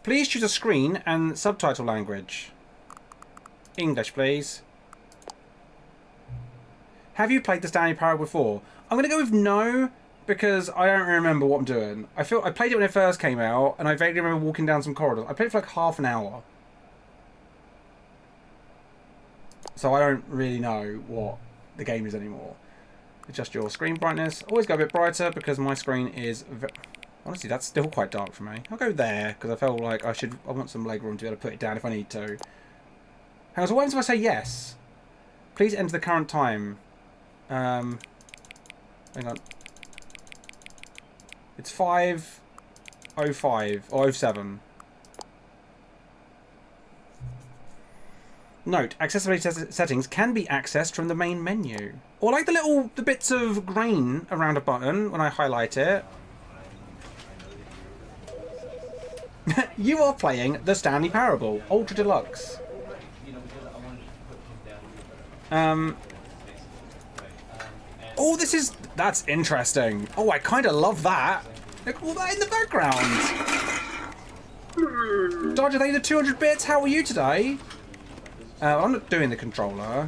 Please choose a screen and subtitle language. English, please. Have you played the Stanley Parable before? I'm going to go with no, because I don't remember what I'm doing. I played it when it first came out, and I vaguely remember walking down some corridors. I played it for like half an hour. So I don't really know what the game is anymore. Adjust your screen brightness. Always go a bit brighter, because my screen is... Honestly, that's still quite dark for me. I'll go there, because I felt like I want some leg room to be able to put it down if I need to. Hang on, so what happens if I say yes? Please enter the current time. Hang on. It's 5:05 or 07. Note, accessibility settings can be accessed from the main menu. Or like the bits of grain around a button when I highlight it. You are playing the Stanley Parable, Ultra Deluxe. Oh, that's interesting. Oh, I kind of love that. Look at all that in the background. Dodger, thank you for 200 bits. How are you today? I'm not doing the controller.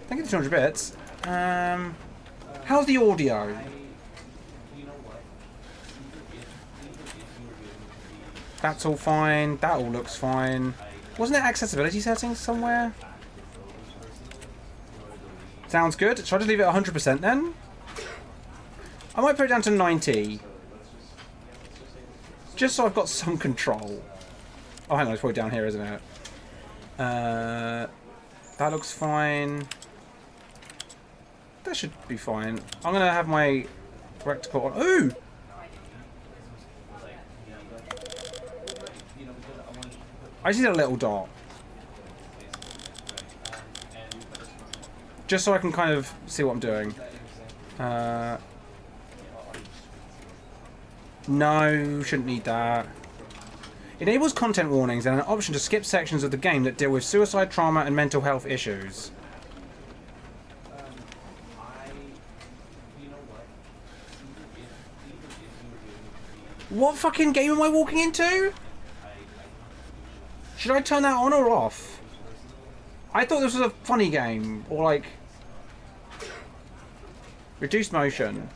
Thank you for 200 bits. How's the audio? That's all fine. That all looks fine. Wasn't there accessibility settings somewhere? Sounds good. Should I just leave it at 100% then? I might put it down to 90. Just so I've got some control. Oh, hang on. It's probably down here, isn't it? That looks fine. That should be fine. I'm going to have my recticle on. Ooh! I just need a little dot. Just so I can kind of see what I'm doing. No, shouldn't need that. Enables content warnings and an option to skip sections of the game that deal with suicide, trauma, and mental health issues. What fucking game am I walking into? Should I turn that on or off? I thought this was a funny game. Or like... Reduced motion.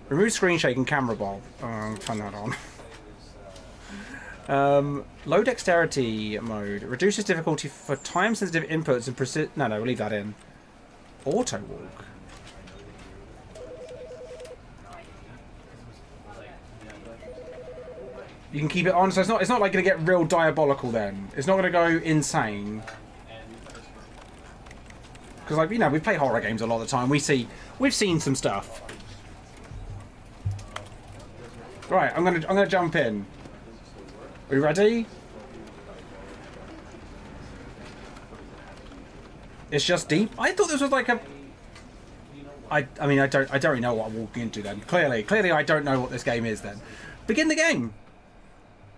Remove screen shake and camera bob. Turn that on. Low dexterity mode. Reduces difficulty for time-sensitive inputs and No, we'll leave that in. Auto walk. You can keep it on, so it's not like going to get real diabolical then. It's not going to go insane. Because, like, you know, we play horror games a lot of the time. We've seen some stuff. Right, I'm gonna jump in. Are you ready? It's just deep. I thought this was like a... I mean, I don't really know what I'm walking into then. Clearly, I don't know what this game is then. Begin the game.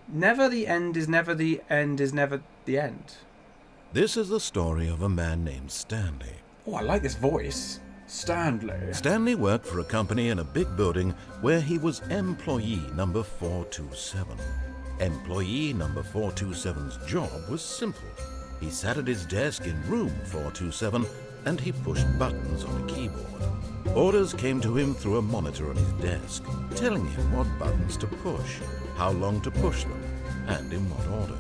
Never the end is never the end is never the end. This is the story of a man named Stanley. Oh, I like this voice. Stanley. Stanley worked for a company in a big building where he was employee number 427. Employee number 427's job was simple. He sat at his desk in room 427 and he pushed buttons on a keyboard. Orders came to him through a monitor on his desk, telling him what buttons to push, how long to push them, and in what order.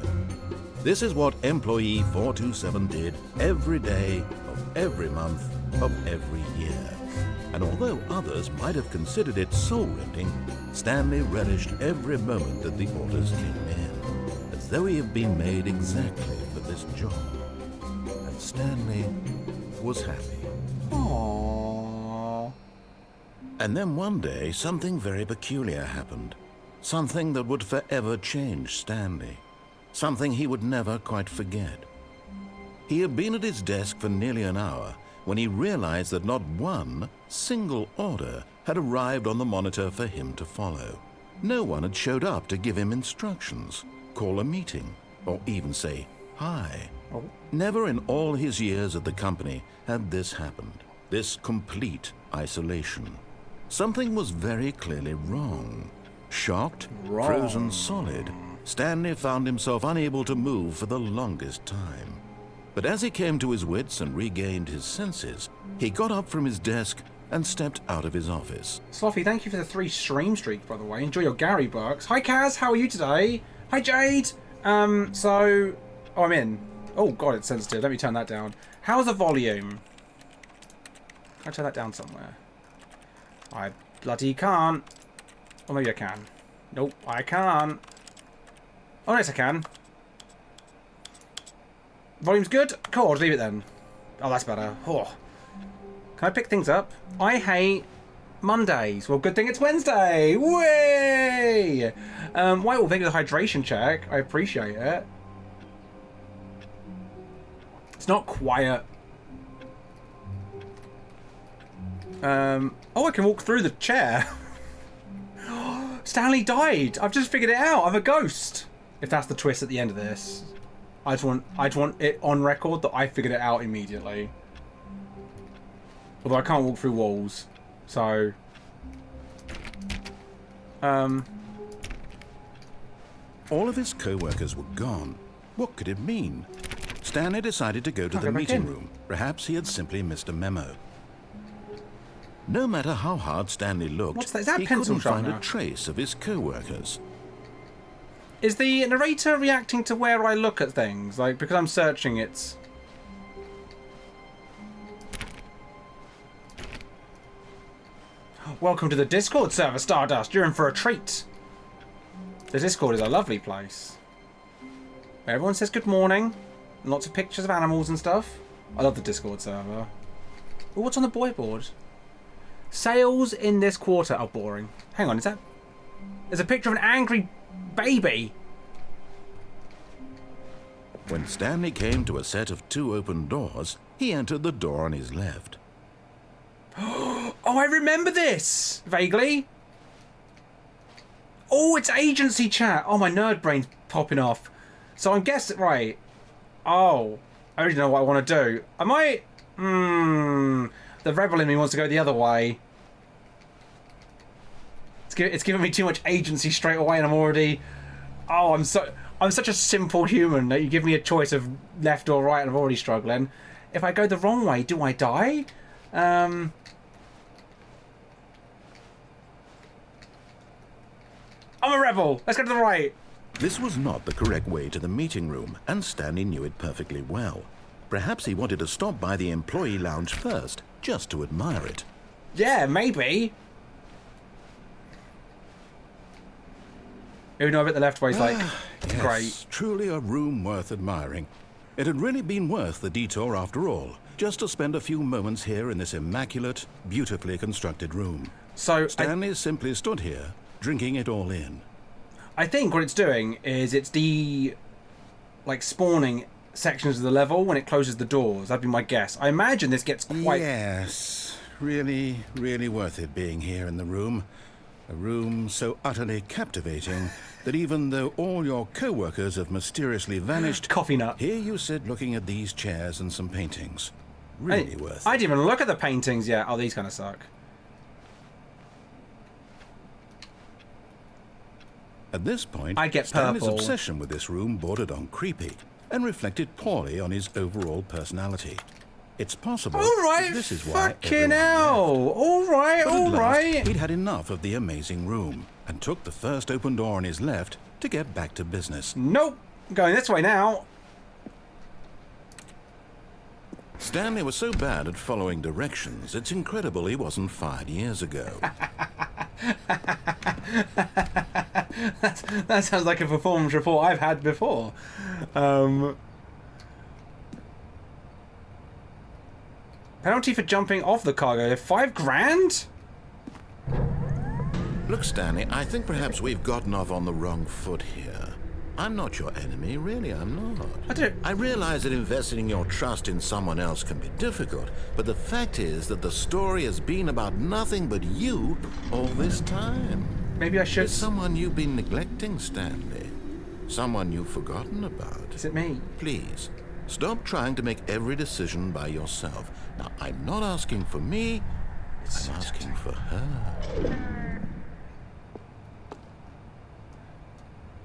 This is what employee 427 did every day of every month of every year. And although others might have considered it soul-rending, Stanley relished every moment that the orders came in, as though he had been made exactly for this job. And Stanley was happy. Aww. And then one day, something very peculiar happened. Something that would forever change Stanley. Something he would never quite forget. He had been at his desk for nearly an hour when he realized that not one single order had arrived on the monitor for him to follow. No one had showed up to give him instructions, call a meeting, or even say hi. Oh. Never in all his years at the company had this happened, this complete isolation. Something was very clearly wrong. Shocked, Wrong. frozen solid, Stanley found himself unable to move for the longest time. But as he came to his wits and regained his senses, he got up from his desk and stepped out of his office. Sloppy, thank you for the 3 stream streaks, by the way. Enjoy your Gary bucks. Hi, Kaz. How are you today? Hi, Jade. Oh, I'm in. Oh, God, it's sensitive. Let me turn that down. How's the volume? Can I turn that down somewhere? I bloody can't. Or maybe I can. Nope, I can't. Oh, yes, I can. Volume's good? Cool, I'll just leave it then. Oh, that's better. Oh. Can I pick things up? I hate Mondays. Well, good thing it's Wednesday. Way! Whitewall, thank you for the hydration check. I appreciate it. It's not quiet. Oh, I can walk through the chair. Stanley died. I've just figured it out. I'm a ghost. If that's the twist at the end of this. I just want it on record that I figured it out immediately. Although I can't walk through walls. So... All of his co-workers were gone. What could it mean? Stanley decided to go to the meeting room. Perhaps he had simply missed a memo. No matter how hard Stanley looked, he couldn't find a trace of his co-workers. Is the narrator reacting to where I look at things? Like, because I'm searching, it's... Welcome to the Discord server, Stardust. You're in for a treat. The Discord is a lovely place. Where everyone says good morning. And lots of pictures of animals and stuff. I love the Discord server. Ooh, what's on the boy board? Sales in this quarter are boring. Hang on, is that... There's a picture of an angry baby. When Stanley came to a set of 2 open doors, he entered the door on his left. Oh, I remember this! Vaguely. Oh, it's agency chat. Oh, my nerd brain's popping off. So I'm guessing... Right. Oh. I already know what I want to do. I might... The rebel in me wants to go the other way. It's giving me too much agency straight away, and I'm already... Oh, I'm such a simple human that you give me a choice of left or right, and I'm already struggling. If I go the wrong way, do I die? I'm a rebel. Let's go to the right. This was not the correct way to the meeting room, and Stanley knew it perfectly well. Perhaps he wanted to stop by the employee lounge first, just to admire it. Yeah, maybe. Even though I bet the left way's like, yes, great. Truly a room worth admiring. It had really been worth the detour after all, just to spend a few moments here in this immaculate, beautifully constructed room. So Stanley simply stood here, drinking it all in. I think what it's doing is it's spawning sections of the level when it closes the doors. That'd be my guess. I imagine this gets quite... Yes, really, really worth it being here in the room. A room so utterly captivating that even though all your co-workers have mysteriously vanished... Coffee nut. Here you sit looking at these chairs and some paintings. Really worth it. I didn't even look at the paintings yet. Oh, these kind of suck. At this point, I get Stanley's purple. obsession with this room bordered on creepy and reflected poorly on his overall personality. It's possible that this is why fucking hell. All right. He'd had enough of the amazing room and took the first open door on his left to get back to business. Nope. I'm going this way now. Stanley was so bad at following directions, it's incredible he wasn't fired years ago. That sounds like a performance report I've had before. Penalty for jumping off the cargo. 5 grand? Look, Stanley, I think perhaps we've gotten off on the wrong foot here. I'm not your enemy, really, I'm not. I realize that investing your trust in someone else can be difficult, but the fact is that the story has been about nothing but you all this time. Maybe I should... There's someone you've been neglecting, Stanley. Someone you've forgotten about. Is it me? Please, stop trying to make every decision by yourself. Now, I'm not asking for me, I'm asking for her.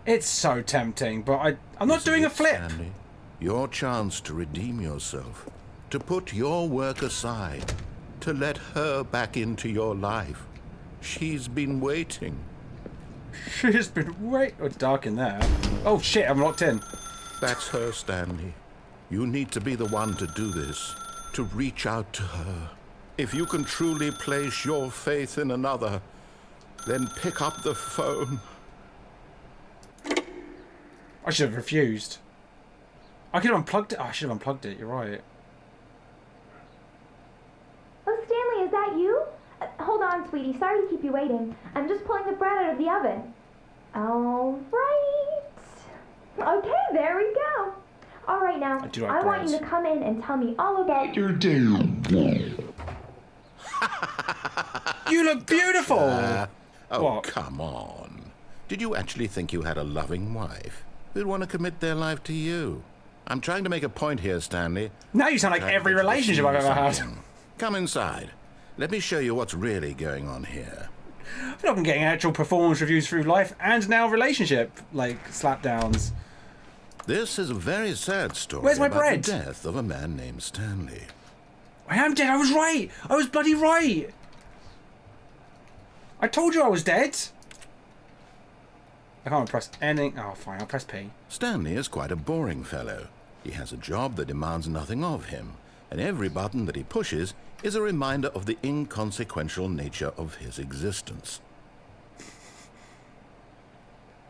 It's so tempting, but I'm not doing a flip. Stanley, your chance to redeem yourself, to put your work aside, to let her back into your life. She's been waiting. She's been waiting. Oh, it's dark in there. Oh shit, I'm locked in. That's her, Stanley. You need to be the one to do this, to reach out to her. If you can truly place your faith in another, then pick up the phone. I should have refused. I could have unplugged it. Oh, I should have unplugged it. You're right. Oh, Stanley, is that you? Hold on, sweetie. Sorry to keep you waiting. I'm just pulling the bread out of the oven. All right. Okay, there we go. All right, now, I want you to come in and tell me all about your day. You look beautiful! Oh, what? Come on. Did you actually think you had a loving wife who'd want to commit their life to you? I'm trying to make a point here, Stanley. Now you sound like every relationship I've ever had. Come inside. Let me show you what's really going on here. I feel like I'm getting actual performance reviews through life and now relationship, like, slapdowns. This is a very sad story. Where's my about bread? The death of a man named Stanley. I am dead. I was right. I was bloody right. I told you I was dead. I can't press anything. Oh, fine. I'll press P. Stanley is quite a boring fellow. He has a job that demands nothing of him, and every button that he pushes is a reminder of the inconsequential nature of his existence.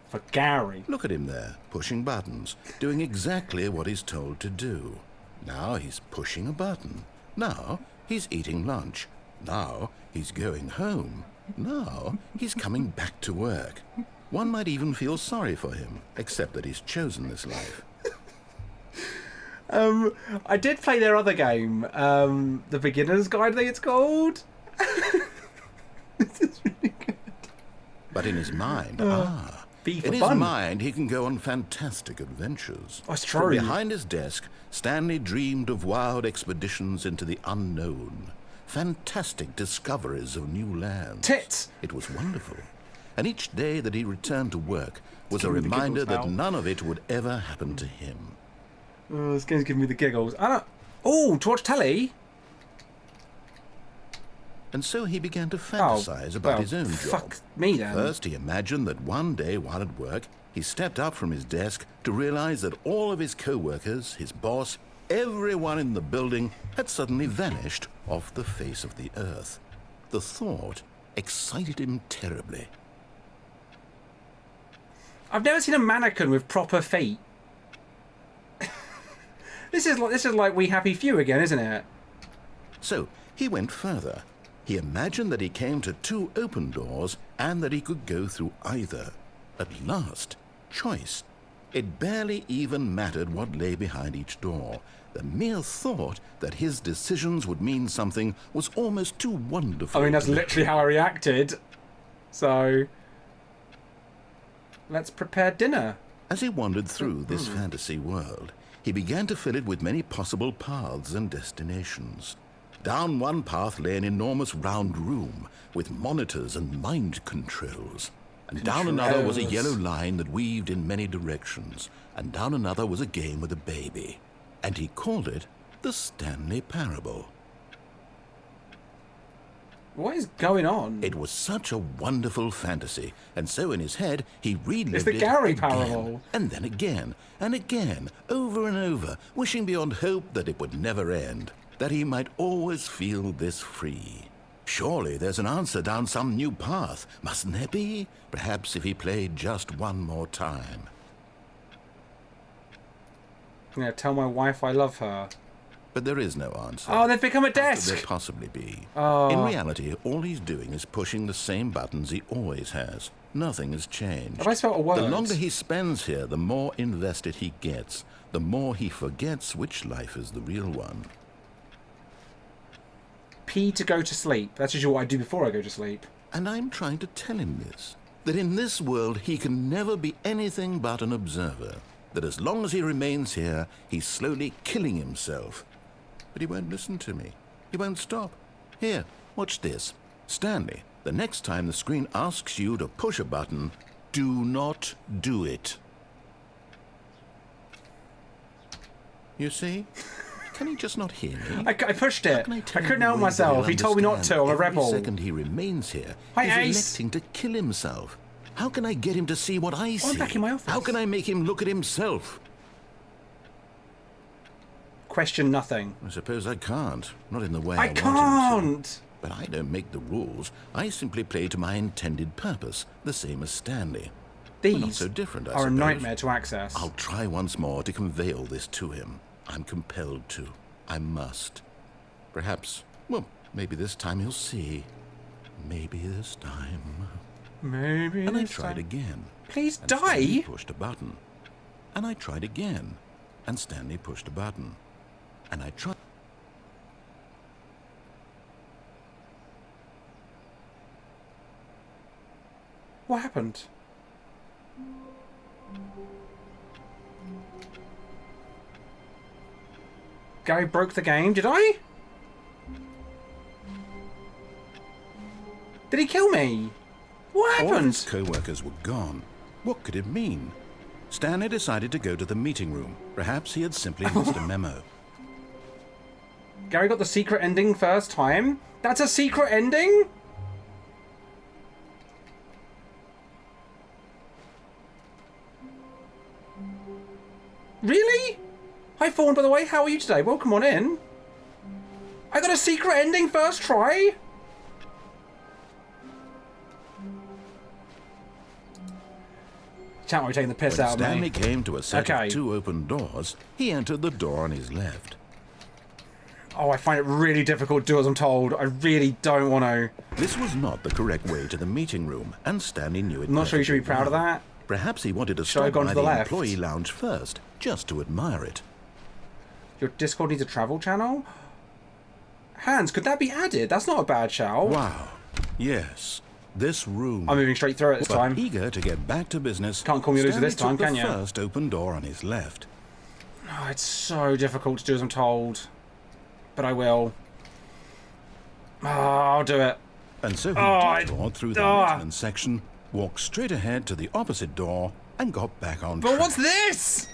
For Gary. Look at him there, pushing buttons, doing exactly what he's told to do. Now he's pushing a button. Now he's eating lunch. Now he's going home. Now he's coming back to work. One might even feel sorry for him, except that he's chosen this life. I did play their other game, the Beginner's Guide, I think it's called. This is really good. But in his mind, in his mind, he can go on fantastic adventures. That's true. From behind his desk, Stanley dreamed of wild expeditions into the unknown, fantastic discoveries of new lands. Tits! It was wonderful. And each day that he returned to work was a reminder that none of it would ever happen to him. Oh, this game's giving me the giggles. Oh, to watch telly? And so he began to fantasize about his own job. Fuck me then. First, he imagined that one day while at work, he stepped up from his desk to realize that all of his co-workers, his boss, everyone in the building had suddenly vanished off the face of the earth. The thought excited him terribly. I've never seen a mannequin with proper feet. This is like We Happy Few again, isn't it? So he went further. He imagined that he came to two open doors and that he could go through either. At last, choice. It barely even mattered what lay behind each door. The mere thought that his decisions would mean something was almost too wonderful. I mean, that's literally how I reacted. So, let's prepare dinner. As he wandered through this fantasy world, he began to fill it with many possible paths and destinations. Down one path lay an enormous round room with monitors and mind controls. And down another was a yellow line that weaved in many directions. And down another was a game with a baby. And he called it the Stanley Parable. What is going on? It was such a wonderful fantasy, and so in his head he relived It's the Gary again, Parable. and then again, and again, over and over, wishing beyond hope that it would never end, that he might always feel this free. Surely there's an answer down some new path, mustn't there be? Perhaps if he played just one more time. Yeah, tell my wife I love her. But there is no answer. Oh, they've become a How could desk! there possibly be? Oh. In reality, all he's doing is pushing the same buttons he always has. Nothing has changed. Have I spelled a word? The longer he spends here, the more invested he gets. The more he forgets which life is the real one. P to go to sleep. That's usually what I do before I go to sleep. And I'm trying to tell him this. That in this world, he can never be anything but an observer. That as long as he remains here, he's slowly killing himself. But he won't listen to me. He won't stop. Here, watch this. Stanley, the next time the screen asks you to push a button, Do not do it. You see? Can he just not hear me? I pushed it. Can I tell couldn't you help the way myself. that He told me not to. I'm a every rebel. second he remains here, Hi, he's Ace. electing to kill himself. How can I get him to see what I see? I'm back in my office. How can I make him look at himself? Question nothing. I suppose I can't. Not in the way I want him to. can't. But I don't make the rules. I simply play to my intended purpose, the same as Stanley. We're not These so different, I are a suppose. nightmare to access. I'll try once more to convey all this to him. I'm compelled to. I must. Perhaps, well, maybe this time he'll see. Maybe this time. Maybe And I this tried time. again. Please And Stanley die. pushed a button. And I tried again. And Stanley pushed a button. And I tried. What happened? Gary broke the game, did I? Did he kill me? What All of his happened? co-workers were gone. What could it mean? Stanley decided to go to the meeting room. Perhaps he had simply missed a memo. Gary got the secret ending first time? That's a secret ending? Really? Hi Fawn, by the way, how are you today? Welcome on in. I got a secret ending first try? Chat might be taking the piss When out of Stanley me. came to a set Okay. of two open doors, he entered the door on his left. Oh, I find it really difficult to do as I'm told. I really don't want to. This was not the correct way to the meeting room, and Stanley knew it. I'm not sure you should be perfectly proud of well. that. Perhaps he wanted to Should I have stop gone by to the the left? employee lounge first, just to admire it. Your Discord needs a travel channel? Hans, could that be added? That's not a bad shout. Wow. Yes. This room. I'm moving straight through it this But time. eager to get back to business, Can't call me a loser Stanley this time, took can the ya? first open door on his left. Oh, it's so difficult to do as I'm told. But I will. Oh, I'll do it. And so he I- detoured through the Ah. maintenance section, walked straight ahead to the opposite door, and got back on But track. what's this?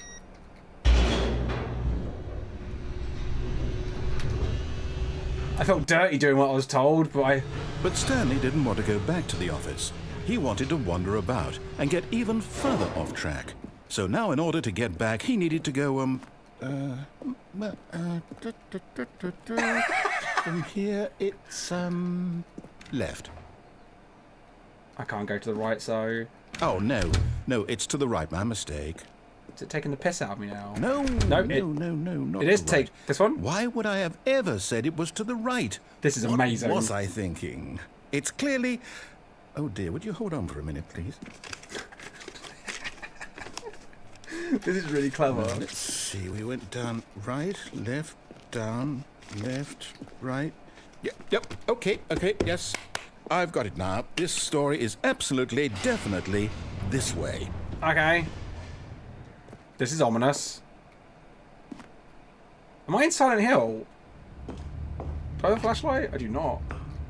I felt dirty doing what I was told, but But Stanley didn't want to go back to the office. He wanted to wander about and get even further off track. So now in order to get back, he needed to go, from here it's, left. I can't go to the right, so... Oh, no, it's to the right, my mistake. Is it taking the piss out of me now? No, No, no, it- not It is the right. take... This one? Why would I have ever said it was to the right? This is amazing. What was I thinking? It's clearly... Oh dear, would you hold on for a minute, please? This is really clever. Let's see, we went down right, left, down, left, right. Yep, okay, yes. I've got it now. This story is absolutely, definitely this way. Okay. This is ominous. Am I in Silent Hill? Do I have a flashlight? I do not.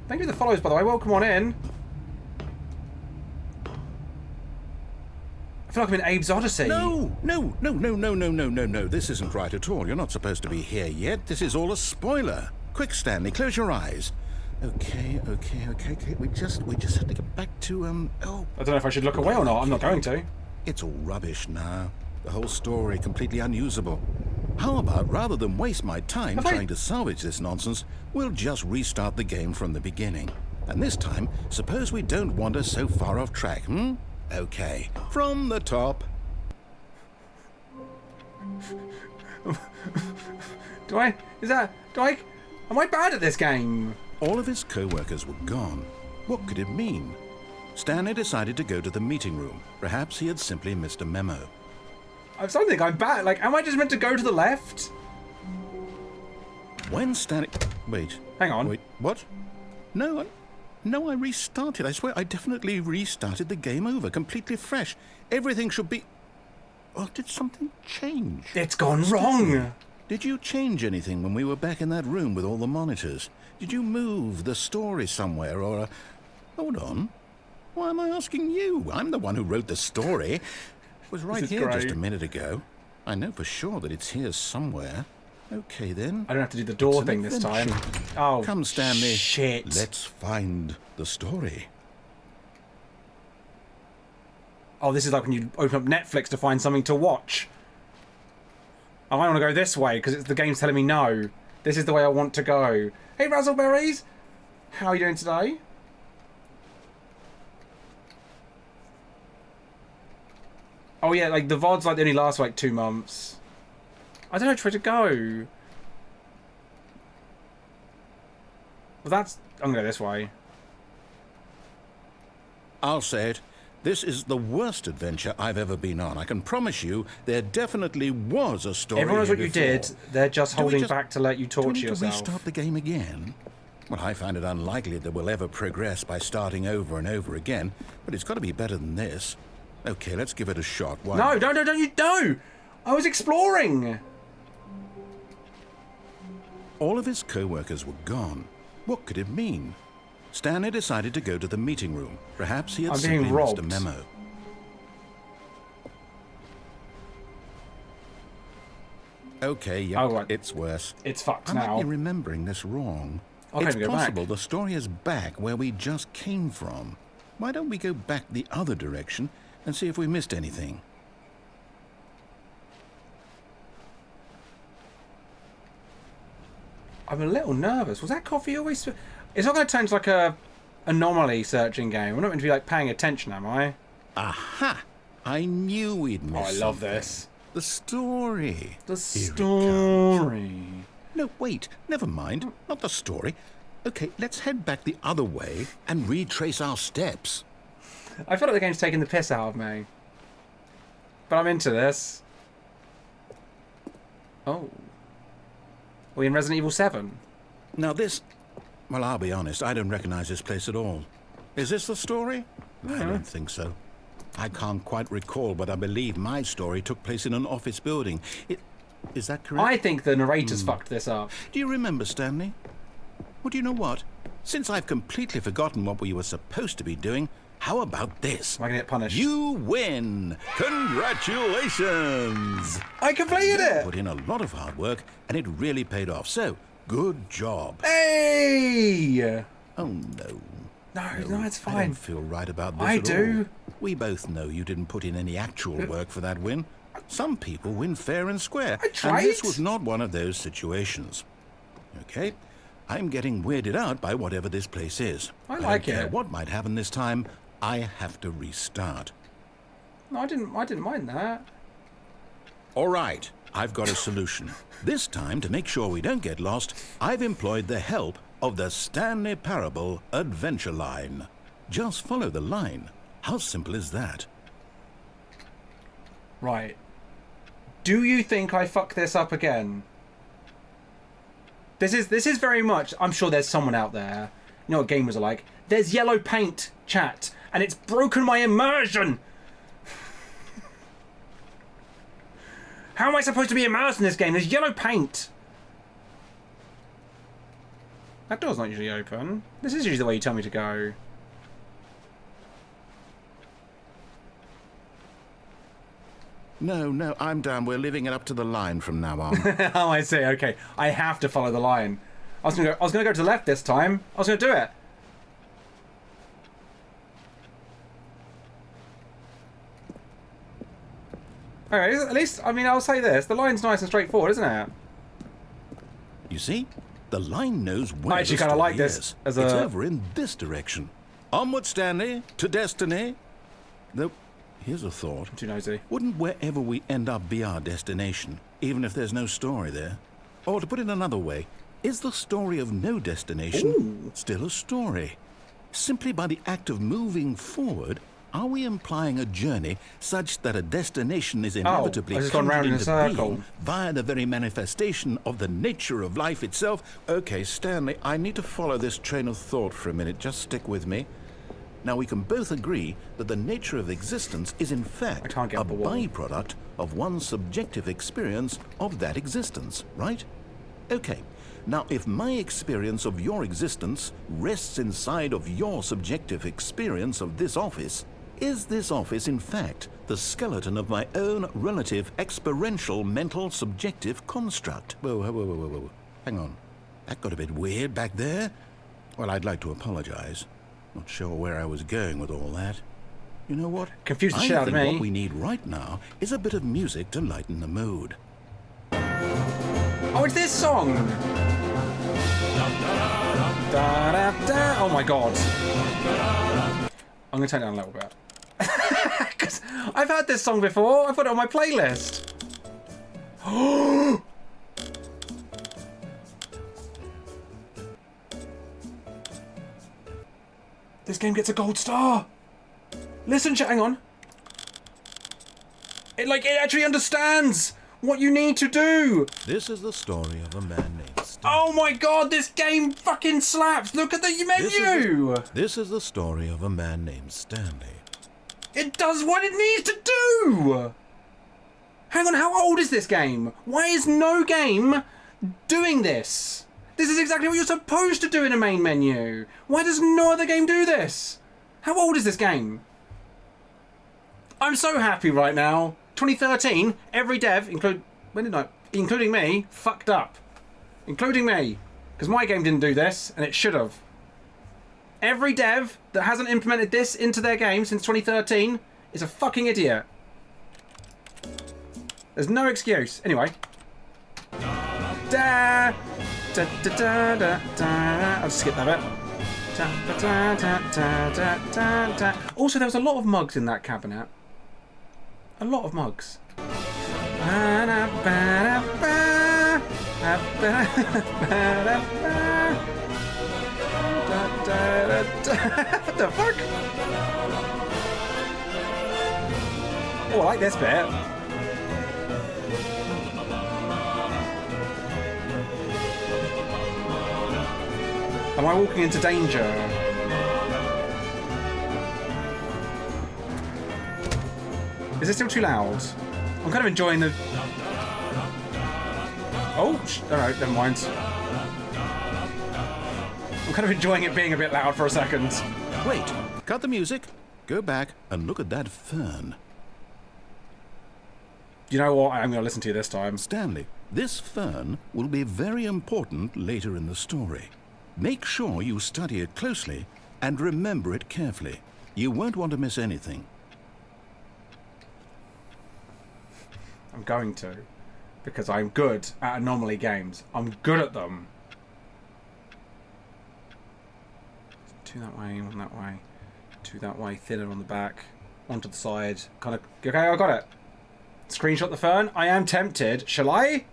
Thank you for the follows, by the way. Welcome on in. I feel like I'm in Abe's Odyssey. No. This isn't right at all. You're not supposed to be here yet. This is all a spoiler. Quick, Stanley, close your eyes. Okay. We just have to get back to, oh, I don't know if I should look away or not. I'm not going to. it's all rubbish now. The whole story completely unusable. How about, rather than waste my time Have I- trying to salvage this nonsense, we'll just restart the game from the beginning. And this time, suppose we don't wander so far off track, hmm? Okay, from the top. Am I bad at this game? All of his co-workers were gone. What could it mean? Stanley decided to go to the meeting room. Perhaps he had simply missed a memo. I don't think I'm bad. Like, am I just meant to go to the left? When Stanley... Wait. Hang on. Wait, what? No, I restarted. I swear, I definitely restarted the game over, completely fresh. Everything should be... Oh, did something change? It's gone wrong. Did you change anything when we were back in that room with all the monitors? Did you move the story somewhere, or... Hold on. Why am I asking you? I'm the one who wrote the story. It was right is here just great. a minute ago. I know for sure that it's here somewhere. Okay, then. I don't have to do the door It's thing an this time. adventure. Oh, Come, Stanley. shit. Let's find the story. Oh, this is like when you open up Netflix to find something to watch. Oh, I want to go this way because the game's telling me no. This is the way I want to go. Hey, Razzleberries! How are you doing today? Oh yeah, like the VODs like they only last like 2 months. I don't know which way to go. Well, that's... I'm going to go this way. I'll say it. This is the worst adventure I've ever been on. I can promise you there definitely was a story. Everyone knows here what you before. did. They're just Do we holding just- back to let you Do we torture need to yourself. restart the game again? Well, I find it unlikely that we'll ever progress by starting over and over again, but it's got to be better than this. Okay, let's give it a shot. Why No, not? don't, you don't! I was exploring! All of his co-workers were gone. What could it mean? Stanley decided to go to the meeting room. Perhaps he had I'm being simply missed a robbed. memo. Okay, yep, Oh, right. it's worse. It's fucked I might now. be remembering this wrong. I can't It's even go back. possible the story is back where we just came from. Why don't we go back the other direction and see if we missed anything? I'm a little nervous. Was that coffee always... It's not going to turn into like a anomaly searching game. I'm not meant to be like paying attention, am I? Aha! I knew we'd Oh, miss I love something. this. The story. The Here it comes. story. No, wait. Never mind. Not the story. Okay, let's head back the other way and retrace our steps. I feel like the game's taking the piss out of me. But I'm into this. Oh. Are we in Resident Evil 7? Now this... Well, I'll be honest. I don't recognize this place at all. Is this the story? I don't think so. I can't quite recall, but I believe my story took place in an office building. Is that correct? I think the narrator's fucked this up. Do you remember, Stanley? Well, do you know what? Since I've completely forgotten what we were supposed to be doing, how about this? Am I going to get punished? You win! Congratulations! I completed You it! put in a lot of hard work, and it really paid off. So, good job. Hey! Oh, no. No, it's I fine. don't feel right about this I at do. all. We both know you didn't put in any actual work for that win. Some people win fair and square. I tried. And this was not one of those situations. Okay? I'm getting weirded out by whatever this place is. I don't like care it. what might happen this time. I have to restart. No, I didn't mind that. All right, I've got a solution. This time, to make sure we don't get lost, I've employed the help of the Stanley Parable adventure line. Just follow the line. How simple is that? Right. Do you think I fuck this up again? This is very much... I'm sure there's someone out there. You know what gamers are like? There's yellow paint, chat, and it's broken my immersion! How am I supposed to be immersed in this game? There's yellow paint! That door's not usually open. This is usually the way you tell me to go. No, I'm down. We're leaving it up to the line from now on. Oh, I see. Okay, I have to follow the line. I was gonna go to the left this time. I was gonna do it. Okay, at least I mean I'll say this: the line's nice and straightforward, isn't it? You see? The line knows where I actually the kinda like story this is. as It's a- over in this direction. Onward, Stanley, to destiny. Though, here's a thought. I'm too nosy. Wouldn't wherever we end up be our destination, even if there's no story there? Or to put it another way, is the story of no destination still a story? Simply by the act of moving forward, are we implying a journey such that a destination is inevitably I've just gone round in a conjured into circle. being via the very manifestation of the nature of life itself? Okay, Stanley, I need to follow this train of thought for a minute. Just stick with me. Now, we can both agree that the nature of existence is in I fact can't get a up the wall. byproduct of one's subjective experience of that existence, right? Okay, Now, if my experience of your existence rests inside of your subjective experience of this office, is this office, in fact, the skeleton of my own relative experiential mental subjective construct? Whoa. Hang on. That got a bit weird back there. Well, I'd like to apologize. Not sure where I was going with all that. You know what? Confused the shit out of I think me. what we need right now is a bit of music to lighten the mood. Oh, it's this song! Da-da-da. Oh my god. I'm gonna turn it down a little bit. Because I've heard this song before. I've got it on my playlist. This game gets a gold star. Listen, hang on. It actually understands what you need to do. This is the story of a man named Stanley. Oh my god, this game fucking slaps. Look at the menu. This is the story of a man named Stanley. It does what it needs to do. Hang on, how old is this game? Why is no game doing this? This is exactly what you're supposed to do in a main menu. Why does no other game do this? How old is this game? I'm so happy right now. 2013, every dev, including me, fucked up. Including me. Because my game didn't do this, and it should have. Every dev that hasn't implemented this into their game since 2013 is a fucking idiot. There's no excuse. Anyway. Da, da, da, da, da, da. I'll just skip that bit. Da, da, da, da, da, da, da. Also, there was a lot of mugs in that cabinet. A lot of mugs. What the fuck? Oh, I like this bit. Am I walking into danger? Is it still too loud? I'm kind of enjoying the... Oh, alright, never mind. I'm kind of enjoying it being a bit loud for a second. Wait, cut the music, go back and look at that fern. You know what? I'm going to listen to you this time. Stanley, this fern will be very important later in the story. Make sure you study it closely and remember it carefully. You won't want to miss anything. I'm going to. Because I'm good at anomaly games. I'm good at them. Two that way, one that way. Two that way, thinner on the back. One to the side. Kind of... Okay, I got it. Screenshot the fern. I am tempted. Shall I?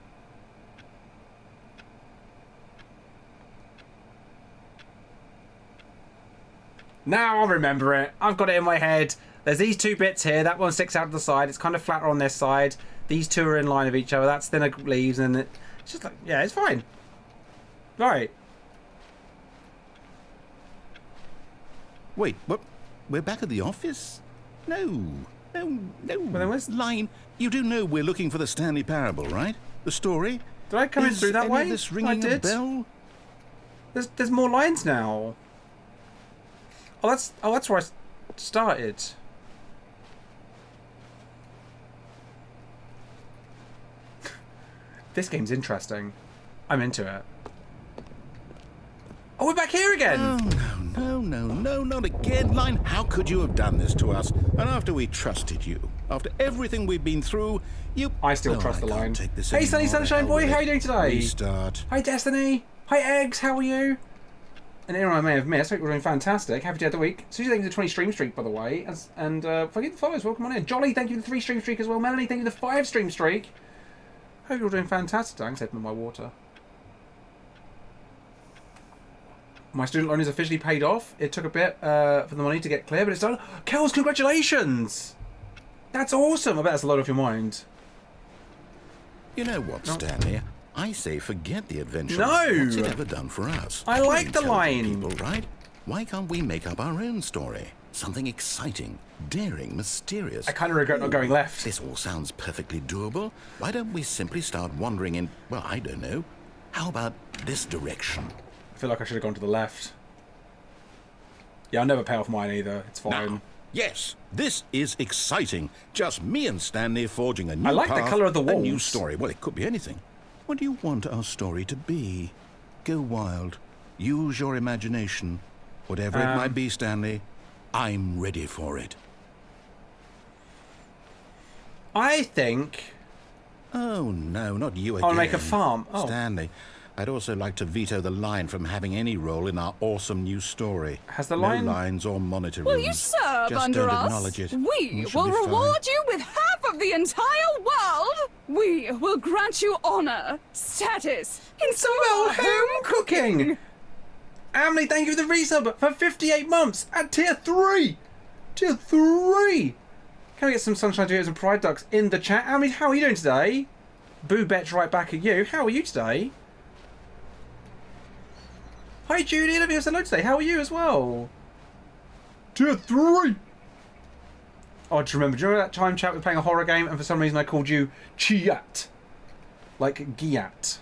Now I'll remember it. I've got it in my head. There's these two bits here. That one sticks out to the side. It's kind of flatter on this side. These two are in line with each other. That's thinner leaves, and it's just like, yeah, it's fine. Right. Wait, what? We're back at the office? No. Well, then where's... Line, you do know we're looking for the Stanley Parable, right? The story? Did I come in through that way? Is this ringing a bell? There's more lines now. Oh, that's where I started. This game's interesting. I'm into it. Oh, we're back here again! Oh, no, not again. Line, how could you have done this to us? And after we trusted you, after everything we've been through, you... I still trust the line. Hey, Sunny anymore. Sunshine Boy, how are you doing today? Restart. Hi, Destiny. Hi, Eggs, how are you? And anyone I may have missed, I hope you're doing fantastic. Happy to have the week. Susie, thank you for the 20 stream streak, by the way. And forget the followers, welcome on in. Jolly, thank you for the 3 stream streak as well. Melanie, thank you for the 5 stream streak. Hope you're doing fantastic. Thanks, open my water. My student loan is officially paid off. It took a bit for the money to get clear, but it's done. Kels, congratulations! That's awesome. I bet that's a lot off your mind. You know what, Stanley? I say forget the adventure. No! What's it ever done for us? I like the line. People, right? Why can't we make up our own story? Something exciting, daring, mysterious. I kind of regret not going left. This all sounds perfectly doable. Why don't we simply start wandering in, well, I don't know, How about this direction? I feel like I should have gone to the left. Yeah, I'll never pay off mine either. It's fine. Now, yes, this is exciting. Just me and Stanley forging a new I like the path, colour of the a new walls. story. Well, it could be anything. What do you want our story to be? Go wild. Use your imagination. Whatever it might be, Stanley, I'm ready for it. I think Oh, no, not you again. I'll make a farm. Oh. Stanley, I'd also like to veto the line from having any role in our awesome new story. Has the no line... lines or monitor Will rooms. you serve Just under don't us? acknowledge it. We It shall will be fine. reward you with half of the entire world. We will grant you honor, status, Well, home cooking! Emily, thank you for the resub for 58 months at tier 3! Tier 3! Can we get some Sunshine Duos and Pride Ducks in the chat? Emily, how are you doing today? Boo Bet's right back at you. How are you today? Hi Judy, let me have hello today. How are you as well? Tier 3! Oh, do you remember that time chat we were playing a horror game and for some reason I called you Chiat? Like Giat.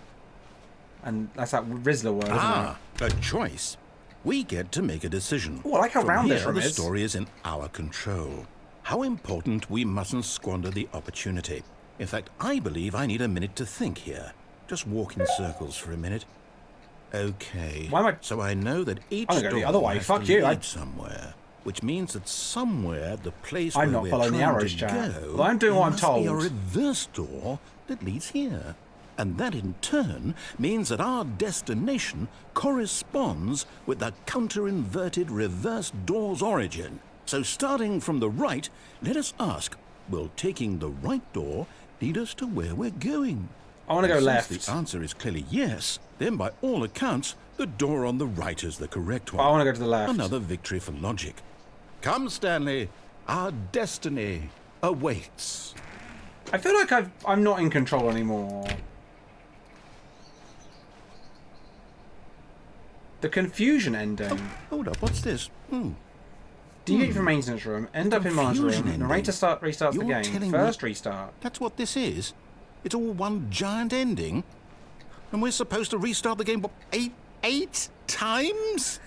And that's that Rizzler word, isn't it? A choice. We get to make a decision. Oh, I like how From round here, this room the is. story is in our control. How important we mustn't squander the opportunity. In fact, I believe I need a minute to think here. Just walk in circles for a minute. Okay. Why am I... So I know that each I'm gonna go the door other way. has Fuck to you. lead somewhere, which means that somewhere the place I'm where not we're following the trying arrows, to Jack. go, Well, I'm doing what I'm there must be a told. reverse door that leads here. And that in turn means that our destination corresponds with the counter-inverted reverse door's origin. So starting from the right, let us ask, will taking the right door lead us to where we're going? I want to go And left. since the answer is clearly yes, then by all accounts, the door on the right is the correct one. I want to go to the left. Another victory for logic. Come, Stanley. Our destiny awaits. I feel like I'm not in control anymore. The confusion ending. Hold up, what's this? Deviate from maintenance room, end up in monitor Confusion room, ending. narrator restarts the You're game. telling First me- restart. That's what this is. It's all one giant ending. And we're supposed to restart the game, what, eight times?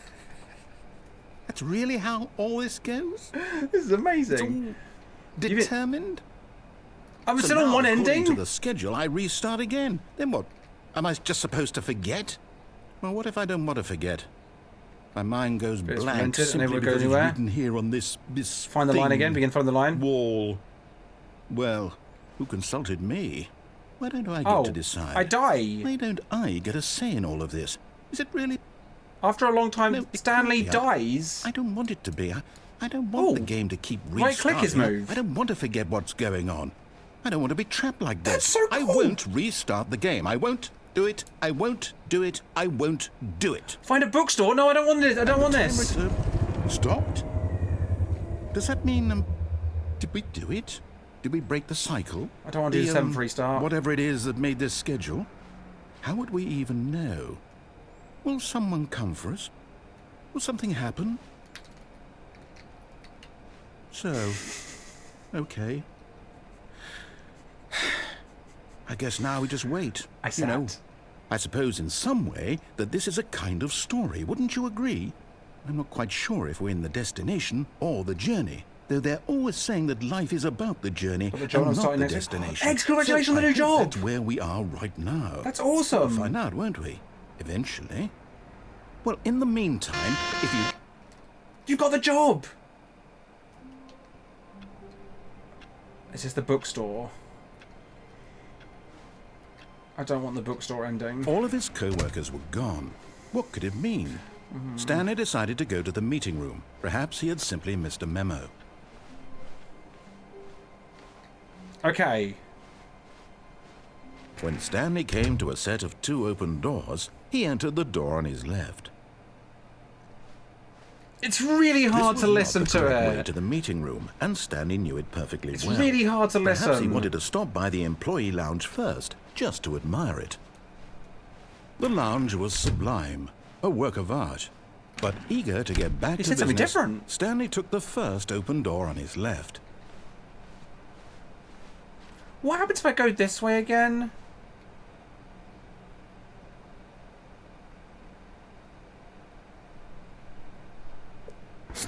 That's really how all this goes? This is amazing. Determined? I'm So still on now, one according ending? to the schedule, I restart again. Then what? Am I just supposed to forget? Well, what if I don't want to forget? My mind goes It's blank fermented and simply never go because it's anywhere. written here on this Find the line thing. again, begin from the line. Wall. Well, who consulted me? Why don't I get Oh, to decide? I die. Why don't I get a say in all of this? Is it really? After a long time, No, it Stanley can't be. dies. I don't want it to be. I don't want the Oh. game to keep restarting. Right-click his move. I don't want to forget what's going on. I don't want to be trapped like this. That's so I cool. won't restart the game. I won't do it. I won't do it. I won't do it. Find a bookstore. No, I don't want this. I don't want this. Stopped? Does that mean, did we do it? Did we break the cycle? I don't want to do the 7th restart. Whatever it is that made this schedule. How would we even know? Will someone come for us? Will something happen? So, okay. I guess now we just wait. I You know, sat. I suppose in some way that this is a kind of story, wouldn't you agree? I'm not quite sure if we're in the destination or the journey, though they're always saying that life is about the journey But the and job I'm not starting the next week. destination. Eggs, congratulations on the I new hope job! That's where we are right now. That's We'll awesome. find out, won't we? Eventually. Well, in the meantime, if you... You got the job. Is this the bookstore? I don't want the bookstore ending. All of his co-workers were gone. What could it mean? Stanley decided to go to the meeting room. Perhaps he had simply missed a memo. Okay. When Stanley came to a set of 2 open doors, he entered the door on his left. It's really hard This to was listen not the to correct way it. to the meeting room, and Stanley knew it perfectly It's well. really hard to Perhaps he listen. wanted to stop by the employee lounge first, just to admire it. The lounge was sublime, a work of art. But eager to get back He to said something business, different. Stanley took the first open door on his left. What happens if I go this way again?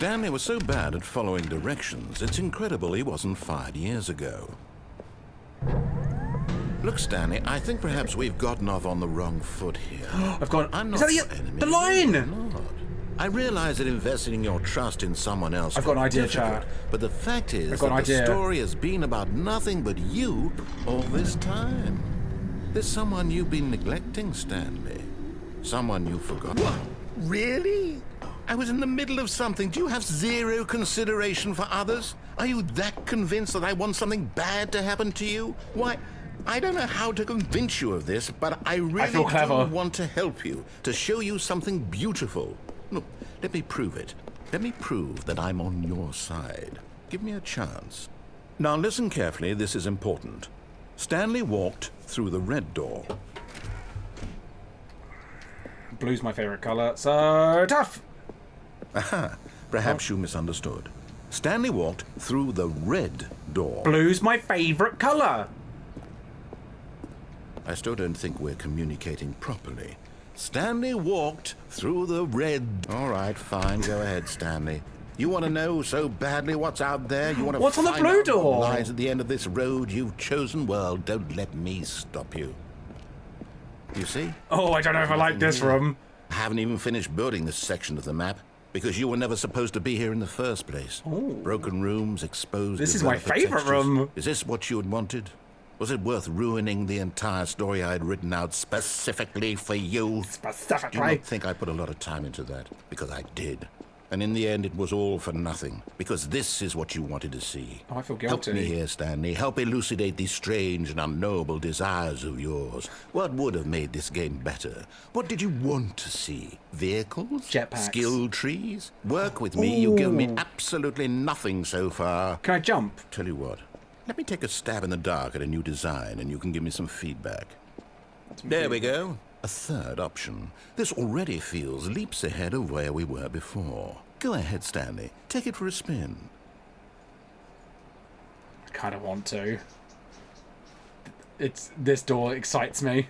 Stanley was so bad at following directions, it's incredible he wasn't fired years ago. Look, Stanley, I think perhaps we've gotten off on the wrong foot here. I've gone. I'm not Is that your enemy. the lion? Really not. I realize that investing your trust in someone else I've got an idea, difficult, chat. but the fact is I've got an that the idea. story has been about nothing but you all this time. There's someone you've been neglecting, Stanley. Someone you forgot. What? Really? I was in the middle of something. Do you have zero consideration for others? Are you that convinced that I want something bad to happen to you? Why, I don't know how to convince you of this, but I really feel clever. do want to help you, to show you something beautiful. Look, let me prove it. Let me prove that I'm on your side. Give me a chance. Now listen carefully, this is important. Stanley walked through the red door. Blue's my favourite colour, so tough! Aha, perhaps you misunderstood. Stanley walked through the red door. Blue's my favourite colour! I still don't think we're communicating properly. Stanley walked through the red... All right, fine, go ahead, Stanley. You want to know so badly what's out there? You want to What's on the find blue out what door? lies at the end of this road you've chosen? Well, don't let me stop you. You see? Oh, I don't know if I like this room. I haven't even finished building this section of the map because you were never supposed to be here in the first place. Ooh. Broken rooms, exposed... This is my developer favourite textures. room. Is this what you had wanted? Was it worth ruining the entire story I had written out specifically for you? Do you Specifically. not think I put a lot of time into that? Because I did. And in the end, it was all for nothing. Because this is what you wanted to see. Oh, I feel Help guilty. me here, Stanley. Help elucidate these strange and unknowable desires of yours. What would have made this game better? What did you want to see? Vehicles? Jetpacks. Skill trees? Work with me. You've given me Ooh. absolutely nothing so far. Can I jump? Tell you what. Let me take a stab in the dark at a new design and you can give me some feedback. There we go. A third option. This already feels leaps ahead of where we were before. Go ahead, Stanley. Take it for a spin. I kind of want to. This door excites me.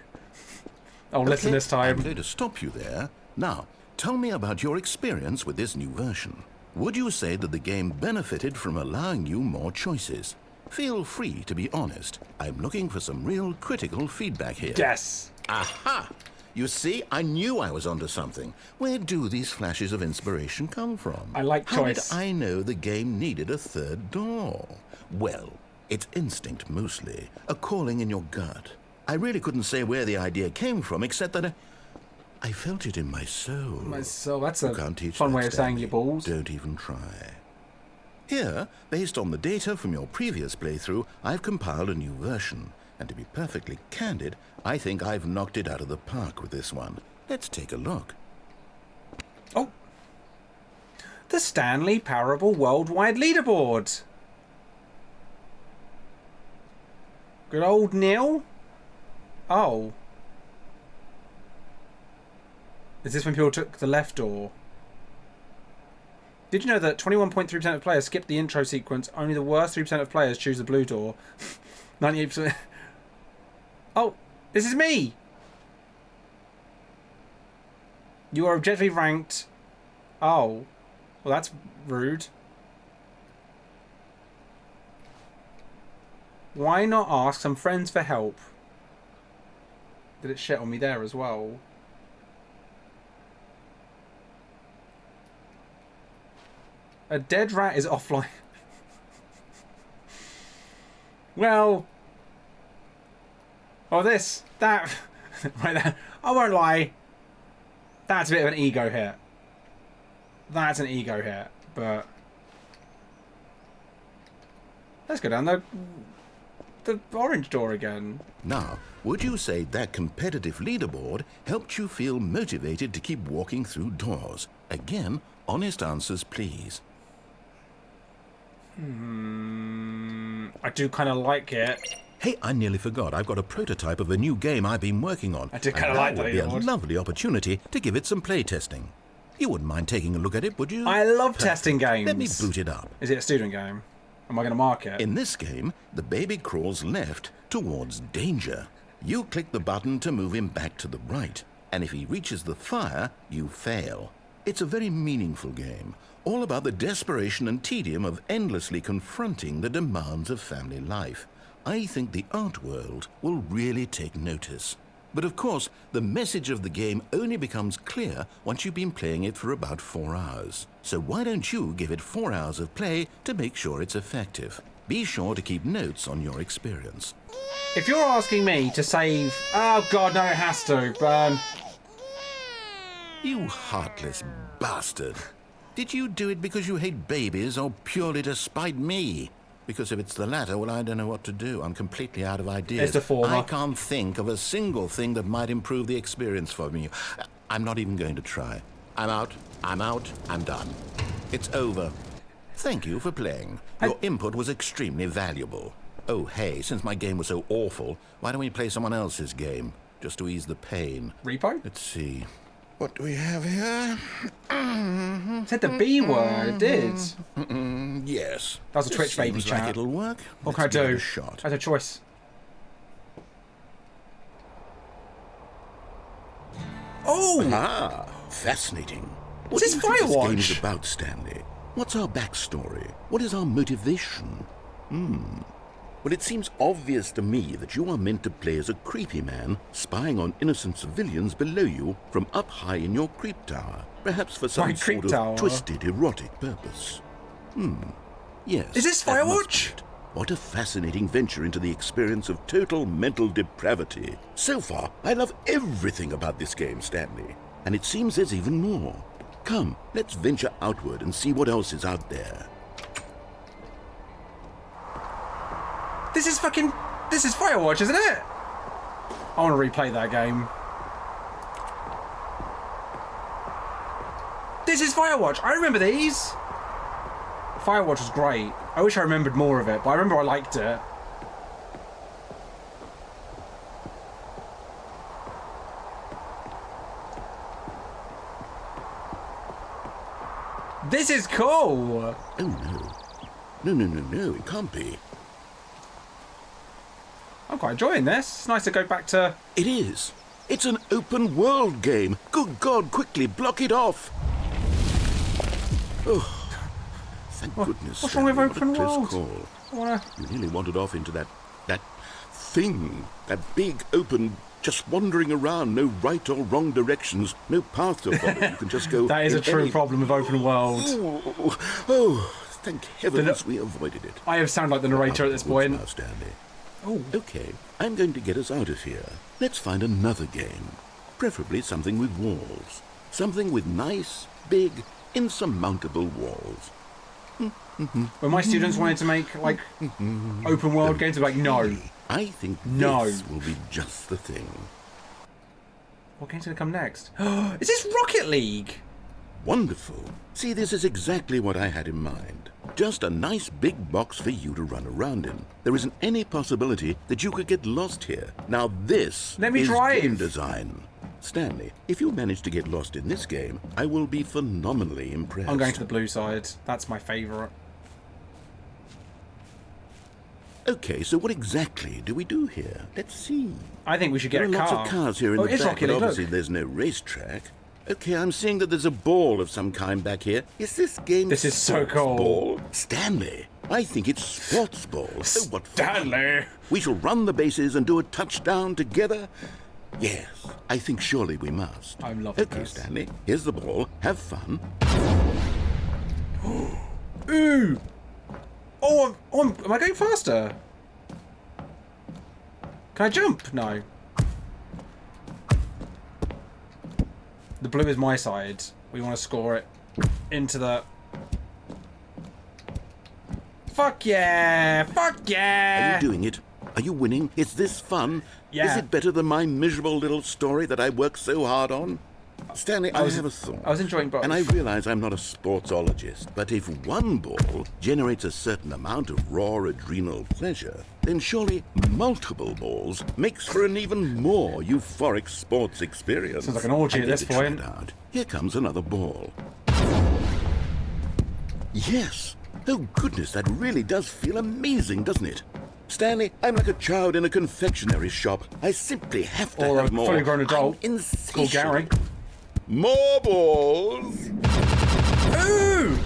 Oh, listen Okay, this time. I'm going to stop you there. Now, tell me about your experience with this new version. Would you say that the game benefited from allowing you more choices? Feel free to be honest. I'm looking for some real critical feedback here. Yes. Aha! You see, I knew I was onto something. Where do these flashes of inspiration come from? I like How choice. did I know the game needed a third door? Well, it's instinct mostly, a calling in your gut. I really couldn't say where the idea came from, except that I felt it in my soul. So that's a You can't teach fun that, way of saying Stanley. your balls. Don't even try. Here, based on the data from your previous playthrough, I've compiled a new version. And to be perfectly candid, I think I've knocked it out of the park with this one. Let's take a look. Oh. The Stanley Parable Worldwide Leaderboard. Good old Neil. Oh. Is this when people took the left door? Did you know that 21.3% of players skip the intro sequence? Only the worst 3% of players choose the blue door. 98%. Oh, this is me. You are objectively ranked. Oh. Well, that's rude. Why not ask some friends for help? Did it shit on me there as well? A dead rat is offline. Well. Oh, that. Right there. I won't lie. That's a bit of an ego hit. That's an ego hit, but let's go down the orange door again. Now, would you say that competitive leaderboard helped you feel motivated to keep walking through doors? Again, honest answers, please. I do kind of like it. Hey, I nearly forgot. I've got a prototype of a new game I've been working on. I do kinda And like that the would be a leaderboard. lovely opportunity to give it some play testing. You wouldn't mind taking a look at it, would you? I love Perfect. testing games. Let me boot it up. Is it a student game? Am I going to mark it? In this game, the baby crawls left towards danger. You click the button to move him back to the right. And if he reaches the fire, you fail. It's a very meaningful game, all about the desperation and tedium of endlessly confronting the demands of family life. I think the art world will really take notice. But of course, the message of the game only becomes clear once you've been playing it for about 4 hours. So why don't you give it 4 hours of play to make sure it's effective? Be sure to keep notes on your experience. If you're asking me to save... Oh, God, no, it has to. Burn. You heartless bastard. Did you do it because you hate babies or purely to spite me? Because if it's the latter, well, I don't know what to do. I'm completely out of ideas. It's the former. I can't think of a single thing that might improve the experience for me. I'm not even going to try. I'm out, I'm done. It's over. Thank you for playing. Your input was extremely valuable. Oh, hey, since my game was so awful, why don't we play someone else's game? Just to ease the pain. Repo? Let's see. What do we have here? It said the B word, it did. Yes. That was a Twitch baby Seems chat. like it'll work. What can I Let's give it do? a shot. I had a choice. Oh! Ah, fascinating. What Is do this you think this game Firewatch? is about, Stanley? What's our backstory? What is our motivation? Well, it seems obvious to me that you are meant to play as a creepy man spying on innocent civilians below you from up high in your creep tower, perhaps for some My creep sort of tower? twisted erotic purpose. Yes. Is this that must Firewatch? be it. What a fascinating venture into the experience of total mental depravity. So far, I love everything about this game, Stanley. And it seems there's even more. Come, let's venture outward and see what else is out there. This is Firewatch, isn't it? I want to replay that game. This is Firewatch. I remember these. Firewatch was great. I wish I remembered more of it, but I remember I liked it. This is cool. Oh, no. No, it can't be. I'm quite enjoying this. It's nice to go back to... It is. It's an open world game. Good God, quickly block it off. Oh, thank goodness. What's wrong with Stanley, open what a close world? call. I wanna... You nearly wandered off into that thing. That big, open, just wandering around. No right or wrong directions. No path to follow. You can just go... That is a in true any- problem with open world. Oh, thank heavens we avoided it. I have sound like the narrator at this point. Now, Stanley. Oh. Okay, I'm going to get us out of here. Let's find another game. Preferably something with walls. Something with nice, big, insurmountable walls. When my students wanted to make, like, open world games, they're like, no. I think No. this will be just the thing. What game's going to come next? Is this Rocket League? Wonderful. See, this is exactly what I had in mind. Just a nice big box for you to run around in. There isn't any possibility that you could get lost here. Now this Let me is drive. game design. Stanley, if you manage to get lost in this game, I will be phenomenally impressed. I'm going to the blue side. That's my favourite. Okay, so what exactly do we do here? Let's see. I think we should get There are a car. lots of cars here in Oh, the it is back, Rocket but League, obviously look. there's no racetrack. Okay, I'm seeing that there's a ball of some kind back here. Is this game This is so sports cool. ball? Stanley, I think it's sports ball. Oh, what fun. Stanley! We shall run the bases and do a touchdown together? Yes, I think surely we must. I'm loving okay, this. Stanley, here's the ball. Have fun. Ooh! Oh, am I going faster? Can I jump? No. The blue is my side. We want to score it into the... Fuck yeah! Fuck Are yeah! you doing it? Are you winning? Is this fun? Yeah. Is it better than my miserable little story that I worked so hard on? Stanley, I have a thought. I was enjoying both. And I realize I'm not a sportsologist, but if one ball generates a certain amount of raw adrenal pleasure, then surely multiple balls makes for an even more euphoric sports experience. Sounds like an orgy I at need this to try point. it out. Here comes another ball. Yes! Oh goodness, that really does feel amazing, doesn't it? Stanley, I'm like a child in a confectionery shop. I simply have to Or have a more. fully grown adult I'm called Gary. insatiable. More balls! Ooh!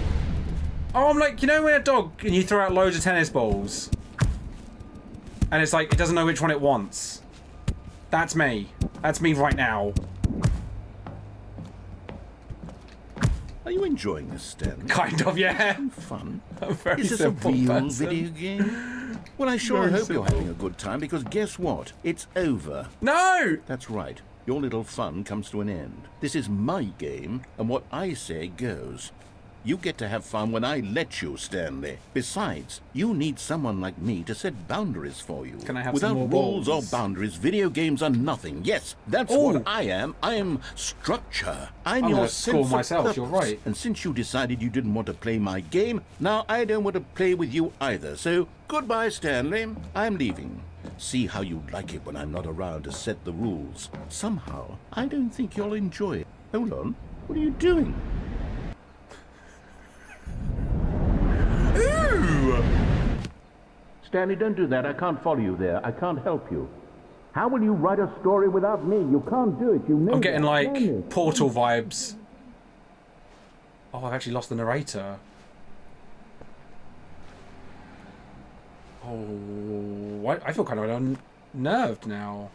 Oh, I'm like, you know when a dog and you throw out loads of tennis balls? And it's like, it doesn't know which one it wants. That's me. That's me right now. Are you enjoying this, Stanley? Kind of, yeah. Fun. I'm very Is this a simple real person. video game? Well, I sure Very hope you're simple. having a good time, because guess what? It's over. No! That's right. Your little fun comes to an end. This is my game, and what I say goes. You get to have fun when I let you, Stanley. Besides, you need someone like me to set boundaries for you. Can I have Without some more rules balls? or boundaries, video games are nothing. Yes, that's Ooh. what I am. I am structure. I'm I'm your gonna sense score of myself, purpose. you're right. And since you decided you didn't want to play my game, now I don't want to play with you either. So, goodbye, Stanley. I'm leaving. See how you like it when I'm not around to set the rules. Somehow, I don't think you'll enjoy it. Hold on. What are you doing? Ooh! Stanley, don't do that. I can't follow you there. I can't help you. How will you write a story without me? You can't do it. You know I'm getting that, like Stanley. Portal vibes. Oh, I've actually lost the narrator. Oh, I feel kind of unnerved now.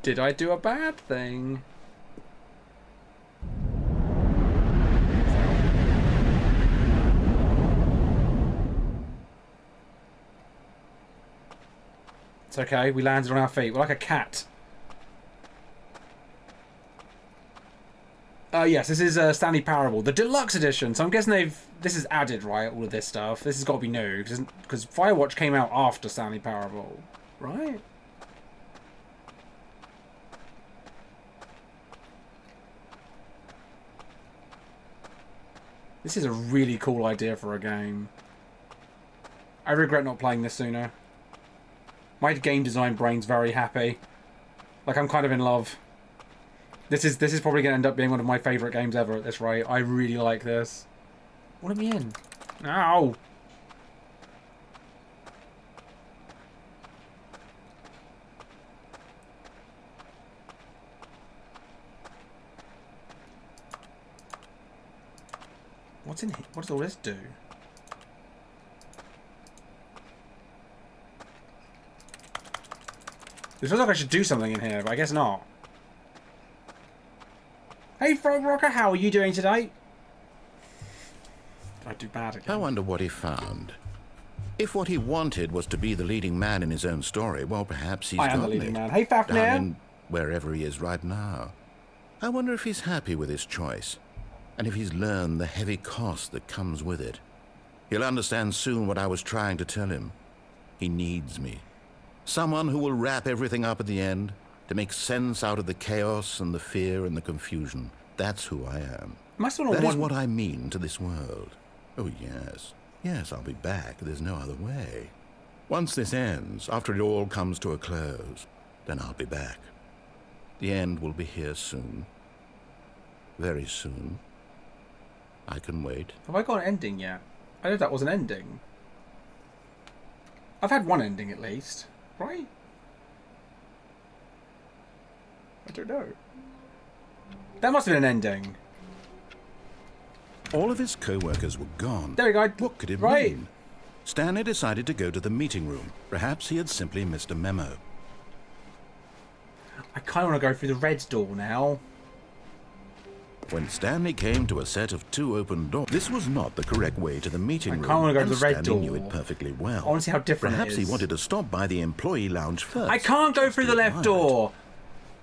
Did I do a bad thing? It's okay, we landed on our feet. We're like a cat. Yes, this is Stanley Parable, the Deluxe edition. So I'm guessing this is added, right? All of this stuff. This has got to be new because Firewatch came out after Stanley Parable, right? This is a really cool idea for a game. I regret not playing this sooner. My game design brain's very happy. Like, I'm kind of in love. This is probably going to end up being one of my favourite games ever at this rate. I really like this. What let me in? Ow! What's in here? What does all this do? It feels like I should do something in here, but I guess not. Hey, Frog Rocker, how are you doing today? Did I do bad again? I wonder what he found. If what he wanted was to be the leading man in his own story, well, perhaps he's I am the gotten leading it. man. Hey, Fafnir! Down in wherever he is right now. I wonder if he's happy with his choice, and if he's learned the heavy cost that comes with it. He'll understand soon what I was trying to tell him. He needs me. Someone who will wrap everything up at the end, to make sense out of the chaos and the fear and the confusion. That's who I am. Must have That been is one. what I mean to this world. Oh, yes. Yes, I'll be back. There's no other way. Once this ends, after it all comes to a close, then I'll be back. The end will be here soon. Very soon. I can wait. Have I got an ending yet? I know that was an ending. I've had one ending at least, right? I don't know. That must have been an ending. All of his co-workers were gone. There we go. What could it Right. mean? Stanley decided to go to the meeting room. Perhaps he had simply missed a memo. I kind of want to go through the red door now. When Stanley came to a set of two open doors, this was not the correct way to the meeting room. I kinda wanna go to and the red Stanley knew door. it perfectly well. I want to see how different Perhaps it he is. wanted to stop by the employee lounge first. I can't go through the to left admire it. door.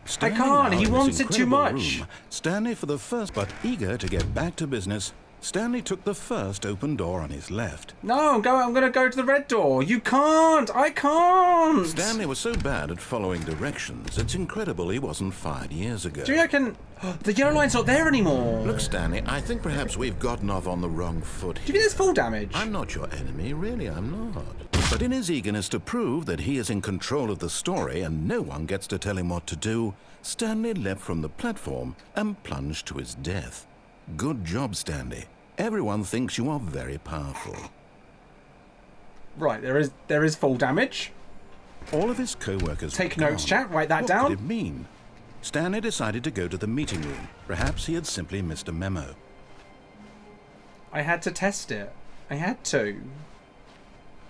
Standing can't, now he in this wants it too incredible much. room, Stanley, for the first, but eager to get back to business, Stanley took the first open door on his left. No, I'm going to go to the red door. You can't. I can't. Stanley was so bad at following directions, it's incredible he wasn't fired years ago. Do you reckon the yellow line's not there anymore? Look, Stanley, I think perhaps we've gotten off on the wrong foot Do you here. think there's full damage? I'm not your enemy, really, I'm not. But in his eagerness to prove that he is in control of the story and no one gets to tell him what to do, Stanley leapt from the platform and plunged to his death. Good job, Stanley. Everyone thinks you are very powerful. Right, there is full damage. All of his co-workers Take were notes, gone. chat. Write that what down. What could it mean? Stanley decided to go to the meeting room. Perhaps he had simply missed a memo. I had to test it. I had to.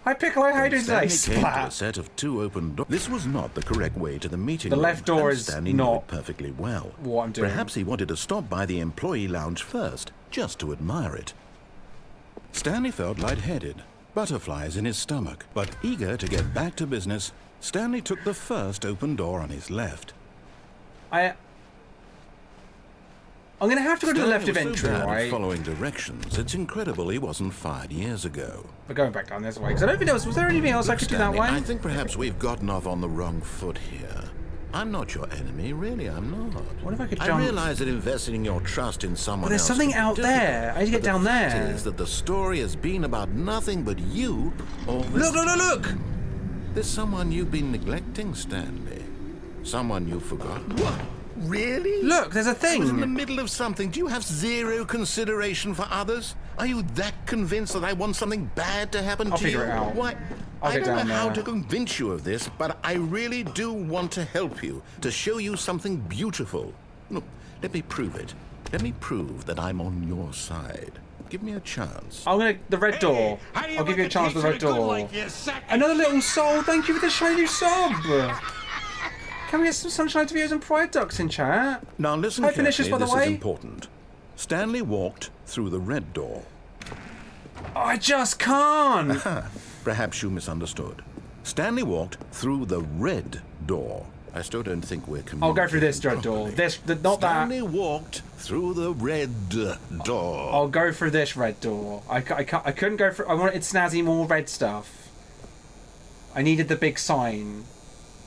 Hi Piccolo, how are you doing today? Stanley came to a Splat. set of 2 open doors. This was not the correct way to the meeting The room. left door and is Stanley knew not it perfectly well. what I'm doing. Perhaps he wanted to stop by the employee lounge first, just to admire it. Stanley felt lightheaded, butterflies in his stomach, but eager to get back to business, Stanley took the first open door on his left. I'm going to have to go to the left Stanley was so eventually, bad at right? following directions, it's incredible he wasn't fired years ago. We're going back down this way, because I don't think was there anything else I could do that Stanley, way? I think perhaps we've gotten off on the wrong foot here. I'm not your enemy, really, I'm not. What if I could I jump? realize that investing your trust in someone But there's else something can be out difficult. there. I need to get But down the there. fact is that the story has been about nothing but you all this Look, look, look, look! There's someone you've been neglecting, Stanley. Someone you've forgotten. What? Really? Look, there's a I was in the thing! middle of something. Do you have zero consideration for others? Are you that convinced that I want something bad to happen I'll to you? figure it out. Why? I'll I get don't know down how there. to convince you of this, but I really do want to help you, to show you something beautiful. Look, let me prove it. Let me prove that I'm on your side. Give me a chance. The red door. I'll give you a chance with the red door. Another little soul, thank you for the shiny sub! Can we get some Sunshine to Views and Pride Ducks in chat? Now listen Hi, carefully, Finishers, by the this way. is important. Stanley walked through the red door. I just can't! Perhaps you misunderstood. Stanley walked through the red door. I still don't think we're communicating I'll go through this red door. properly. Not Stanley that. walked through the red door. I'll go through this red door. I couldn't go through. I wanted snazzy more red stuff. I needed the big sign.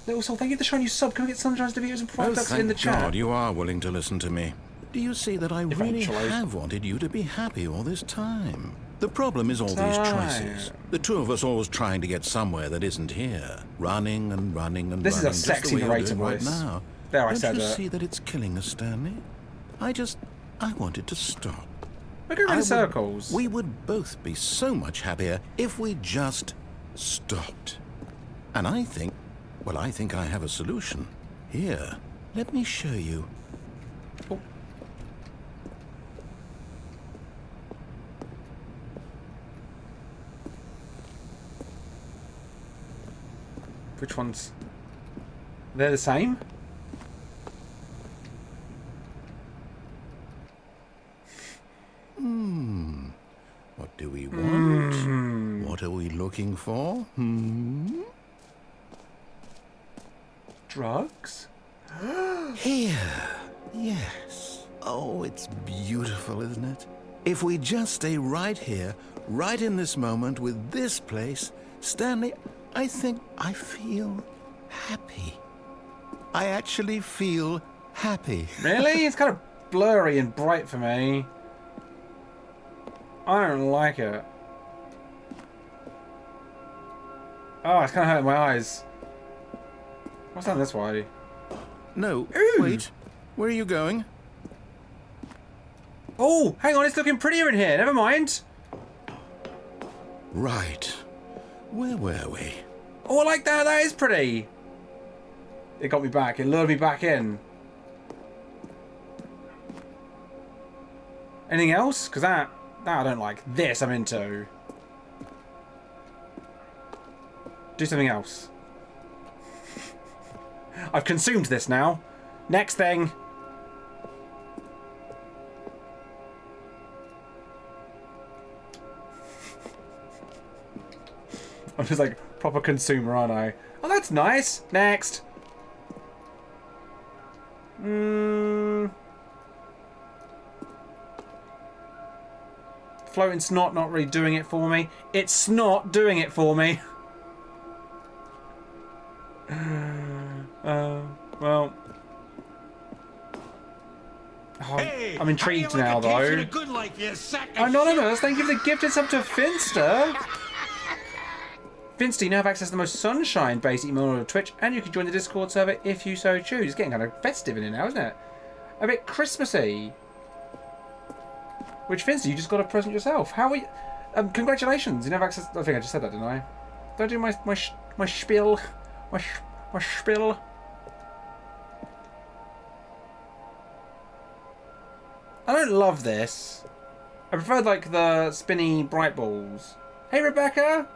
Little soul, thank you for the shiny sub. Can we get Sunshine to Views and Pride Oh, Ducks thank in the chat? God you are willing to listen to me. Do you see that I really Eventually. have wanted you to be happy all this time? The problem is all these choices. The two of us always trying to get somewhere that isn't here. Running and running and This is a running. just sexy the way you're narrator doing right voice. now. There, I Don't said you it. see that it's killing us, Stanley? I wanted to stop. We're going in circles. We would both be so much happier if we just stopped. And I think I have a solution. Here, let me show you. Oh. Which ones? They're the same? What do we want? What are we looking for? Drugs? Here. Yes. Oh, it's beautiful, isn't it? If we just stay right here, right in this moment with this place, Stanley, I think I feel happy. I actually feel happy. Really? It's kind of blurry and bright for me. I don't like it. Oh, it's kind of hurting my eyes. What's down this way? No, Ooh. wait. Where are you going? Oh, hang on, it's looking prettier in here. Never mind. Right. Where were we? Oh, I like that. That is pretty. It got me back. It lured me back in. Anything else? Because that I don't like. This I'm into. Do something else. I've consumed this now. Next thing. I'm just like proper consumer, aren't I? Oh, that's nice. Next. Floating snot not really doing it for me. It's snot doing it for me. Well. Oh, Hey, I'm intrigued how do you now, like a case of though. the good life, you sack of Anonymous, thank you for the gifted sub to Finster. Finster, you now have access to the most sunshine-based email on Twitch, and you can join the Discord server if you so choose. It's getting kind of festive in here now, isn't it? A bit Christmassy. Which, Finster, you just got a present yourself. How are you? Congratulations, you now have access. I think I just said that, didn't I? Did I do my spiel? My spiel? I don't love this. I prefer like the spinny bright balls. Hey Rebecca!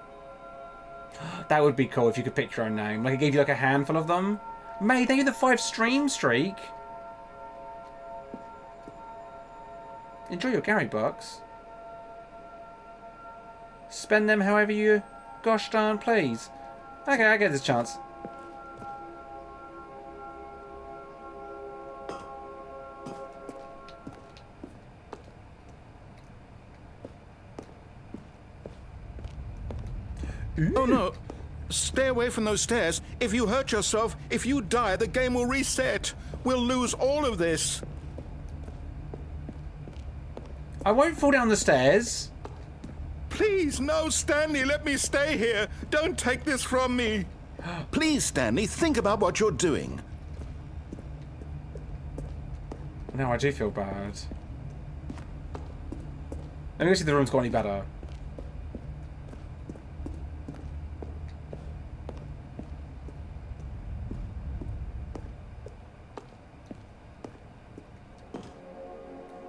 That would be cool if you could pick your own name. Like it gave you like a handful of them. May, thank you for the 5 stream streak. Enjoy your Gary bucks. Spend them however you gosh darn please. Okay, I get this chance. Oh no! Stay away from those stairs. If you hurt yourself, if you die, the game will reset. We'll lose all of this. I won't fall down the stairs. Please, no, Stanley, let me stay here. Don't take this from me. Please, Stanley, think about what you're doing. No, I do feel bad. Let me go see if the room's got any better.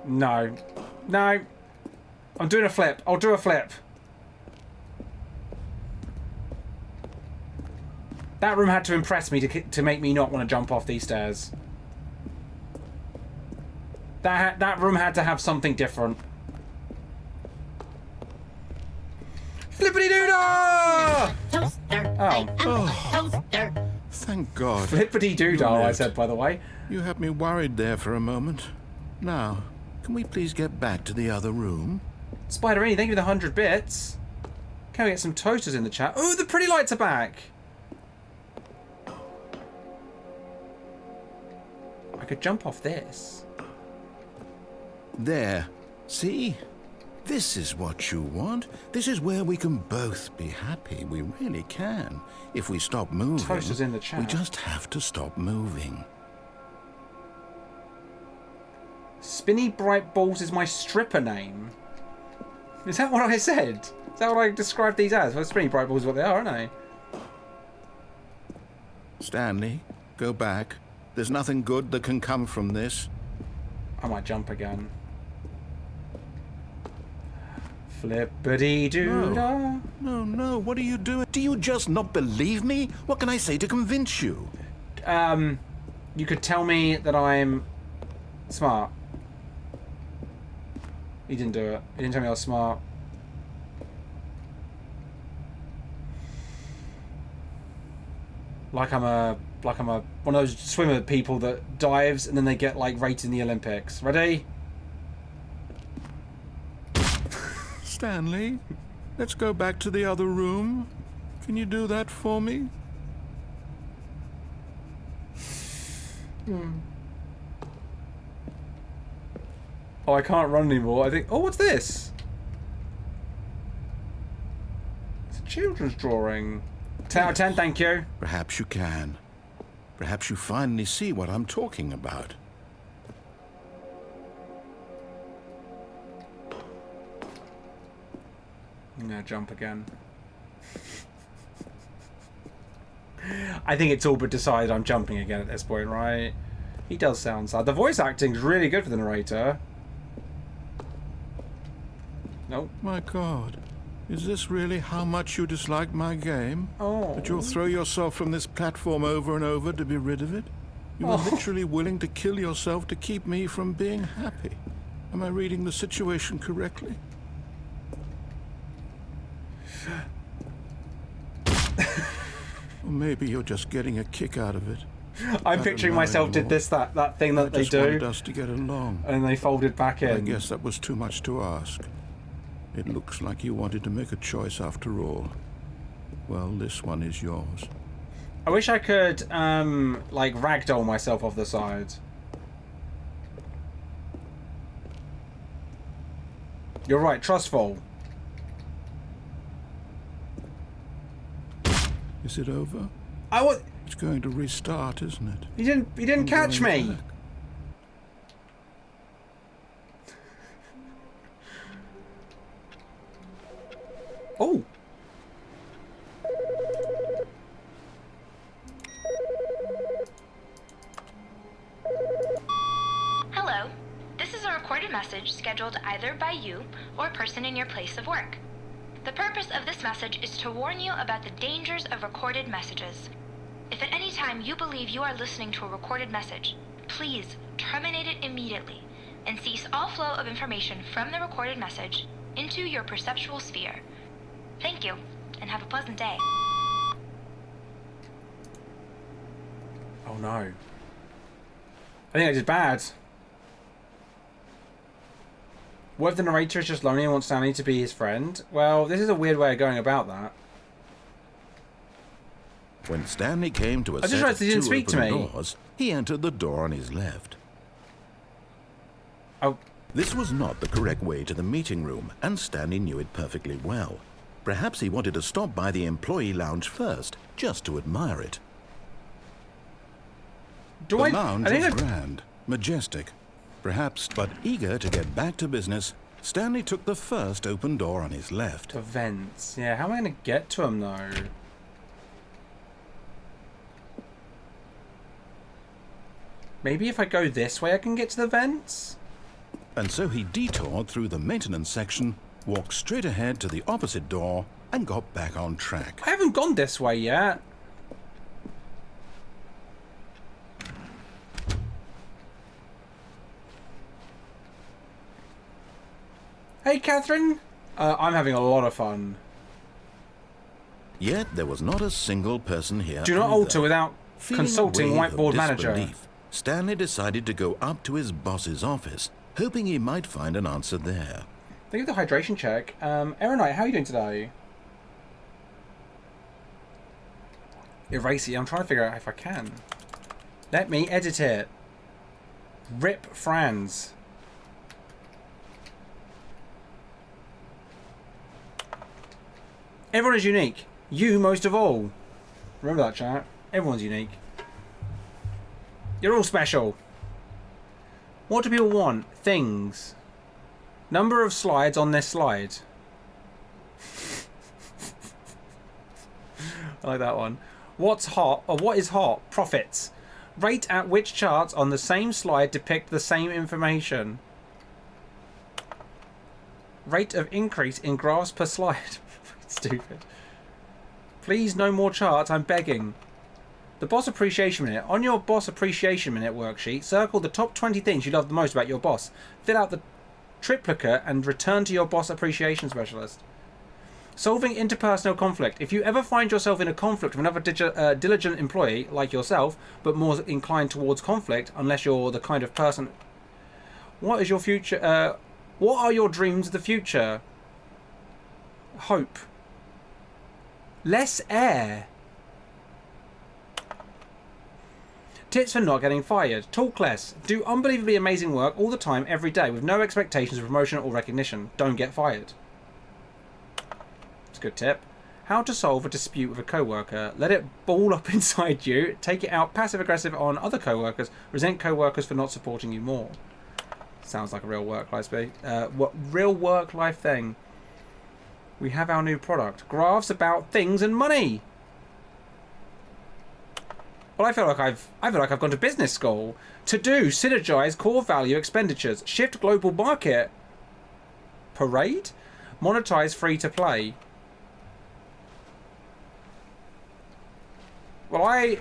No. No. I'm doing a flip. I'll do a flip. That room had to impress me to make me not want to jump off these stairs. That room had to have something different. Flippity-doo-dah! Oh. Thank God. Flippity-doo-dah, I said, by the way. You had me worried there for a moment. Now, can we please get back to the other room? Spiderini, thank you for the 100 bits. Can we get some toasters in the chat? Oh, the pretty lights are back. I could jump off this. There. See? This is what you want. This is where we can both be happy. We really can. If we stop moving, Toasters in the chat. We just have to stop moving. Spinny Bright Balls is my stripper name. Is that what I said? Is that what I described these as? Well, Spinny Bright Balls is what they are, aren't they? Stanley, go back. There's nothing good that can come from this. I might jump again. Flippity-doo-dah. No, what are you doing? Do you just not believe me? What can I say to convince you? You could tell me that I'm smart. He didn't do it. He didn't tell me I was smart. Like I'm one of those swimmer people that dives and then they get like rated in the Olympics. Ready? Stanley, let's go back to the other room. Can you do that for me? Oh, I can't run anymore. I think. Oh, what's this? It's a children's drawing. 10 out of 10, thank you. Perhaps you can. Perhaps you finally see what I'm talking about. I'm gonna jump again. I think it's all but decided I'm jumping again at this point, right? He does sound sad. The voice acting's really good for the narrator. Nope. My God, is this really how much you dislike my game? Oh. That you'll throw yourself from this platform over and over to be rid of it? You are literally willing to kill yourself to keep me from being happy. Am I reading the situation correctly? Or maybe you're just getting a kick out of it. I'm picturing myself did this, that thing that they I just wanted do. us to get along. And they folded back in. I guess that was too much to ask. It looks like you wanted to make a choice after all. Well, this one is yours. I wish I could, like, ragdoll myself off the side. You're right, trustful. Is it over? It's going to restart, isn't it? He didn't catch me. Back. Oh. Hello. This is a recorded message scheduled either by you or a person in your place of work. The purpose of this message is to warn you about the dangers of recorded messages. If at any time you believe you are listening to a recorded message, please terminate it immediately and cease all flow of information from the recorded message into your perceptual sphere. Thank you, and have a pleasant day. Oh no. I think I did bad. What if the narrator is just lonely and wants Stanley to be his friend? Well, this is a weird way of going about that. When Stanley came to a I just set realized of he didn't two speak to open me. doors, he entered the door on his left. Oh, This was not the correct way to the meeting room, and Stanley knew it perfectly well. Perhaps he wanted to stop by the employee lounge first, just to admire it. do The I? lounge I think was I, grand, majestic. Perhaps, but eager to get back to business, Stanley took the first open door on his left. events. Yeah, how am I going to get to him though? Maybe if I go this way I can get to the vents? And so he detoured through the maintenance section, walked straight ahead to the opposite door, and got back on track. I haven't gone this way yet. Hey, Catherine. I'm having a lot of fun. Yet there was not a single person here. Do not either. alter without Feeling consulting a wave of whiteboard manager. disbelief, Stanley decided to go up to his boss's office, hoping he might find an answer there. Thank you for the hydration check. Erenite, how are you doing today? Erase it. I'm trying to figure out if I can. Let me edit it. Rip Franz. Everyone is unique. You most of all. Remember that, chat. Everyone's unique. You're all special. What do people want? Things. Number of slides on this slide. I like that one. What's hot, or what is hot? Profits. Rate at which charts on the same slide depict the same information. Rate of increase in graphs per slide. Stupid. Please, no more charts, I'm begging. The Boss Appreciation Minute. On your Boss Appreciation Minute worksheet, circle the top 20 things you love the most about your boss. Fill out the triplicate and return to your Boss Appreciation Specialist. Solving interpersonal conflict. If you ever find yourself in a conflict with another diligent employee, like yourself, but more inclined towards conflict, unless you're the kind of person... What is your future... what are your dreams of the future? Hope. Less air. Tips for not getting fired. Talk less. Do unbelievably amazing work all the time, every day, with no expectations of promotion or recognition. Don't get fired. It's a good tip. How to solve a dispute with a coworker. Let it ball up inside you. Take it out passive-aggressive on other coworkers. Resent coworkers for not supporting you more. Sounds like a real work-life real work-life thing. We have our new product. Graphs about things and money. Well, I feel like I've gone to business school. To do, synergize core value expenditures. Shift global market. Parade? Monetize free to play. Well,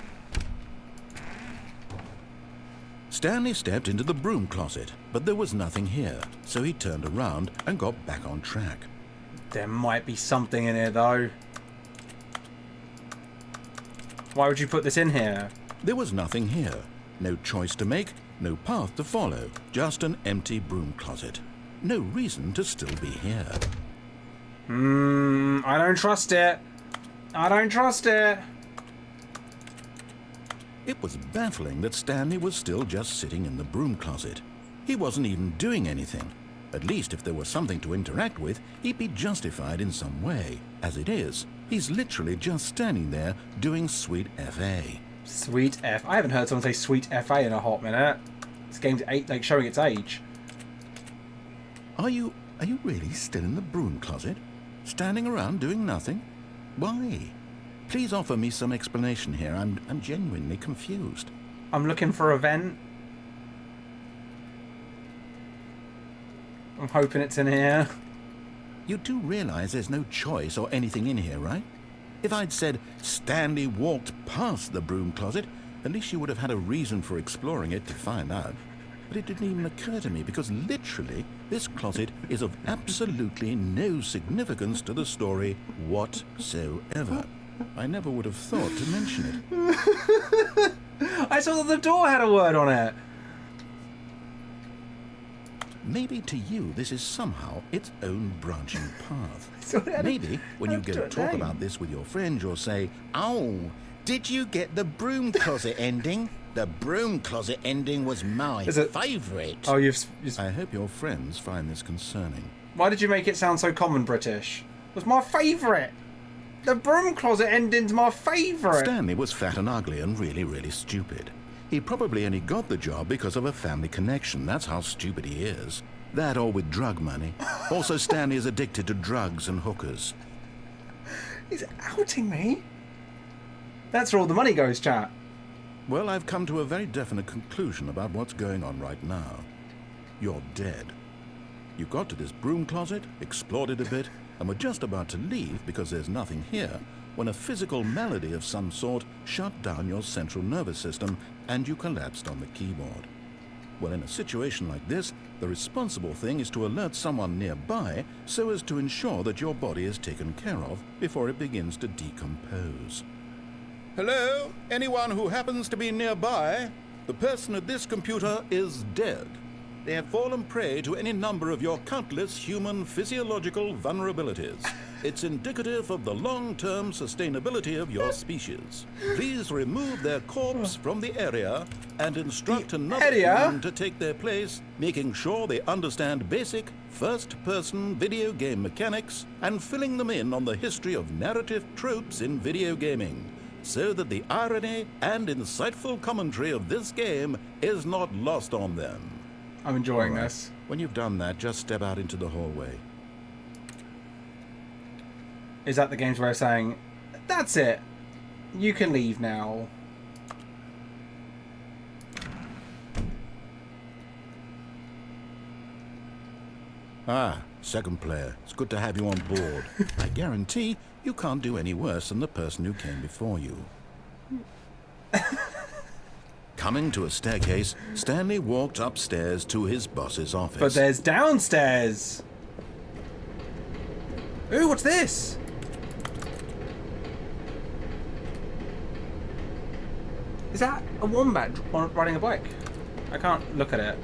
Stanley stepped into the broom closet, but there was nothing here, so he turned around and got back on track. There might be something in here, though. Why would you put this in here? There was nothing here. No choice to make, no path to follow, just an empty broom closet. No reason to still be here. I don't trust it. I don't trust it. It was baffling that Stanley was still just sitting in the broom closet. He wasn't even doing anything. At least if there was something to interact with, he'd be justified in some way. As it is, he's literally just standing there doing sweet FA. Sweet F. I haven't heard someone say sweet FA in a hot minute. This game's showing its age. Are you really still in the broom closet? Standing around doing nothing? Why? Please offer me some explanation here. I'm genuinely confused. I'm looking for a vent. I'm hoping it's in here. You do realize there's no choice or anything in here, right? If I'd said Stanley walked past the broom closet, at least you would have had a reason for exploring it to find out. But it didn't even occur to me because literally this closet is of absolutely no significance to the story whatsoever. I never would have thought to mention it. I saw that the door had a word on it. Maybe to you this is somehow its own branching path. So Maybe when you go talk about this with your friends, you'll say, "Oh, did you get the broom closet ending? The broom closet ending was my favourite." Oh, you've... I hope your friends find this concerning. Why did you make it sound so common British? It was my favourite. The broom closet ending's my favourite. Stanley was fat and ugly and really, really stupid. He probably only got the job because of a family connection. That's how stupid he is. That or with drug money. Also, Stanley is addicted to drugs and hookers. He's outing me. That's where all the money goes, chat. Well, I've come to a very definite conclusion about what's going on right now. You're dead. You got to this broom closet, explored it a bit, and were just about to leave because there's nothing here, when a physical malady of some sort shut down your central nervous system and you collapsed on the keyboard. Well, in a situation like this, the responsible thing is to alert someone nearby so as to ensure that your body is taken care of before it begins to decompose. Hello? Anyone who happens to be nearby? The person at this computer is dead. They have fallen prey to any number of your countless human physiological vulnerabilities. It's indicative of the long-term sustainability of your species. Please remove their corpse from the area and instruct another human to take their place, making sure they understand basic first-person video game mechanics and filling them in on the history of narrative tropes in video gaming, so that the irony and insightful commentary of this game is not lost on them. I'm enjoying this. When you've done that, just step out into the hallway. Is that the game's way of saying, that's it, you can leave now? Ah, second player. It's good to have you on board. I guarantee you can't do any worse than the person who came before you. Coming to a staircase, Stanley walked upstairs to his boss's office. But there's downstairs. Ooh, what's this? Is that a wombat riding a bike? I can't look at it.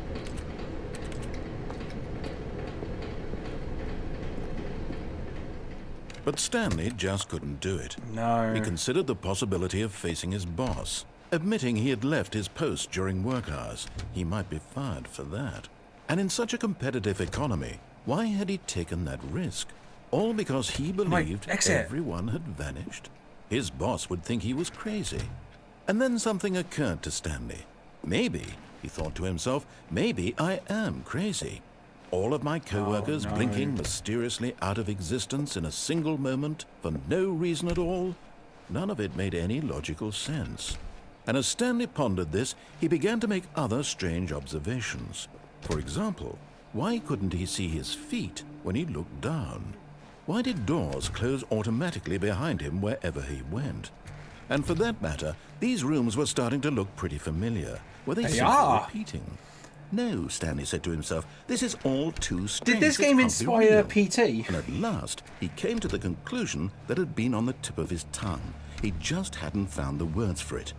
But Stanley just couldn't do it. No. He considered the possibility of facing his boss. Admitting he had left his post during work hours, he might be fired for that. And in such a competitive economy, why had he taken that risk? All because he believed everyone had vanished? His boss would think he was crazy. And then something occurred to Stanley. Maybe, he thought to himself, maybe I am crazy. All of my co-workers blinking mysteriously out of existence in a single moment for no reason at all? None of it made any logical sense. And as Stanley pondered this, he began to make other strange observations. For example, why couldn't he see his feet when he looked down? Why did doors close automatically behind him wherever he went? And for that matter, these rooms were starting to look pretty familiar. Were they simply repeating? No, Stanley said to himself, this is all too strange. Did this game inspire PT? And at last, he came to the conclusion that had been on the tip of his tongue. He just hadn't found the words for it.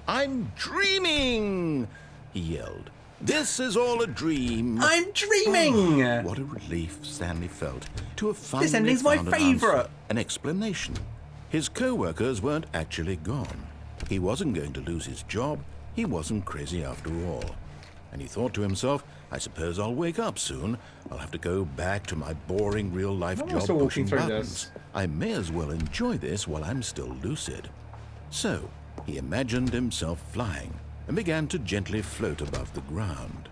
I'm dreaming, he yelled. This is all a dream. I'm dreaming! Oh, what a relief Stanley felt to have finally this ending's my favourite. An explanation. His co-workers weren't actually gone. He wasn't going to lose his job. He wasn't crazy after all. And he thought to himself, I suppose I'll wake up soon. I'll have to go back to my boring real-life job pushing buttons. I may as well enjoy this while I'm still lucid. So, he imagined himself flying and began to gently float above the ground.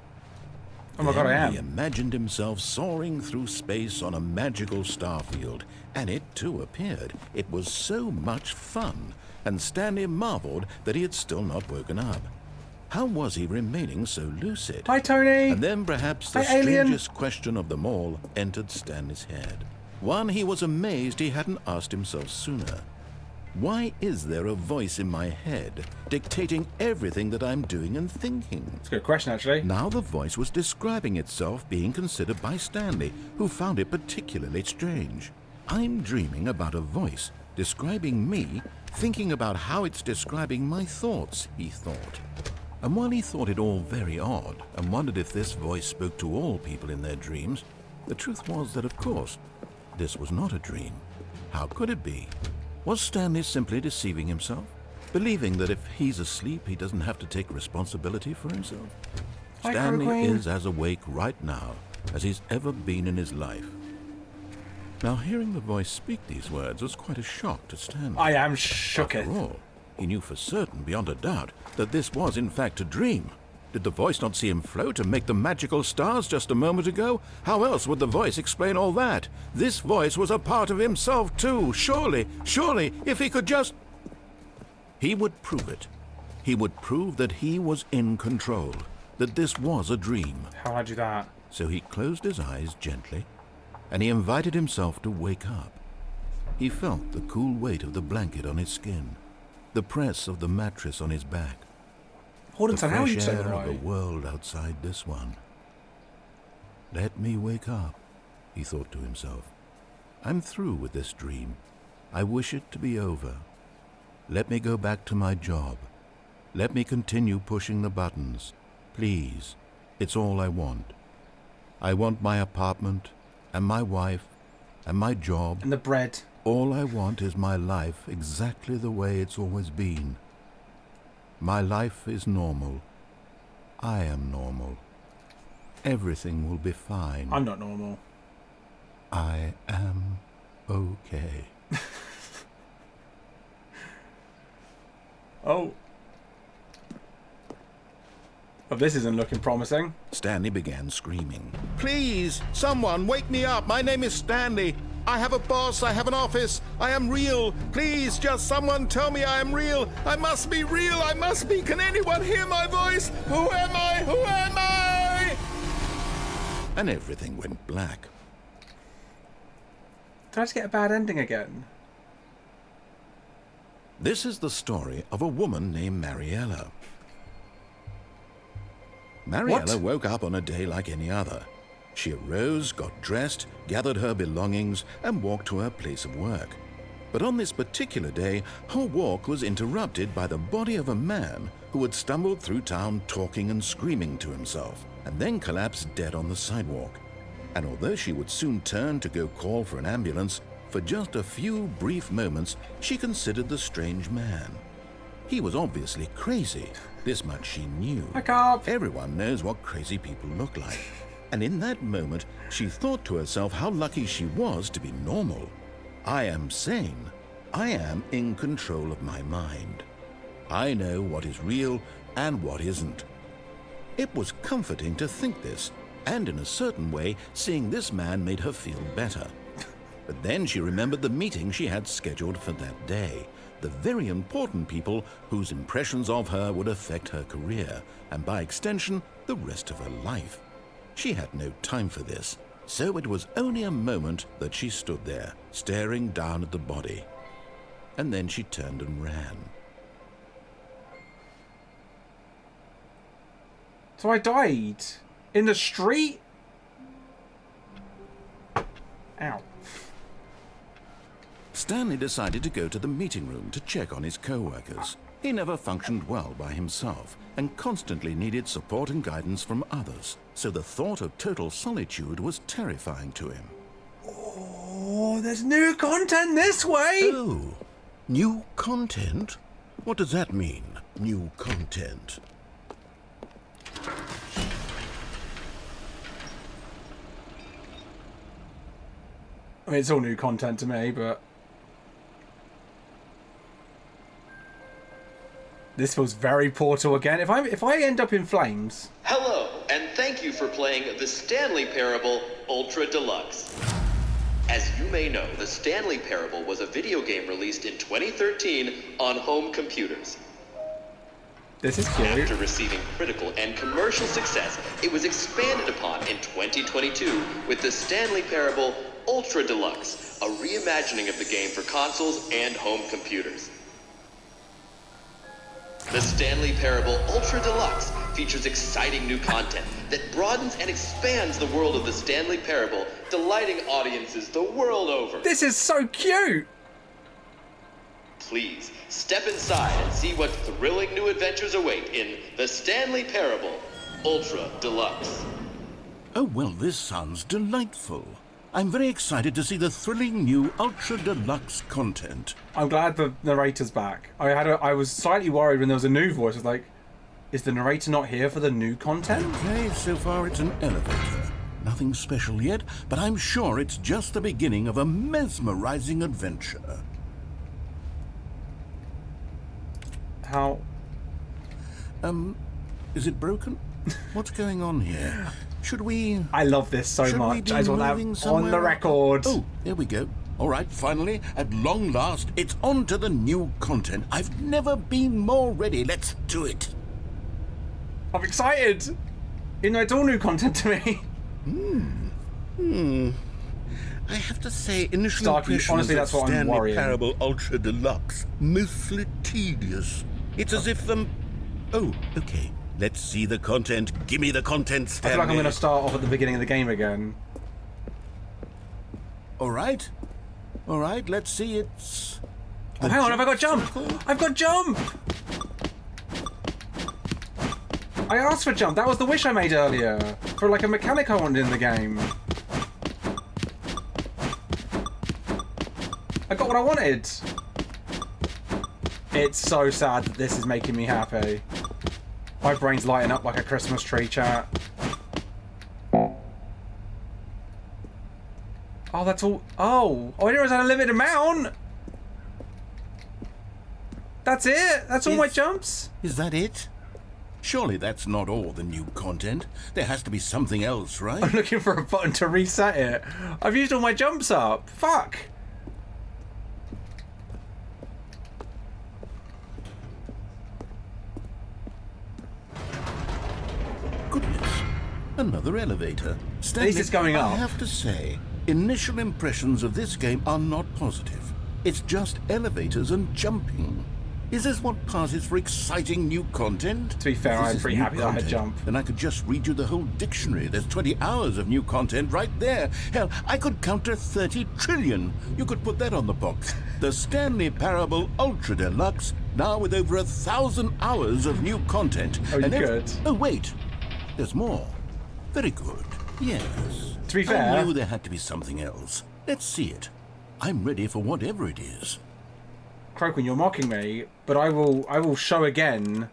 Oh my God, I am. He imagined himself soaring through space on a magical starfield, and it too appeared. It was so much fun, and Stanley marveled that he had still not woken up. How was he remaining so lucid? Hi, Tony. And then perhaps the Hi, alien. strangest question of them all entered Stanley's head. One he was amazed he hadn't asked himself sooner. Why is there a voice in my head dictating everything that I'm doing and thinking? That's a good question, actually. Now the voice was describing itself being considered by Stanley, who found it particularly strange. I'm dreaming about a voice describing me, thinking about how it's describing my thoughts, he thought. And while he thought it all very odd and wondered if this voice spoke to all people in their dreams, the truth was that, of course, this was not a dream. How could it be? Was Stanley simply deceiving himself? Believing that if he's asleep, he doesn't have to take responsibility for himself? Hi, Stanley Queen. is as awake right now as he's ever been in his life. Now, hearing the voice speak these words was quite a shock to Stanley. I am shooketh. After all, he knew for certain, beyond a doubt, that this was in fact a dream. Did the voice not see him float and make the magical stars just a moment ago? How else would the voice explain all that? This voice was a part of himself too. Surely, if he could just... He would prove it. He would prove that he was in control, that this was a dream. How would I do that? So he closed his eyes gently, and he invited himself to wake up. He felt the cool weight of the blanket on his skin, the press of the mattress on his back, Hordenson, how are you fresh so air of right? the world outside this one. Let me wake up, he thought to himself. I'm through with this dream. I wish it to be over. Let me go back to my job. Let me continue pushing the buttons. Please, it's all I want. I want my apartment, and my wife, and my job. And the bread. All I want is my life exactly the way it's always been. My life is normal. I am normal. Everything will be fine. I'm not normal. I am okay. Oh. Well, this isn't looking promising. Stanley began screaming. Please, someone, wake me up. My name is Stanley. I have a boss. I have an office. I am real. Please, just someone tell me I am real. I must be real. I must be. Can anyone hear my voice? Who am I? Who am I? And everything went black. Did I just get a bad ending again? This is the story of a woman named Mariela. Mariela woke up on a day like any other. She arose, got dressed, gathered her belongings, and walked to her place of work. But on this particular day, her walk was interrupted by the body of a man who had stumbled through town talking and screaming to himself, and then collapsed dead on the sidewalk. And although she would soon turn to go call for an ambulance, for just a few brief moments she considered the strange man. He was obviously crazy. This much she knew. I can't. Everyone knows what crazy people look like. And in that moment, she thought to herself how lucky she was to be normal. I am sane. I am in control of my mind. I know what is real and what isn't. It was comforting to think this, and in a certain way, seeing this man made her feel better. But then she remembered the meeting she had scheduled for that day. The very important people whose impressions of her would affect her career, and by extension, the rest of her life. She had no time for this, so it was only a moment that she stood there, staring down at the body. And then she turned and ran. So I died? In the street? Ow. Stanley decided to go to the meeting room to check on his co-workers. He never functioned well by himself and constantly needed support and guidance from others, so the thought of total solitude was terrifying to him. Oh, there's new content this way! Oh, new content? What does that mean, new content? I mean, it's all new content to me, but... This feels very Portal again. If I end up in flames... Hello, and thank you for playing the Stanley Parable Ultra Deluxe. As you may know, the Stanley Parable was a video game released in 2013 on home computers. This is cute. After receiving critical and commercial success, it was expanded upon in 2022 with the Stanley Parable Ultra Deluxe, a reimagining of the game for consoles and home computers. The Stanley Parable Ultra Deluxe features exciting new content that broadens and expands the world of the Stanley Parable, delighting audiences the world over. This is so cute! Please, step inside and see what thrilling new adventures await in the Stanley Parable Ultra Deluxe. Oh, well, this sounds delightful. I'm very excited to see the thrilling new Ultra Deluxe content. I'm glad the narrator's back. I was slightly worried when there was a new voice. I was like, is the narrator not here for the new content? Okay, so far it's an elevator. Nothing special yet, but I'm sure it's just the beginning of a mesmerizing adventure. How? Is it broken? What's going on here? Should we... I love this so Should we much. be I just want moving that on the somewhere? record. Oh, there we go. All right, finally, at long last, it's on to the new content. I've never been more ready. Let's do it. I'm excited. You know, it's all new content to me. I have to say, initial Starkey, impressions honestly, of that's what I'm Stanley worrying. Parable Ultra Deluxe, mostly tedious. It's as if Oh, okay. Let's see the content. Give me the content, I Stanley. feel like I'm going to start off at the beginning of the game again. All right, let's see. It's... Oh, hang on, have I got jump? I've got jump! I asked for jump. That was the wish I made earlier. For like a mechanic I wanted in the game. I got what I wanted. It's so sad that this is making me happy. My brain's lighting up like a Christmas tree, chat. Oh, that's all. Oh, I didn't realize I had a limited amount. That's it. That's all my jumps. Is that it? Surely that's not all the new content. There has to be something else, right? I'm looking for a button to reset it. I've used all my jumps up. Fuck. Goodness. Another elevator. Stanley, it's going up. I have to say, initial impressions of this game are not positive. It's just elevators and jumping. Is this what passes for exciting new content? To be fair, If this I'm is pretty new happy that I had content, jump. Then I could just read you the whole dictionary. There's 20 hours of new content right there. Hell, I could counter 30 trillion. You could put that on the box. The Stanley Parable Ultra Deluxe, now with over 1,000 hours of new content. Oh, you could. Oh, wait. There's more. Very good. Yes. To be fair, I knew there had to be something else. Let's see it. I'm ready for whatever it is. Croquin, you're mocking me, but I will show again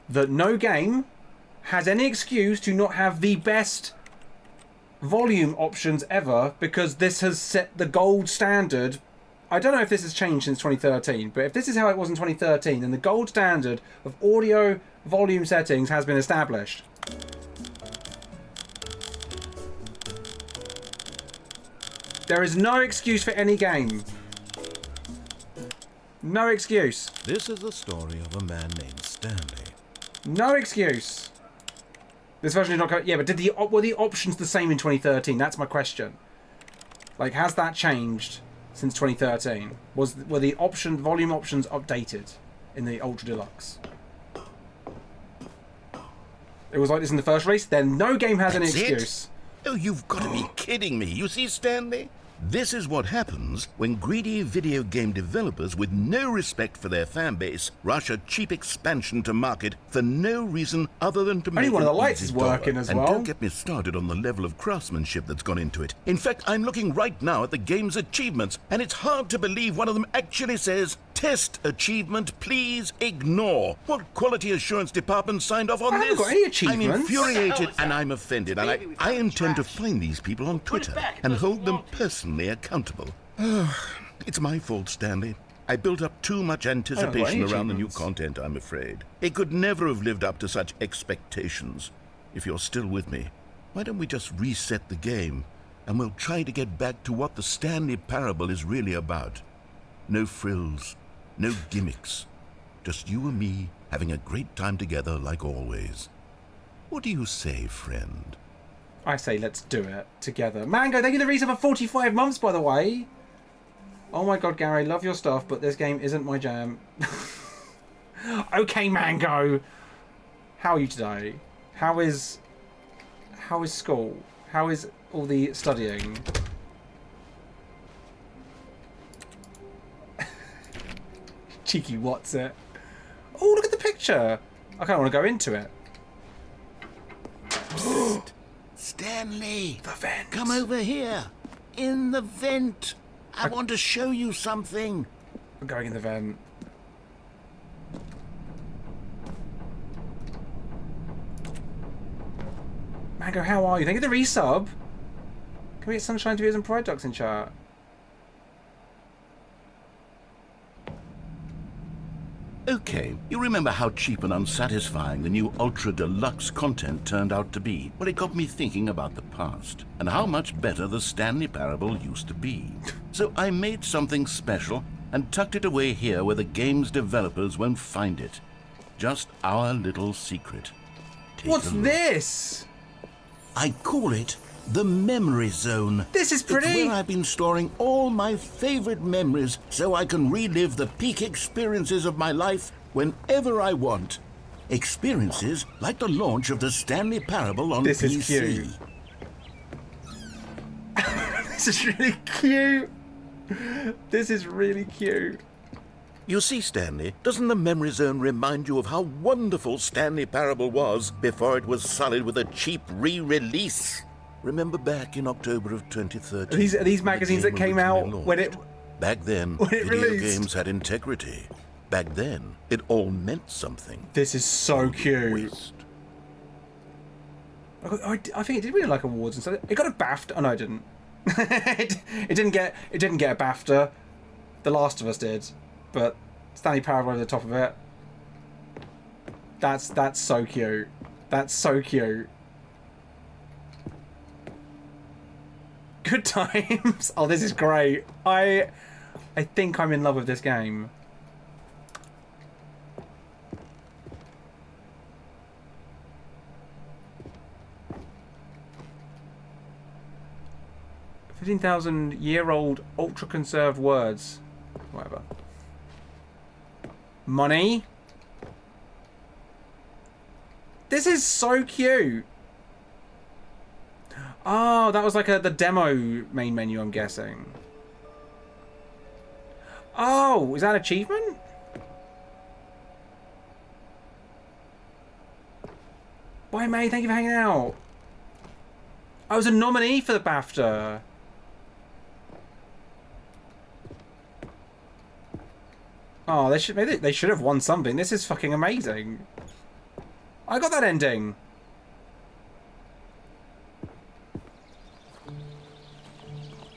that no game has any excuse to not have the best volume options ever, because this has set the gold standard. I don't know if this has changed since 2013, but if this is how it was in 2013, then the gold standard of audio volume settings has been established. There is no excuse for any game. No excuse. This is the story of a man named Stanley. No excuse. This version is not correct. Yeah, but were the options the same in 2013? That's my question. Like, has that changed since 2013? Were the volume options updated in the Ultra Deluxe? It was like this in the first release. Then no game has any That's it? excuse. Oh, you've got to be kidding me. You see, Stanley? This is what happens when greedy video game developers with no respect for their fan base rush a cheap expansion to market for no reason other than to make Only one of an the lights easy is working dollar. as And well. don't get me started on the level of craftsmanship that's gone into it. In fact, I'm looking right now at the game's achievements, and it's hard to believe one of them actually says, "Test achievement, please ignore." What quality assurance department signed off on I haven't this? got any I'm achievements. infuriated and I'm offended, and I intend to find these people on Twitter and hold them personally accountable. It's my fault, Stanley. I built up too much anticipation any around the new achievements. content, I'm afraid. It could never have lived up to such expectations. If you're still with me, why don't we just reset the game, and we'll try to get back to what the Stanley Parable is really about. No frills, no gimmicks, Just you and me, having a great time together like always. What do you say, friend? I say let's do it together. Mango, thank you for the reason for 45 months, by the way. Oh my god, Gary, love your stuff, but this game isn't my jam. Okay, Mango. How are you today? How is school? How is all the studying? Cheeky what's it? Oh, look at the picture. I kind of want to go into it. Psst. Stanley! The vent. Come over here! In the vent! I want to show you something! I'm going in the vent. Mango, how are you? Thank you for the resub. Can we get Sunshine Viewers and Pride Ducks in chat? Okay, you remember how cheap and unsatisfying the new Ultra Deluxe content turned out to be? Well, it got me thinking about the past, and how much better the Stanley Parable used to be. So I made something special and tucked it away here where the game's developers won't find it. Just our little secret. Take What's a look. this? I call it the Memory Zone. This is pretty. It's where I've been storing all my favorite memories so I can relive the peak experiences of my life whenever I want. Experiences like the launch of the Stanley Parable on This PC. is cute. This is really cute. This is really cute. You see, Stanley, doesn't the Memory Zone remind you of how wonderful Stanley Parable was before it was sullied with a cheap re-release? Remember back in October of 2013? Are these magazines that came out when it... Back then, when it video released? games had integrity. Back then, it all meant something. This is so cute. Waste. I think it did win like awards and stuff. It got a BAFTA. Oh no, it didn't. it didn't get a BAFTA. The Last of Us did, but Stanley Parable over the top of it. That's so cute. That's so cute. Good times. Oh, this is great. I think I'm in love with this game. $15,000-year-old ultra-conserved words. Whatever. Money. This is so cute. Oh, that was like the demo main menu, I'm guessing. Oh, is that an achievement? Bye, May. Thank you for hanging out. I was a nominee for the BAFTA. Oh, they should have won something. This is fucking amazing. I got that ending.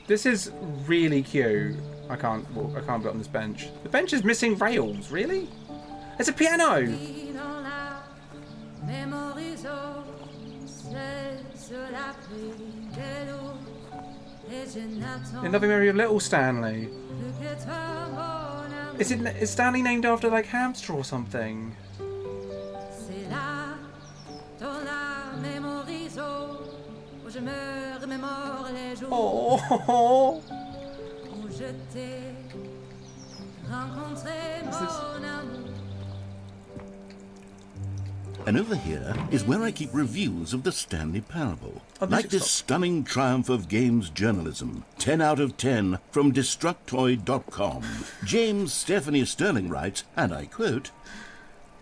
This is really cute. I can't be on this bench. The bench is missing rails. Really? It's a piano. In loving memory of little Stanley. Is Stanley named after like hamster or something? Oh. And over here is where I keep reviews of the Stanley Parable. Oh, like this stunning triumph of games journalism. 10 out of 10 from Destructoid.com. James Stephanie Sterling writes, and I quote,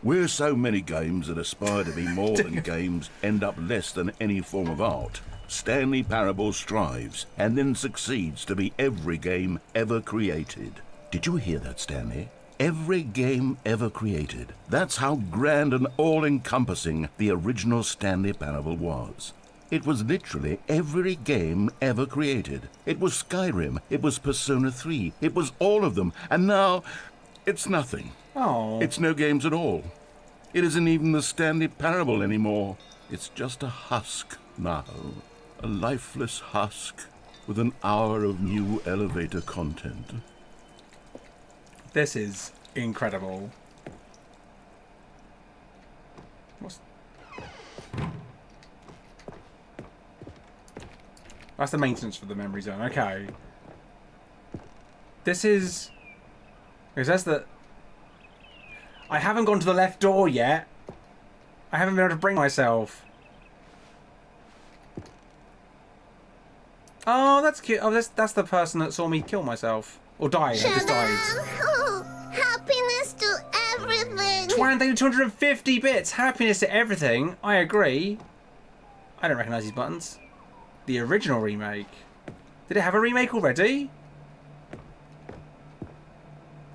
"Where so many games that aspire to be more than games end up less than any form of art, Stanley Parable strives and then succeeds to be every game ever created." Did you hear that, Stanley? Every game ever created. That's how grand and all-encompassing the original Stanley Parable was. It was literally every game ever created. It was Skyrim, it was Persona 3, it was all of them, and now it's nothing. Oh. It's no games at all. It isn't even the Stanley Parable anymore. It's just a husk now. A lifeless husk with an hour of new elevator content. This is incredible. What's... That's the maintenance for the memory zone. Okay. This is... Because that's the... I haven't gone to the left door yet. I haven't been able to bring myself. Oh, that's cute. Oh, that's the person that saw me kill myself. Or die. I just died. Oh, happiness to everything. Twan, they do 250 bits. Happiness to everything. I agree. I don't recognise these buttons. The original remake. Did it have a remake already?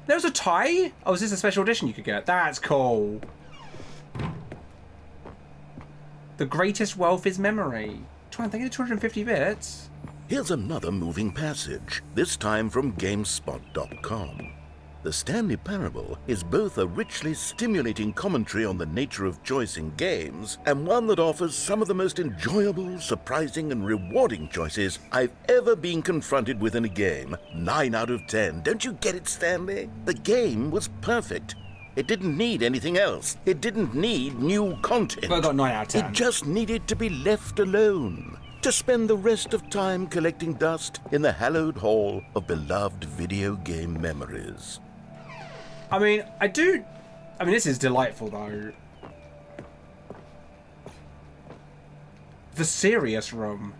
There was a tie? Oh, is this a special edition you could get? That's cool. The greatest wealth is memory. Twan, they do 250 bits. Here's another moving passage, this time from GameSpot.com. The Stanley Parable is both a richly stimulating commentary on the nature of choice in games and one that offers some of the most enjoyable, surprising, and rewarding choices I've ever been confronted with in a game. 9 out of 10. Don't you get it, Stanley? The game was perfect. It didn't need anything else. It didn't need new content. But I got 9 out of 10. It just needed to be left alone, to spend the rest of time collecting dust in the hallowed hall of beloved video game memories. I mean, this is delightful, though. The serious room.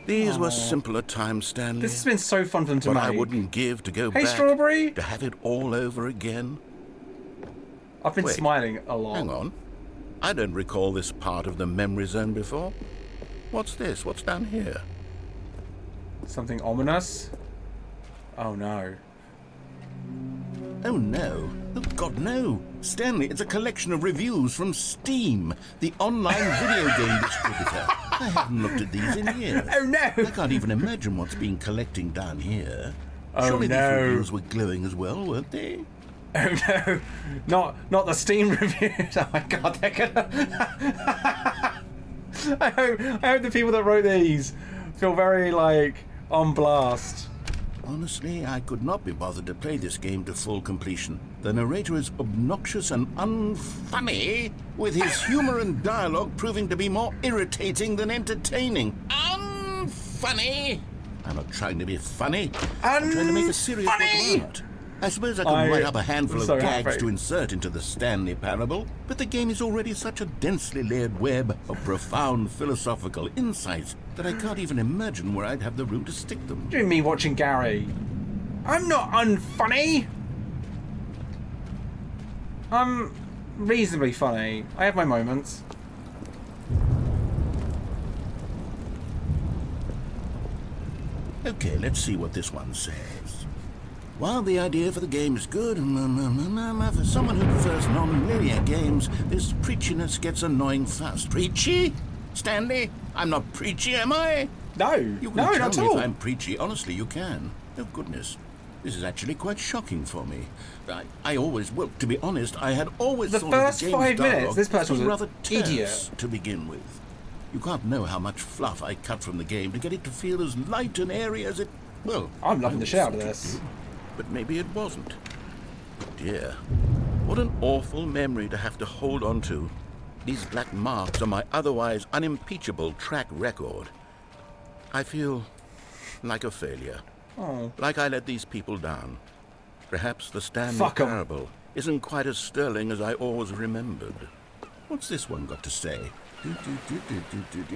These were simpler times, Stanley. This has been so fun for them to What make. I wouldn't give to go Hey, back, Strawberry! to have it all over again. I've been Wait, smiling a lot. Hang on. I don't recall this part of the memory zone before. What's this? What's down here? Something ominous? Oh no. Oh no. Oh God, no. Stanley, it's a collection of reviews from Steam, the online video game distributor. I haven't looked at these in years. Oh no! I can't even imagine what's been collecting down here. Oh, Surely no. these reviews were glowing as well, weren't they? Oh no! Not the Steam reviews. Oh my God, they're gonna. I hope the people that wrote these feel very like on blast. Honestly, I could not be bothered to play this game to full completion. The narrator is obnoxious and unfunny, with his humor and dialogue proving to be more irritating than entertaining. Unfunny! I'm not trying to be funny. I'm trying to make a serious work of art. I suppose I could write up a handful of gags to insert into the Stanley Parable, but the game is already such a densely layered web of profound philosophical insights that I can't even imagine where I'd have the room to stick them. Doing me watching Gary. I'm not unfunny. I'm reasonably funny. I have my moments. Okay, let's see what this one says. While the idea for the game is good, for someone who prefers non-linear games, this preachiness gets annoying fast. Preachy? Stanley? I'm not preachy, am I? No, You can no, tell not me at all. if I'm preachy. Honestly, you can. Oh, goodness. This is actually quite shocking for me. Well, to be honest, I had always The thought first of the game's 5 minutes, dialogue this person as was rather an terse idiot. to begin with. You can't know how much fluff I cut from the game to get it to feel as light and airy as it... Well, I'm loving the I shit out of always this. thought it did, but maybe it wasn't. Dear, what an awful memory to have to hold on to. These black marks on my otherwise unimpeachable track record. I feel like a failure. Oh. Like I let these people down. Perhaps the Stanley Fuck 'em. Parable isn't quite as sterling as I always remembered. What's this one got to say?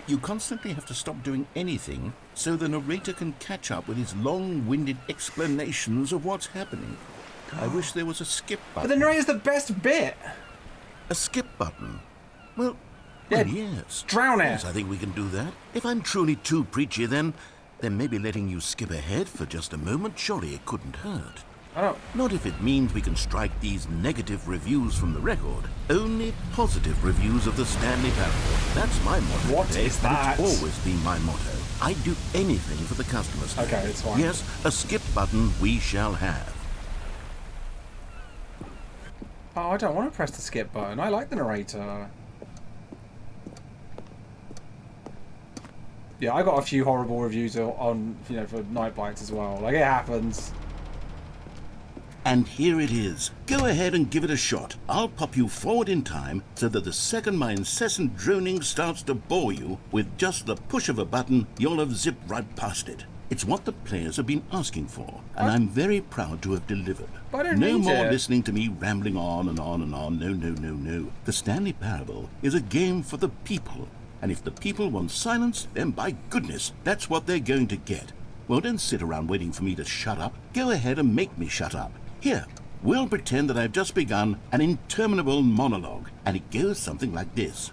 You constantly have to stop doing anything so the narrator can catch up with his long-winded explanations of what's happening. I wish there was a skip But button. the narrator's the best bit. A skip button? Well, Yeah, yes. drown it. Yes, I think we can do that. If I'm truly too preachy, then maybe letting you skip ahead for just a moment, surely it couldn't hurt. I don't... Not if it means we can strike these negative reviews from the record. Only positive reviews of the Stanley Parable. That's my motto. What today, is and that? It's always been my motto. I'd do anything for the customers. Okay, it's fine. Yes, a skip button we shall have. Oh, I don't want to press the skip button. I like the narrator. Yeah, I got a few horrible reviews on, for Night Bites as well. Like, it happens. And here it is. Go ahead and give it a shot. I'll pop you forward in time so that the second my incessant droning starts to bore you, with just the push of a button, you'll have zipped right past it. It's what the players have been asking for, and I'm very proud to have delivered. But I don't No need more it. listening to me rambling on and on and on. No, no, no, no. The Stanley Parable is a game for the people. And if the people want silence, then by goodness, that's what they're going to get. Well, don't sit around waiting for me to shut up. Go ahead and make me shut up. Here, we'll pretend that I've just begun an interminable monologue, and it goes something like this.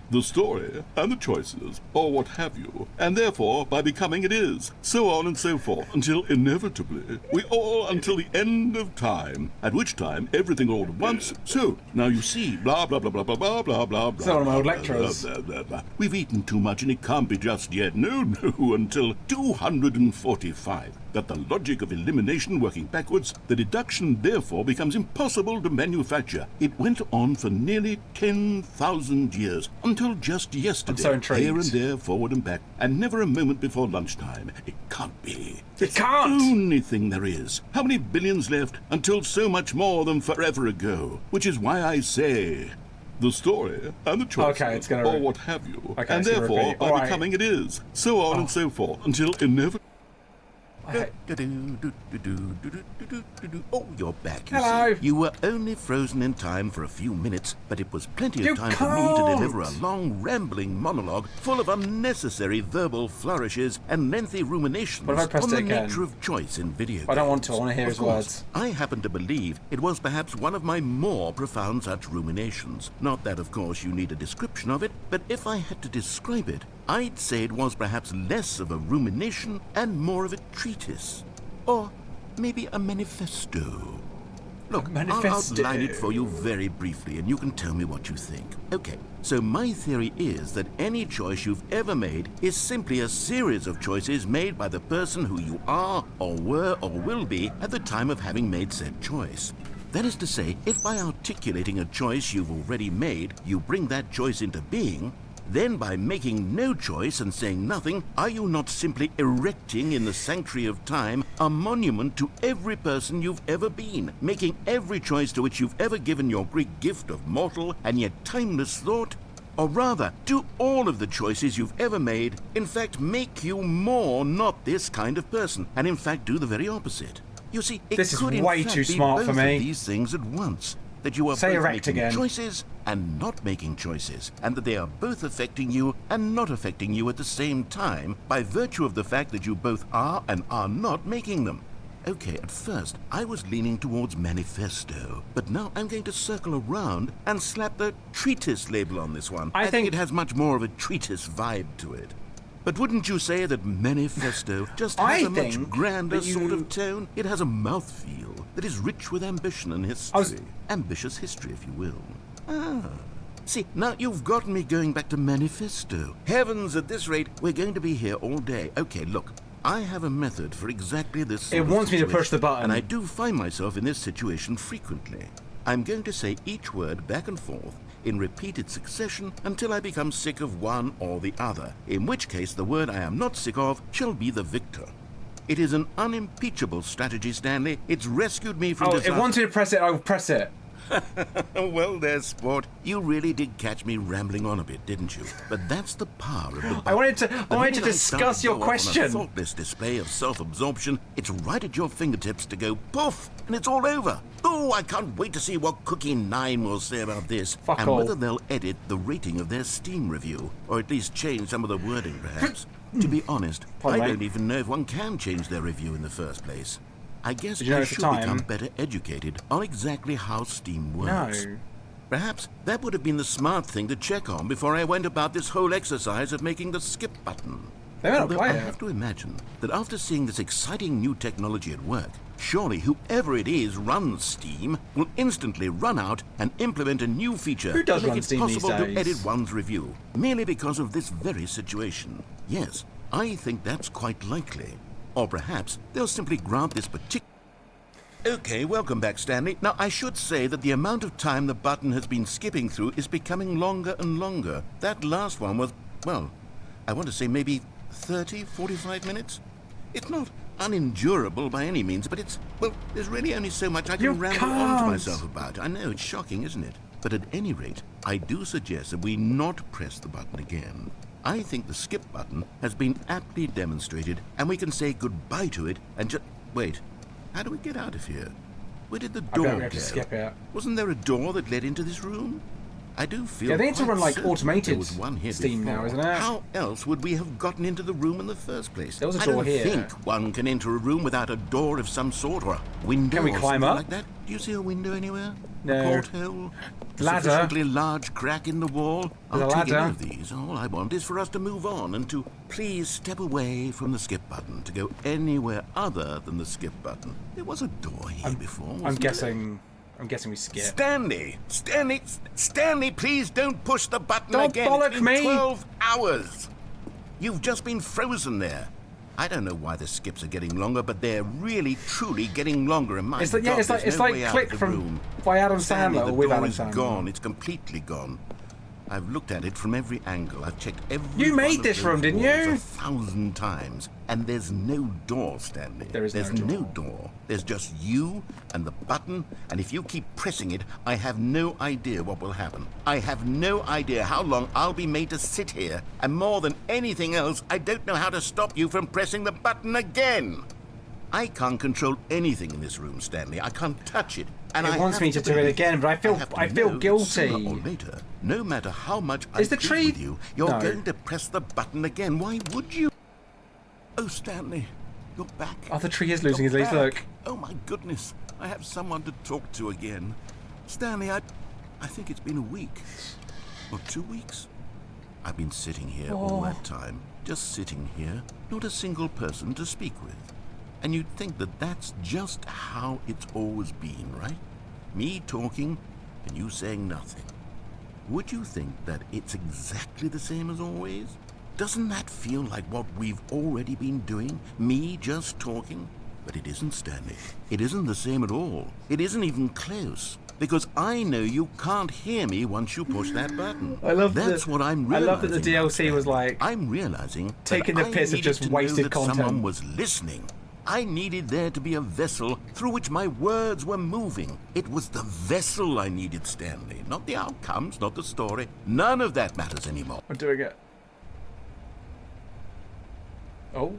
The story and the choices, or what have you, and therefore by becoming it is, so on and so forth, until inevitably we all until the end of time, at which time everything all at once. So now you see, blah blah blah blah blah blah blah blah blah. So one of my old blah, lecturers. blah, blah, blah, blah. We've eaten too much and it can't be just yet. No, no, until 245. That the logic of elimination working backwards, the deduction therefore becomes impossible to manufacture. It went on for nearly 10,000 years, until just yesterday, so intrigued. here and there, forward and back, and never a moment before lunchtime. It can't be. It can't! The only thing there is. How many billions left until so much more than forever ago? Which is why I say, the story and the choices, Okay, it's gonna or what have you, Okay, and it's gonna therefore repeat. by All right. becoming it is, so on and so forth, until inevitably. Oh, you're back, you Hello. see. You were only frozen in time for a few minutes, but it was plenty You of time for me to can't. deliver a long, rambling monologue full of unnecessary verbal flourishes and lengthy ruminations What if I pressed on the it again? nature of choice in video games. I don't want to. I want to hear Of his course, words. I happen to believe it was perhaps one of my more profound such ruminations. Not that, of course, you need a description of it, but if I had to describe it, I'd say it was perhaps less of a rumination and more of a treatise. Or maybe a manifesto. Look, manifesto. I'll outline it for you very briefly, and you can tell me what you think. Okay, so my theory is that any choice you've ever made is simply a series of choices made by the person who you are, or were, or will be at the time of having made said choice. That is to say, if by articulating a choice you've already made, you bring that choice into being, then by making no choice and saying nothing, are you not simply erecting in the sanctuary of time a monument to every person you've ever been, making every choice to which you've ever given your Greek gift of mortal and yet timeless thought? Or rather, do all of the choices you've ever made, in fact, make you more not this kind of person, and in fact do the very opposite? You see, it This is could in way fact too be smart both for me. of these things at once. That you are Say both erect making again. choices and not making choices, and that they are both affecting you and not affecting you at the same time by virtue of the fact that you both are and are not making them. Okay, at first I was leaning towards manifesto, but now I'm going to circle around and slap the treatise label on this one. I think it has much more of a treatise vibe to it. But wouldn't you say that manifesto just has a much think grander that you- sort of tone? It has a mouthfeel that is rich with ambition and history. Ambitious history, if you will. See, now you've gotten me going back to manifesto. Heavens, at this rate, we're going to be here all day. Okay, look, I have a method for exactly this sort It of wants me to push situation, the button. and I do find myself in this situation frequently. I'm going to say each word back and forth in repeated succession until I become sick of one or the other, in which case the word I am not sick of shall be the victor. It is an unimpeachable strategy, Stanley. It's rescued me from Oh, disaster. it wants me to press it. I'll press it. Well, there, sport. You really did catch me rambling on a bit, didn't you? But that's the power of the I wanted to The minute I discuss start your to go off on a question. thoughtless display of self-absorption, it's right at your fingertips to go poof, and it's all over. Oh, I can't wait to see what Cookie 9 will say about this, Fuck and all. whether they'll edit the rating of their Steam review, or at least change some of the wording, perhaps. To be honest, Pardon I me. don't even know if one can change their review in the first place. I guess Did you I notice the should time? become better educated on exactly how Steam works. No. Perhaps that would have been the smart thing to check on before I went about this whole exercise of making the skip button. They might not Although play I it. have to imagine that after seeing this exciting new technology at work, surely whoever it is runs Steam will instantly run out and implement a new feature Who does to make run it Steam these possible to days? edit one's review, merely because of this very situation. Yes, I think that's quite likely. Or perhaps they'll simply grant this particular... Okay, welcome back, Stanley. Now, I should say that the amount of time the button has been skipping through is becoming longer and longer. That last one was, well, I want to say maybe 30, 45 minutes? It's not unendurable by any means, but it's, well, there's really only so much I can You ramble on to can't. myself about. I know, it's shocking, isn't it? But at any rate, I do suggest that we not press the button again. I think the skip button has been aptly demonstrated, and we can say goodbye to it and just... Wait, how do we get out of here? Where did the I door bet we have go? to skip it. Wasn't there a door that led into this room? I do feel Yeah, they need to quite run, like, certain automated there was one here Steam now, before. isn't it? How else would we have gotten into the room in the first place? There was a I door don't here. think one can enter a room without a door of some sort or a window Can we or climb something up? like that. Do you see a window anywhere? No. A porthole? A Ladder. sufficiently large crack in the wall? There's I'll a take any ladder. of these. All I want is for us to move on and to please step away from the skip button to go anywhere other than the skip button. There was a door here before, I'm wasn't there? guessing we skip. Stanley, please don't push the button Don't again. bollock It's been me. 12 hours. You've just been frozen there. I don't know why the skips are getting longer, but they're really, truly getting longer. And my It's like, God, yeah, it's like there's no way out Click of the from room. by Adam Stanley, Sandler the or with door Adam is Sandler. gone. It's completely gone. I've looked at it from every angle. I've checked every You made one of this those room, didn't walls you? 1,000 times, and there's no door, Stanley. There's no door. There's just you and the button, and if you keep pressing it, I have no idea what will happen. I have no idea how long I'll be made to sit here, and more than anything else, I don't know how to stop you from pressing the button again. I can't control anything in this room, Stanley. I can't touch it. And It I wants have me to do it believe- again, but I feel have to know that guilty. Sooner or later, no matter how much I Is the plead tree- with you, you're No. going to press the button again. Why would you? Oh, Stanley, you're back. Oh, the tree is losing his You're leaves. back. Look. Oh my goodness, I have someone to talk to again. Stanley, I think it's been a week or 2 weeks. I've been sitting here all that time, just sitting here, not a single person to speak with. And you'd think that that's just how it's always been, right? Me talking and you saying nothing. Would you think that it's exactly the same as always? Doesn't that feel like what we've already been doing? Me just talking? But it isn't, Stanley. It isn't the same at all. It isn't even close. Because I know you can't hear me once you push that button. I love That's that- what I'm I realizing. love that the DLC was now, like I'm realizing taking that the piss I of just needed to know wasted that content. Someone was listening. I needed there to be a vessel through which my words were moving. It was the vessel I needed, Stanley. Not the outcomes, not the story. None of that matters anymore. I'm doing it. Oh.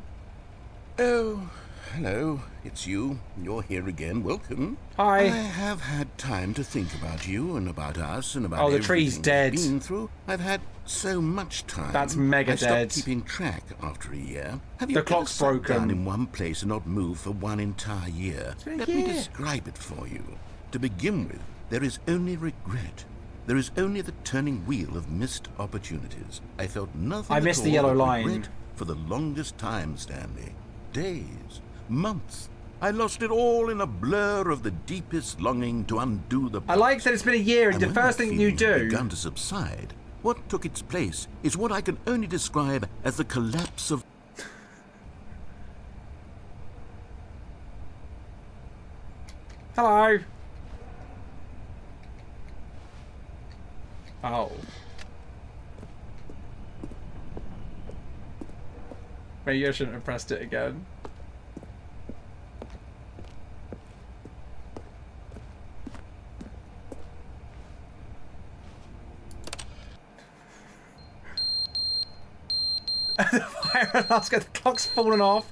Oh, hello. It's you. You're here again. Welcome. Hi. I have had time to think about you and about us and about Oh, the tree's everything dead. we've been through. I've had so much time. That's mega I stopped dead. keeping track after a year. Have you The ever clock's sat down broken. in one place and not moved for one entire year? been a Let me year. describe it for you. To begin with, there is only regret. There is only the turning wheel of missed opportunities. I felt nothing I at missed the all yellow but line. regret for the longest time, Stanley. Days, months. I lost it all in a blur of the deepest longing to undo the I like that it's been a year, and and the when first that thing you feeling had do. begun to subside, what took its place is what I can only describe as the collapse of Hello. Oh. Maybe I shouldn't have pressed it again. The fire alarm, the clock's fallen off.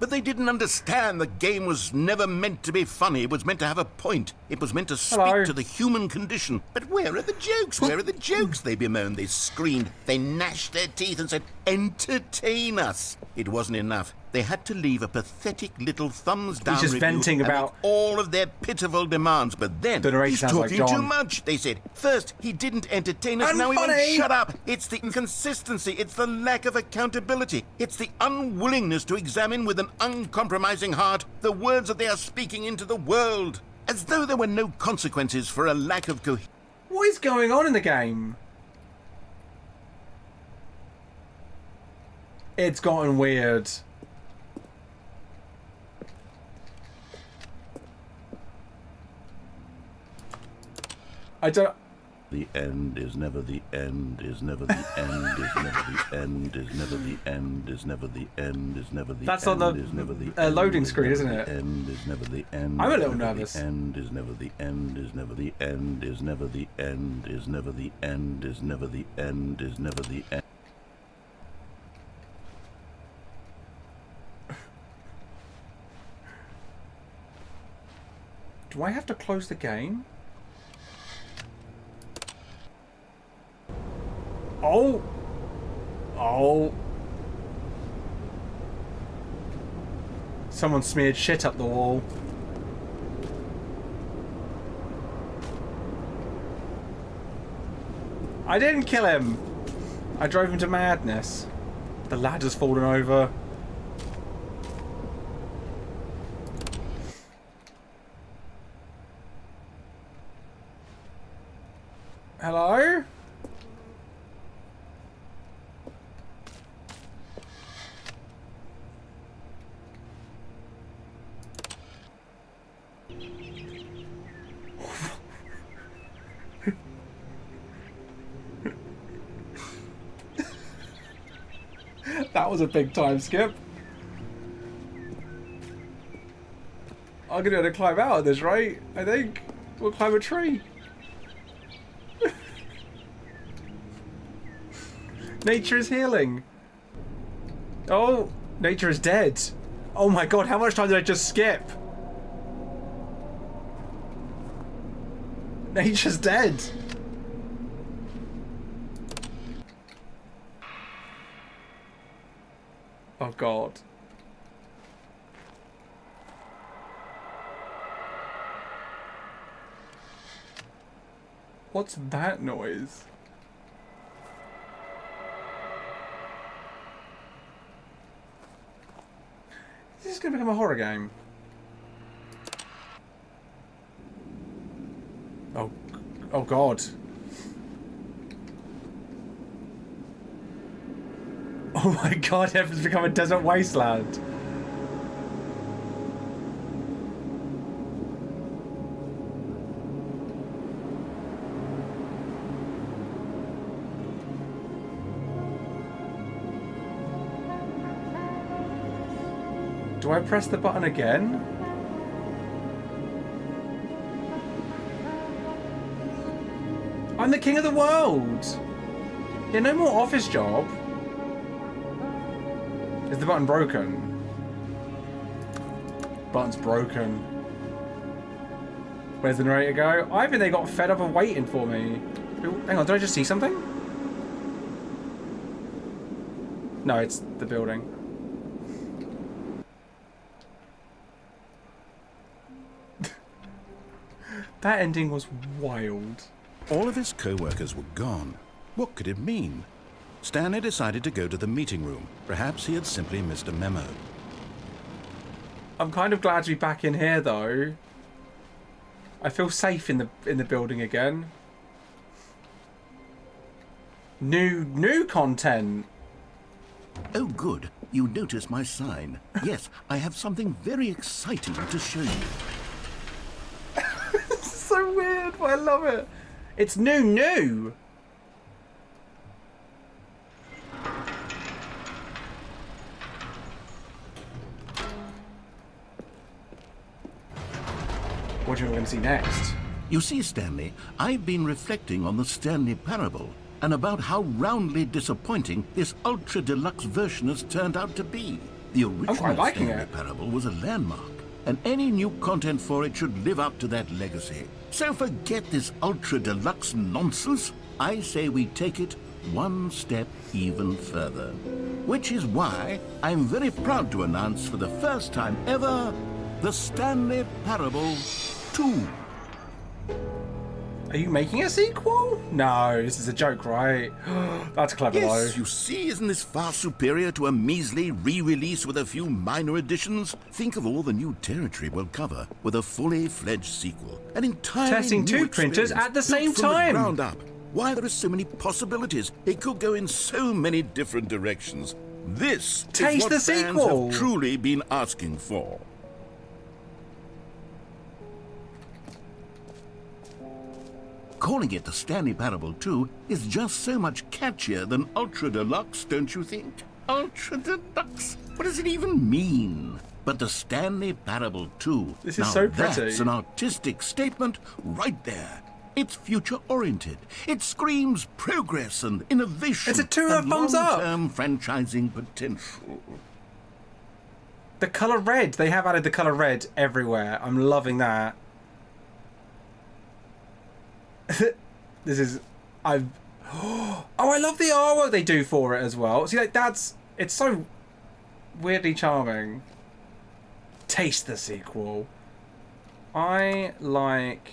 But they didn't understand the game was never meant to be funny. It was meant to have a point. It was meant to speak Hello. to the human condition. But where are the jokes? Where are the jokes? They bemoaned, they screamed, they gnashed their teeth and said, entertain us. It wasn't enough. They had to leave a pathetic little thumbs down just review venting and about- make all of their pitiful demands. But then, Detonation he's sounds like talking too John. much, they said. First, he didn't entertain us, now he won't Unfunny. shut up. It's the inconsistency, it's the lack of accountability, it's the unwillingness to examine with an uncompromising heart the words that they are speaking into the world, as though there were no consequences for a lack of coherence. What is going on in the game? It's gotten weird. I don't... The end is never the end, is never the end, is never the end, is never the end, is never the end, is never the That's end, on is never the the loading screen, isn't it? end is never the end. I'm a little nervous. End is never the end, is never the end, is never the end, is never the end, is never the end, is never the end. Do I have to close the game? Oh! Oh! Someone smeared shit up the wall. I didn't kill him! I drove him to madness. The ladder's fallen over. Hello? That was a big time skip. I'm gonna be able to climb out of this, right? I think. We'll climb a tree. Nature is healing. Oh, nature is dead. Oh my god, how much time did I just skip? Nature's dead. Oh god. What's that noise? Is this gonna become a horror game? Oh god. Oh my god, heaven's become a desert wasteland. Do I press the button again? I'm the king of the world! Yeah, no more office job. Is the button broken? Button's broken. Where's the narrator go? I think they got fed up of waiting for me. Ooh, hang on, did I just see something? No, it's the building. That ending was wild. All of his co-workers were gone. What could it mean? Stanley decided to go to the meeting room. Perhaps he had simply missed a memo. I'm kind of glad to be back in here, though. I feel safe in the building again. New content. Oh, good. You noticed my sign. Yes, I have something very exciting to show you. So weird, but I love it. It's new. What are you going to see next? You see, Stanley, I've been reflecting on the Stanley Parable and about how roundly disappointing this ultra deluxe version has turned out to be. The original Stanley Parable was a landmark, and any new content for it should live up to that legacy. So forget this ultra deluxe nonsense. I say we take it one step even further. Which is why I'm very proud to announce for the first time ever, the Stanley Parable 2. Are you making a sequel? No, this is a joke, right? That's clever, though. Yes, you see, isn't this far superior to a measly re-release with a few minor additions? Think of all the new territory we'll cover with a fully fledged sequel. An entirely testing new two printers at the same built from the time. ground up. Why, there are so many possibilities. It could go in so many different directions. This is what the fans sequel. have truly been asking for. calling it the Stanley Parable 2 is just so much catchier than Ultra Deluxe, don't you think? Ultra Deluxe? What does it even mean? But the Stanley Parable 2, This is now so pretty. that's an artistic statement right there. It's future-oriented. It screams progress and innovation. It's a 2 and thumbs up. long-term franchising potential. The colour red. They have added the colour red everywhere. I'm loving that. This is... Oh, I love the artwork they do for it as well. See, like, that's... It's so weirdly charming. Taste the sequel. I like...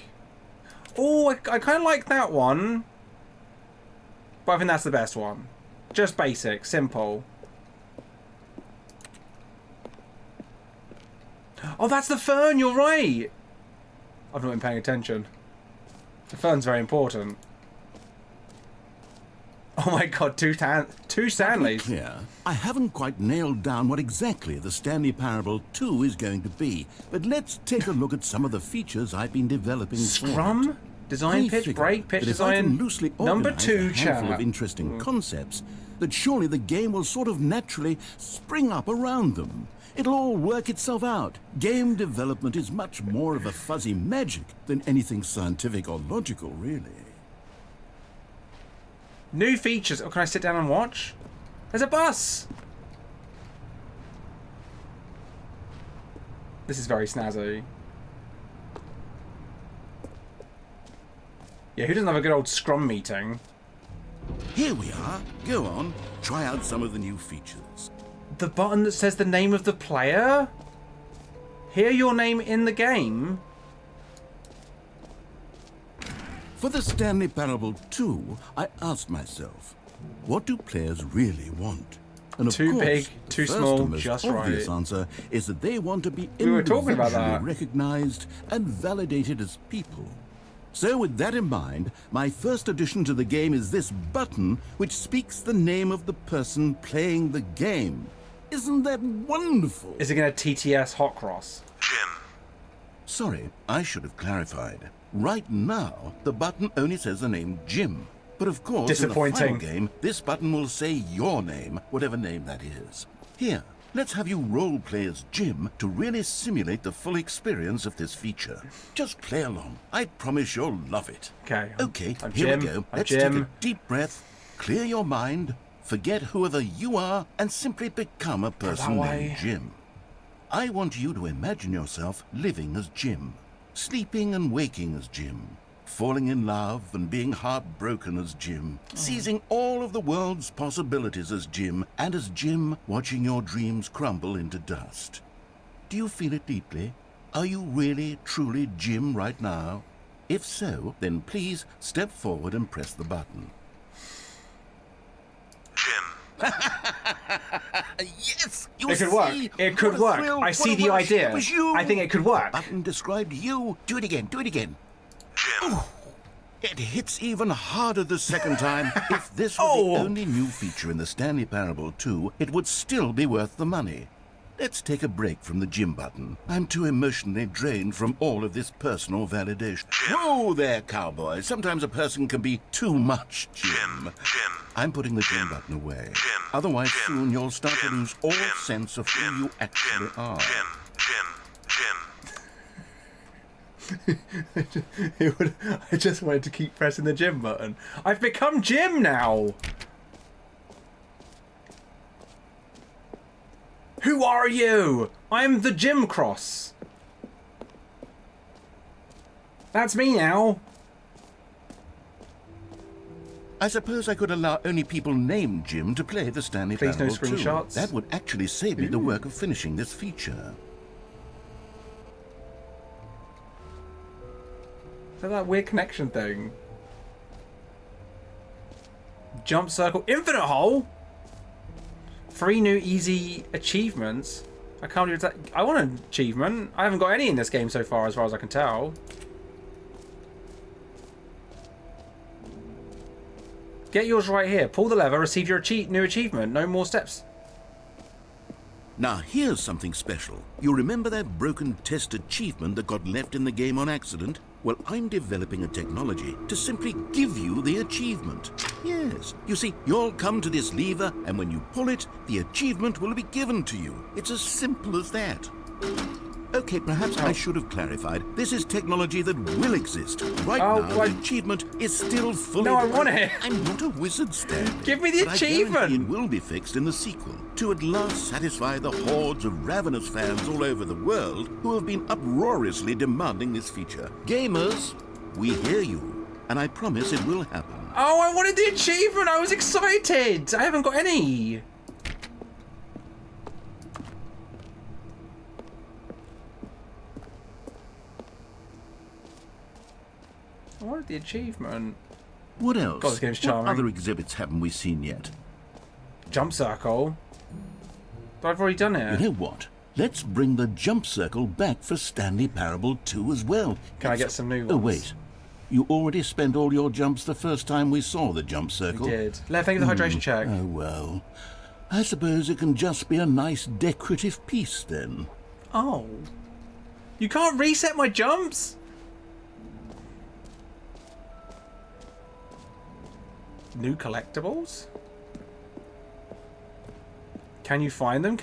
Oh, I kind of like that one. But I think that's the best one. Just basic, simple. Oh, that's the fern, you're right! I've not been paying attention. The fern's very important. Oh my god, two Stanleys. Yeah, I haven't quite nailed down what exactly the Stanley Parable 2 is going to be, but let's take a look at some of the features I've been developing for it. Scrum? Design, pitch, break, pitch, design. Loosely Number 2 a handful chat. of interesting concepts, that surely the game will sort of naturally spring up around them. It'll all work itself out. Game development is much more of a fuzzy magic than anything scientific or logical, really. New features. Oh, can I sit down and watch? There's a bus! This is very snazzy. Yeah, who doesn't have a good old Scrum meeting? Here we are. Go on, try out some of the new features. The button that says the name of the player? Hear your name in the game? For the Stanley Parable 2, I asked myself, what do players really want? And of Too course, big, the too first small, and most just obvious right. answer is that they want to be We were talking about individually that. recognized and validated as people. So with that in mind, my first addition to the game is this button which speaks the name of the person playing the game. Isn't that wonderful? Is it going to TTS HotCross? Jim. Sorry, I should have clarified. Right now, the button only says the name Jim. But of course, in the Disappointing. final game, this button will say your name, whatever name that is. Here, let's have you role-play as Jim to really simulate the full experience of this feature. Just play along. I promise you'll love it. Okay. Okay, I'm here Jim. we go. I'm Let's Jim. take a deep breath, clear your mind, forget whoever you are, and simply become a person way. named Jim. I want you to imagine yourself living as Jim, sleeping and waking as Jim, falling in love and being heartbroken as Jim, seizing all of the world's possibilities as Jim, and as Jim watching your dreams crumble into dust. Do you feel it deeply? Are you really, truly Jim right now? If so, then please step forward and press the button. Jim. Yes! You It could work. see? It could What a work. thrill, I what see a the rush. idea. It was you. I think it could work. Button described you. Do it again, do it again. Jim. It hits even harder the second time. If this were Oh. the only new feature in the Stanley Parable 2, it would still be worth the money. Let's take a break from the Jim button. I'm too emotionally drained from all of this personal validation. Whoa there, cowboy. Sometimes a person can be too much Jim. Jim. I'm putting the Jim button away. Jim. Otherwise, Jim. soon you'll start to Jim. lose all Jim. sense of Jim. who you actually Jim. are. Jim. I just wanted to keep pressing the Jim button. I've become Jim now. Who are you? I'm the Jim Cross. That's me now. I suppose I could allow only people named Jim to play the Stanley Please no Parable 2. screenshots. That would actually save me the work of finishing this feature. So that weird connection thing. Jump circle, infinite hole. 3 new easy achievements. I can't do that. I want an achievement. I haven't got any in this game so far as I can tell. Get yours right here. Pull the lever, receive your new achievement. No more steps. Now here's something special. You remember that broken test achievement that got left in the game on accident? Well, I'm developing a technology to simply give you the achievement. Yes, you see, you'll come to this lever, and when you pull it, the achievement will be given to you. It's as simple as that. Okay, perhaps I should have clarified. This is technology that will exist. Right now, the achievement is still fully... No, I want it. I'm not a wizard, Stan. Give me the achievement. I guarantee it will be fixed in the sequel to at last satisfy the hordes of ravenous fans all over the world who have been uproariously demanding this feature. Gamers, we hear you, and I promise it will happen. Oh, I wanted the achievement. I was excited. I haven't got any. I wanted the achievement. What else? God, this game's What charming. other exhibits haven't we seen yet? Jump circle. But I've already done it. You know what? Let's bring the jump circle back for Stanley Parable 2 as well. Can I get some new ones? Oh, wait. You already spent all your jumps the first time we saw the jump circle? We did. Thank you for the hydration check. Oh, well. I suppose it can just be a nice decorative piece, then. Oh. You can't reset my jumps? New collectibles? Can you find them?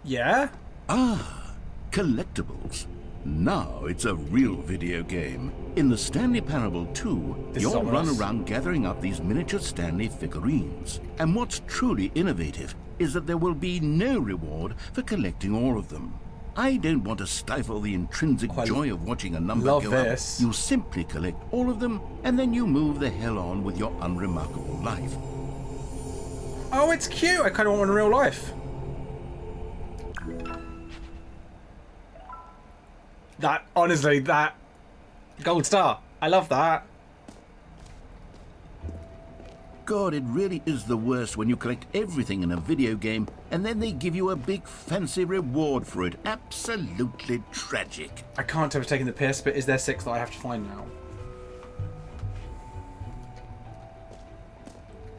Yeah? Ah, collectibles. Now it's a real video game. In the Stanley Parable 2, you'll run around gathering up these miniature Stanley figurines. And what's truly innovative is that there will be no reward for collecting all of them. I don't want to stifle the intrinsic joy of watching a number go up. You simply collect all of them, and then you move the hell on with your unremarkable life. Oh, it's cute. I kind of want one in real life. That, honestly, that gold star. I love that. God, it really is the worst when you collect everything in a video game and then they give you a big fancy reward for it. Absolutely tragic. I can't tell if taking the piss, but is there 6 that I have to find now?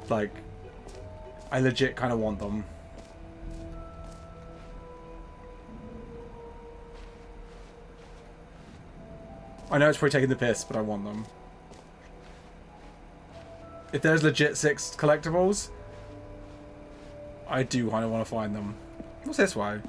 Like, I legit kind of want them. I know it's probably taking the piss, but I want them. If there's legit 6 collectibles, I do kind of want to find them. What's this way?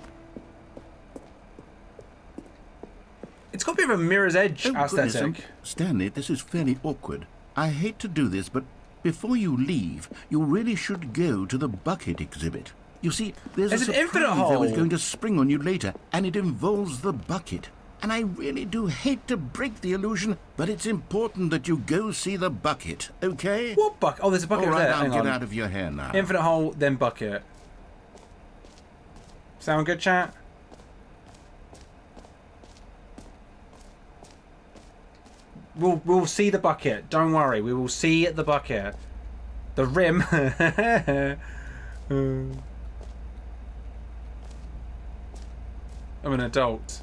It's got a bit of a Mirror's Edge aesthetic. Stanley, this is fairly awkward. I hate to do this, but before you leave, you really should go to the bucket exhibit. You see, there's a surprise I was going to spring on you later, and it involves the bucket. And I really do hate to break the illusion, but it's important that you go see the bucket, okay? What bucket? Oh, there's a bucket over there. Hang on. Get out of your hair now. Infinite hole, then bucket. Sound good, chat? We'll see the bucket. Don't worry. We will see the bucket. The rim. I'm an adult.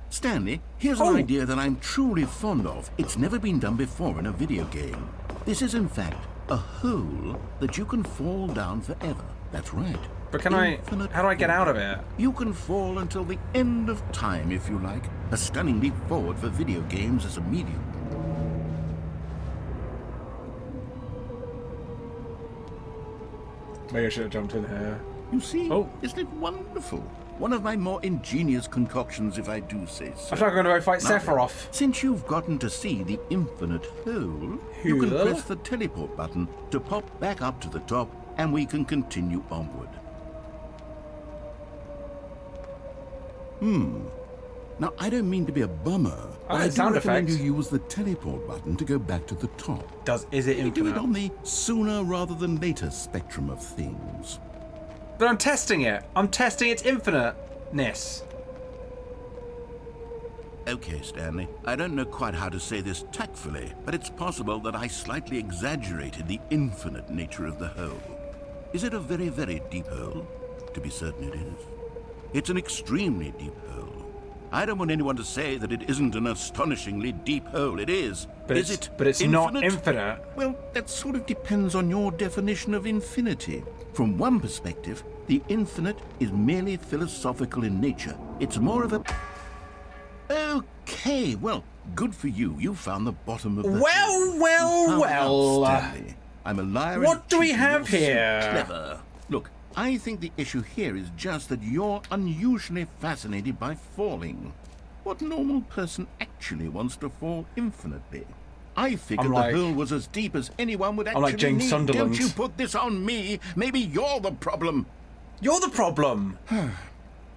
Stanley, here's an idea that I'm truly fond of. It's never been done before in a video game. This is, in fact, a hole that you can fall down forever. That's right. But can how do I get out of it? You can fall until the end of time, if you like. A stunning leap forward for video games as a medium. Maybe I should have jumped in here. You see? Isn't it wonderful? One of my more ingenious concoctions, if I do say so. I feel like I'm going to go fight Sephiroth. Since you've gotten to see the infinite hole, you can press the teleport button to pop back up to the top, and we can continue onward. Now, I don't mean to be a bummer, but I do recommend you use the teleport button to go back to the top. Is it infinite? Do it on the sooner rather than later spectrum of things. But I'm testing it. I'm testing its infiniteness. Okay, Stanley. I don't know quite how to say this tactfully, but it's possible that I slightly exaggerated the infinite nature of the hole. Is it a very, very deep hole? To be certain it is. It's an extremely deep hole. I don't want anyone to say that it isn't an astonishingly deep hole. It is. But is it But it's infinite? not infinite. Well, that sort of depends on your definition of infinity. From one perspective, the infinite is merely philosophical in nature. It's more of a... Oh, Okay, well, good for you. You found the bottom of the Well, hole. well, You found well. out, Stanley. I'm a liar. What and do we cheater. have You're so here? clever. Look, I think the issue here is just that you're unusually fascinated by falling. What normal person actually wants to fall infinitely? I figured like- the hole was as deep as anyone would actually I'm like James need. Sunderland. Don't you put this on me. Maybe you're the problem. You're the problem.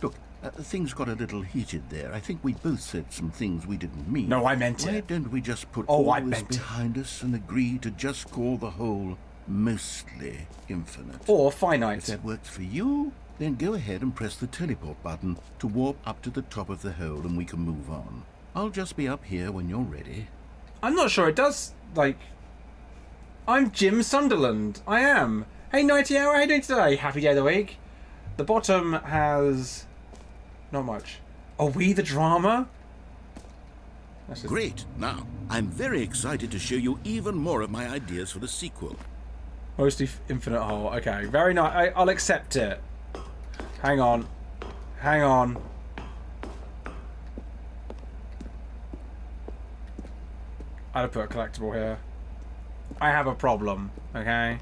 Look, things got a little heated there. I think we both said some things we didn't mean. No, I meant Why it. don't we just put Oh, all I this meant it. behind us and agree to just call the whole mostly infinite? Or If finite. that works for you, then go ahead and press the teleport button to warp up to the top of the hole and we can move on. I'll just be up here when you're ready. I'm not sure it does, like... I'm Jim Sunderland. I am. Hey, Nighty Hour, how you doing today? Happy day of the week. The bottom has... not much. Are we the drama? That's just- Great. Now, I'm very excited to show you even more of my ideas for the sequel. Mostly infinite hole. Okay, very nice. I'll accept it. Hang on. Hang on. I'd have put a collectible here. I have a problem, okay?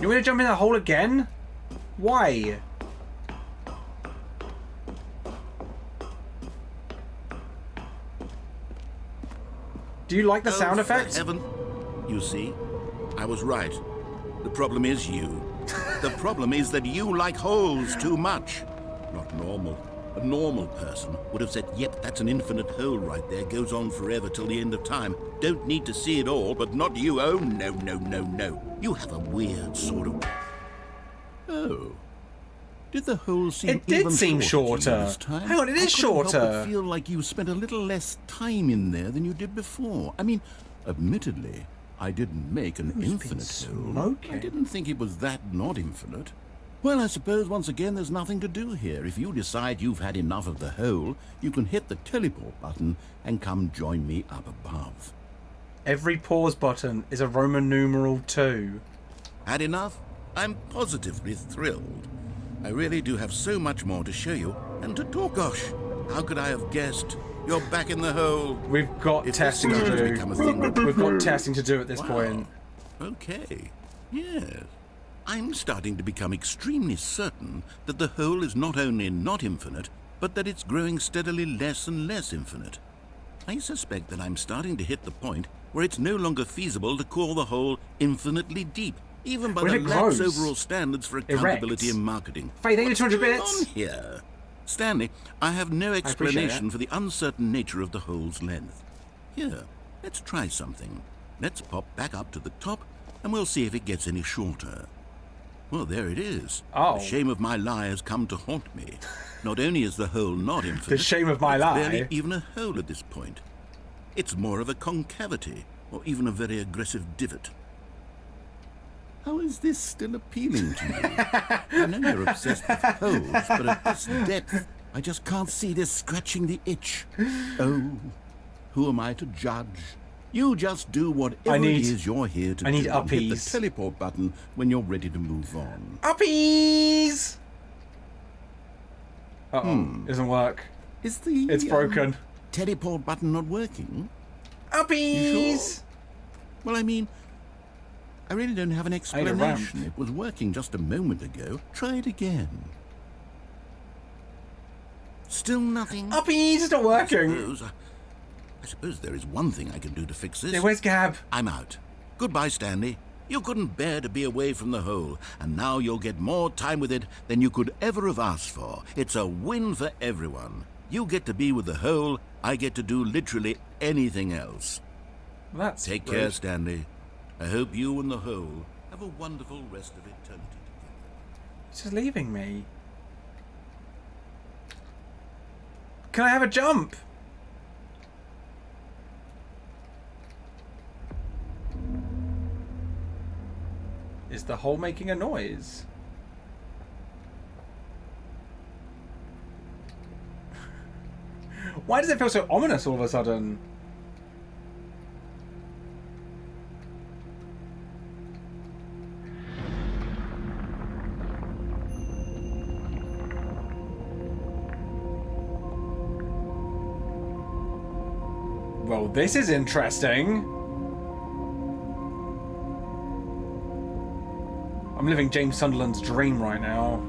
You want me to jump in that hole again? Why? Do you like the sound Oh, for effects? heaven. You see, I was right. The problem is you. The problem is that you like holes too much. Not normal. A normal person would have said, yep, that's an infinite hole right there. Goes on forever till the end of time. Don't need to see it all, but not you. Oh, no, no, no, no. You have a weird sort of... Oh. Did the hole seem It did even seem shorter to you shorter. this time? Hang on, it is I couldn't help but shorter. feel like you spent a little less time in there than you did before. I mean, admittedly, I didn't make an infinite hole. smoking? I didn't think it was that not infinite. Well, I suppose once again there's nothing to do here. If you decide you've had enough of the hole, you can hit the teleport button and come join me up above. Every pause button is a Roman numeral 2. Had enough? I'm positively thrilled. I really do have so much more to show you and to talk. Gosh, how could I have guessed? You're back in the hole. We've got If testing this to is going do. become a thing, We've got testing to do at this Wow. point. Okay. Yes. I'm starting to become extremely certain that the hole is not only not infinite, but that it's growing steadily less and less infinite. I suspect that I'm starting to hit the point where it's no longer feasible to call the hole infinitely deep, even by What the if it lax grows? overall standards for accountability Erects? and marketing. Faye, thank you What's 200 going bits. on here? Stanley, I have no appreciate explanation it. for the uncertain nature of the hole's length. Here, let's try something. Let's pop back up to the top, and we'll see if it gets any shorter. Well, there it is. Oh. The shame of my lie has come to haunt me. Not only is the hole not infinite, The shame of my it's lie? barely even a hole at this point. It's more of a concavity, or even a very aggressive divot. How is this still appealing to you? I know you're obsessed with holes, but at this depth, I just can't see this scratching the itch. Oh, who am I to judge? You just do whatever it is you're here to I need do. And hit the uppies. teleport button when you're ready to move on. Uppies! Uh-oh. Doesn't work. Is the It's broken. teleport button not working? Uppies! You sure? Well, I mean, I really don't have an need a ramp. explanation. It was working just a moment ago. Try it again. Still nothing? Uppies! It's not working. I suppose there is one thing I can do to fix this. Yeah, where's Gab? I'm out. Goodbye, Stanley. You couldn't bear to be away from the hole, and now you'll get more time with it than you could ever have asked for. It's a win for everyone. You get to be with the hole, I get to do literally anything else. Well, that's Take rude. care, Stanley. I hope you and the hole have a wonderful rest of eternity together. It's just leaving me. Can I have a jump? Is the hole making a noise? Why does it feel so ominous all of a sudden? Oh, this is interesting. I'm living James Sunderland's dream right now.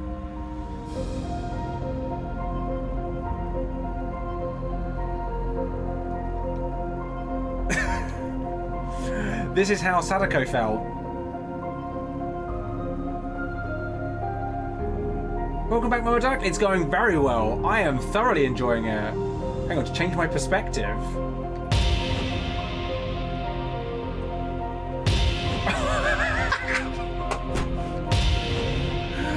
This is how Sadako felt. Welcome back, Modoc. It's going very well. I am thoroughly enjoying it. Hang on, to change my perspective.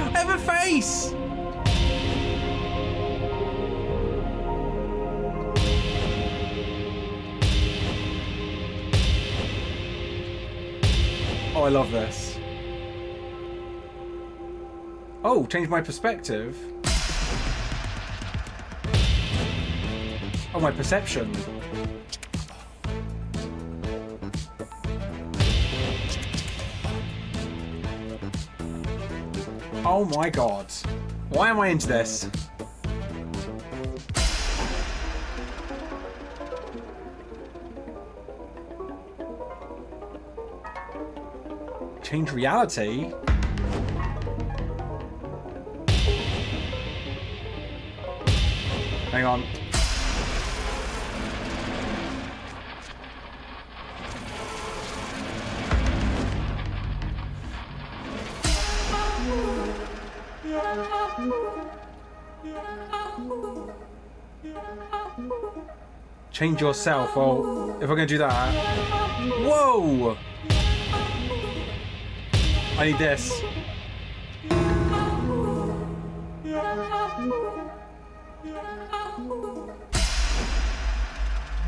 I have a face! Oh, I love this. Oh, change my perspective. Oh, my perception. Oh my god. Why am I into this? Change reality? Hang on. Change yourself. Oh, if we're gonna do that. Whoa! I need this.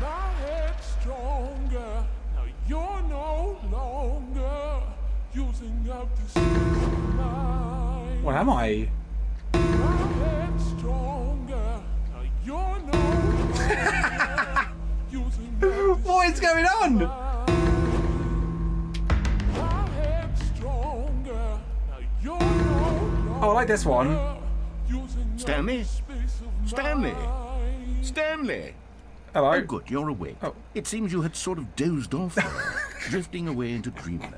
My head's stronger. Now you're no longer using up this mind. What am I? My head's stronger. Now you're no longer using up this What is going on? My head's stronger. Now you're no longer Oh, I like this one. using up Stanley? this space of Stanley? mind. Stanley! Hello. Oh, good, you're awake. Oh. It seems you had sort of dozed off there, drifting away into dreamland.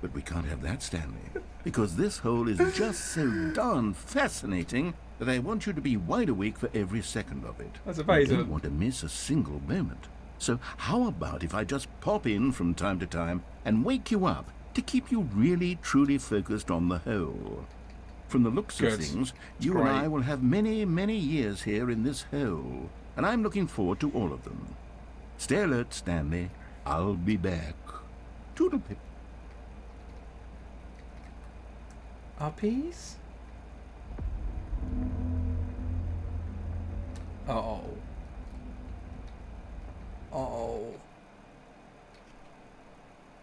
But we can't have that, Stanley, because this hole is just so darn fascinating that I want you to be wide awake for every second of it. That's I amazing. don't want to miss a single moment. So how about if I just pop in from time to time and wake you up to keep you really, truly focused on the hole? From the looks Good. of things, you Great. and I will have many, many years here in this hole, and I'm looking forward to all of them. Stay alert, Stanley. I'll be back. Toodle-pip. Uppies? Uh-oh. Uh-oh.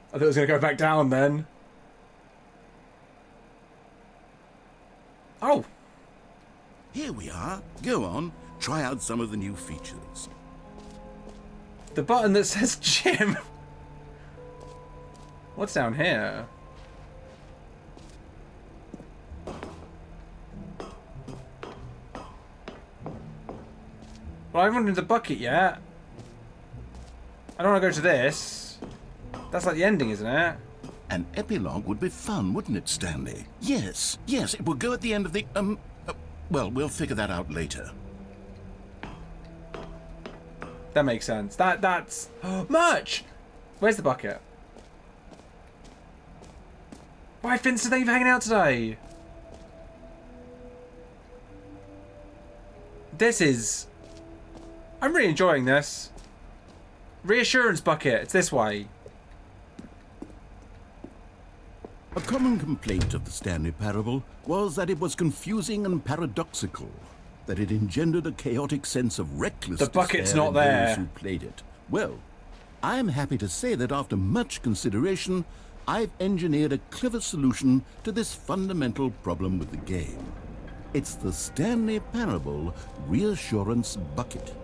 I thought it was going to go back down then. Oh! Here we are. Go on. Try out some of the new features. The button that says gym! What's down here? Well, I haven't done the bucket yet. I don't want to go to this. That's like the ending, isn't it? An epilogue would be fun, wouldn't it, Stanley? Yes, yes, it will go at the end of the, well, we'll figure that out later. That makes sense. That's... merch! Where's the bucket? Why, Vincent, are you hanging out today? This is... I'm really enjoying this. Reassurance bucket. It's this way. A common complaint of the Stanley Parable was that it was confusing and paradoxical, that it engendered a chaotic sense of reckless The bucket's despair not in there. those who played it. Well, I'm happy to say that after much consideration, I've engineered a clever solution to this fundamental problem with the game. It's the Stanley Parable Reassurance Bucket.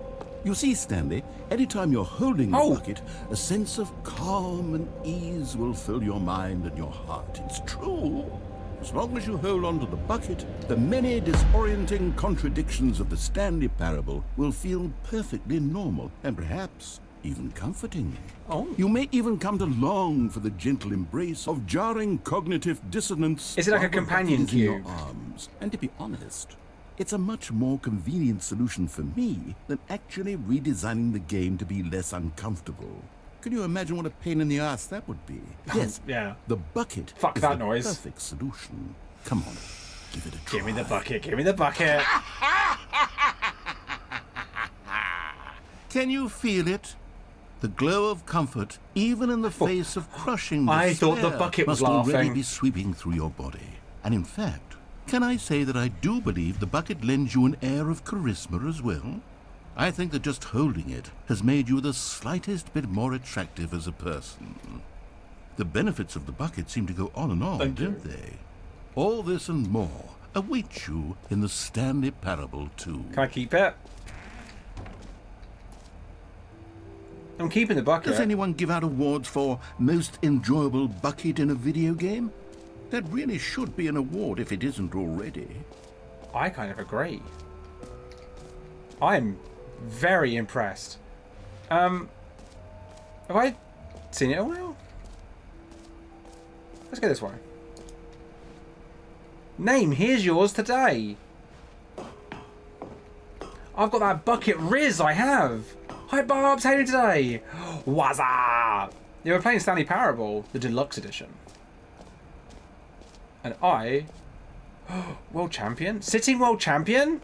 You see, Stanley, anytime you're holding the bucket, a sense of calm and ease will fill your mind and your heart. It's true. As long as you hold on to the bucket, the many disorienting contradictions of the Stanley Parable will feel perfectly normal, and perhaps even comforting. Oh. You may even come to long for the gentle embrace of jarring cognitive dissonance. Is it like a while the companion bucket is in your cube? arms. And to be honest, it's a much more convenient solution for me than actually redesigning the game to be less uncomfortable. Can you imagine what a pain in the ass that would be? Yes. Yeah. The bucket Fuck is that the noise. perfect solution. Come on, give it a try. Give me the bucket. Give me the bucket. Can you feel it? The glow of comfort, even in the face of crushing despair, I thought the bucket was must already laughing. be sweeping through your body. And in fact, can I say that I do believe the bucket lends you an air of charisma as well? I think that just holding it has made you the slightest bit more attractive as a person. The benefits of the bucket seem to go on and on, don't they? All this and more await you in the Stanley Parable 2. Can I keep it? I'm keeping the bucket. Does anyone give out awards for most enjoyable bucket in a video game? That really should be an award if it isn't already. I kind of agree. I'm very impressed. Have I seen it all now? Let's go this way. Name, here's yours today. I've got that bucket Riz, I have. Hi Barbs, how are you today? What's up? Yeah, we're playing Stanley Parable, the Deluxe edition. And I... World champion? Sitting world champion?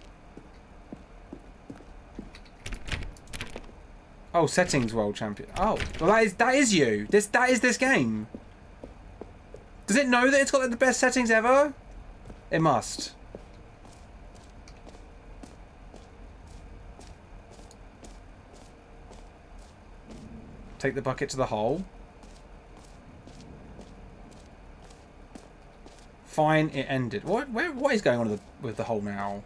Oh, settings world champion. Oh, well that is you. That is this game. Does it know that it's got like, the best settings ever? It must. Take the bucket to the hole. Fine, it ended. What is going on with the hole now?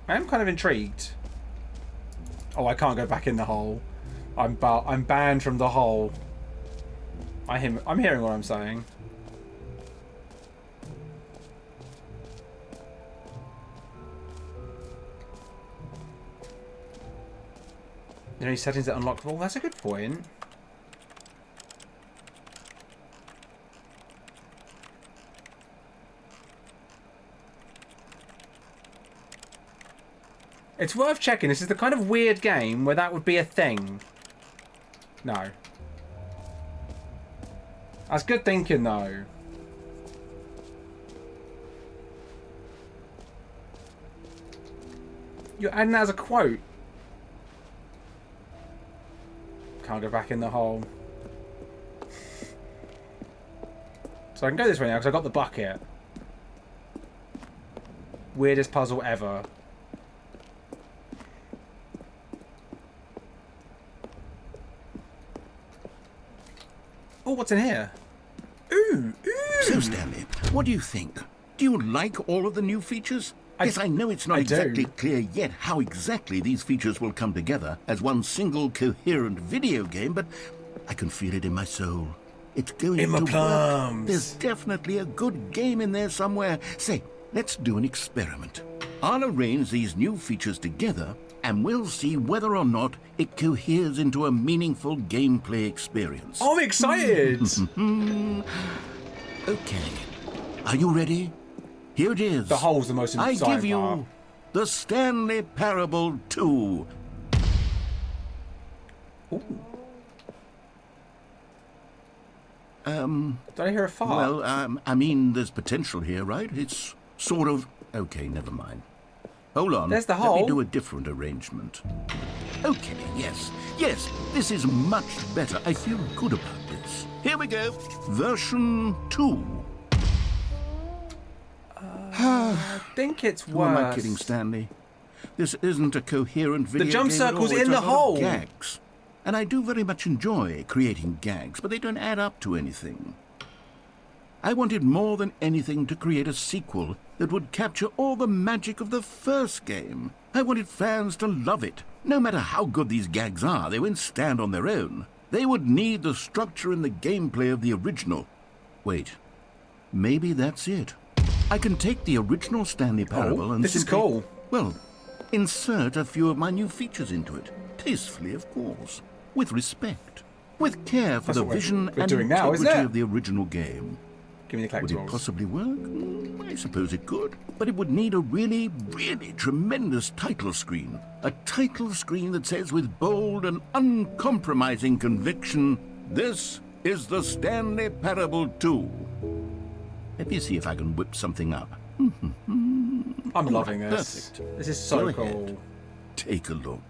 I am kind of intrigued. Oh, I can't go back in the hole. I'm banned from the hole. I'm hearing what I'm saying. You know, settings that unlockable. That's a good point. It's worth checking. This is the kind of weird game where that would be a thing. No. That's good thinking, though. You're adding that as a quote. Can't go back in the hole. So I can go this way now because I got the bucket. Weirdest puzzle ever. Oh, what's in here? Ooh, ooh. So, Stanley, what do you think? Do you like all of the new features? Yes, I know it's not exactly clear yet how exactly these features will come together as one single coherent video game, but I can feel it in my soul. It's going to work. There's definitely a good game in there somewhere. Say, let's do an experiment. I'll arrange these new features together, and we'll see whether or not it coheres into a meaningful gameplay experience. I'm excited! Okay. Are you ready? Here it is. The hole's the most exciting part. I give you the Stanley Parable 2. Ooh. Did I hear a fart? Well, I mean, there's potential here, right? It's sort of... Okay, never mind. Hold on. There's the hole. Let me do a different arrangement. Okay, yes. Yes, this is much better. I feel good about this. Here we go. Version 2. I think it's worse. Who am I kidding, Stanley? This isn't a coherent video The jump game at circle's all. in It's the a lot of hole. Gags. And I do very much enjoy creating gags, but they don't add up to anything. I wanted more than anything to create a sequel that would capture all the magic of the first game. I wanted fans to love it. No matter how good these gags are, they won't stand on their own. They would need the structure and the gameplay of the original. Wait, maybe that's it. I can take the original Stanley Parable and this is simply cool. Well, insert a few of my new features into it. Tastefully, of course. With respect. With care for That's the what we're vision and doing now, isn't integrity it? of the original game. Give me the Would it collectibles. possibly work? I suppose it could. But it would need a really, really tremendous title screen. A title screen that says with bold and uncompromising conviction, "This is the Stanley Parable 2. Let me see if I can whip something up. I'm loving this. Perfect. This is so Go cool. ahead. Take a look.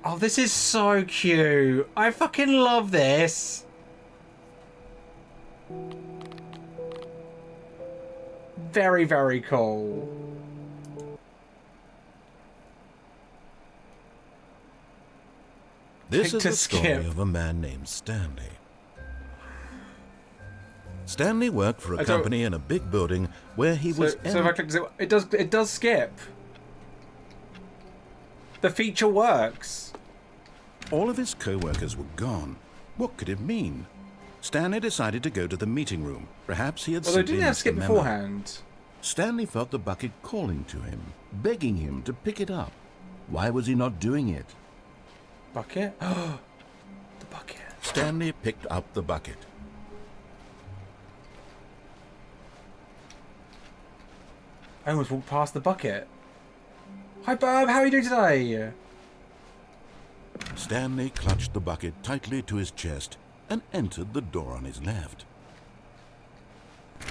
Oh, this is so cute. I fucking love this. Very, very cool. This Click is to the story skip. of a man named Stanley. Stanley worked for a I don't- company in a big building where he was... So if I click to it does skip. The feature works. All of his co-workers were gone. What could it mean? Stanley decided to go to the meeting room. Perhaps he had Well, they simply didn't have missed skip the memo. beforehand. Stanley felt the bucket calling to him, begging him to pick it up. Why was he not doing it? Bucket? Oh, the bucket. Stanley picked up the bucket. I almost walked past the bucket. Hi, Bob. How are you doing today? Stanley clutched the bucket tightly to his chest and entered the door on his left.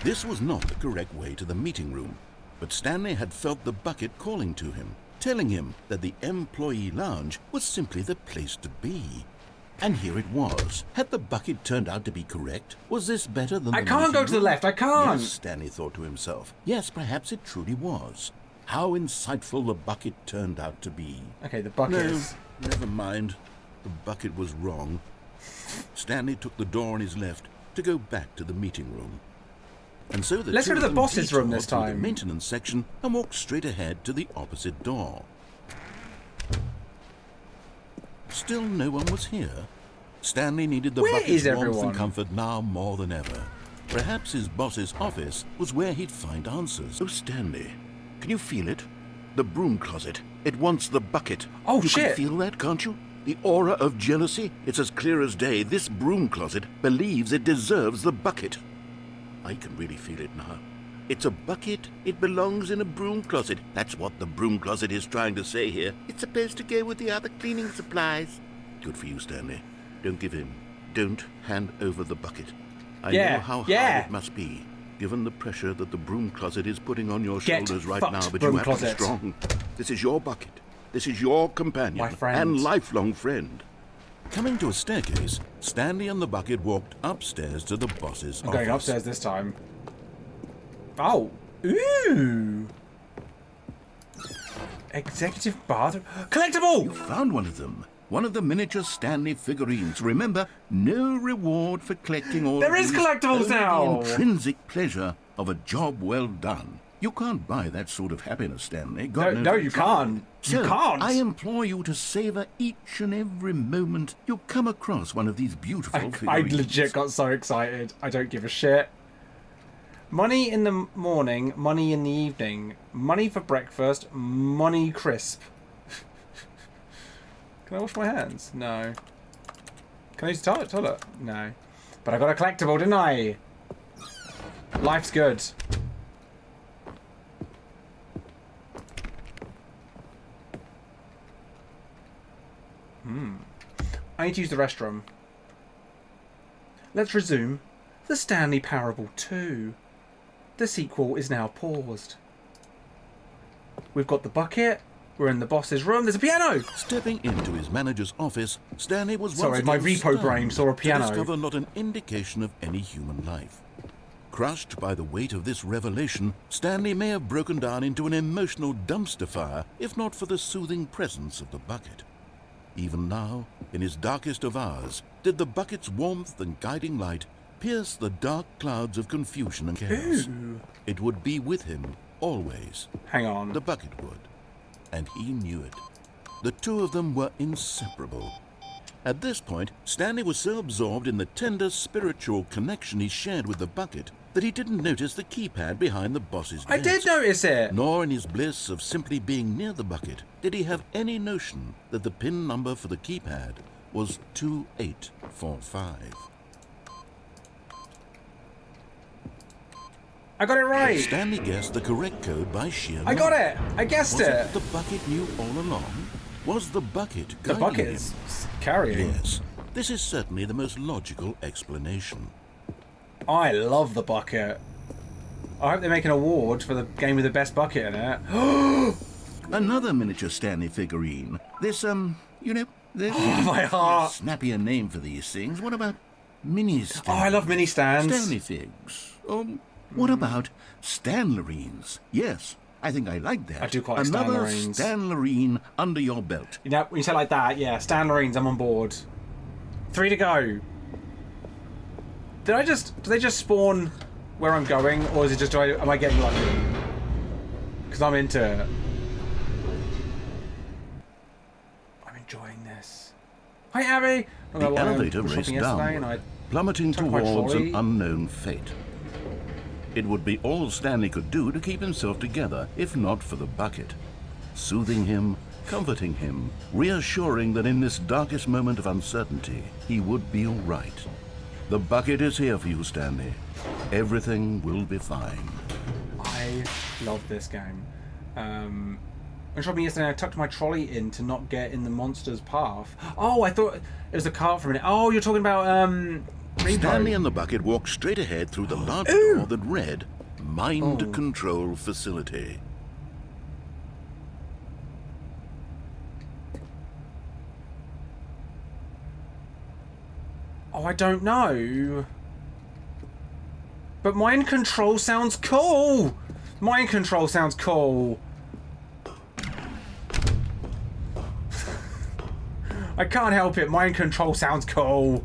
This was not the correct way to the meeting room, but Stanley had felt the bucket calling to him, telling him that the employee lounge was simply the place to be. And here it was. Had the bucket turned out to be correct? Was this better than I the can't meeting go to the room? left. I can't. Yes, Stanley thought to himself. Yes, perhaps it truly was. How insightful the bucket turned out to be. Okay, the bucket No, is... never mind. The bucket was wrong. Stanley took the door on his left to go back to the meeting room. And so the Let's two go to of the them boss's room detoured this through the time. maintenance section and walked straight ahead to the opposite door. Still no one was here. Stanley needed the Where bucket's is warmth everyone? and comfort now more than ever. Perhaps his boss's office was where he'd find answers. Oh, Stanley, can you feel it? The broom closet. It wants the bucket. Oh, you shit. can feel that, can't you? The aura of jealousy? It's as clear as day. This broom closet believes it deserves the bucket. I can really feel it now. It's a bucket. It belongs in a broom closet. That's what the broom closet is trying to say here. It's supposed to go with the other cleaning supplies. Good for you, Stanley. Don't give in. Don't hand over the bucket. I know how hard it must be, given the pressure that the broom closet is putting on your Get shoulders right fucked, now, but broom you have closet. to be strong. This is your bucket. This is your companion My friend. and lifelong friend. Coming to a staircase, Stanley and the bucket walked upstairs to the boss's I'm office. going upstairs this time. Oh. Ooh. Executive bathroom. Collectible! You found one of them. One of the miniature Stanley figurines. Remember, no reward for collecting all There of is these, collectibles only now! the intrinsic pleasure of a job well done. You can't buy that sort of happiness, Stanley. God knows No, you you tried. can't. So, You can't. I implore you to savor each and every moment you come across one of these beautiful I figurines. legit got so excited. I don't give a shit. Money in the morning, money in the evening. Money for breakfast, money crisp. Can I wash my hands? No. Can I use the toilet? No. But I got a collectible, didn't I? Life's good. I need to use the restroom. Let's resume the Stanley Parable 2. The sequel is now paused. We've got the bucket. We're in the boss's room. There's a piano! Stepping into his manager's office, Stanley was Sorry, once my again repo stunned brain saw a piano. to discover not an indication of any human life. Crushed by the weight of this revelation, Stanley may have broken down into an emotional dumpster fire if not for the soothing presence of the bucket. Even now, in his darkest of hours, did the bucket's warmth and guiding light pierce the dark clouds of confusion and chaos. Ooh. It would be with him, always. Hang on. The bucket would. And he knew it. The two of them were inseparable. At this point, Stanley was so absorbed in the tender spiritual connection he shared with the bucket that he didn't notice the keypad behind the boss's desk. I did notice it! Nor in his bliss of simply being near the bucket did he have any notion that the pin number for the keypad was 2845. I got it right! Stanley guessed the correct code by sheer I got knowledge. it! I guessed Was it! The bucket knew all along? Was the bucket The guiding bucket him? is carrying. Yes, this is certainly the most logical explanation. I love the bucket. I hope they make an award for the game with the best bucket in it. Another miniature Stanley figurine. This, you know, this My heart. snappier name for these things. What about mini Stanley? Oh, I love mini stands. Stanley figs. What about Stanlerines? Yes, I think I like that. I do quite like Another Stanlerines. Stanlerine under your belt. You know, when you say it like that, yeah, Stanlerines, I'm on board. 3 to go. Do they just spawn where I'm going, or is it just, am I getting lucky? Because I'm into it. I'm enjoying this. Hi, Abby! The elevator raced down, plummeting towards an unknown fate. It would be all Stanley could do to keep himself together, if not for the bucket. Soothing him, comforting him, reassuring that in this darkest moment of uncertainty, he would be all right. The bucket is here for you, Stanley. Everything will be fine. I love this game. When shopping yesterday, I tucked my trolley in to not get in the monster's path. Oh, I thought it was the cart for a minute. Oh, you're talking about, Repo. Stanley and the bucket walked straight ahead through the large door that read, Mind Control Facility. Oh, I don't know. But mind control sounds cool! Mind control sounds cool. I can't help it, mind control sounds cool.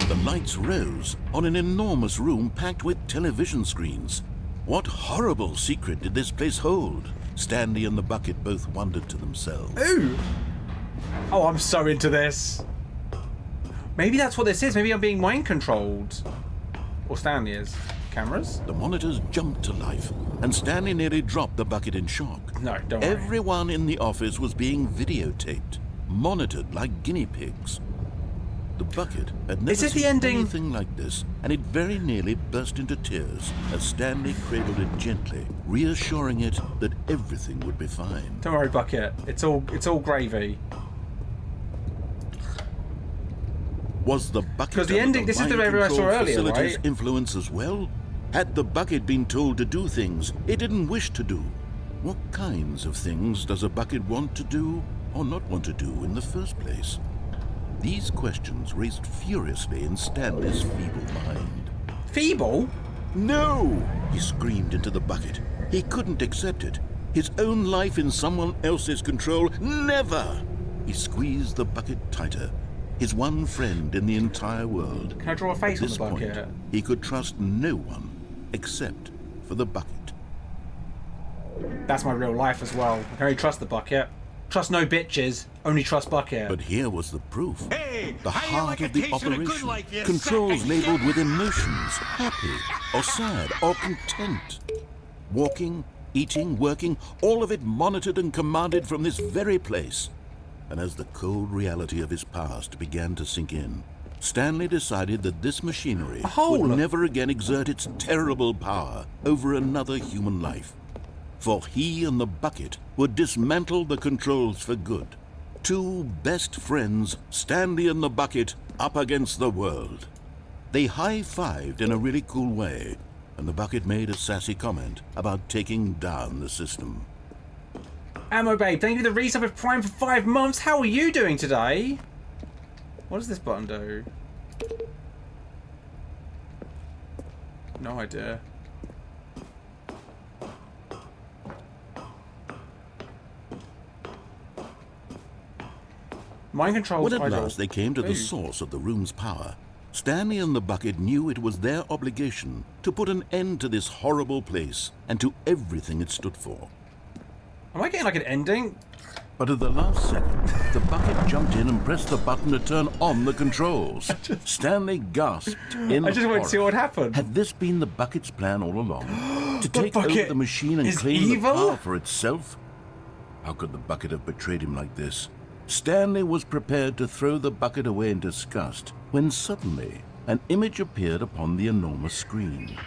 The lights rose on an enormous room packed with television screens. What horrible secret did this place hold? Stanley and the bucket both wondered to themselves. Ooh! Oh, I'm so into this. Maybe that's what this is. Maybe I'm being mind controlled. Or Stanley is. Cameras? The monitors jumped to life, and Stanley nearly dropped the bucket in shock. No, don't worry. Everyone in the office was being videotaped, monitored like guinea pigs. The bucket had never Is this the seen ending? anything like this, and it very nearly burst into tears as Stanley cradled it gently, reassuring it that everything would be fine. Don't worry, Bucket. It's all gravy. Was the bucket 'Cause the ending- this is the mind review I saw control earlier, facility's right? influence as well? Had the bucket been told to do things it didn't wish to do? What kinds of things does a bucket want to do or not want to do in the first place? These questions raced furiously in Stanley's feeble mind. Feeble? No! He screamed into the bucket. He couldn't accept it. His own life in someone else's control, never! He squeezed the bucket tighter. His one friend in the entire world. Can I draw a face on At this the bucket? point, he could trust no one except for the bucket. That's my real life as well. I can only trust the Bucket. Trust no bitches. Only trust Bucket. But here was the proof. Hey, The how you heart like a of the taste of the good operation. like this? Controls labeled with emotions, happy or sad or content. Walking, eating, working, all of it monitored and commanded from this very place. And as the cold reality of his past began to sink in, Stanley decided that this machinery would never again exert its terrible power over another human life. For he and the bucket would dismantle the controls for good. Two best friends, Stanley and the bucket, up against the world. They high-fived in a really cool way, and the bucket made a sassy comment about taking down the system. Ammo Babe, thank you for the resub of Prime for 5 months. How are you doing today? What does this button do? No idea. Mind controls. When at last they came to the source of the room's power, Stanley and the bucket knew it was their obligation to put an end to this horrible place and to everything it stood for. Am I getting like an ending? But at the last second, the bucket jumped in and pressed the button to turn on the controls. Stanley gasped in I just wanted to see what happened. Had this been the bucket's plan all along? To The take over bucket the machine and is claim evil? the power for itself? How could the bucket have betrayed him like this? Stanley was prepared to throw the bucket away in disgust when suddenly an image appeared upon the enormous screen.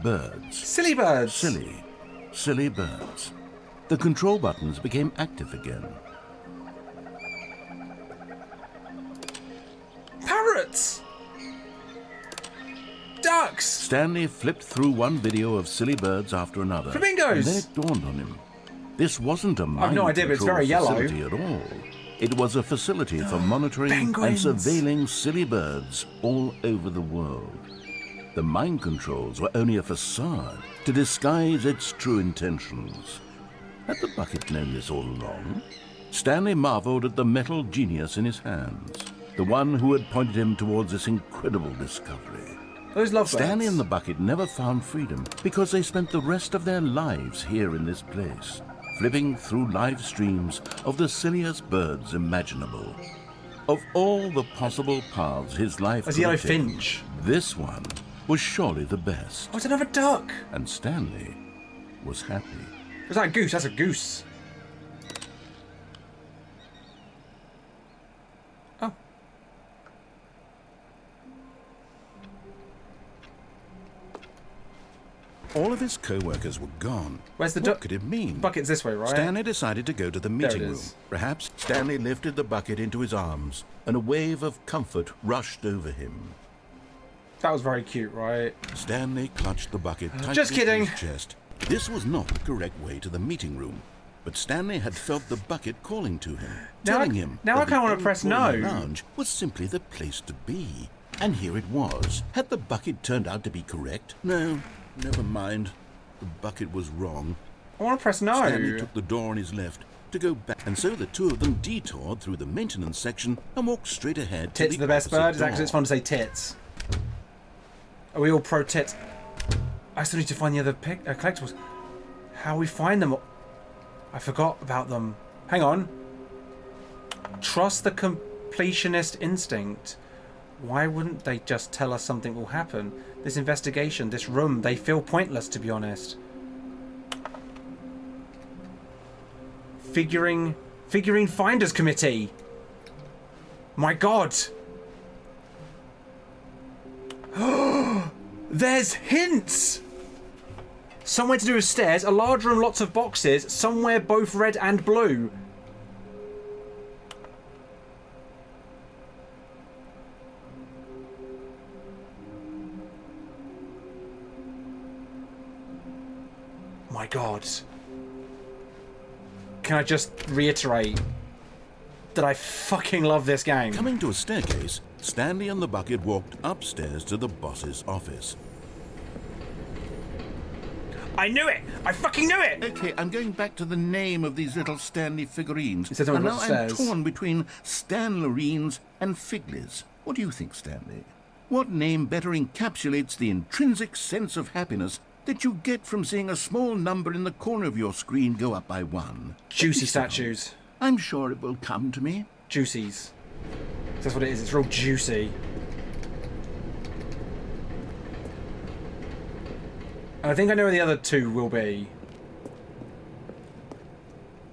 Birds. Silly birds. Silly birds. The control buttons became active again. Parrots. Ducks. Stanley flipped through one video of silly birds after another. Flamingos. And then it dawned on him. This wasn't a mind no idea, but it's control very yellow. facility at all. It was a facility for monitoring Penguins. and surveilling silly birds all over the world. The mind controls were only a facade to disguise its true intentions. Had the bucket known this all along? Stanley marveled at the metal genius in his hands, the one who had pointed him towards this incredible discovery. Those lovebirds. Stanley and the bucket never found freedom because they spent the rest of their lives here in this place, flipping through live streams of the silliest birds imaginable. Of all the possible paths his life There's could yellow have taken, finch. this one was surely the best. Oh, it's another duck. And Stanley was happy. Is that a goose? That's a goose. Oh. All of his co-workers were gone. Where's the What duck? could it mean? Bucket's this way, right? Stanley decided to go to the There meeting it room. is. Perhaps Stanley lifted the bucket into his arms, and a wave of comfort rushed over him. That was very cute, right? Stanley clutched the bucket tightly Just kidding. to his chest. This was not the correct way to the meeting room, but Stanley had felt the bucket calling to him, telling him now that I kinda the wanna press employee no. lounge was simply the place to be. And here it was. Had the bucket turned out to be correct? No, never mind. The bucket was wrong. I want to press no. Stanley took the door on his left to go back, and so the two of them detoured through the maintenance section and walked straight ahead to Tits the best opposite bird. It's actually door. it's fun to say tits. Are we all pro tits? I still need to find the other collectibles. How we find them? I forgot about them. Hang on. Trust the completionist instinct. Why wouldn't they just tell us something will happen? This investigation, this room, they feel pointless, to be honest. Figurine Finders Committee. My God. There's hints. Somewhere to do with stairs, a large room, lots of boxes, somewhere both red and blue. My God. Can I just reiterate that I fucking love this game? Coming to a staircase, Stanley and the bucket walked upstairs to the boss's office. I knew it! I fucking knew it! Okay, I'm going back to the name of these little Stanley figurines. It says And on now what it I'm says. torn between Stanlerines and Figlies. What do you think, Stanley? What name better encapsulates the intrinsic sense of happiness that you get from seeing a small number in the corner of your screen go up by one? Juicy statues. I'm sure it will come to me. Juicies. That's what it is. It's real juicy. And I think I know where the other two will be.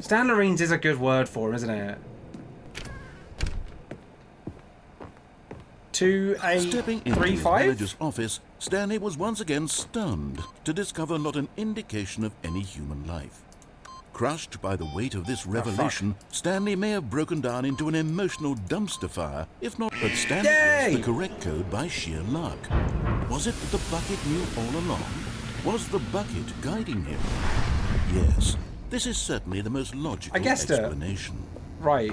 Stanlerines is a good word for him, isn't it? Stepping into his 2835? manager's office, Stanley was once again stunned to discover not an indication of any human life. Crushed by the weight of this revelation, Stanley may have broken down into an emotional dumpster fire, if not. But Stanley Yay! guessed the correct code by sheer luck. Was it that the bucket knew all along? Was the bucket guiding him? Yes, this is certainly the most logical I guessed explanation. Right.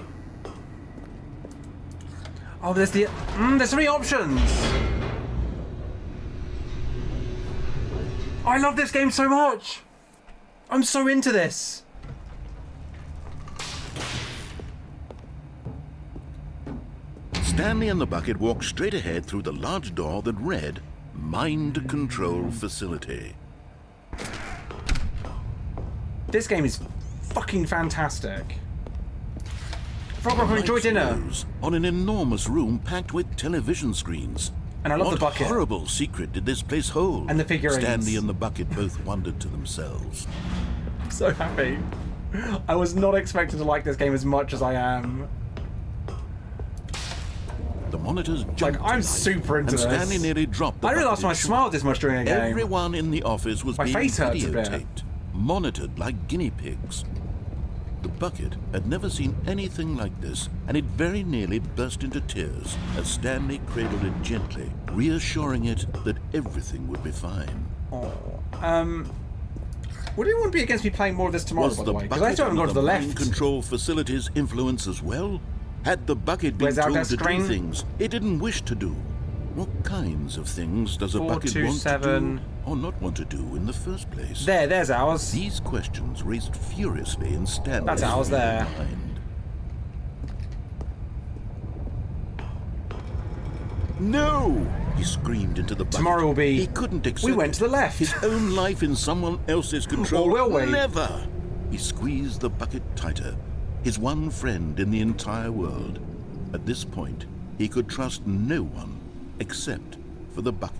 Oh, there's the... there's 3 options! I love this game so much! I'm so into this! Stanley and the bucket walked straight ahead through the large door that read, Mind Control Facility. This game is fucking fantastic. Frog Rock, enjoy dinner. On an enormous room packed with television screens. And I love what the bucket. What horrible secret did this place hold? And the figurines. Stanley and the bucket both wondered to themselves. I'm so happy. I was not expecting to like this game as much as I am. The monitors jumped. Like, I'm super into and this. Stanley nearly dropped the I didn't realize I smiled this much during a game. Everyone in the office was My being face hurts a bit. videotaped, monitored like guinea pigs. The bucket had never seen anything like this, and it very nearly burst into tears as Stanley cradled it gently, reassuring it that everything would be fine. Oh. Would anyone be against me playing more of this tomorrow, by the way? Because I still haven't gone to the left. Mind control facilities influence as well? Had the bucket been told to do things it didn't wish to do? What kinds of things does a bucket want to do or not want to do in the first place? There's ours. These questions raced furiously in Stanley's That's ours there. mind. No! He screamed into the bucket. Tomorrow will be... He couldn't accept We went to the left. his own life in someone else's control. Or will we? Never! He squeezed the bucket tighter. His one friend in the entire world. At this point, he could trust no one except for the bucket.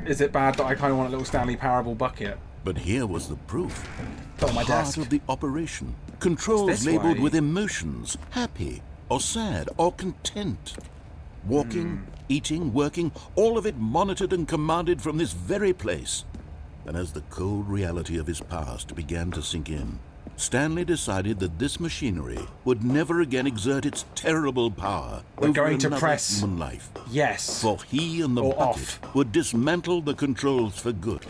Is it bad that I kind of want a little Stanley Parable bucket? But here was the proof. On my Part desk. of the operation. Controls labeled with emotions. Happy, or sad, or content. Walking, eating, working, all of it monitored and commanded from this very place. And as the cold reality of his past began to sink in, Stanley decided that this machinery would never again exert its terrible power over going to another press human life. Yes. For he and the Or bucket would dismantle the controls for good.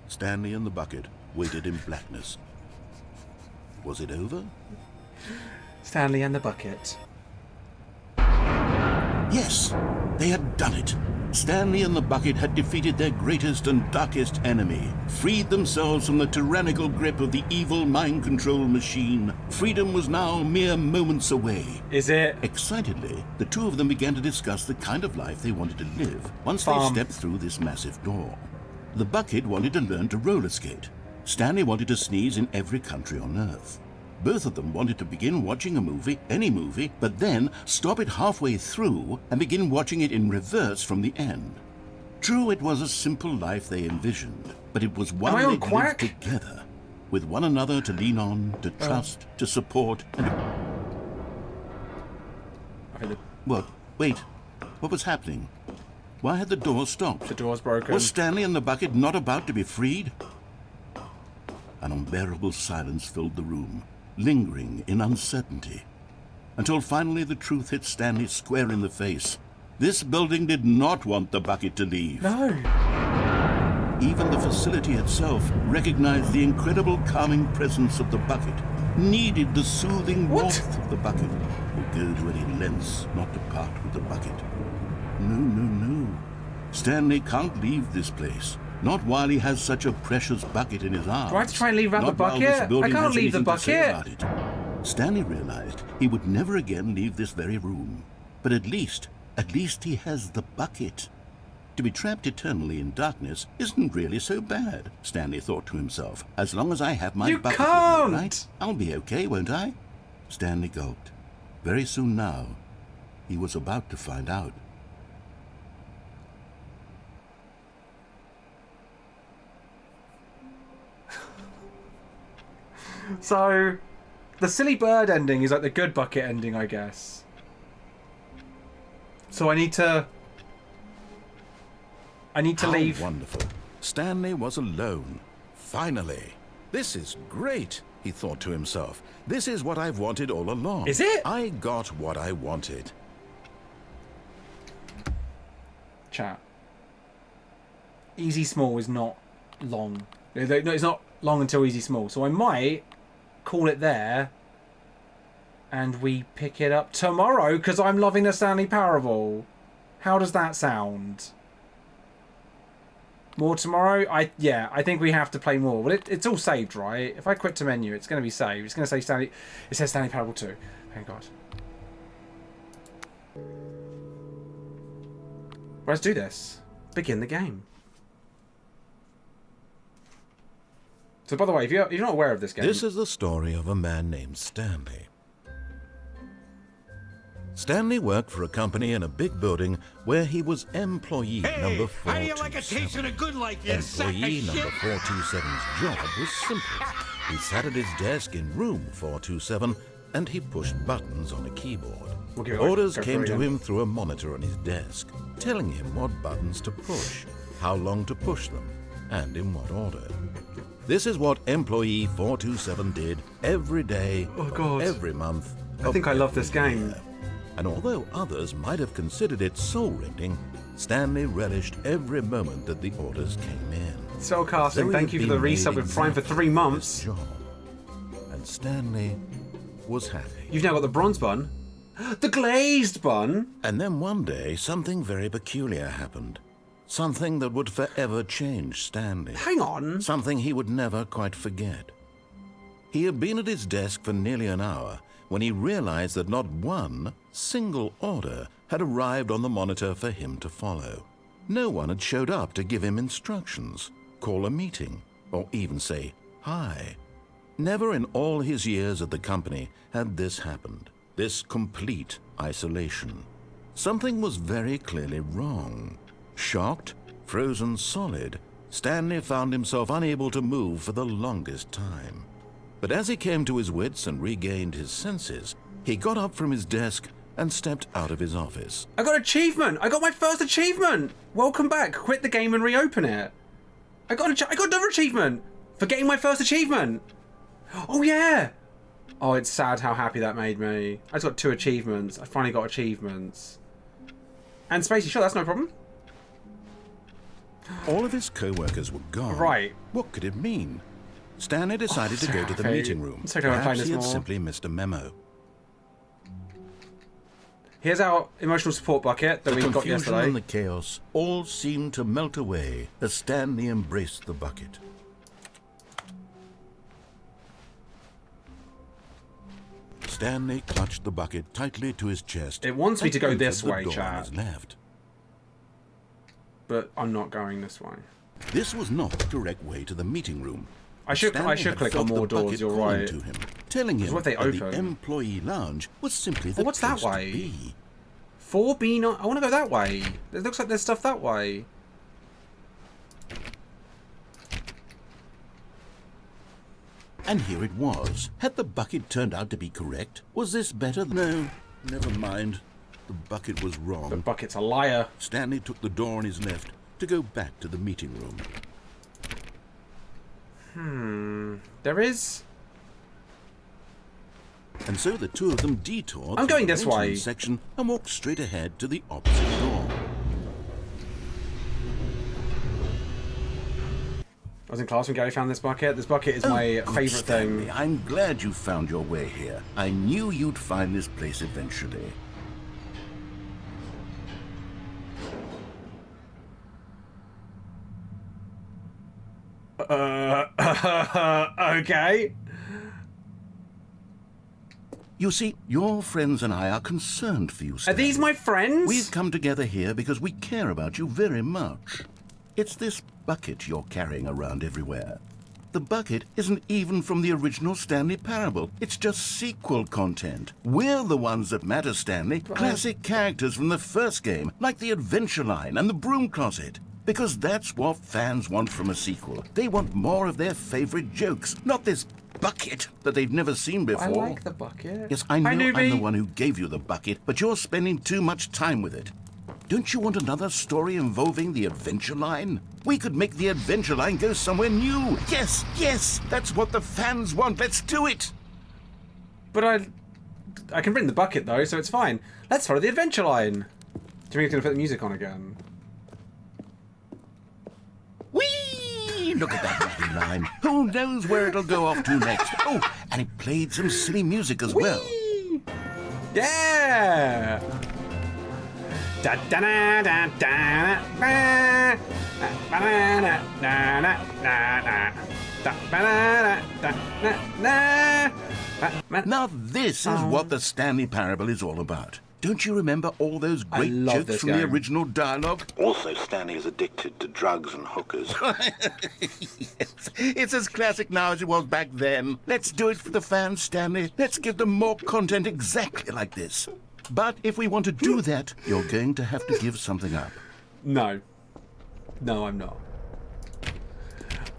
Stanley and the bucket waited in blackness. Was it over? Stanley and the bucket. Yes, they had done it. Stanley and the bucket had defeated their greatest and darkest enemy, freed themselves from the tyrannical grip of the evil mind control machine. Freedom was now mere moments away. Is it? Excitedly, the two of them began to discuss the kind of life they wanted to live once they stepped through this massive door. The bucket wanted to learn to roller skate. Stanley wanted to sneeze in every country on Earth. Both of them wanted to begin watching a movie, any movie, but then stop it halfway through and begin watching it in reverse from the end. True, it was a simple life they envisioned, but it was one they lived together, with one another to lean on, to trust, to support, and What? Wait. What was happening? Why had the door stopped? The door's broken. Was Stanley and the bucket not about to be freed? An unbearable silence filled the room, lingering in uncertainty, until finally the truth hit Stanley square in the face. This building did not want the bucket to leave. No. Even the facility itself recognized the incredible calming presence of the bucket, needed the soothing warmth of the bucket, would go to any lengths not to part with the bucket. No. Stanley can't leave this place. Not while he has such a precious bucket in his arms. Do I have to try and leave out the bucket? I can't leave the bucket. Stanley realized he would never again leave this very room. But at least he has the bucket. To be trapped eternally in darkness isn't really so bad, Stanley thought to himself. As long as I have my bucket with me, right? I'll be okay, won't I? Stanley gulped. Very soon now, he was about to find out. So, the silly bird ending is like the good bucket ending, I guess. So I need to leave. Wonderful. Stanley was alone. Finally. This is great, he thought to himself. This is what I've wanted all along. Is it? I got what I wanted. Chat. Easy small is not long. No, it's not long until easy small. So I might call it there and we pick it up tomorrow because I'm loving the Stanley Parable. How does that sound? More tomorrow? I think we have to play more. Well, it's all saved, right? If I quit to menu, it's going to be saved. It's going to say Stanley. It says Stanley Parable 2. Thank God. Let's do this. Begin the game. So, by the way, if you're not aware of this game... This is the story of a man named Stanley. Stanley worked for a company in a big building where he was employee number 427. How do you like a taste of the good like this? Employee number 427's job was simple. He sat at his desk in room 427 and he pushed buttons on a keyboard. Orders came to him through a monitor on his desk, telling him what buttons to push, how long to push them, and in what order. This is what employee 427 did every day, every month. I think I love this game. And although others might have considered it soul-rending, Stanley relished every moment that the orders came in. Soul casting, thank you for the resub with Prime for 3 months. Job. And Stanley was happy. You've now got the bronze bun. The glazed bun! And then one day, something very peculiar happened. Something that would forever change Stanley. Hang on. Something he would never quite forget. He had been at his desk for nearly an hour when he realized that not one single order had arrived on the monitor for him to follow. No one had showed up to give him instructions, call a meeting, or even say hi. Never in all his years at the company had this happened, this complete isolation. Something was very clearly wrong. Shocked, frozen solid, Stanley found himself unable to move for the longest time. But as he came to his wits and regained his senses, he got up from his desk and stepped out of his office. I got an achievement! I got my first achievement! Welcome back. Quit the game and reopen it. I got another achievement for getting my first achievement. Oh yeah! Oh, it's sad how happy that made me. I just got 2 achievements. I finally got achievements. And Spacey, sure, that's no problem. All of his co-workers were gone. Right. What could it mean? Stanley decided to go to the meeting room. Perhaps he had simply missed a memo. Here's our emotional support bucket that we got yesterday. The confusion and the chaos all seemed to melt away as Stanley embraced the bucket. Stanley clutched the bucket tightly to his chest. It wants me to go this way, chat. chat. Left. But I'm not going this way. This was not the direct way to the meeting room. I should click on more doors, you're right. To him, telling him what they that open? The employee lounge was simply the what's that place way? to be. 4B9. I want to go that way. It looks like there's stuff that way. And here it was. Had the bucket turned out to be correct? Was this better? No, never mind. The bucket was wrong. The bucket's a liar. Stanley took the door on his left to go back to the meeting room. There is... And so the two of them detoured I'm going the this way. maintenance section and walked straight ahead to the opposite door. I was in class when Gary found this bucket. This bucket is my favourite Stanley, thing. I'm glad you found your way here. I knew you'd find this place eventually. Okay. You see, your friends and I are concerned for you, Stanley. Are these my friends? We've come together here because we care about you very much. It's this bucket you're carrying around everywhere. The bucket isn't even from the original Stanley Parable. It's just sequel content. We're the ones that matter, Stanley. Classic characters from the first game, like the Adventure Line and the Broom Closet. Because that's what fans want from a sequel. They want more of their favorite jokes, not this bucket that they've never seen before. I like the bucket. Yes, I know I'm the one who gave you the bucket, but you're spending too much time with it. Don't you want another story involving the Adventure Line? We could make the Adventure Line go somewhere new. Yes, yes, that's what the fans want. Let's do it. But I can bring the bucket though, so it's fine. Let's follow the Adventure Line. Do you think he's going to put the music on again? Whee! Look at that lovely line. Who knows where it'll go off to next? Oh, and it played some silly music as well. Yeah! Da da da da da da Now this is what the Stanley Parable is all about. Don't you remember all those great love jokes this from the game. original dialogue? Also, Stanley is addicted to drugs and hookers. Yes, it's as classic now as it was back then. Let's do it for the fans, Stanley. Let's give them more content exactly like this. But if we want to do that, you're going to have to give something up. No. No, I'm not.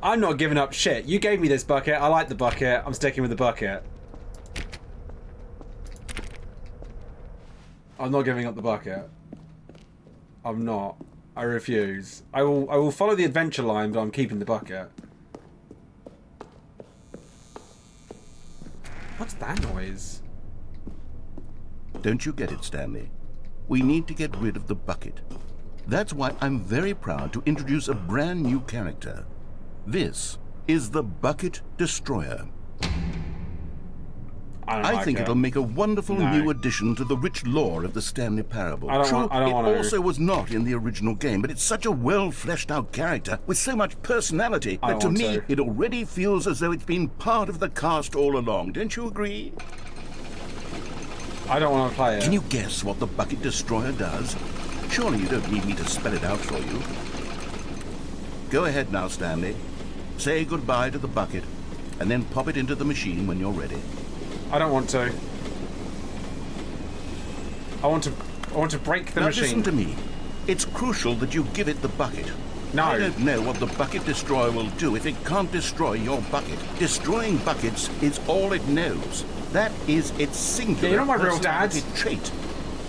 I'm not giving up shit. You gave me this bucket. I like the bucket. I'm sticking with the bucket. I'm not giving up the bucket. I'm not. I refuse. I will follow the adventure line, but I'm keeping the bucket. What's that noise? Don't you get it, Stanley? We need to get rid of the bucket. That's why I'm very proud to introduce a brand new character. This is the Bucket Destroyer. I think it'll make a wonderful new addition to the rich lore of the Stanley Parable. I don't want it also was not in the original game, but it's such a well-fleshed-out character with so much personality that to me it already feels as though it's been part of the cast all along. Don't you agree? I don't want to play it. Can you guess what the Bucket Destroyer does? Surely you don't need me to spell it out for you. Go ahead now, Stanley. Say goodbye to the bucket, and then pop it into the machine when you're ready. I don't want to. I want to break the machine. Now listen to me. It's crucial that you give it the bucket. No. I don't know what the Bucket Destroyer will do if it can't destroy your bucket. Destroying buckets is all it knows. That is its singular you're not my real dad. trait.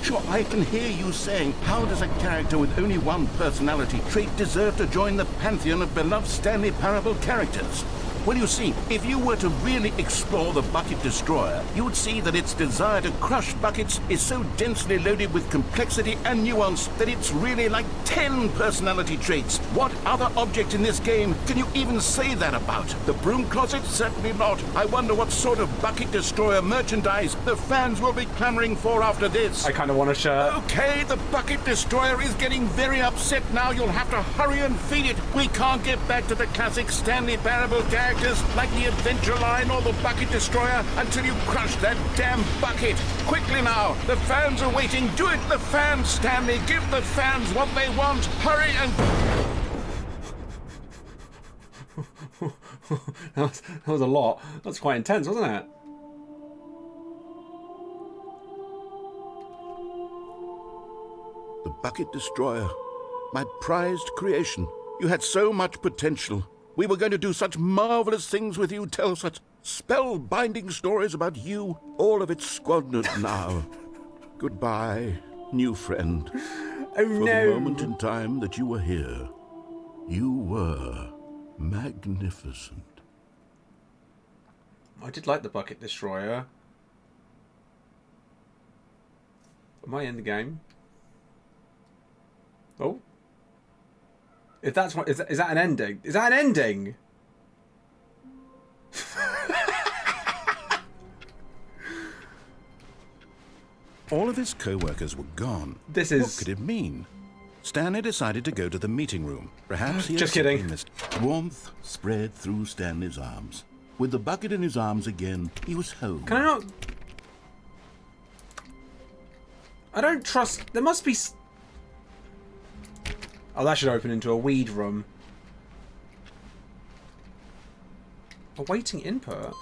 Sure, I can hear you saying, how does a character with only one personality trait deserve to join the pantheon of beloved Stanley Parable characters? Well, you see, if you were to really explore the Bucket Destroyer, you would see that its desire to crush buckets is so densely loaded with complexity and nuance that it's really like 10 personality traits. What other object in this game can you even say that about? The broom closet? Certainly not. I wonder what sort of Bucket Destroyer merchandise the fans will be clamoring for after this. I kind of want a shirt. Okay, the Bucket Destroyer is getting very upset now. You'll have to hurry and feed it. We can't get back to the classic Stanley Parable characters like the Adventure Line or the Bucket Destroyer until you crush that damn bucket. Quickly now, the fans are waiting. Do it, the fans, Stanley. Give the fans what they want. Hurry and... that was a lot. That's quite intense, wasn't it? The Bucket Destroyer, my prized creation. You had so much potential. We were going to do such marvelous things with you, tell such spellbinding stories about you. All of it squandered now. Goodbye, new friend. Oh, For the moment in time that you were here, you were magnificent. I did like the Bucket Destroyer. Am I in the game? Oh. If that's what... Is that an ending? Is that an ending? All of his co-workers were gone. This is... What could it mean? Stanley decided to go to the meeting room. Perhaps he Just had kidding. missed. Warmth spread through Stanley's arms. With the bucket in his arms again, he was home. Can I not... I don't trust... There must be... Oh, that should open into a weed room. Awaiting input?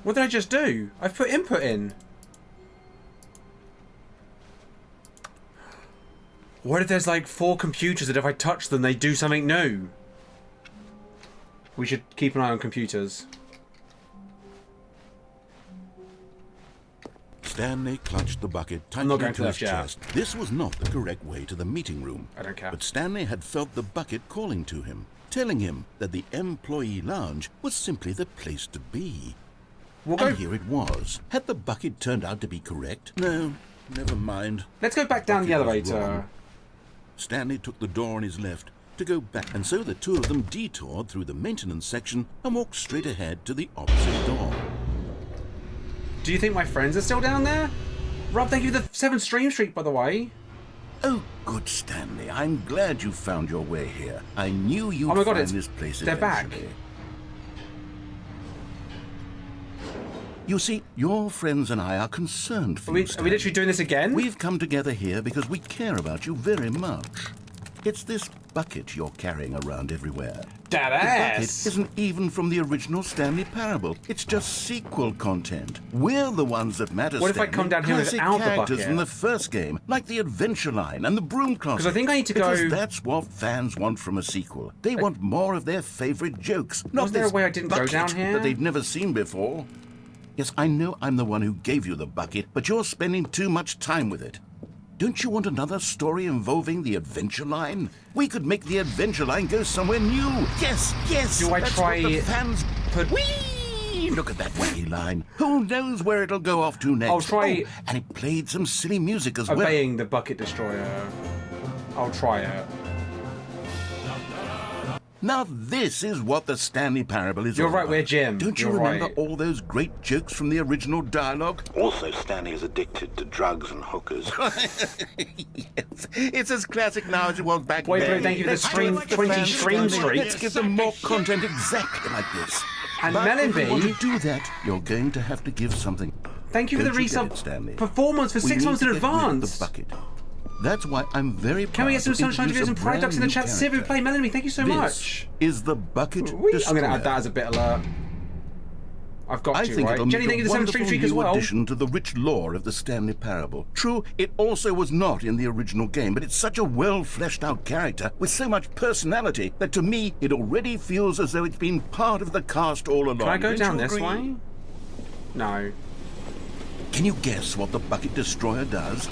What did I just do? I've put input in. What if there's like 4 computers that if I touch them, they do something new? We should keep an eye on computers. Stanley clutched the bucket tightly into his chest. This was not the correct way to the meeting room. I don't care. But Stanley had felt the bucket calling to him, telling him that the employee lounge was simply the place to be. And here it was. Had the bucket turned out to be correct? No, never mind. Let's go back down the elevator. Stanley took the door on his left to go back, and so the two of them detoured through the maintenance section and walked straight ahead to the opposite door. Do you think my friends are still down there? Rob, thank you for the 7 stream streak, by the way. Oh, good, Stanley. I'm glad you found your way here. I knew you'd Oh my God, find this place they're back. eventually. You see, your friends and I are concerned for you, Are we literally doing this again? We've come together here because we care about you very much. It's this bucket you're carrying around everywhere. That The bucket ass! isn't even from the original Stanley Parable. It's just sequel content. We're the ones that matter, What if I Stanley. come down here Classic without the characters bucket? from the first game, like the Adventure Line and the Broom Closet. Because I think I need to go... Because that's what fans want from a sequel. They want more of their favorite jokes, not Was there a this way I didn't go bucket down here? that they've never seen before. Yes, I know I'm the one who gave you the bucket, but you're spending too much time with it. Don't you want another story involving the Adventure Line? We could make the Adventure Line go somewhere new. Yes, yes. Do I that's try what the fans put... Whee! Look at that wacky line. Who knows where it'll go off to next? I'll try... Oh, and it played some silly music as well. Obeying the bucket destroyer. I'll try it. Now this is what the Stanley Parable is You're all right, about. we're Jim. Don't you You're remember right. all those great jokes from the original dialogue? Also, Stanley is addicted to drugs and hookers. Yes, it's as classic now as it was back Wait, then. thank you for the Let's stream, give the 20 fans stream something. streaks. Let's give them more content exactly like this. And But if you want Melody... to do that, you're going to have to give something. Thank you for the Don't you get resub it, Stanley? performance for We 6 need months to in get rid of advance. the bucket. That's why I'm very proud Can we get some to sunshine introduce videos and a pride ducks in the brand chat? new Civ character. play Melanie, thank you so This much. is the bucket Whee! I'm destroyer. going to add that as a bit alert. I've got I to, think right? it'll Jenny, make thank you a for the 7 stream wonderful streak as new well. addition to the rich lore of the Stanley Parable. True, it also was not in the original game, but it's such a well-fleshed-out character with so much personality that to me it already feels as though it's been part of the cast all along. Can I go Don't down you this agree? way? No. Can you guess what the bucket destroyer does?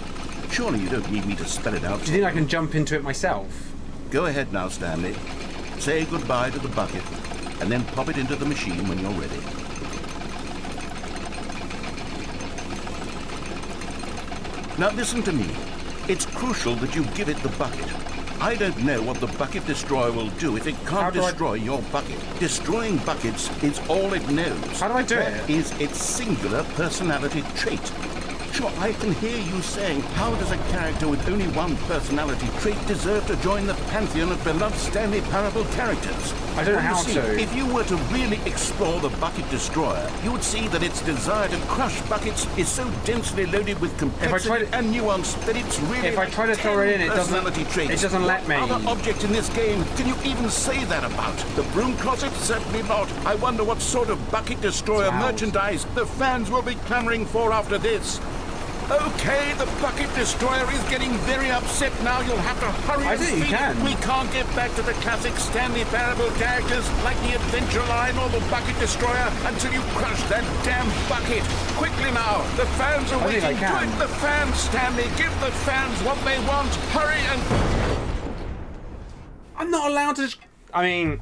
Surely you don't need me to spell it out. Do you think I can jump into it myself? Go ahead now, Stanley. Say goodbye to the bucket, and then pop it into the machine when you're ready. Now listen to me. It's crucial that you give it the bucket. I don't know what the bucket destroyer will do if it can't destroy your bucket. Destroying buckets is all it knows. How do I do That it? is its singular personality trait. Sure, I can hear you saying, how does a character with only one personality trait deserve to join the pantheon of beloved Stanley Parable characters? I don't know Well, you how see, to. If you were to really explore the bucket destroyer, you would see that its desire to crush buckets is so densely loaded with complexity and nuance that it's really If I try to throw it in, it doesn't- personality traits. it doesn't let me. What other object in this game can you even say that about? The broom closet? Certainly not. I wonder what sort of bucket destroyer merchandise the fans will be clamoring for after this. Okay, the bucket destroyer is getting very upset now. You'll have to hurry I and think you feed it. can. We can't get back to the classic Stanley Parable characters like the Adventure Line or the bucket destroyer until you crush that damn bucket. Quickly now, the fans are I think I waiting. Do can. it, the fans, Stanley. Give the fans what they want. Hurry and... I'm not allowed to... I mean...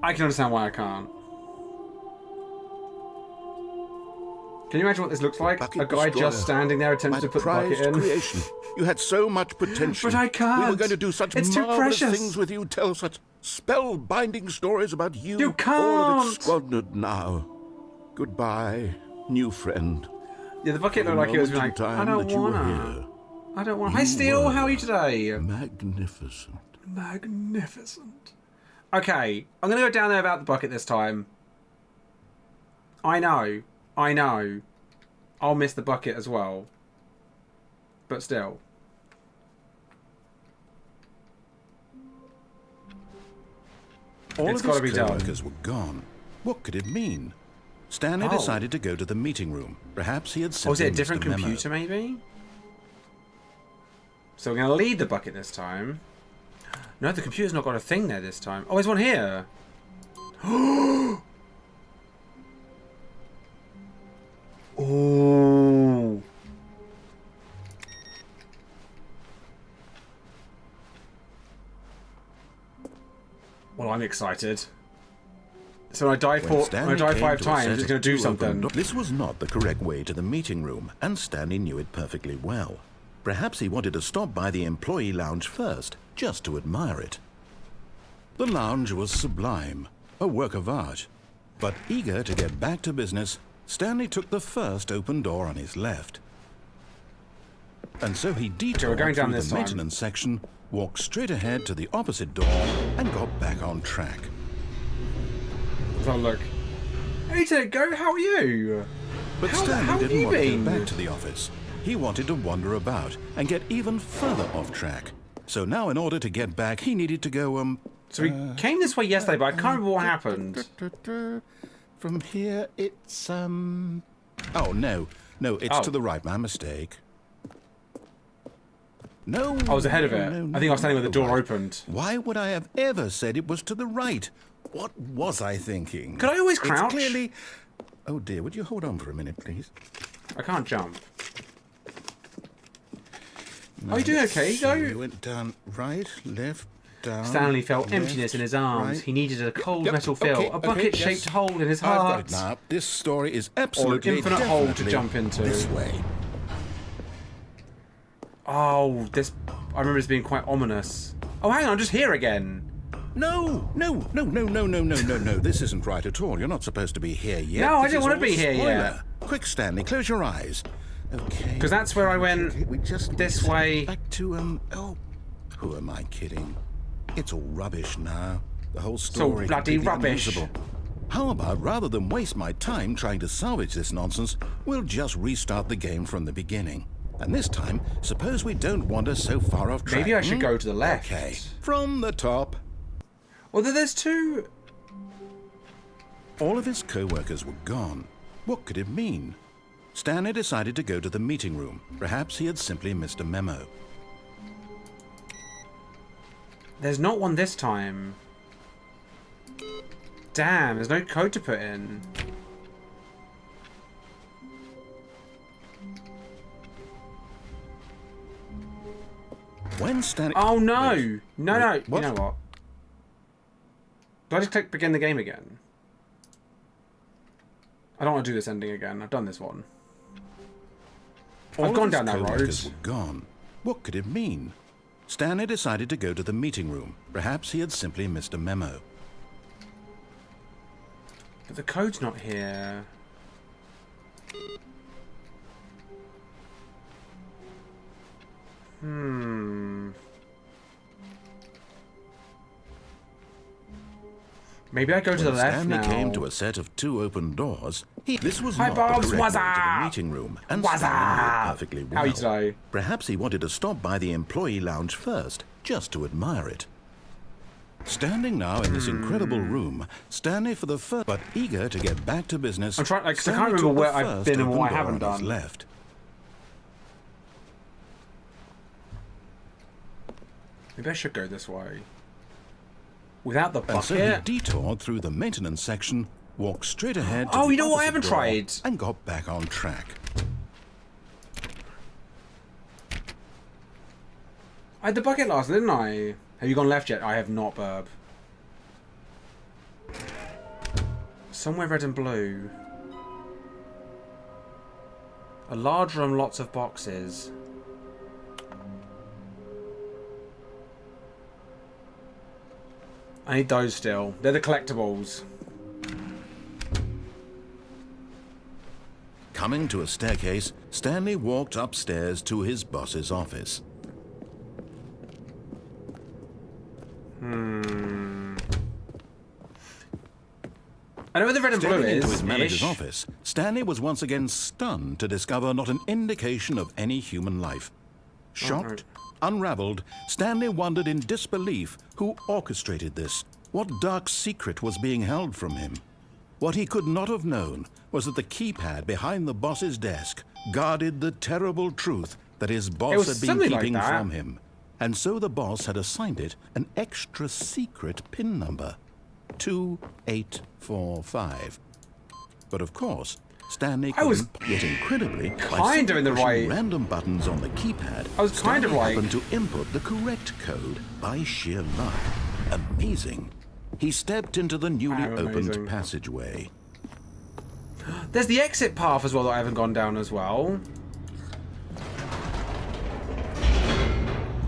I can understand why I can't. Can you imagine what this looks like? Bucket A guy destroyer. just standing there attempting My to put the bucket prized in. creation. You had so much potential. But I can't. We were going to do such It's too marvelous precious. things with you, tell such spellbinding stories about you. You All of can't. it squandered now. Goodbye, new friend. Yeah, the bucket For looked like it was moments in like, I time don't that you were wanna. here. I don't want. Hi, You Steel. were How are you today? Magnificent. Magnificent. Okay, I'm gonna go down there about the bucket this time. I know. I'll miss the bucket as well. But still. All It's of gotta his be done. co-workers were gone. What could it mean? Stanley Oh. decided to go to the meeting room. Perhaps he had Oh, is simply it a missed different memo. computer, maybe? So we're going to lead the bucket this time. No, the computer's not got a thing there this time. Oh, there's one here. Oh. Well, I'm excited. So when I die When Stanley came 5 to a times, set it's of going to do two open something. doors. This was not the correct way to the meeting room, and Stanley knew it perfectly well. Perhaps he wanted to stop by the employee lounge first, just to admire it. The lounge was sublime, a work of art. But eager to get back to business, Stanley took the first open door on his left. And so he detoured going down through this the time. maintenance section, walked straight ahead to the opposite door, and got back on track. Let's have a look. Hey, Go, how are you? But how Stanley have didn't you want to been? go back to the office. He wanted to wander about and get even further off track. So now in order to get back, he needed to go, So we came this way yesterday, but I can't remember what happened. From here, it's, Oh, no, it's to the right, my mistake. No. I was ahead of it. No, I think I was standing with the door right. opened. Why would I have ever said it was to the right? What was I thinking? Could I always crouch? It's clearly... Oh dear, would you hold on for a minute, please? I can't jump. No, are you doing okay, so Go? we went down, right, left, down. Stanley felt left, emptiness in his arms. right. He needed a cold Yep, metal fill, okay, a bucket-shaped yes. hole in his I've got heart. it now. This story is Or an absolutely infinite hole to definitely jump into. this way. Oh, this... I remember this being quite ominous. Oh, hang on, I'm just here again. No. This isn't right at all. You're not supposed to be here yet. No, I This didn't is want to all be here spoiler. yet. Quick, Stanley, close your eyes. Okay. Because that's where I went Okay, we just this way. Back to, oh, who am I kidding? It's all rubbish now. The whole story bloody completely rubbish. unusable. How about, rather than waste my time trying to salvage this nonsense, we'll just restart the game from the beginning. And this time, suppose we don't wander so far off track. Maybe I should go to the left. Okay, from the top. Although there's two... All of his co-workers were gone. What could it mean? Stanley decided to go to the meeting room. Perhaps he had simply missed a memo. There's not one this time. Damn, there's no code to put in. When Stanley... Oh no! No. What? You know what? Do I just click begin the game again? I don't want to do this ending again. I've done this one. I've gone down that road. Co-workers were gone. What could it mean? Stanley decided to go to the meeting room. Perhaps he had simply missed a memo. But the code's not here. Maybe I go to the When left Stanley now. came to a set of two open doors. This was Hi, not Bobs, the correct way to wazza! the meeting room, and Wazza! Stanley knew perfectly well. How are you today? Perhaps he wanted to stop by the employee lounge first, just to admire it. Standing now in this incredible room, Stanley for the first, but eager to get back to business. I'm trying, because I Stanley can't remember took where the I've first been and open what I door haven't on his done. left. Maybe I should go this way. Without the And so he bucket? detoured through the maintenance section, walked straight ahead to Oh, the you know what? I opposite haven't door, tried. and got back on track. I had the bucket last, didn't I? Have you gone left yet? I have not, Burb. Somewhere red and blue. A large room, lots of boxes. I need those still. They're the collectibles. Coming to a staircase, Stanley walked upstairs to his boss's office. I know where the red and blue Stepping into is. his manager's ish. office, Stanley was once again stunned to discover not an indication of any human life. Shocked, unraveled, Stanley wondered in disbelief who orchestrated this. What dark secret was being held from him? What he could not have known was that the keypad behind the boss's desk guarded the terrible truth that his boss was had been something like keeping that. from him. And so the boss had assigned it an extra secret PIN number. 2845. But of course, Stanley I was couldn't, yet incredibly, by kind of in the simply pushing right- random buttons on the keypad, I was kind of Stanley like- happened to input the correct code by sheer luck. Amazing. He stepped into the newly How amazing. opened passageway. There's the exit path as well that I haven't gone down as well.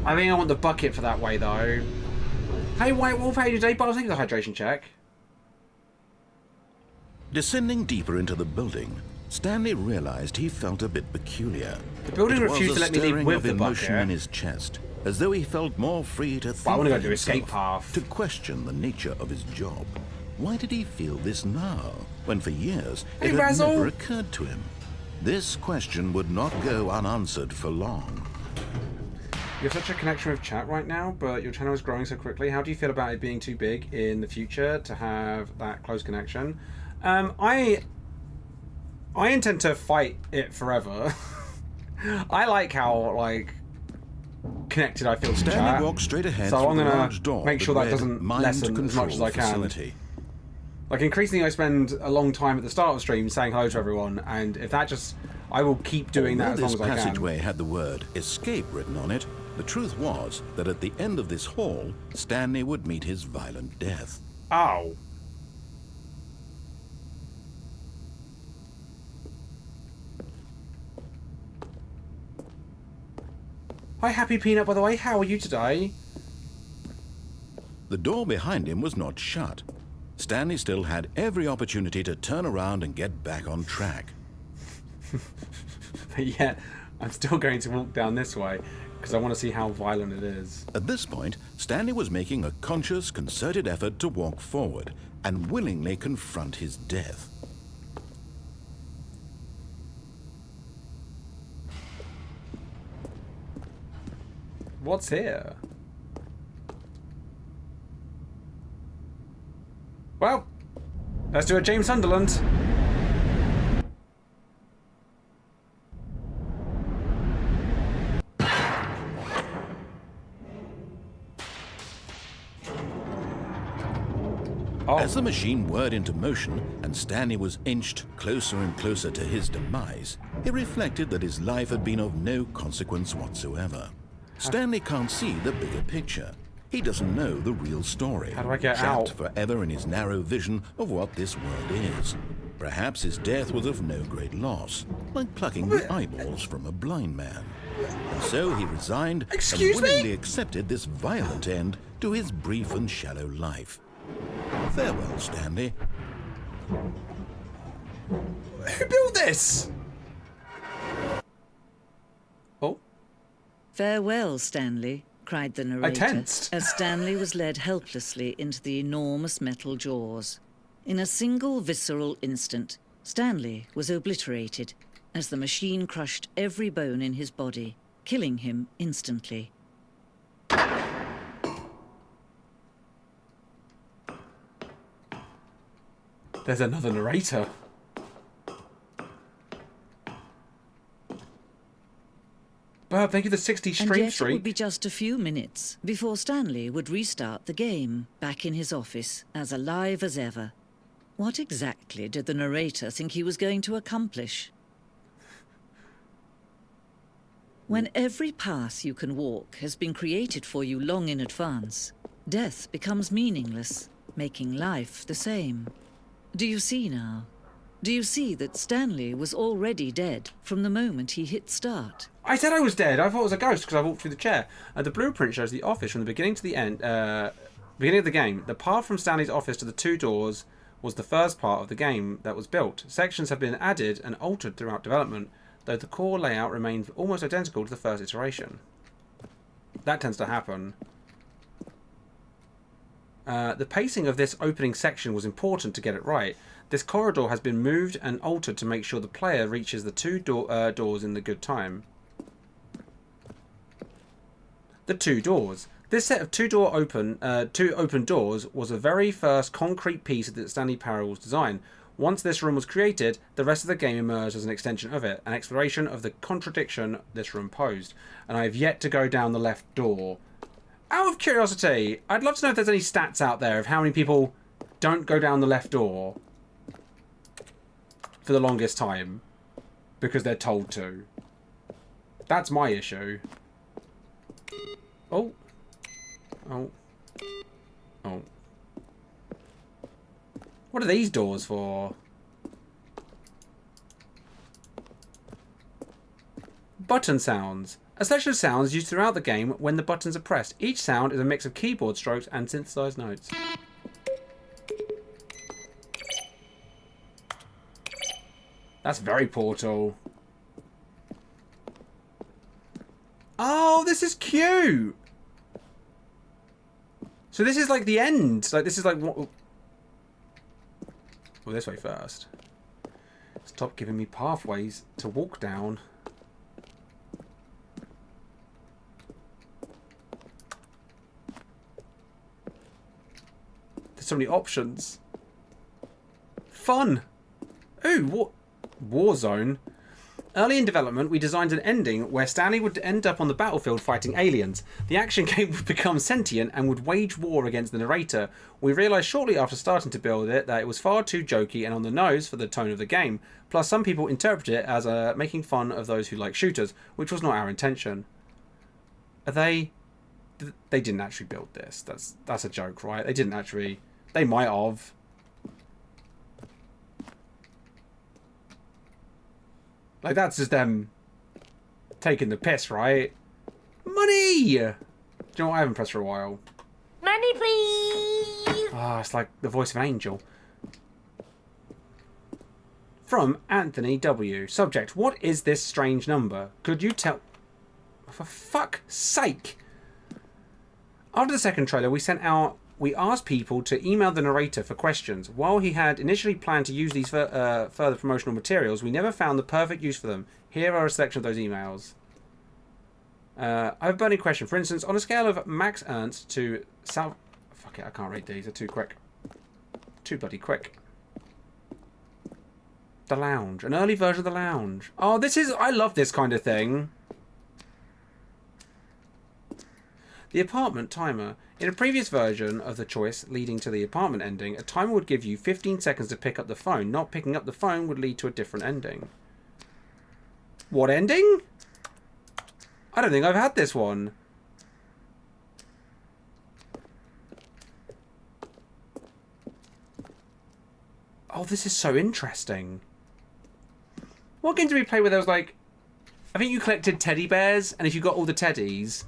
I think I want the bucket for that way though. Hey White Wolf, how you today? But I was thinking the hydration check. Descending deeper into the building, Stanley realized he felt a bit peculiar. The building It was refused a to let me leave stirring with of the emotion bucket. in his chest, as though he felt more free to think I want to go for do escape himself, path. to question the nature of his job. Why did he feel this now, when for years Hey, it had Basil. never occurred to him? This question would not go unanswered for long. You have such a connection with chat right now, but your channel is growing so quickly. How do you feel about it being too big in the future to have that close connection? I intend to fight it forever. I like how connected I feel to Stanley chat. walked straight ahead So through I'm the gonna large door make sure that read doesn't Mind lessen as much as Control I can. Facility. Like, increasingly I spend a long time at the start of stream saying hello to everyone, and if that just... I will keep doing that as long Although as I this can. passageway had the word escape written on it, the truth was that at the end of this hall, Stanley would meet his violent death. Ow. Hi, Happy Peanut, by the way. How are you today? The door behind him was not shut. Stanley still had every opportunity to turn around and get back on track. But yeah, I'm still going to walk down this way because I want to see how violent it is. At this point, Stanley was making a conscious, concerted effort to walk forward and willingly confront his death. What's here? Well, let's do a James Sunderland. As the machine whirred into motion and Stanley was inched closer and closer to his demise, he reflected that his life had been of no consequence whatsoever. Stanley can't see the bigger picture. He doesn't know the real story. How do I get trapped out? forever in his narrow vision of what this world is. Perhaps his death was of no great loss, like plucking the eyeballs from a blind man. And so he resigned and willingly accepted this violent end to his brief and shallow life. Farewell, Stanley. Who built this? Oh. Farewell, Stanley, cried the narrator, tensed. as Stanley was led helplessly into the enormous metal jaws. In a single visceral instant, Stanley was obliterated as the machine crushed every bone in his body, killing him instantly. There's another narrator. Burb, thank you for the 60 And stream yet streak. it would be just a few minutes before Stanley would restart the game, back in his office, as alive as ever. What exactly did the narrator think he was going to accomplish? When every path you can walk has been created for you long in advance, death becomes meaningless, making life the same. Do you see now? Do you see that Stanley was already dead from the moment he hit start? I said I was dead. I thought it was a ghost because I walked through the chair. The blueprint shows the office from the beginning to the end. Beginning of the game. The path from Stanley's office to the two doors was the first part of the game that was built. Sections have been added and altered throughout development, though the core layout remained almost identical to the first iteration. That tends to happen. The pacing of this opening section was important to get it right. This corridor has been moved and altered to make sure the player reaches the two doors in the good time. The two doors. This set of two open doors was the very first concrete piece of the Stanley Parable's design. Once this room was created, the rest of the game emerged as an extension of it, an exploration of the contradiction this room posed. And I have yet to go down the left door. Out of curiosity, I'd love to know if there's any stats out there of how many people don't go down the left door for the longest time because they're told to. That's my issue. Oh. Oh. Oh. What are these doors for? Button sounds. A selection of sounds used throughout the game when the buttons are pressed. Each sound is a mix of keyboard strokes and synthesized notes. That's very Portal. Oh, this is cute. So this is like the end. Like this is like what? Well, this way first. Stop giving me pathways to walk down. There's so many options. Fun. Ooh, what? Warzone. Early in development, we designed an ending where Stanley would end up on the battlefield fighting aliens. The action game would become sentient and would wage war against the narrator. We realised shortly after starting to build it that it was far too jokey and on the nose for the tone of the game. Plus, some people interpreted it as making fun of those who like shooters, which was not our intention. Are they... They didn't actually build this. That's a joke, right? They didn't actually... They might have. Like, that's just them taking the piss, right? Money! Do you know what? I haven't pressed for a while. Money, please! Ah, it's like the voice of an angel. From Anthony W. Subject, what is this strange number? Could you tell... For fuck's sake! After the second trailer, we asked people to email the narrator for questions. While he had initially planned to use these further promotional materials, we never found the perfect use for them. Here are a selection of those emails. I have a burning question. For instance, on a scale of Max Ernst to South... Fuck it, I can't read these. They're too quick. Too bloody quick. The Lounge. An early version of The Lounge. Oh, this is... I love this kind of thing. The apartment timer. In a previous version of the choice leading to the apartment ending, a timer would give you 15 seconds to pick up the phone. Not picking up the phone would lead to a different ending. What ending? I don't think I've had this one. Oh, this is so interesting. What game did we play where there was like... I think you collected teddy bears, and if you got all the teddies...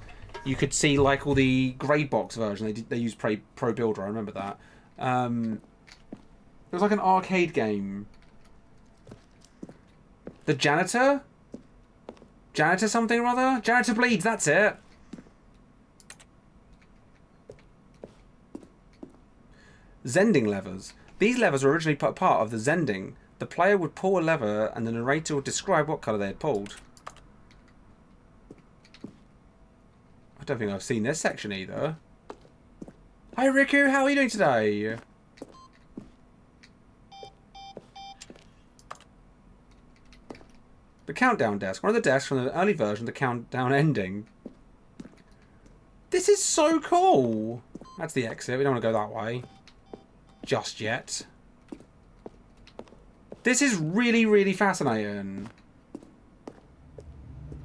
You could see like all the grey box version. They used Pro Builder. I remember that. It was like an arcade game. The Janitor? Janitor something or other? Janitor Bleeds, that's it. Zending levers. These levers were originally part of the Zending. The player would pull a lever and the narrator would describe what colour they had pulled. I don't think I've seen this section either. Hi Riku, how are you doing today? The countdown desk. One of the desks from the early version of the countdown ending. This is so cool. That's the exit. We don't want to go that way. Just yet. This is really, really fascinating.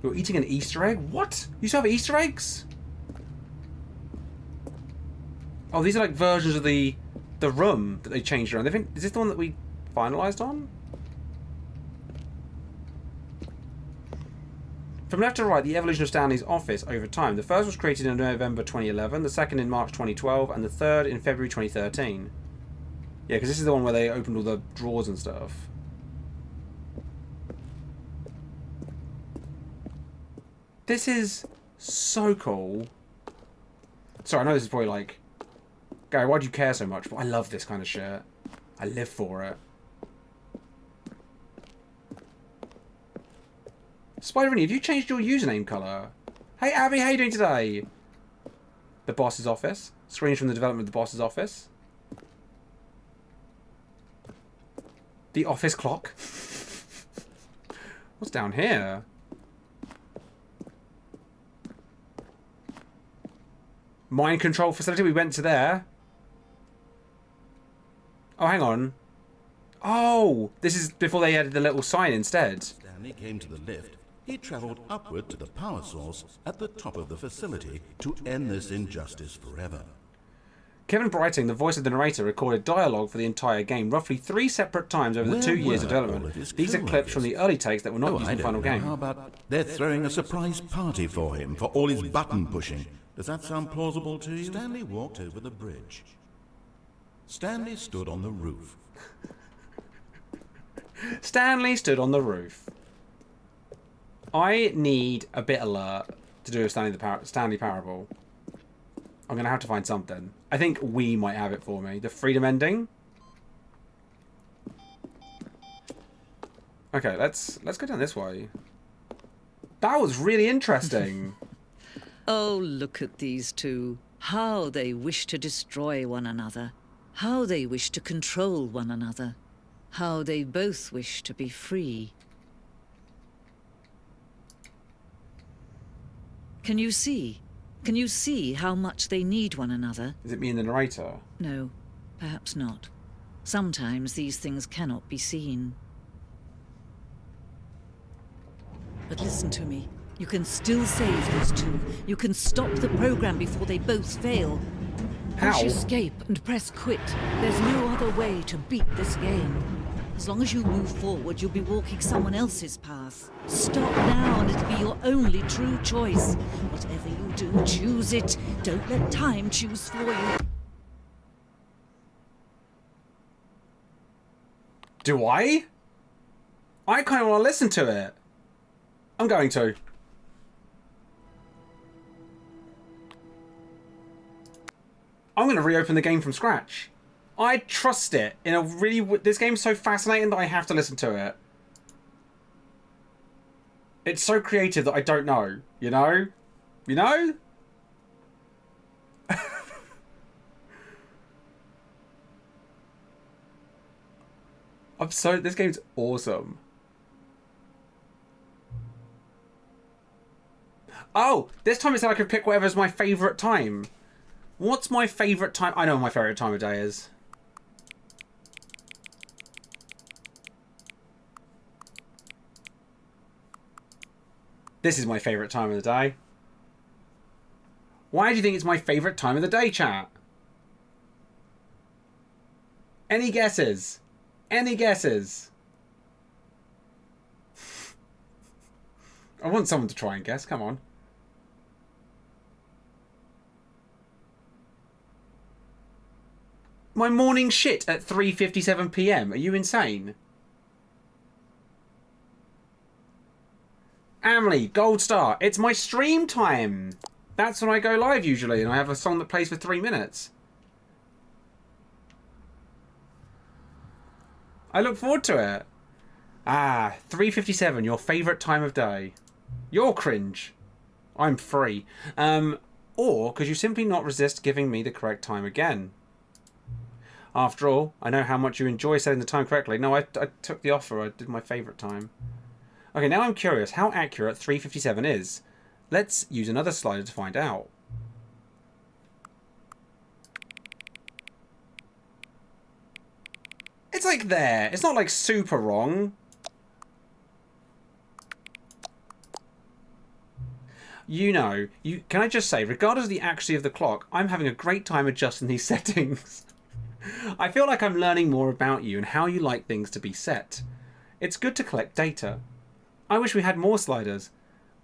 You're eating an Easter egg? What? You still have Easter eggs? Oh, these are like versions of the room that they changed around. Is this the one that we finalised on? From left to right, the evolution of Stanley's office over time. The first was created in November 2011, the second in March 2012, and the third in February 2013. Yeah, because this is the one where they opened all the drawers and stuff. This is so cool. Sorry, I know this is probably like... Gary, why do you care so much? But I love this kind of shit. I live for it. Spiderini, have you changed your username colour? Hey Abby, how you doing today? The boss's office. Screens from the development of the boss's office. The office clock. What's down here? Mind control facility, we went to there. Oh, hang on. Oh, this is before they added the little sign instead. Stanley came to the lift. He travelled upward to the power source at the top of the facility to end this injustice forever. Kevin Brighting, the voice of the narrator, recorded dialogue for the entire game roughly 3 separate times over the 2 years of development. These are clips from the early takes that were not used in the final game. How about they're throwing a surprise party for him for all his button pushing? Does that sound plausible to you? Stanley walked over the bridge. Stanley stood on the roof. Stanley stood on the roof. I need a bit alert to do a Stanley Parable. I'm going to have to find something. I think we might have it for me. The freedom ending. Okay, let's go down this way. That was really interesting. Oh, look at these two. How they wish to destroy one another. How they wish to control one another. How they both wish to be free. Can you see? Can you see how much they need one another? Is it me and the narrator? No, perhaps not. Sometimes these things cannot be seen. But listen to me. You can still save those two. You can stop the program before they both fail. How? Push escape and press quit. There's no other way to beat this game. As long as you move forward, you'll be walking someone else's path. Stop now and it'll be your only true choice. Whatever you do, choose it. Don't let time choose for you. Do I? I kind of want to listen to it. I'm going to. I'm going to reopen the game from scratch. I trust it in a really... This game's so fascinating that I have to listen to it. It's so creative that I don't know. You know? You know? This game's awesome. Oh! This time it said I could pick whatever's my favourite time. What's my favourite time? I know what my favourite time of day is. This is my favourite time of the day. Why do you think it's my favourite time of the day, chat? Any guesses? Any guesses? I want someone to try and guess. Come on. My morning shit at 3:57 PM. Are you insane? Amley, gold star. It's my stream time. That's when I go live usually, and I have a song that plays for 3 minutes. I look forward to it. Ah, 3:57, your favourite time of day. You're cringe. I'm free. Or could you simply not resist giving me the correct time again? After all, I know how much you enjoy setting the time correctly. No, I took the offer. I did my favourite time. Okay, now I'm curious how accurate 3:57 is. Let's use another slider to find out. It's like there. It's not like super wrong. You know, can I just say, regardless of the accuracy of the clock, I'm having a great time adjusting these settings. I feel like I'm learning more about you and how you like things to be set. It's good to collect data. I wish we had more sliders,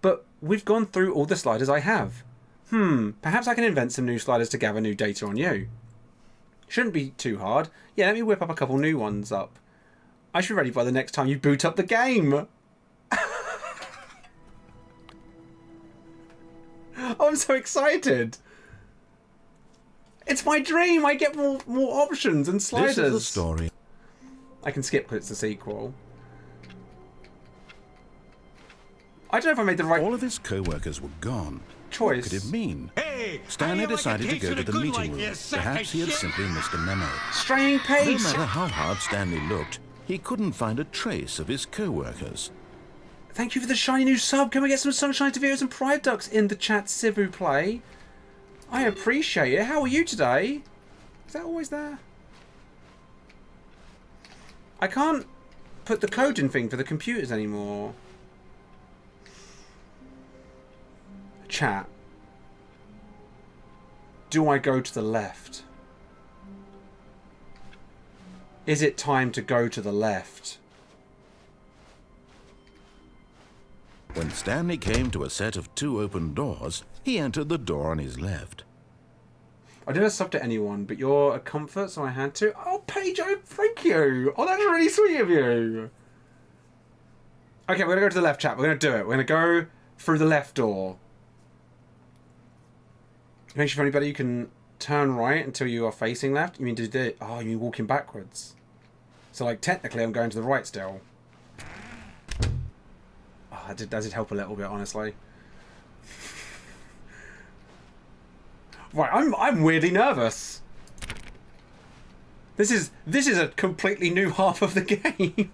but we've gone through all the sliders I have. Perhaps I can invent some new sliders to gather new data on you. Shouldn't be too hard. Yeah, let me whip up a couple new ones up. I should be ready by the next time you boot up the game. I'm so excited. It's my dream. I get more options and sliders. This is the story. I can skip because it's a sequel. I don't know if I made the right... All of his co-workers were gone. Choice. What could it mean? Hey, Stanley decided to go to the meeting room. Perhaps he had simply missed a memo. Straying pace. No matter how hard Stanley looked, he couldn't find a trace of his co-workers. Thank you for the shiny new sub. Can we get some sunshine to videos and pride ducks in the chat, Sibu Play? I appreciate it. How are you today? Is that always there? I can't put the code in thing for the computers anymore. Chat. Do I go to the left? Is it time to go to the left? When Stanley came to a set of 2 open doors, he entered the door on his left. I never subbed to anyone, but you're a comfort, so I had to. Oh, Paige, thank you. Oh, that's really sweet of you. Okay, we're going to go to the left, chat. We're going to do it. We're going to go through the left door. It makes you feel any better. You can turn right until you are facing left. You mean do the... Oh, you mean walking backwards. So, like, technically, I'm going to the right still. Oh, that did help a little bit, honestly. Right, I'm weirdly nervous. This is a completely new half of the game.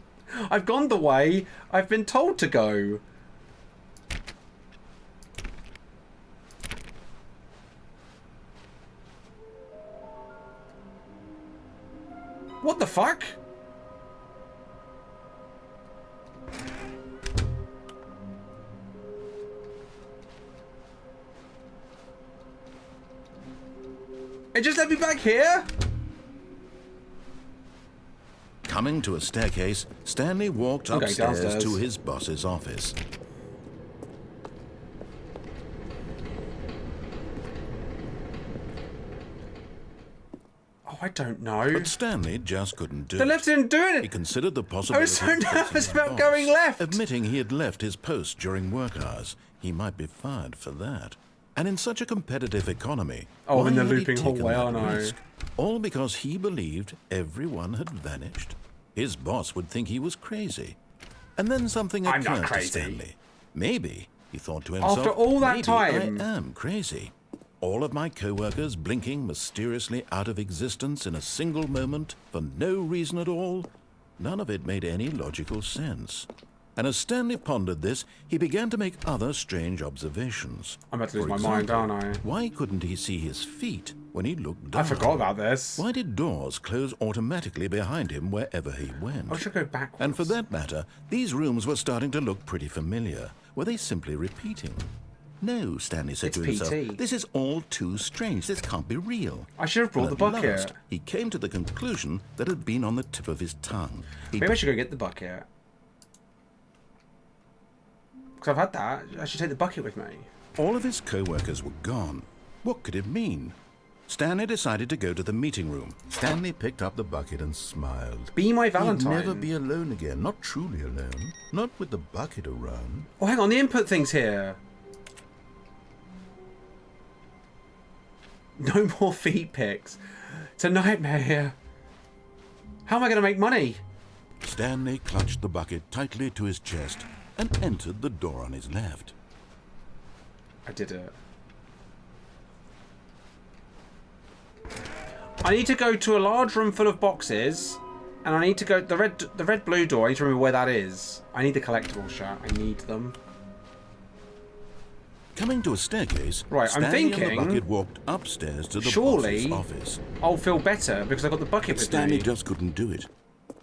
I've gone the way I've been told to go. What the fuck? It just let me back here? Coming to a staircase, Stanley walked upstairs downstairs to his boss's office. Oh, I don't know. But Stanley just couldn't do it. The left didn't do it. He considered the possibility I was so of facing nervous his about boss. going left. Admitting he had left his post during work hours, he might be fired for that. And in such a competitive economy, oh, I'm in the why had he looping taken hallway, that aren't I? risk? All because he believed everyone had vanished. His boss would think he was crazy. And then something I'm occurred not to crazy. Stanley. Maybe, he thought to himself, After all that maybe time. I am crazy. All of my co-workers blinking mysteriously out of existence in a single moment for no reason at all. None of it made any logical sense. And as Stanley pondered this, he began to make other strange observations. I'm about to lose For my mind, example, aren't I? Why couldn't he see his feet when he looked down? I forgot about this. Why did doors close automatically behind him wherever he went? I should go backwards. And for that matter, these rooms were starting to look pretty familiar. Were they simply repeating? No, Stanley said It's to himself, PT. this is all too strange. This can't be real. I should have brought And the at bucket. last, he came to the conclusion that had been on the tip of his tongue. Maybe I should go get the bucket. Because I've had that. I should take the bucket with me. All of his co-workers were gone. What could it mean? Stanley decided to go to the meeting room. Stanley picked up the bucket and smiled. Be my Valentine. He'd never be alone again. Not truly alone. Not with the bucket around. Oh, hang on. The input thing's here. No more feet pics. It's a nightmare here. How am I going to make money? Stanley clutched the bucket tightly to his chest and entered the door on his left. I did it. I need to go to a large room full of boxes, and I need to go the red blue door. I need to remember where that is. I need the collectible shot. I need them. Coming to a staircase, right, Stanley I'm thinking. and the bucket walked upstairs to the surely boss's office. I'll feel better because I got the bucket with Stanley me. just couldn't do it.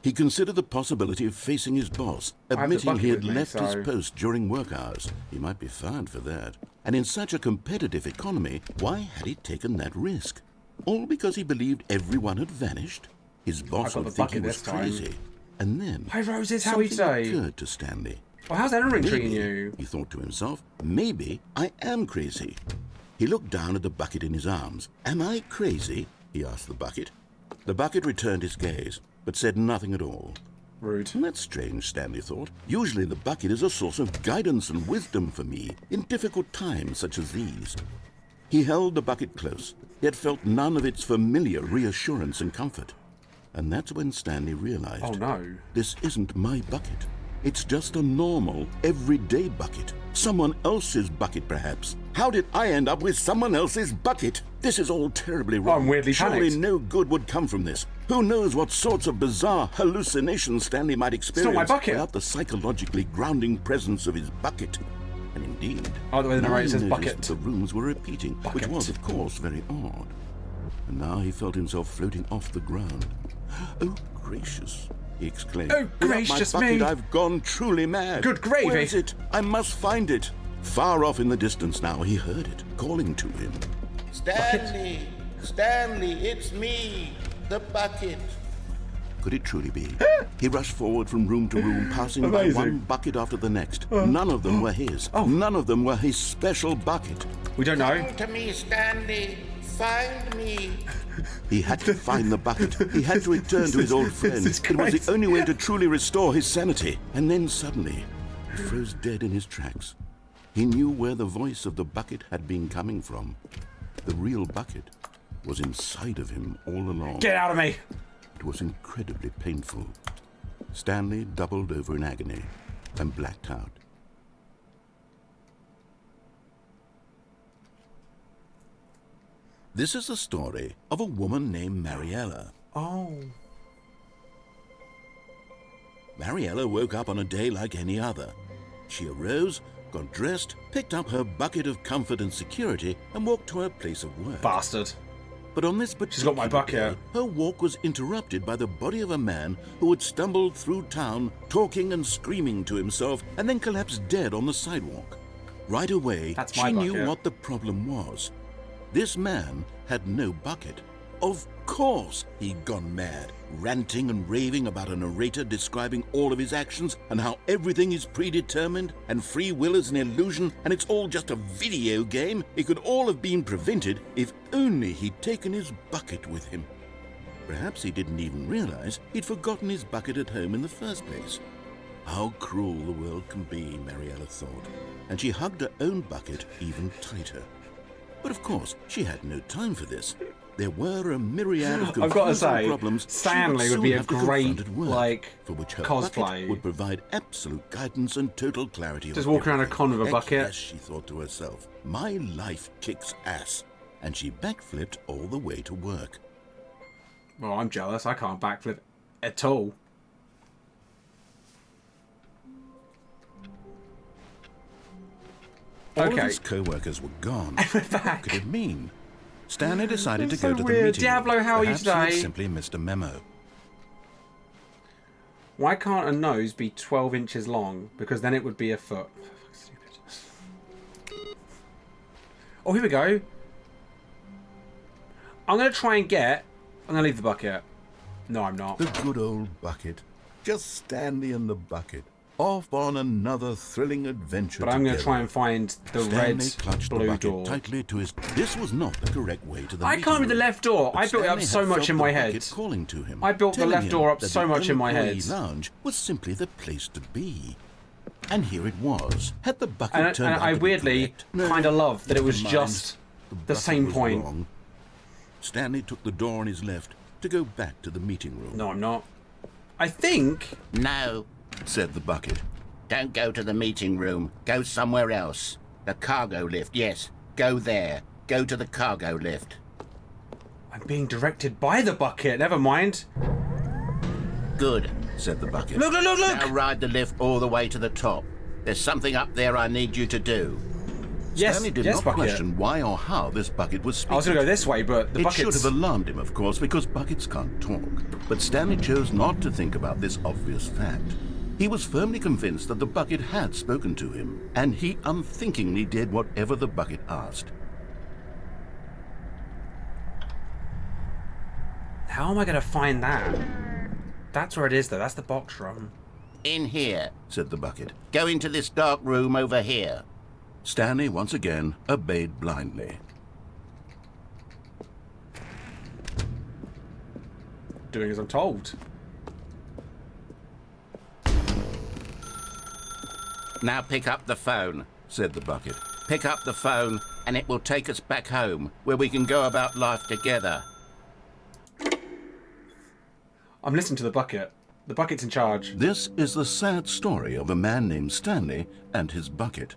He considered the possibility of facing his boss, admitting he had left his post during work hours. He might be fired for that. And in such a competitive economy, why had he taken that risk? All because he believed everyone had vanished? His boss would think he was crazy. And then, hi Roses, how are you something today? occurred to Stanley. Well, how's Elden Ring treating you? He thought to himself, maybe I am crazy. He looked down at the bucket in his arms. Am I crazy? He asked the bucket. The bucket returned his gaze, but said nothing at all. Rude. That's strange, Stanley thought. Usually the bucket is a source of guidance and wisdom for me in difficult times such as these. He held the bucket close, yet felt none of its familiar reassurance and comfort. And that's when Stanley realized, oh no, this isn't my bucket. It's just a normal, everyday bucket. Someone else's bucket, perhaps. How did I end up with someone else's bucket? This is all terribly wrong. I'm weirdly Surely panicked. no good would come from this. Who knows what sorts of bizarre hallucinations Stanley might experience my bucket. without the psychologically grounding presence of his bucket. And indeed, oh, the way the narrator now says he noticed bucket. that the rooms were repeating, which was, of course, very odd. And now he felt himself floating off the ground. Oh, gracious, he exclaimed. Oh, gracious Without my bucket, me. I've gone truly mad. Good gravy. Where is it? I must find it. Far off in the distance now, he heard it, calling to him. Stanley! Stanley, it's me, the bucket. Could it truly be? He rushed forward from room to room, passing by one bucket after the next. None of them were his. None of them were his special bucket. We don't know. Come to me, Stanley. Find me. He had to find the bucket. He had to return to his old friend. It was the only way to truly restore his sanity. And then suddenly, froze dead in his tracks. He knew where the voice of the bucket had been coming from. The real bucket was inside of him all along. Get out of me! It was incredibly painful. Stanley doubled over in agony and blacked out. This is the story of a woman named Mariela. Oh. Mariela woke up on a day like any other. She arose, got dressed, picked up her bucket of comfort and security, and walked to her place of work. Bastard. But on this particular got my bucket. day, her walk was interrupted by the body of a man who had stumbled through town, talking and screaming to himself, and then collapsed dead on the sidewalk. Right away, she knew what the problem was. This man had no bucket. Of course he'd gone mad, ranting and raving about a narrator describing all of his actions and how everything is predetermined and free will is an illusion and it's all just a video game. It could all have been prevented if only he'd taken his bucket with him. Perhaps he didn't even realize he'd forgotten his bucket at home in the first place. How cruel the world can be, Mariela thought, and she hugged her own bucket even tighter. But of course, she had no time for this. There were a myriad of I've got to say, problems Stanley would be a great, work, for which her cosplay. Bucket would provide absolute guidance and total clarity. Just walk around a con with a bucket. Yes, she thought to herself, my life kicks ass. And she backflipped all the way to work. Well, I'm jealous. I can't backflip at all. All of his co-workers were gone. What could it mean? Stanley decided to go to the weird. meeting. Diablo, how are you Perhaps today? he had simply missed a memo. Why can't a nose be 12 inches long? Because then it would be a foot. Stupid. Oh, here we go. I'm going to try and get... I'm going to leave the bucket. No, I'm not. The good old bucket. Just Stanley and the bucket. Off on another thrilling adventure. But I'm going to try and find the Stanley clutched blue the bucket door. tightly to his... This was not the correct way to the I can't read the left door. I built it up so much in my head. Calling to him, I built the left door up so much in my head. The lounge was simply the place to be. And here it was. Had the bucket turned out I to be weirdly correct? kind of love that it was Never just mind. the same was point. wrong. Stanley took the door on his left to go back to the meeting room. No, I'm not. I think... No, said the bucket. Don't go to the meeting room. Go somewhere else. The cargo lift, yes. Go there. Go to the cargo lift. I'm being directed by the bucket. Never mind. Good, said the bucket. Look, look, look, look! Now ride the lift all the way to the top. There's something up there I need you to do. Yes, Stanley did yes, not bucket. question why or how this bucket was speaking. I was going to go this way, but the It bucket's... should have alarmed him, of course, because buckets can't talk. But Stanley chose not to think about this obvious fact. He was firmly convinced that the bucket had spoken to him, and he unthinkingly did whatever the bucket asked. How am I going to find that? That's where it is, though. That's the box room. In here, said the bucket. Go into this dark room over here. Stanley, once again, obeyed blindly. Doing as I'm told. Now pick up the phone, said the bucket. Pick up the phone, and it will take us back home, where we can go about life together. I'm listening to the bucket. The bucket's in charge. This is the sad story of a man named Stanley and his bucket.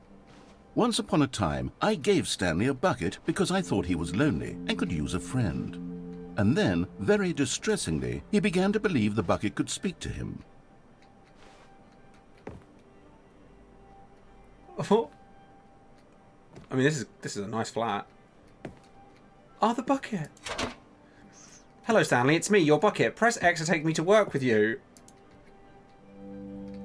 Once upon a time, I gave Stanley a bucket because I thought he was lonely and could use a friend. And then, very distressingly, he began to believe the bucket could speak to him. I mean, this is a nice flat. Oh, the bucket. Hello, Stanley. It's me, your bucket. Press X to take me to work with you.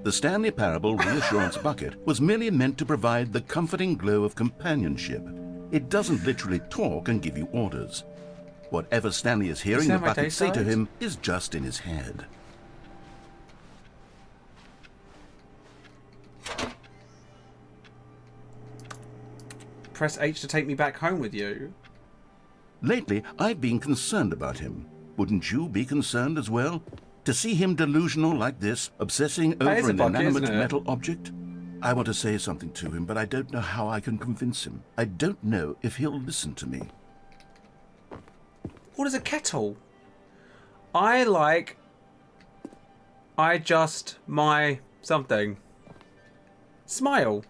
The Stanley Parable Reassurance Bucket was merely meant to provide the comforting glow of companionship. It doesn't literally talk and give you orders. Whatever Stanley is hearing the bucket say to him is just in his head. Press H to take me back home with you. Lately, I've been concerned about him. Wouldn't you be concerned as well? To see him delusional like this, obsessing over an inanimate metal object? I want to say something to him, but I don't know how I can convince him. I don't know if he'll listen to me. What is a kettle? my something. Smile.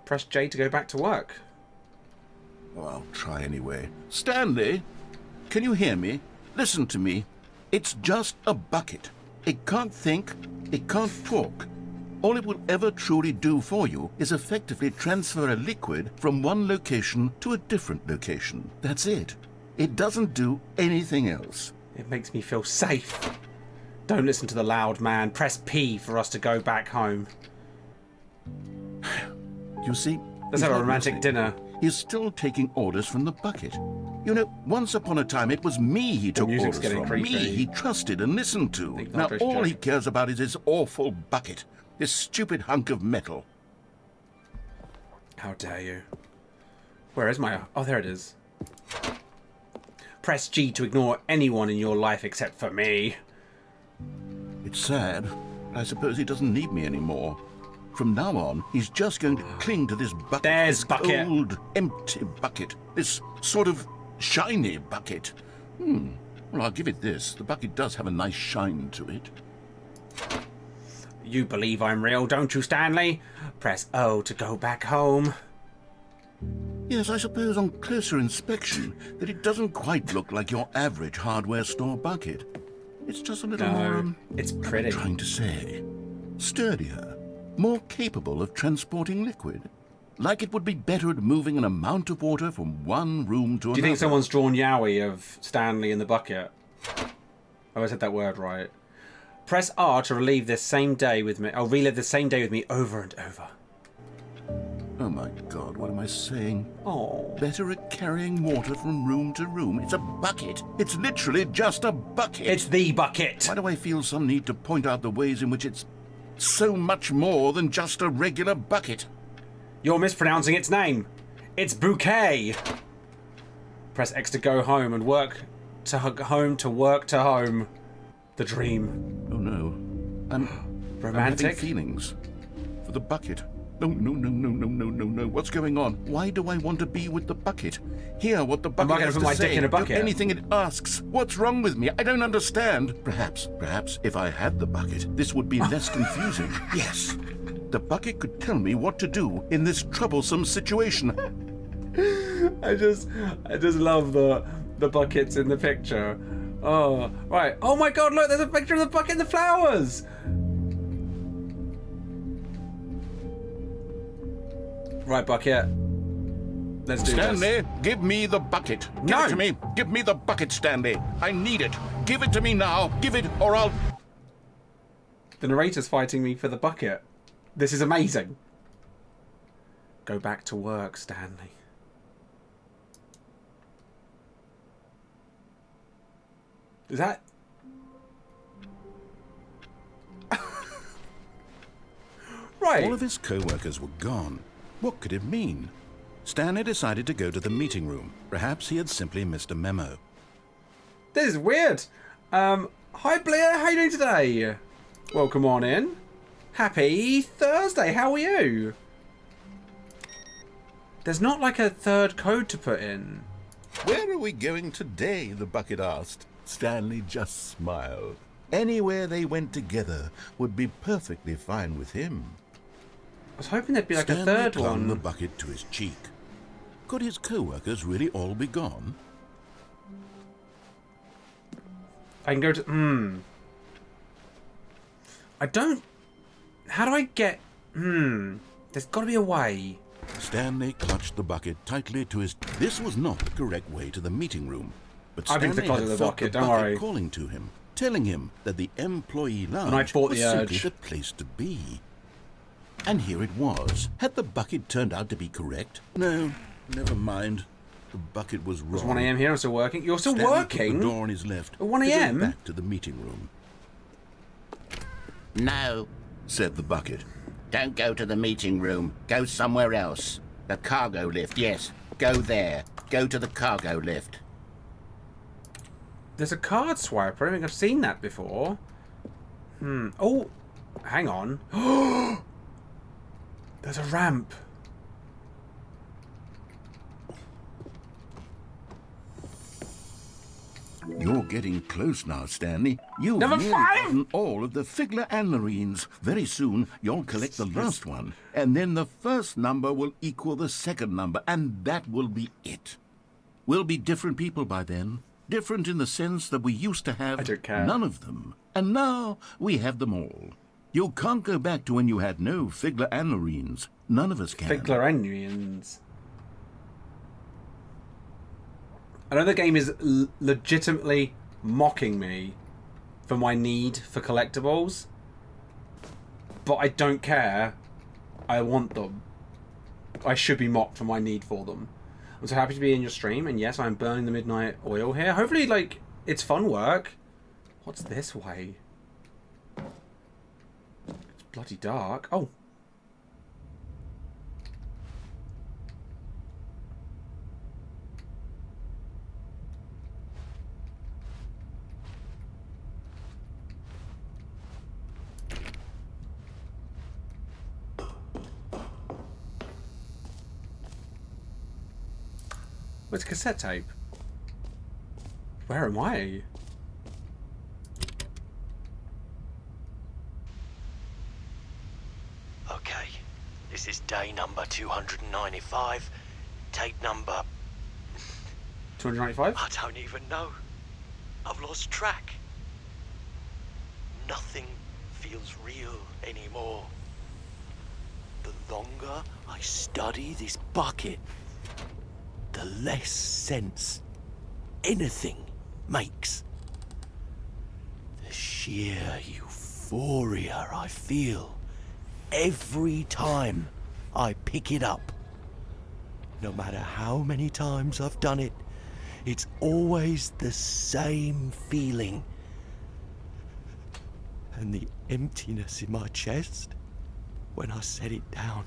Press J to go back to work. Oh, I'll try anyway. Stanley, can you hear me? Listen to me. It's just a bucket. It can't think, it can't talk. All it will ever truly do for you is effectively transfer a liquid from one location to a different location. That's it. It doesn't do anything else. It makes me feel safe. Don't listen to the loud man. Press P for us to go back home. You see, let's have a romantic dinner. He's still taking orders from the bucket. You know, once upon a time it was me he took orders from. Creepy. Me he trusted and listened to. Now all he cares about is his awful bucket. This stupid hunk of metal. How dare you? Where is my... Oh, there it is. Press G to ignore anyone in your life except for me. It's sad. I suppose he doesn't need me anymore. From now on, he's just going to cling to this bucket. There's this bucket. Old, empty bucket. This sort of shiny bucket. Well, I'll give it this. The bucket does have a nice shine to it. You believe I'm real, don't you, Stanley? Press O to go back home. Yes, I suppose on closer inspection that it doesn't quite look like your average hardware store bucket. It's just a little more... it's pretty. I'm trying to say, sturdier, more capable of transporting liquid. Like it would be better at moving an amount of water from one room to another. Do you think someone's drawn Yowie of Stanley in the bucket? Oh, I said that word right. Press R to relive this same day with me. I'll relive the same day with me over and over. Oh my God, what am I saying? Oh. Better at carrying water from room to room. It's a bucket. It's literally just a bucket. It's the bucket. Why do I feel some need to point out the ways in which it's so much more than just a regular bucket? You're mispronouncing its name. It's bouquet. Press X to go home and work to home to work to home. The dream. Oh no. I'm romantic. having feelings for the bucket. No. What's going on? Why do I want to be with the bucket? Hear what the bucket has to say. I'm not going to put my dick in a bucket. Do anything it asks. What's wrong with me? I don't understand. Perhaps if I had the bucket, this would be less confusing. Yes. The bucket could tell me what to do in this troublesome situation. I just love the buckets in the picture. Oh, right. Oh my God, look, there's a picture of the bucket and the flowers. Right, bucket. Let's do this. Stanley, give me the bucket. Give it to me. Give me the bucket, Stanley. I need it. Give it to me now. Give it or I'll... The narrator's fighting me for the bucket. This is amazing. Go back to work, Stanley. Is that... Right. All of his co-workers were gone. What could it mean? Stanley decided to go to the meeting room. Perhaps he had simply missed a memo. This is weird. Hi Blair, how are you doing today? Welcome on in. Happy Thursday, how are you? There's not like a third code to put in. Where are we going today? The bucket asked. Stanley just smiled. Anywhere they went together would be perfectly fine with him. I was hoping there'd be like Stanley a third clung one. the bucket to his cheek. Could his co-workers really all be gone? I can go to... I don't... How do I get... There's got to be a way. Stanley clutched the bucket tightly to his... This was not the correct way to the meeting room. But I've been to the Stanley closet had of the felt bucket, the don't bucket worry. calling to him, telling him that the employee lounge And I fought was the simply urge. the place to be. And here it was. Had the bucket turned out to be correct? No, never mind. The bucket was wrong. It's 1 AM here, I'm still working. You're still Stanley working? Put the door on his left. At 1 to go AM? back to the meeting room. No, said the bucket. Don't go to the meeting room. Go somewhere else. The cargo lift, yes. Go there. Go to the cargo lift. There's a card swiper. I don't think I've seen that before. Oh, Hang on. There's a ramp. You're getting close now, Stanley. You've Number nearly 5! gotten all of the figurines. Very soon, you'll collect the last one, and then the first number will equal the second number, and that will be it. We'll be different people by then. Different in the sense that we used to have none of them, and now we have them all. You can't go back to when you had no figurines. None of us can. Figurines. I know the game is legitimately mocking me for my need for collectibles, but I don't care. I want them. I should be mocked for my need for them. I'm so happy to be in your stream, and yes, I'm burning the midnight oil here. Hopefully, like, it's fun work. What's this way? It's bloody dark. Oh. It's cassette tape. Where am I? Okay, this is day number 295. Tape number... 295? I don't even know. I've lost track. Nothing feels real anymore. The longer I study this bucket, the less sense anything makes. The sheer euphoria I feel every time I pick it up. No matter how many times I've done it, it's always the same feeling. And the emptiness in my chest when I set it down.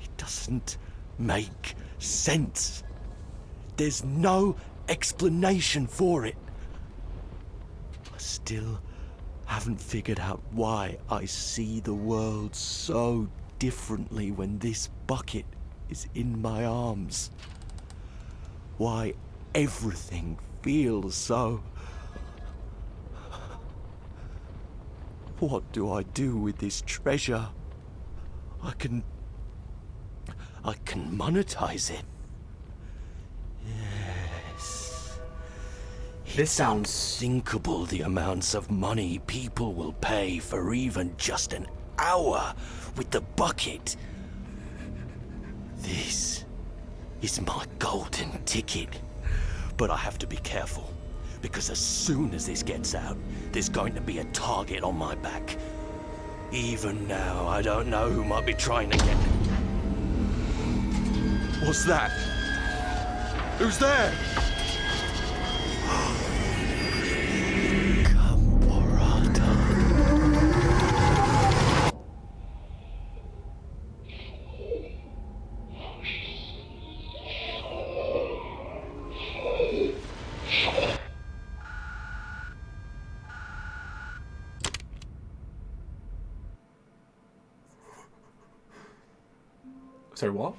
It doesn't make sense. There's no explanation for it. I still haven't figured out why I see the world so differently when this bucket is in my arms. Why everything feels so... What do I do with this treasure? I can monetize it. Yes. This sounds unthinkable, the amounts of money people will pay for even just an hour with the bucket. This is my golden ticket. But I have to be careful, because as soon as this gets out, there's going to be a target on my back. Even now, I don't know who might be trying to get... What's that? Who's there? So what?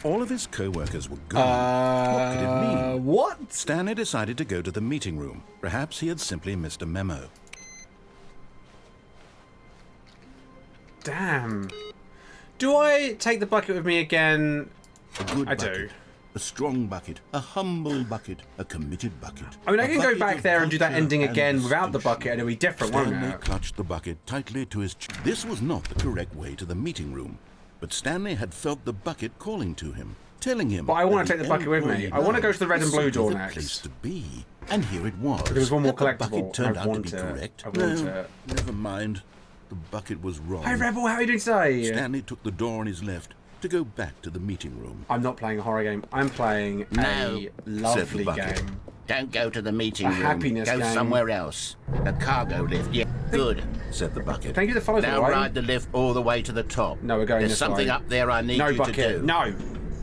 All of his co-workers were gone. What could it mean? What? Stanley decided to go to the meeting room. Perhaps he had simply missed a memo. Damn. Do I take the bucket with me again? A good bucket. Do. A strong bucket. A humble bucket. A committed bucket. I mean, I can go back there and do that ending again without the bucket and it'll be different, won't Stanley it? clutched the bucket tightly to his chest. This was not the correct way to the meeting room, but Stanley had felt the bucket calling to him, telling him. But I want to take the bucket with me. I want to go to the red and blue door next. Place to be. And here it was. There was one more The collectible. bucket turned I out to want be it. correct. I want No, it. never mind. The bucket was wrong. Hi, Rebel. How are you doing today? Stanley took the door on his left to go back to the meeting room. I'm not playing a horror game. I'm playing a lovely game. Don't go to the meeting A room. happiness Go game. somewhere else. The cargo lift. Yeah, good, said the bucket. Thank you for the follow. Now ride the lift all the way to the top. No, we're going There's this something way. up there I need No you bucket. to do. No.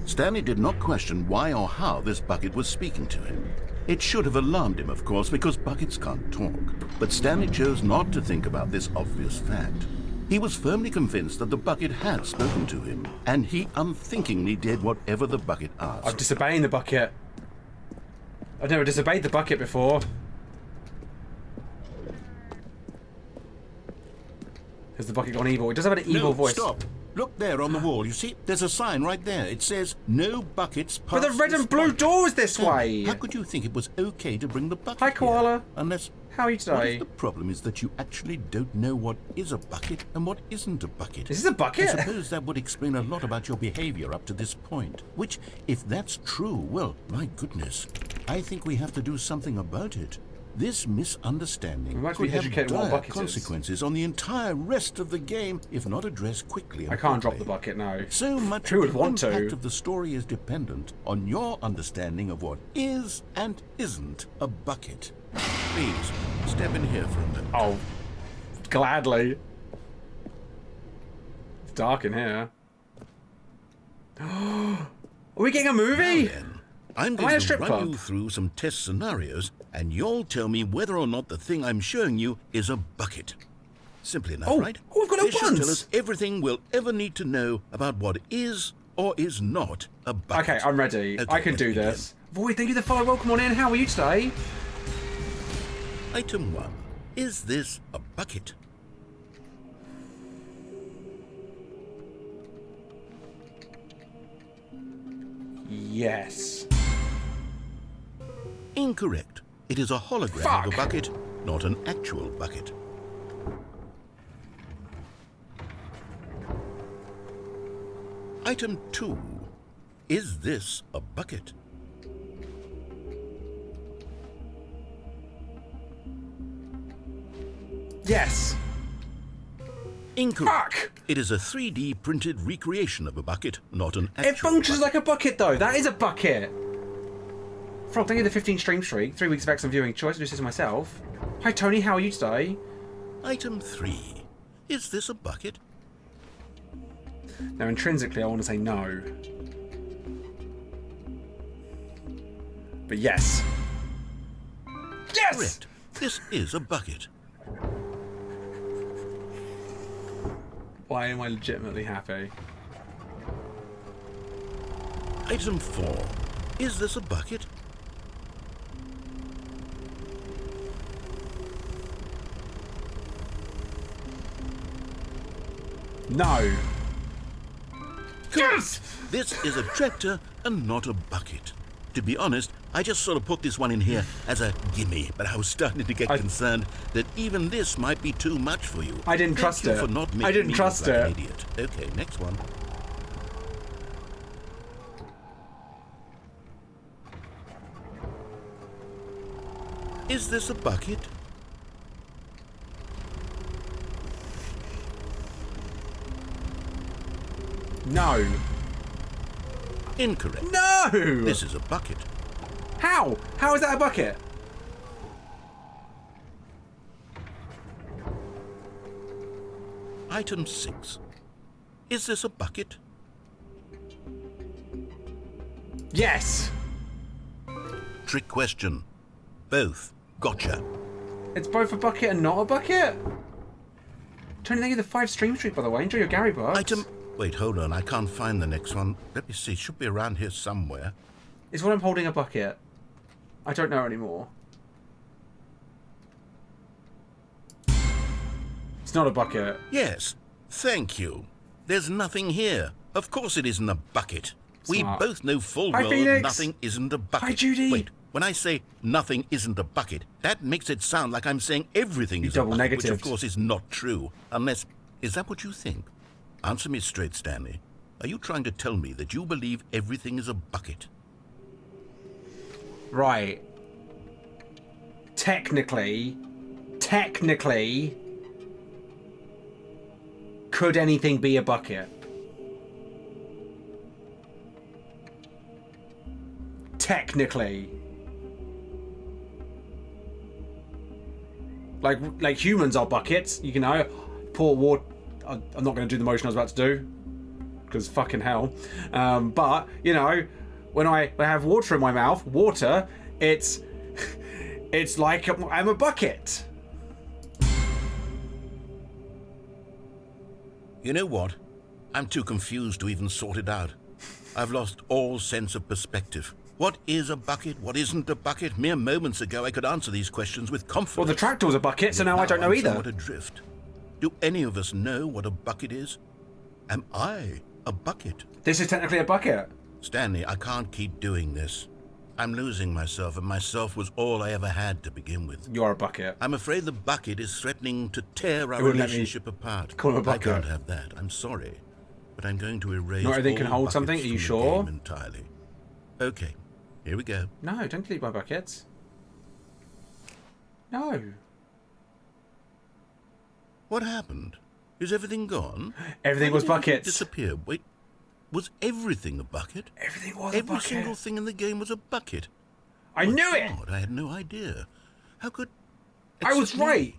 Stanley did not question why or how this bucket was speaking to him. It should have alarmed him, of course, because buckets can't talk. But Stanley chose not to think about this obvious fact. He was firmly convinced that the bucket had spoken to him, and he unthinkingly did whatever the bucket asked. I'm disobeying the bucket. I've never disobeyed the bucket before. Has the bucket gone evil? It does have an evil voice. Stop. Look there on the wall. You see, there's a sign right there. It says, no buckets past But the red and blue door is this way. How could you think it was okay to bring the bucket Hi, Koala. here? Unless... How are you today? What if the problem is that you actually don't know what is a bucket and what isn't a bucket? Is this a bucket? I suppose that would explain a lot about your behavior up to this point. Which, if that's true, well, my goodness, I think we have to do something about it. This misunderstanding could have dire consequences on the entire rest of the game if not addressed quickly. I can't drop the bucket now. So much Who would of the want impact to? of the story is dependent on your understanding of what is and isn't a bucket. Please, step in here for a minute. Oh, gladly. It's dark in here. Are we getting a movie? Now then, I'm going to run you through some test scenarios, and you'll tell me whether or not the thing I'm showing you is a bucket. Simple enough, right? Oh, we've got This it should once. tell us everything we'll ever need to know about what is or is not a bucket. Okay, I'm ready. Okay, I can let's do begin. this. Void, thank you for the follow. Welcome on in. How are you today? Item 1. Is this a bucket? Yes. Incorrect. It is a hologram of a bucket, not an actual bucket. Item 2. Is this a bucket? Yes. Incorrect. Fuck. It is a 3D printed recreation of a bucket, not an actual It functions bucket. like a bucket, though. That is a bucket. Frog, thank you for the 15 stream streak. 3 weeks of excellent viewing choice. I do this myself. Hi, Tony. How are you today? Item 3. Is this a bucket? Now, intrinsically, I want to say no. But yes. Yes! Correct. This is a bucket. Why am I legitimately happy? Item 4. Is this a bucket? No. Yes! This is a tractor and not a bucket. To be honest, I just sort of put this one in here as a gimme, but I was starting to get concerned that even this might be too much for you. I didn't trust it. For not making I didn't me trust look like it. an idiot. Okay, next one. Is this a bucket? No. Incorrect. No! This is a bucket. How? How is that a bucket? Item 6. Is this a bucket? Yes. Trick question. Both. Gotcha. It's both a bucket and not a bucket? Tony, thank you for the 5 stream streak, by the way. Enjoy your Gary bucks. Item... Wait, hold on. I can't find the next one. Let me see. It should be around here somewhere. Is what I'm holding a bucket? I don't know anymore. It's not a bucket. Yes. Thank you. There's nothing here. Of course it isn't a bucket. Smart. We both know full Hi, well Phoenix. nothing isn't a bucket. Hi, Judy. Wait, when I say nothing isn't a bucket, that makes it sound like I'm saying everything is a double bucket, which of negatived. course is not true. Unless... Is that what you think? Answer me straight, Stanley. Are you trying to tell me that you believe everything is a bucket? Right. Technically, could anything be a bucket? Technically. Like humans are buckets, you know. Pour water. I'm not going to do the motion I was about to do, because fucking hell. But you know, when I have water in my mouth, water, it's It's like I'm a bucket. You know what? I'm too confused to even sort it out. I've lost all sense of perspective. What is a bucket? What isn't a bucket? Mere moments ago, I could answer these questions with confidence. Well, the tractor was a bucket, so now I don't know I'm either. somewhat adrift. Do any of us know what a bucket is? Am I a bucket? This is technically a bucket. Stanley, I can't keep doing this. I'm losing myself, and myself was all I ever had to begin with. You are a bucket. I'm afraid the bucket is threatening to tear our wouldn't let me relationship apart. call him a bucket. I can't have that. I'm sorry. But I'm going to erase Not everything can all hold buckets something? Are you from the sure? game entirely. Okay, here we go. No, don't delete my buckets. No. What happened? Is everything gone? Everything was buckets. Disappeared. Wait, was everything a bucket? Everything was a Every bucket. single thing in the game was a bucket. I knew it! God, I had no idea. How could... I was Except me. right!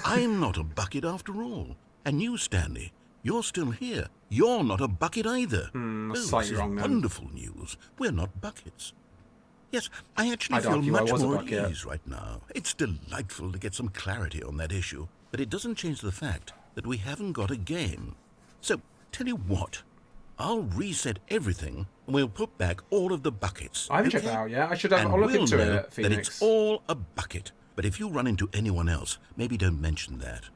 I'm not a bucket after all. And you, Stanley, you're still here. You're not a bucket either. Slightly this is wrong then. wonderful news. We're not buckets. Yes, I actually I'd feel argue I much was a more at bucket. ease right now. It's delightful to get some clarity on that issue, but it doesn't change the fact that we haven't got a game. So, tell you what, I'll reset everything and we'll put back all of the buckets. I haven't checked okay? that out yet. I should have. And I'll look we'll into know it, that Phoenix. it's all a bucket. But if you run into anyone else, maybe don't mention that.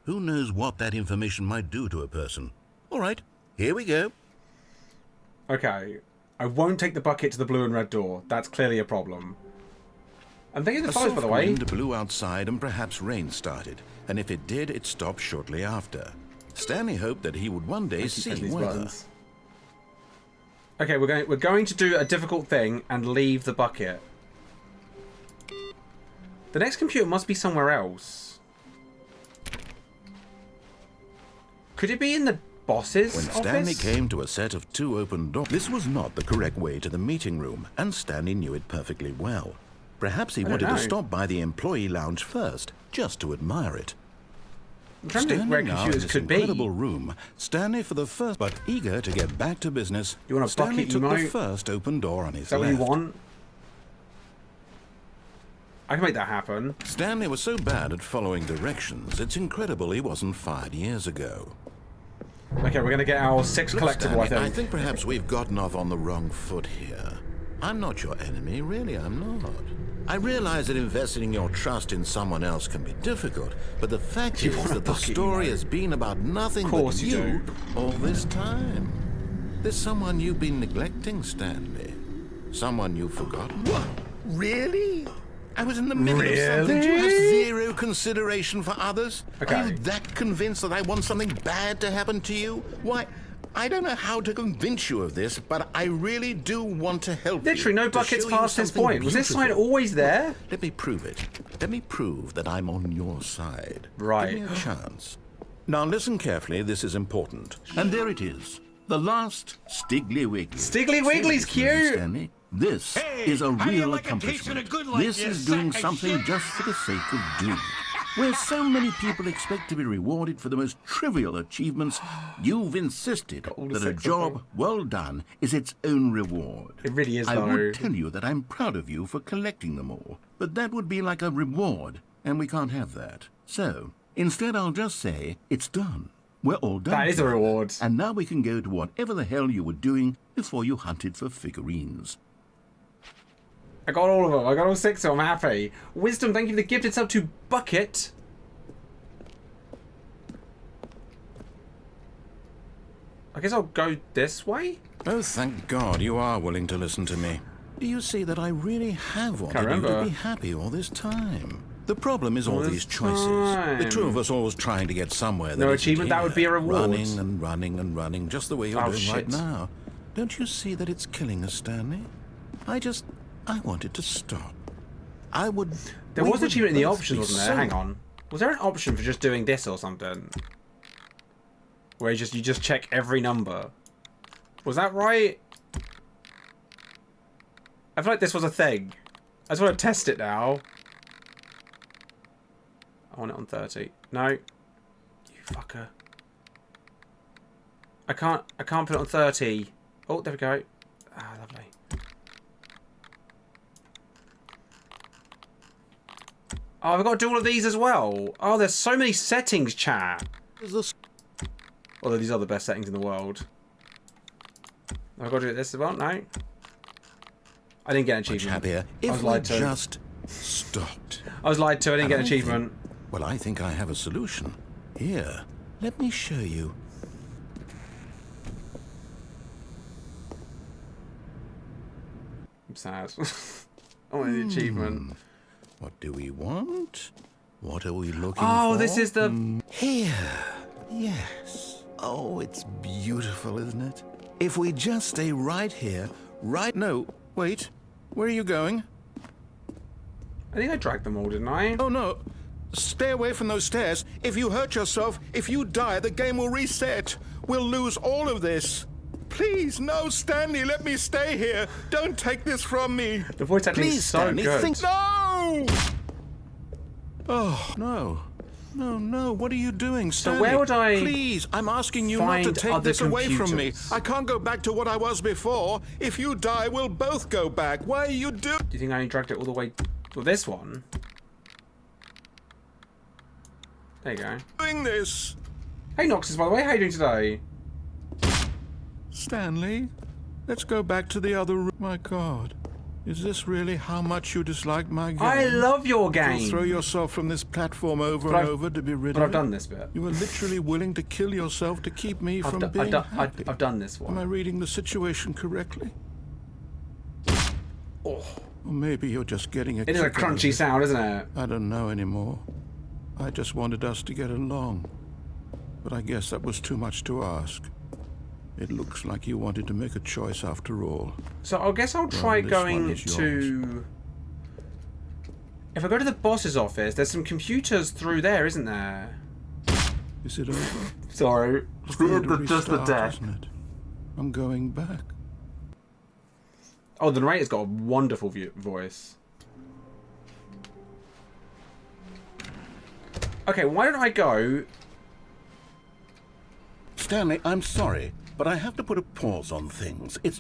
Who knows what that information might do to a person? All right, here we go. Okay. I won't take the bucket to the blue and red door. That's clearly a problem. I'm thinking the A flies, by soft the way. wind blew outside and perhaps rain started, and if it did, it stopped shortly after. Stanley hoped that he would one day see these weather. buttons. Okay, we're going to do a difficult thing and leave the bucket. The next computer must be somewhere else. Could it be in the boss's When office? Stanley came to a set of 2 open doors, this was not the correct way to the meeting room, and Stanley knew it perfectly well. Perhaps he I don't wanted to know. stop by the employee lounge first, just to admire it. I'm trying to think where Standing now in computers this could be. incredible room, Stanley, for the first, but eager to get back to business, You want a Stanley bucket, took the Emo? first open door on his Is that left. what you want? I can make that happen. Stanley was so bad at following directions, it's incredible he wasn't fired years ago. Okay, we're going to get our 6 Look, collectible, Stanley, I think. perhaps we've gotten off on the wrong foot here. I'm not your enemy, really, I'm not. I realize that investing your trust in someone else can be difficult, but the fact You is want a that the bucket, story you know. has been about nothing Of course but you you do. all this time. There's someone you've been neglecting, Stanley. Someone you've forgotten. What? Really? I was in the middle of something. Do you have Really? zero consideration for others? Okay. Are you that convinced that I want something bad to happen to you? Why, I don't know how to convince you of this, but I really do want to help you. Literally, no to buckets show you past this something point. Was this sign beautiful. always there? Let me prove it. Let me prove that I'm on your side. Right. Give me a chance. Now listen carefully, this is important. And there it is. The last Stiggly Wiggly. Stiggly Wiggly's Seriously, cute! Stanley, this Hey, is a how do you real like a taste accomplishment. of the good like This you is doing sack of something shit? just for the sake of doing. Where so many people expect to be rewarded for the most trivial achievements, you've insisted all the that a six of job them. well done is its own reward. It really is, I though. would tell you that I'm proud of you for collecting them all, but that would be like a reward, and we can't have that. So, instead I'll just say, it's done. We're all done. That is a here. reward. And now we can go to whatever the hell you were doing before you hunted for figurines. I got all of them. I got all 6 of them. I'm happy. Wisdom, thank you for the gift. It's up to Bucket. I guess I'll go this way? Oh, thank God you are willing to listen to me. Do you see that I really have wanted you remember. to be happy all this time? The problem is all All these this choices. The two time. of us always trying to get somewhere. No that achievement, isn't that would be a here. reward. Running and running and running, just the way you're Oh, doing right shit. now. Don't you see that it's killing us, Stanley? I wanted to stop. There we was an would achievement in the both options, be wasn't there? so- Hang on. Was there an option for just doing this or something? Where you just check every number. Was that right? I feel like this was a thing. I just want to test it now. I want it on 30. No. You fucker. I can't put it on 30. Oh, there we go. Ah, lovely. Oh, I've got to do all of these as well. Oh, there's so many settings, chat. Although these are the best settings in the world. I've got to do this as well? No. I didn't get an achievement. Much happier if we just stopped. I was lied to. I didn't get an achievement. Well, I think I have a solution. Here, let me show you. I'm sad. I want the achievement. What do we want? What are we looking for? Oh, this is the... Here. Yes. Oh, it's beautiful, isn't it? If we just stay right here, No, wait. Where are you going? I think I dragged them all, didn't I? Oh, no. Stay away from those stairs. If you hurt yourself, if you die, the game will reset. We'll lose all of this. Please, no, Stanley, let me stay here. Don't take this from me. The voice acting is so Stanley, good. No! Oh, no. No, what are you doing, Stanley? So where would I Please, I'm asking you not to take this away from me. I can't go back to what I was before. If you die, we'll both go back. Why are you doing... Do you think I only dragged it all the way to this one? There you go. Doing this? Hey, Noxus, by the way, how are you doing today? Stanley, let's go back to the other room. My God, is this really how much you dislike my game? I love your game. You'll throw yourself from this platform over and over to be rid of it. But I've done this bit. You were literally willing to kill yourself to keep me from being happy. I've done this one. Am I reading the situation correctly? Oh. Or maybe you're just getting a... It is a crunchy sound, isn't it? I don't know anymore. I just wanted us to get along. But I guess that was too much to ask. It looks like you wanted to make a choice after all. So I guess I'll try going to... If I go to the boss's office, there's some computers through there, isn't there? Is it over? Sorry. Just the deck. I'm going back. Oh, the narrator's got a wonderful voice. Okay, why don't I go... Stanley, I'm sorry, but I have to put a pause on things. It's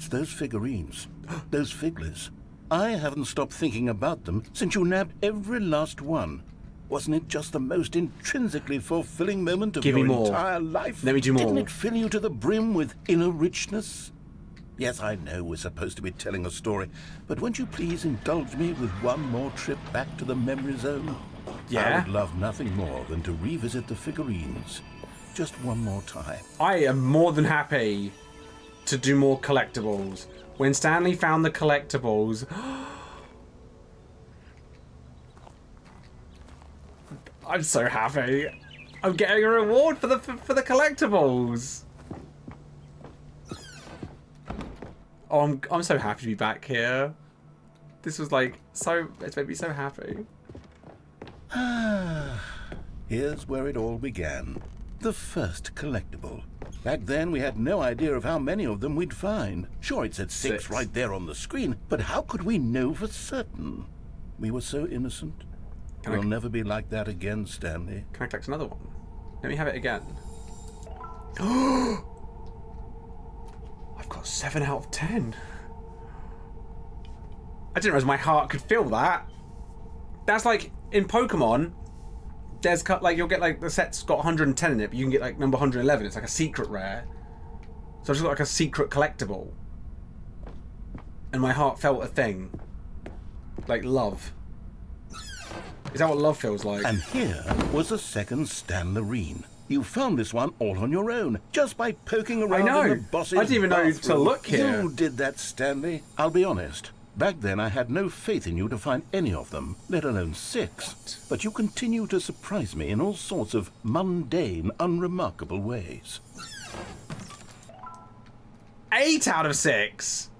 those figurines. Those figglers. I haven't stopped thinking about them since you nabbed every last one. Wasn't it just the most intrinsically fulfilling moment of your entire life? Let me do more. Didn't it fill you to the brim with inner richness? Yes, I know we're supposed to be telling a story, but won't you please indulge me with one more trip back to the memory zone? Yeah? I would love nothing more than to revisit the figurines. Just one more time. I am more than happy to do more collectibles. When Stanley found the collectibles... I'm so happy. I'm getting a reward for the collectibles. Oh, I'm so happy to be back here. This was like it's made me so happy. Here's where it all began. The first collectible. Back then, we had no idea of how many of them we'd find. Sure, it said six right there on the screen, but how could we know for certain? We were so innocent. We'll never be like that again, Stanley. Can I collect another one? Let me have it again. I've got 7 out of 10. I didn't realize my heart could feel that. That's like in Pokemon. There's like you'll get like the set's got 110 in it, but you can get like number 111. It's like a secret rare. So I just got like a secret collectible, and my heart felt a thing, like love. Is that what love feels like? And here was a second Stanlerine. You found this one all on your own, just by poking around in the boss's I didn't even know to bathroom. look here. You did that, Stanley. I'll be honest. Back then, I had no faith in you to find any of them, let alone 6. But you continue to surprise me in all sorts of mundane, unremarkable ways. 8 out of 6.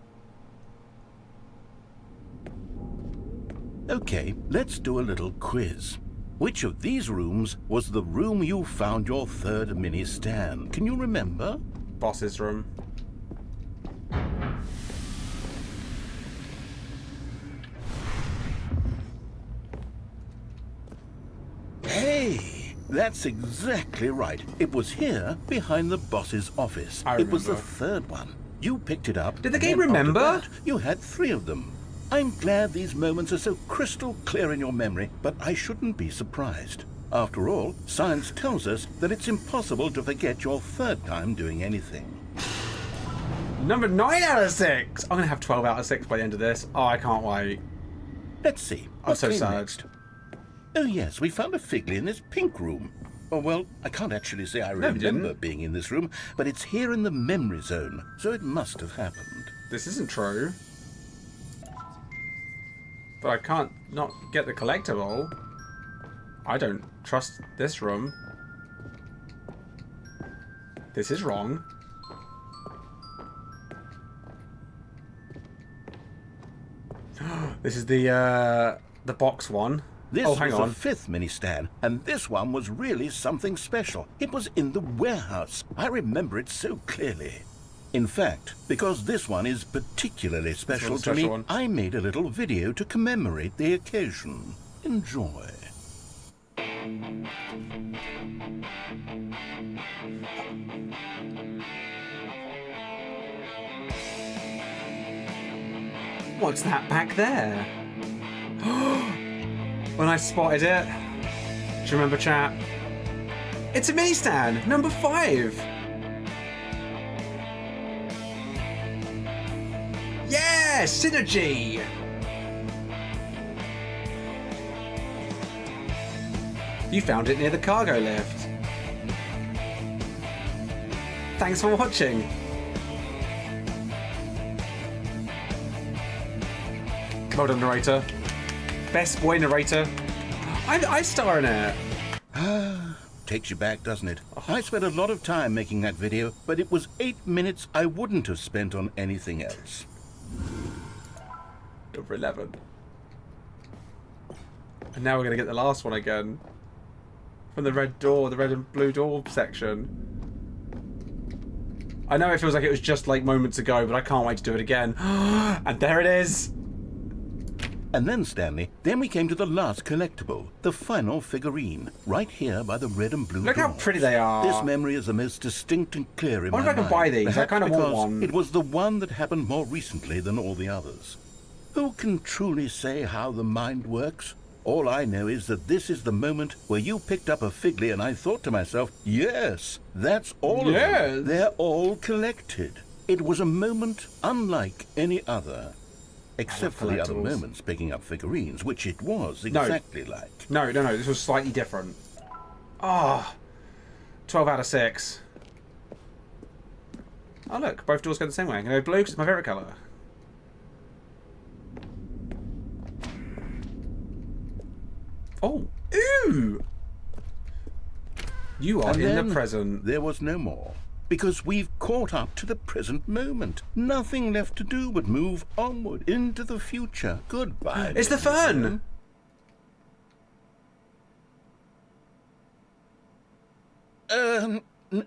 Okay, let's do a little quiz. Which of these rooms was the room you found your third mini stand? Can you remember? Boss's room. Hey, that's exactly right. It was here, behind the boss's office. I It was the remember. third one. You picked it up. Did the and game then after remember? that, you had 3 of them. I'm glad these moments are so crystal clear in your memory, but I shouldn't be surprised. After all, science tells us that it's impossible to forget your third time doing anything. Number 9 out of 6! I'm going to have 12 out of 6 by the end of this. Oh, I can't wait. Let's see. I'm so sad. Next? Oh yes, we found a Figly in this pink room. Oh well, I can't actually say I remember being in this room, but it's here in the memory zone, so it must have happened. This isn't true. But I can't not get the collectible. I don't trust this room. This is wrong. This is the box one. This oh, hang was on. the 5th mini-stand, and this one was really something special. It was in the warehouse. I remember it so clearly. In fact, because this one is particularly special to me, I made a little video to commemorate the occasion. Enjoy. What's that back there? When I spotted it, do you remember, chat? It's a mini stand, number 5. Yeah, synergy. You found it near the cargo lift. Thanks for watching. Well done, narrator. Best boy narrator. I star in it. Takes you back, doesn't it? I spent a lot of time making that video, but it was 8 minutes I wouldn't have spent on anything else. Number 11. And now we're going to get the last one again. From the red door, the red and blue door section. I know it feels like it was just like moments ago, but I can't wait to do it again. And there it is. And then, Stanley, then we came to the last collectible, the final figurine, right here by the red and blue Look how pretty they are. This memory is the most distinct and clear in my mind. I wonder if I can buy these. Perhaps I kind of want one. It was the one that happened more recently than all the others. Who can truly say how the mind works? All I know is that this is the moment where you picked up a Figly and I thought to myself, yes, that's all of them. They're all collected. It was a moment unlike any other. Except for the other moments picking up figurines, which it was exactly like. No, this was slightly different. Ah, 12 out of 6. Oh look, both doors go the same way. I'm going to go blue because it's my favourite colour. Oh, ooh! You are in the present. There was no more. Because we've caught up to the present moment. Nothing left to do but move onward into the future. Goodbye. It's the fern!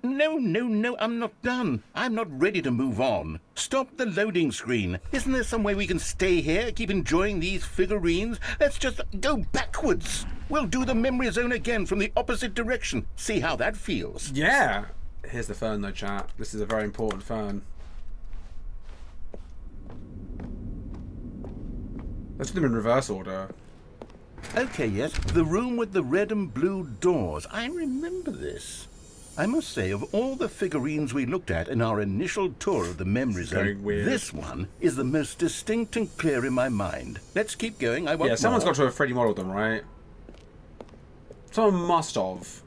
No, I'm not done. I'm not ready to move on. Stop the loading screen. Isn't there some way we can stay here, keep enjoying these figurines? Let's just go backwards. We'll do the memory zone again from the opposite direction. See how that feels. Yeah. Here's the fern though, chat. This is a very important fern. Let's do them in reverse order. Okay, yes. The room with the red and blue doors. I remember this. I must say, of all the figurines we looked at in our initial tour of the memory zone, this one is the most distinct and clear in my mind. Let's keep going. I want more. Someone's got to have 3D modeled them, right? Someone must have.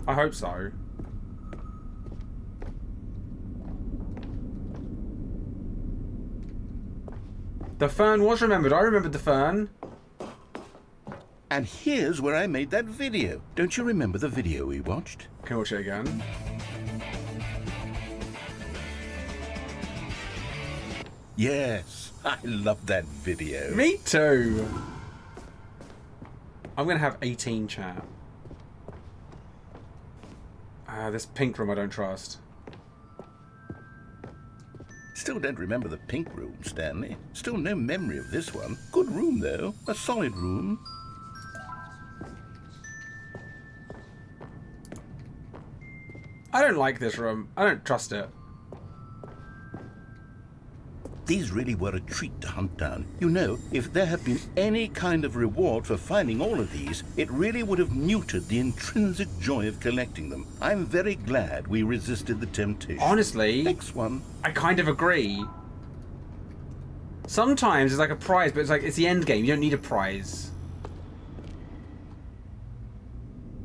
I hope so. The fern was remembered. I remembered the fern. And here's where I made that video. Don't you remember the video we watched? Can we watch it again? Yes, I love that video. Me too. I'm going to have 18, chat. This pink room I don't trust. Still don't remember the pink room, Stanley. Still no memory of this one. Good room, though. A solid room. I don't like this room. I don't trust it. these really were a treat to hunt down. You know, if there had been any kind of reward for finding all of these, it really would have muted the intrinsic joy of collecting them. I'm very glad we resisted the temptation. Honestly, next one. I kind of agree. Sometimes it's like a prize, but it's the end game. You don't need a prize.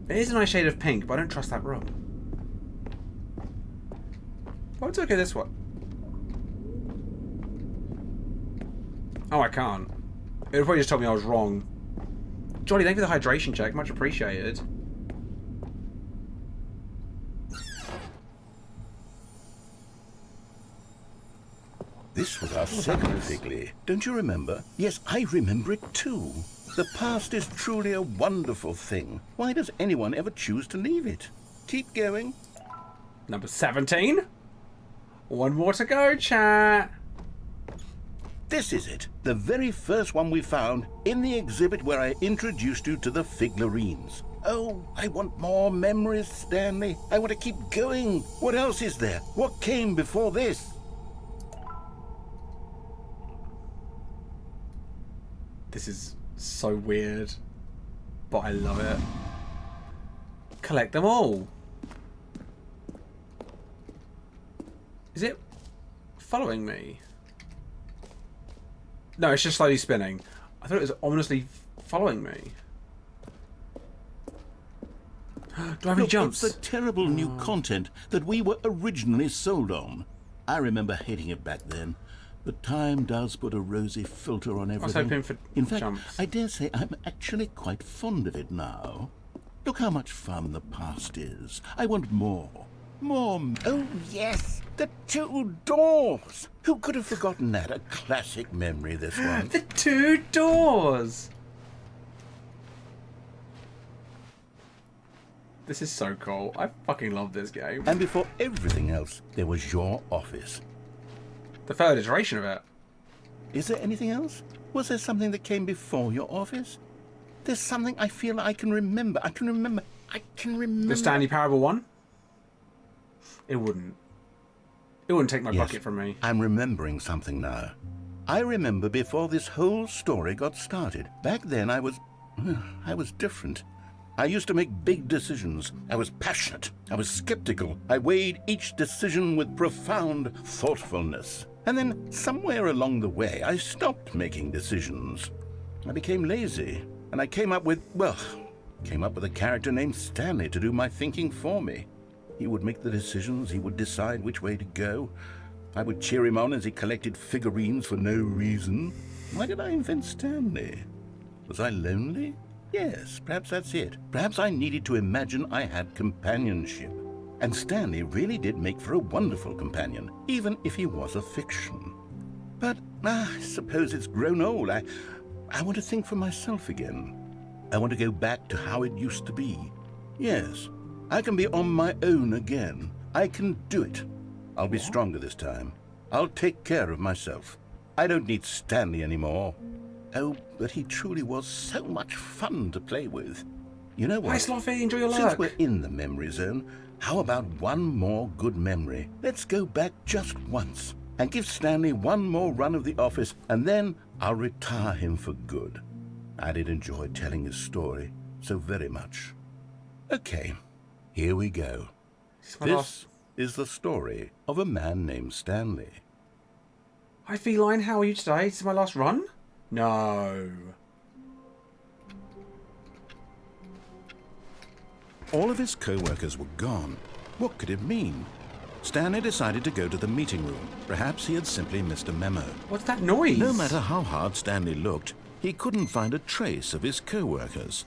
It is a nice shade of pink, but I don't trust that room. Why would I go this one? Oh, I can't. It would probably just told me I was wrong. Jolly, thank you for the hydration check. Much appreciated. This was our second Figley. Don't you remember? Yes, I remember it too. The past is truly a wonderful thing. Why does anyone ever choose to leave it? Keep going. Number 17. One more to go, chat. This is it. The very first one we found in the exhibit where I introduced you to the figurines. Oh, I want more memories, Stanley. I want to keep going. What else is there? What came before this? This is so weird, but I love it. Collect them all. Is it following me? No, it's just slowly spinning. I thought it was ominously following me. Do I have any jumps? It's the terrible new content that we were originally sold on. I remember hating it back then. But time does put a rosy filter on everything. I was hoping for In fact, jumps. I dare say I'm actually quite fond of it now. Look how much fun the past is. I want more. More. Oh, yes. The two doors. Who could have forgotten that? A classic memory, this one. The two doors. This is so cool. I fucking love this game. And before everything else, there was your office. The third iteration of it. Is there anything else? Was there something that came before your office? There's something I feel I can remember. I can remember. The Stanley Parable one? It wouldn't. It wouldn't take my bucket from me. I'm remembering something now. I remember before this whole story got started. Back then I was different. I used to make big decisions. I was passionate. I was skeptical. I weighed each decision with profound thoughtfulness. And then somewhere along the way, I stopped making decisions. I became lazy. And I came up with a character named Stanley to do my thinking for me. He would make the decisions. He would decide which way to go. I would cheer him on as he collected figurines for no reason. Why did I invent Stanley? Was I lonely? Yes, perhaps that's it. Perhaps I needed to imagine I had companionship. And Stanley really did make for a wonderful companion, even if he was a fiction. But I suppose it's grown old. I want to think for myself again. I want to go back to how it used to be. Yes, I can be on my own again. I can do it. I'll be stronger this time. I'll take care of myself. I don't need Stanley anymore. Oh, but he truly was so much fun to play with. You know what? Hi, Sloffy. Enjoy your luck. Since we're in the memory zone, how about one more good memory? Let's go back just once and give Stanley one more run of the office, and then I'll retire him for good. I did enjoy telling his story so very much. Okay, here we go. This is the story of a man named Stanley. Hi, Feline. How are you today? This is my last run? No. All of his co-workers were gone. What could it mean? Stanley decided to go to the meeting room. Perhaps he had simply missed a memo. What's that noise? No matter how hard Stanley looked, he couldn't find a trace of his co-workers.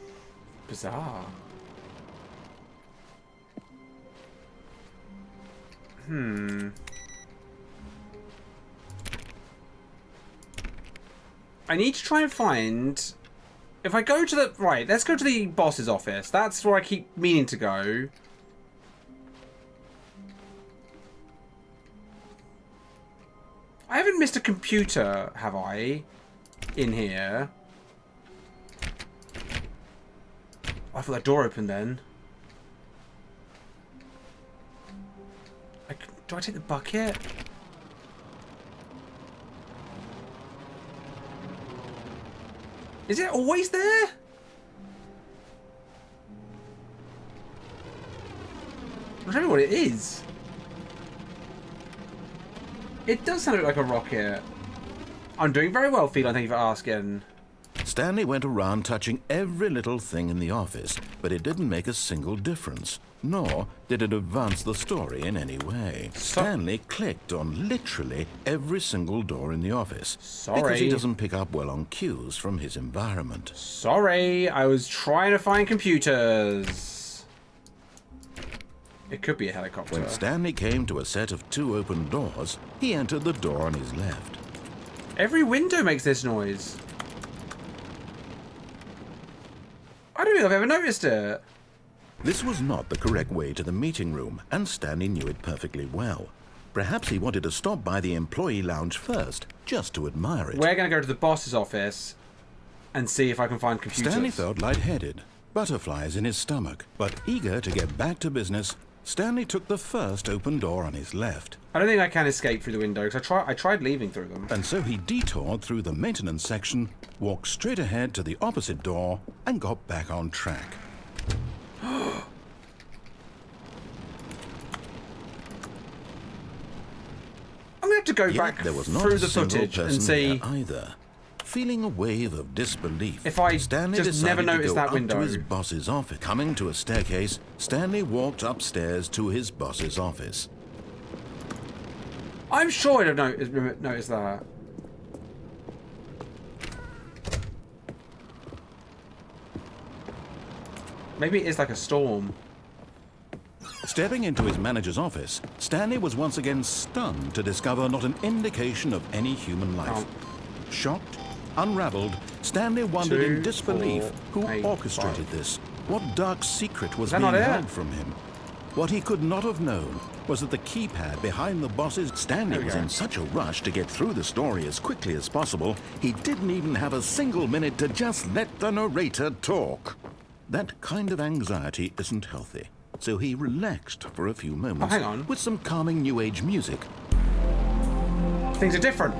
Bizarre. I need to try and find... If I go to the... Right, let's go to the boss's office. That's where I keep meaning to go. I haven't missed a computer, have I? In here. Oh, I thought that door opened then. Do I take the bucket? Is it always there? I'll tell you what it is. It does sound like a rocket. I'm doing very well, Feline, thank you for asking. Stanley went around touching every little thing in the office, but it didn't make a single difference, nor did it advance the story in any way. Stanley clicked on literally every single door in the office. Sorry. Because he doesn't pick up well on cues from his environment. Sorry, I was trying to find computers. It could be a helicopter. When Stanley came to a set of 2 open doors, he entered the door on his left. Every window makes this noise. I don't think I've ever noticed it. This was not the correct way to the meeting room, and Stanley knew it perfectly well. Perhaps he wanted to stop by the employee lounge first, just to admire it. We're going to go to the boss's office and see if I can find computers. Stanley felt lightheaded, butterflies in his stomach, but eager to get back to business, Stanley took the first open door on his left. I don't think I can escape through the window, because I tried leaving through them. And so he detoured through the maintenance section, walked straight ahead to the opposite door, and got back on track. I'm going to have to go back there was not through a the single footage and person see... there either. Feeling a wave of disbelief, if I Stanley just never decided to noticed go that up window. to his boss's office. Coming to a staircase, Stanley walked upstairs to his boss's office. I'm sure I'd have noticed that. Maybe it is like a storm. Stepping into his manager's office, Stanley was once again stunned to discover not an indication of any human life. Shocked, unraveled, Stanley wondered in disbelief who orchestrated this. What dark secret was being held from him? What he could not have known was that the keypad behind the boss's... Stanley was in such a rush to get through the story as quickly as possible, he didn't even have a single minute to just let the narrator talk. That kind of anxiety isn't healthy, so he relaxed for a few moments with some calming New Age music. Things are different.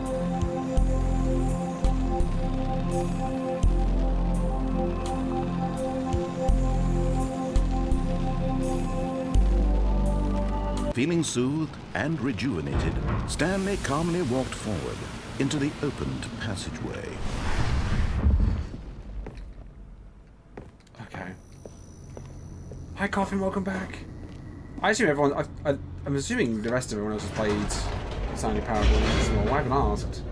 Feeling soothed and rejuvenated, Stanley calmly walked forward into the opened passageway. Okay. Hi, Coffin, welcome back. I assume everyone... I'm assuming the rest of everyone else has played Stanley Parable. Well, I haven't asked.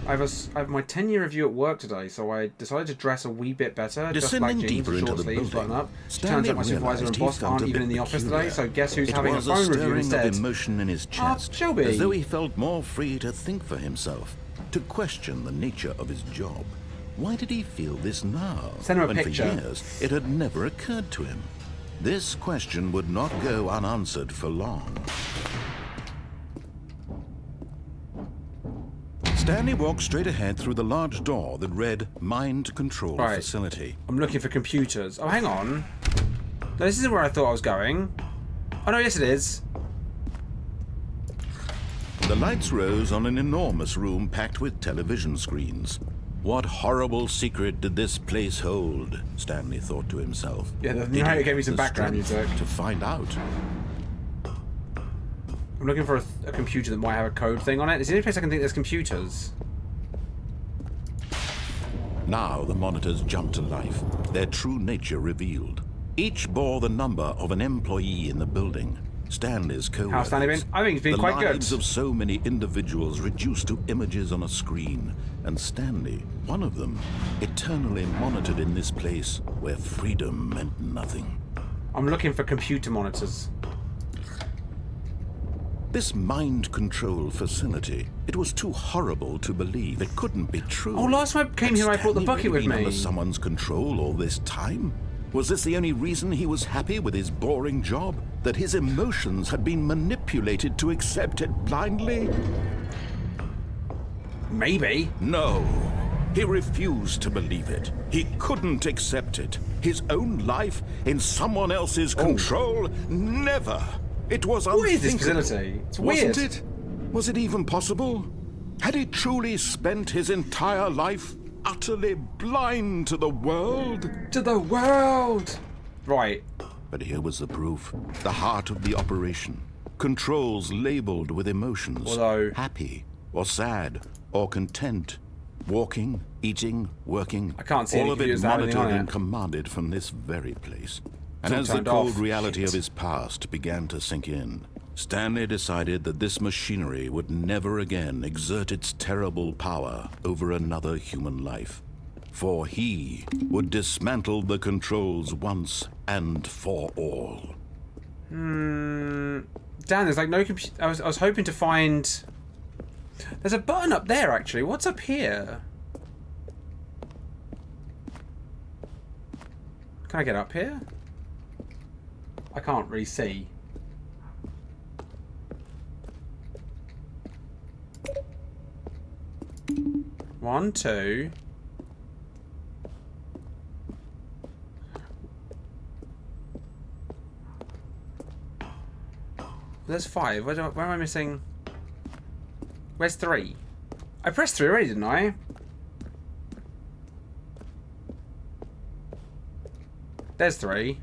I have my 10-year review at work today, so I decided to dress a wee bit better. Descending just deeper into the building, button up. Stanley Turns out my supervisor and boss aren't even in the office today, so guess who's having a phone review instead? Of emotion in his chest, Shelby. as though he felt more free to think for himself, to question the nature of his job. Why did he feel this now? Send him a when picture. For years it had never occurred to him. This question would not go unanswered for long. Stanley walked straight ahead through the large door that read Mind Control Facility. I'm looking for computers. Oh, hang on. No, this isn't where I thought I was going. Oh, no, yes it is. The lights rose on an enormous room packed with television screens. What horrible secret did this place hold? Stanley thought to himself. Yeah, the narrator gave me some background music. To find out. I'm looking for a computer that might have a code thing on it. Is there any place I can think there's computers? Now the monitors jumped to life, their true nature revealed. Each bore the number of an employee in the building. Stanley's co-workers. How's Stanley been? I think he's been quite good. The lives of so many individuals reduced to images on a screen, and Stanley, one of them, eternally monitored in this place where freedom meant nothing. I'm looking for computer monitors. This mind control facility, it was too horrible to believe. It couldn't be true. Oh, last time I came here I brought the bucket with me. Under someone's control all this time? Was this the only reason he was happy with his boring job? That his emotions had been manipulated to accept it blindly? Maybe. No. He refused to believe it. He couldn't accept it. His own life in someone else's control? Never. It was unthinkable. What is this facility? It's weird. Wasn't it? Was it even possible? Had he truly spent his entire life utterly blind to the world? To the world! Right. But here was the proof. The heart of the operation. Controls labeled with emotions. Although... happy, or sad, or content. Walking, eating, working. I can't see all of it that monitored on and it. commanded from this very place. And It's as all the turned cold off. reality Shit. of his past began to sink in, Stanley decided that this machinery would never again exert its terrible power over another human life. For he would dismantle the controls once and for all. Dan, there's like no computer. I was hoping to find... There's a button up there, actually. What's up here? Can I get up here? I can't really see. One, two. There's 5. Where am I missing? Where's 3? I pressed 3 already, didn't I? There's 3.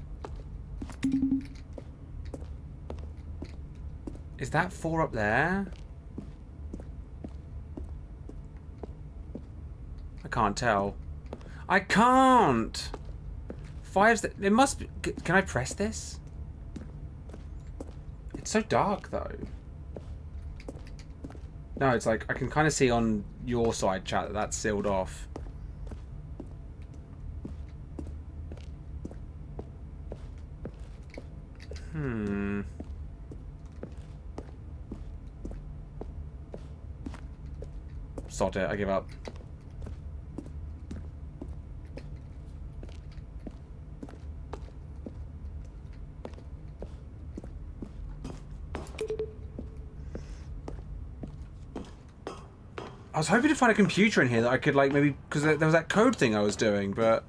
Is that 4 up there? I can't tell. I can't! 5's... It must be... Can I press this? It's so dark, though. No, it's like... I can kind of see on your side, chat, that that's sealed off. Sod it, I give up. I was hoping to find a computer in here that I could, like, maybe... Because there was that code thing I was doing, but...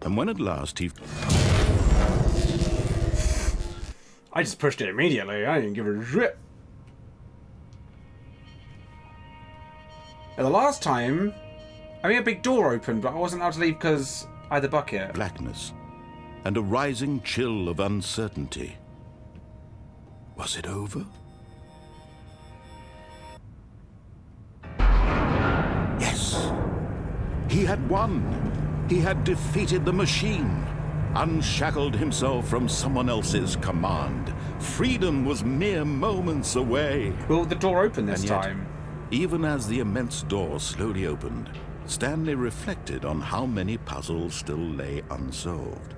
And when at last he... I just pushed it immediately. I didn't give it a rip. And the last time... I mean, a big door opened, but I wasn't allowed to leave because I had the bucket. Blackness. And a rising chill of uncertainty. Was it over? Yes! He had won! He had defeated the machine! Unshackled himself from someone else's command. Freedom was mere moments away. Will the door open this And yet, time? even as the immense door slowly opened, Stanley reflected on how many puzzles still lay unsolved.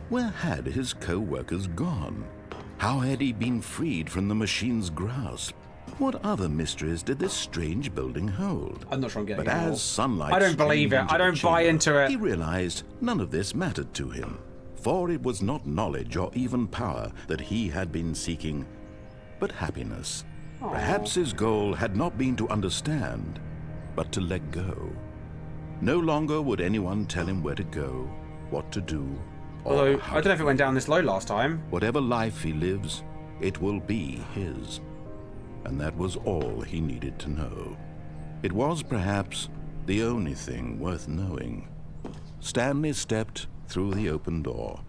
Where had his co-workers gone? How had he been freed from the machine's grasp? What other mysteries did this strange building hold? I'm not sure I'm getting But it all. as sunlight I don't believe streamed it. I into the don't buy chamber, into it. He realized none of this mattered to him, for it was not knowledge or even power that he had been seeking, but happiness. Aww. Perhaps his goal had not been to understand, but to let go. No longer would anyone tell him where to go, what to do, or Although, how I don't know to if it went down this low last time. Whatever life he lives, it will be his. And that was all he needed to know. It was perhaps the only thing worth knowing. Stanley stepped through the open door.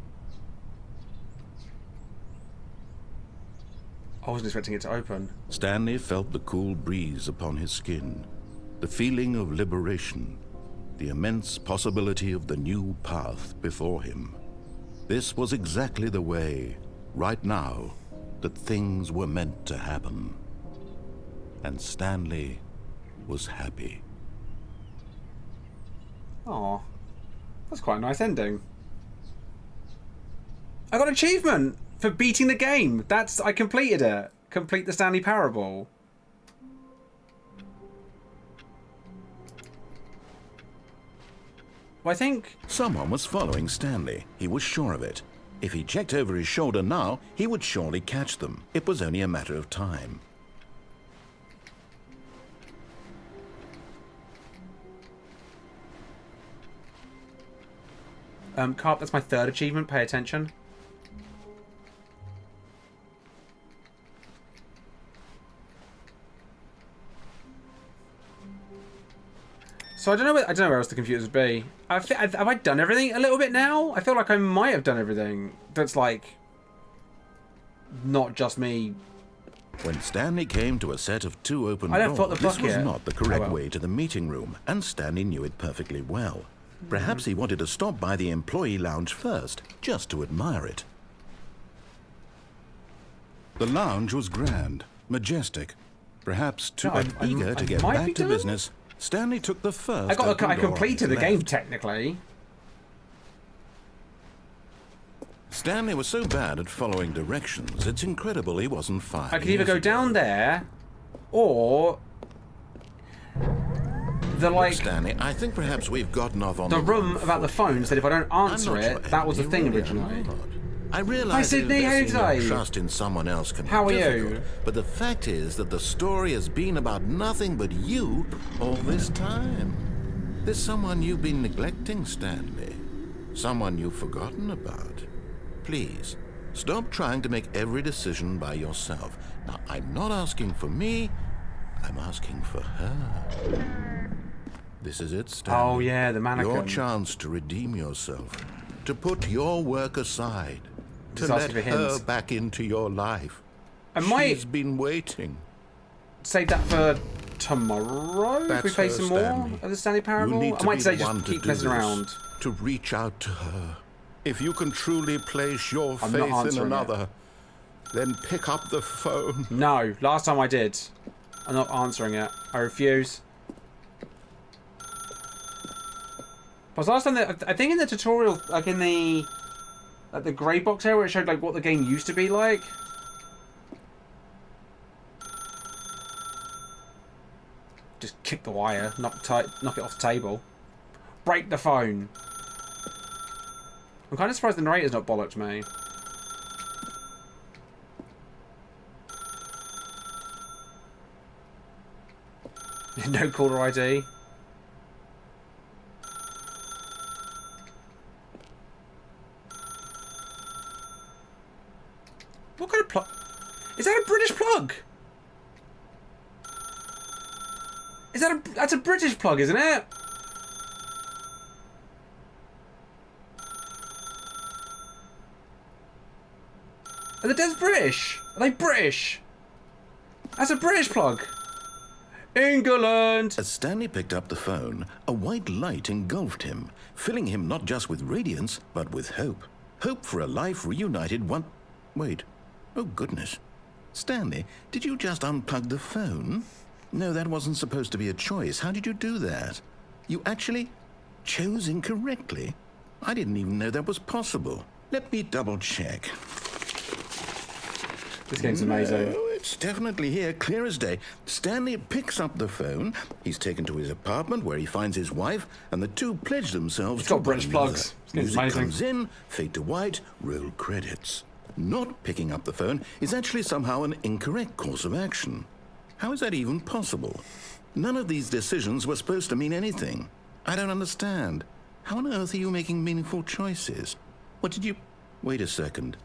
I wasn't expecting it to open. Stanley felt the cool breeze upon his skin, the feeling of liberation, the immense possibility of the new path before him. This was exactly the way, right now, that things were meant to happen. And Stanley was happy. Aw. That's quite a nice ending. I got an achievement for beating the game. I completed it. Complete the Stanley Parable. Well, I think... Someone was following Stanley. He was sure of it. If he checked over his shoulder now, he would surely catch them. It was only a matter of time. Carp, that's my 3rd achievement. Pay attention. So I don't know where else the computers would be. Have I done everything a little bit now? I feel like I might have done everything. That's like not just me. When Stanley came to a set of 2 open I don't doors, thought the this was bucket. not the correct Oh, well. way to the meeting room, and Stanley knew it perfectly well. Perhaps he wanted to stop by the employee lounge first, just to admire it. The lounge was grand, majestic. Perhaps too No, eager to get might be back to done. business, Stanley took the first. I completed the game technically. Stanley was so bad at following directions, it's incredible he wasn't fired. I could either go down there, or the Look, Stanley, I think perhaps we've gotten off on the room about the phone said if I don't answer not it, sure that was the you thing really originally. I realize Hi Sydney, how are you investing your today? trust in someone else can How are be you? difficult, but the fact is that the story has been about nothing but you all this time. There's someone you've been neglecting, Stanley. Someone you've forgotten about. Please, stop trying to make every decision by yourself. Now, I'm not asking for me, I'm asking for her. This is it, Stanley. Oh yeah, the mannequin. Your chance to redeem yourself, to put your work aside, to Just let asking for her hints. back into your life. I might She's been waiting. save that for tomorrow if we That's play her, some more Stanley. of the Stanley You Parable. need I to might be say the one just to keep do messing this, around. to reach out to her. If you can truly place your I'm not faith in answering another, then pick up the phone. No, last time I did. I'm not answering it. I refuse. But last time, I think in the tutorial, like in the grey box area, where it showed like what the game used to be like. Just kick the wire, knock it off the table, break the phone. I'm kind of surprised the narrator's not bollocked me. No caller ID. What kind of plug? Is that a British plug? That's a British plug, isn't it? Are the devs British? Are they British? That's a British plug. England! As Stanley picked up the phone, a white light engulfed him, filling him not just with radiance, but with hope. Hope for a life reunited one... Wait. Oh, goodness. Stanley, did you just unplug the phone? No, that wasn't supposed to be a choice. How did you do that? You actually chose incorrectly? I didn't even know that was possible. Let me double-check. This game's amazing. No, it's definitely here, clear as day. Stanley picks up the phone. He's taken to his apartment where he finds his wife, and the two pledge themselves It's to got British one plugs. another. This game's Music amazing. comes in, fade to white, roll credits. Not picking up the phone is actually somehow an incorrect course of action. How is that even possible? None of these decisions were supposed to mean anything. I don't understand. How on earth are you making meaningful choices? What did you... Wait a second.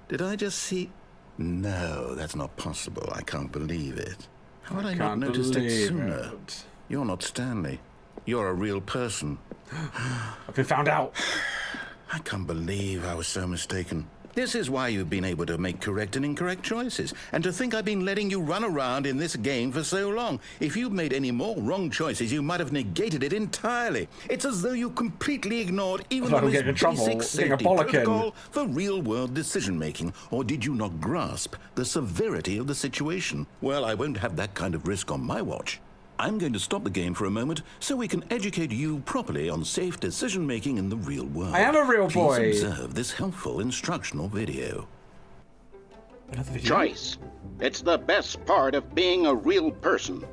Did I just see... No, that's not possible. I can't believe it. How had I not Can't noticed it believe sooner? it. You're not Stanley. You're a real person. I've been found out. I can't believe I was so mistaken. This is why you've been able to make correct and incorrect choices. And to think I've been letting you run around in this game for so long. If you'd made any more wrong choices, you might have negated it entirely. It's as though you completely ignored even I feel the like I'm getting in most trouble, basic getting a safety bollocking. protocol for real-world decision-making. Or did you not grasp the severity of the situation? Well, I won't have that kind of risk on my watch. I'm going to stop the game for a moment so we can educate you properly on safe decision-making in the real world. I am a real boy. Please observe this helpful instructional video. Choice. It's the best part of being a real person.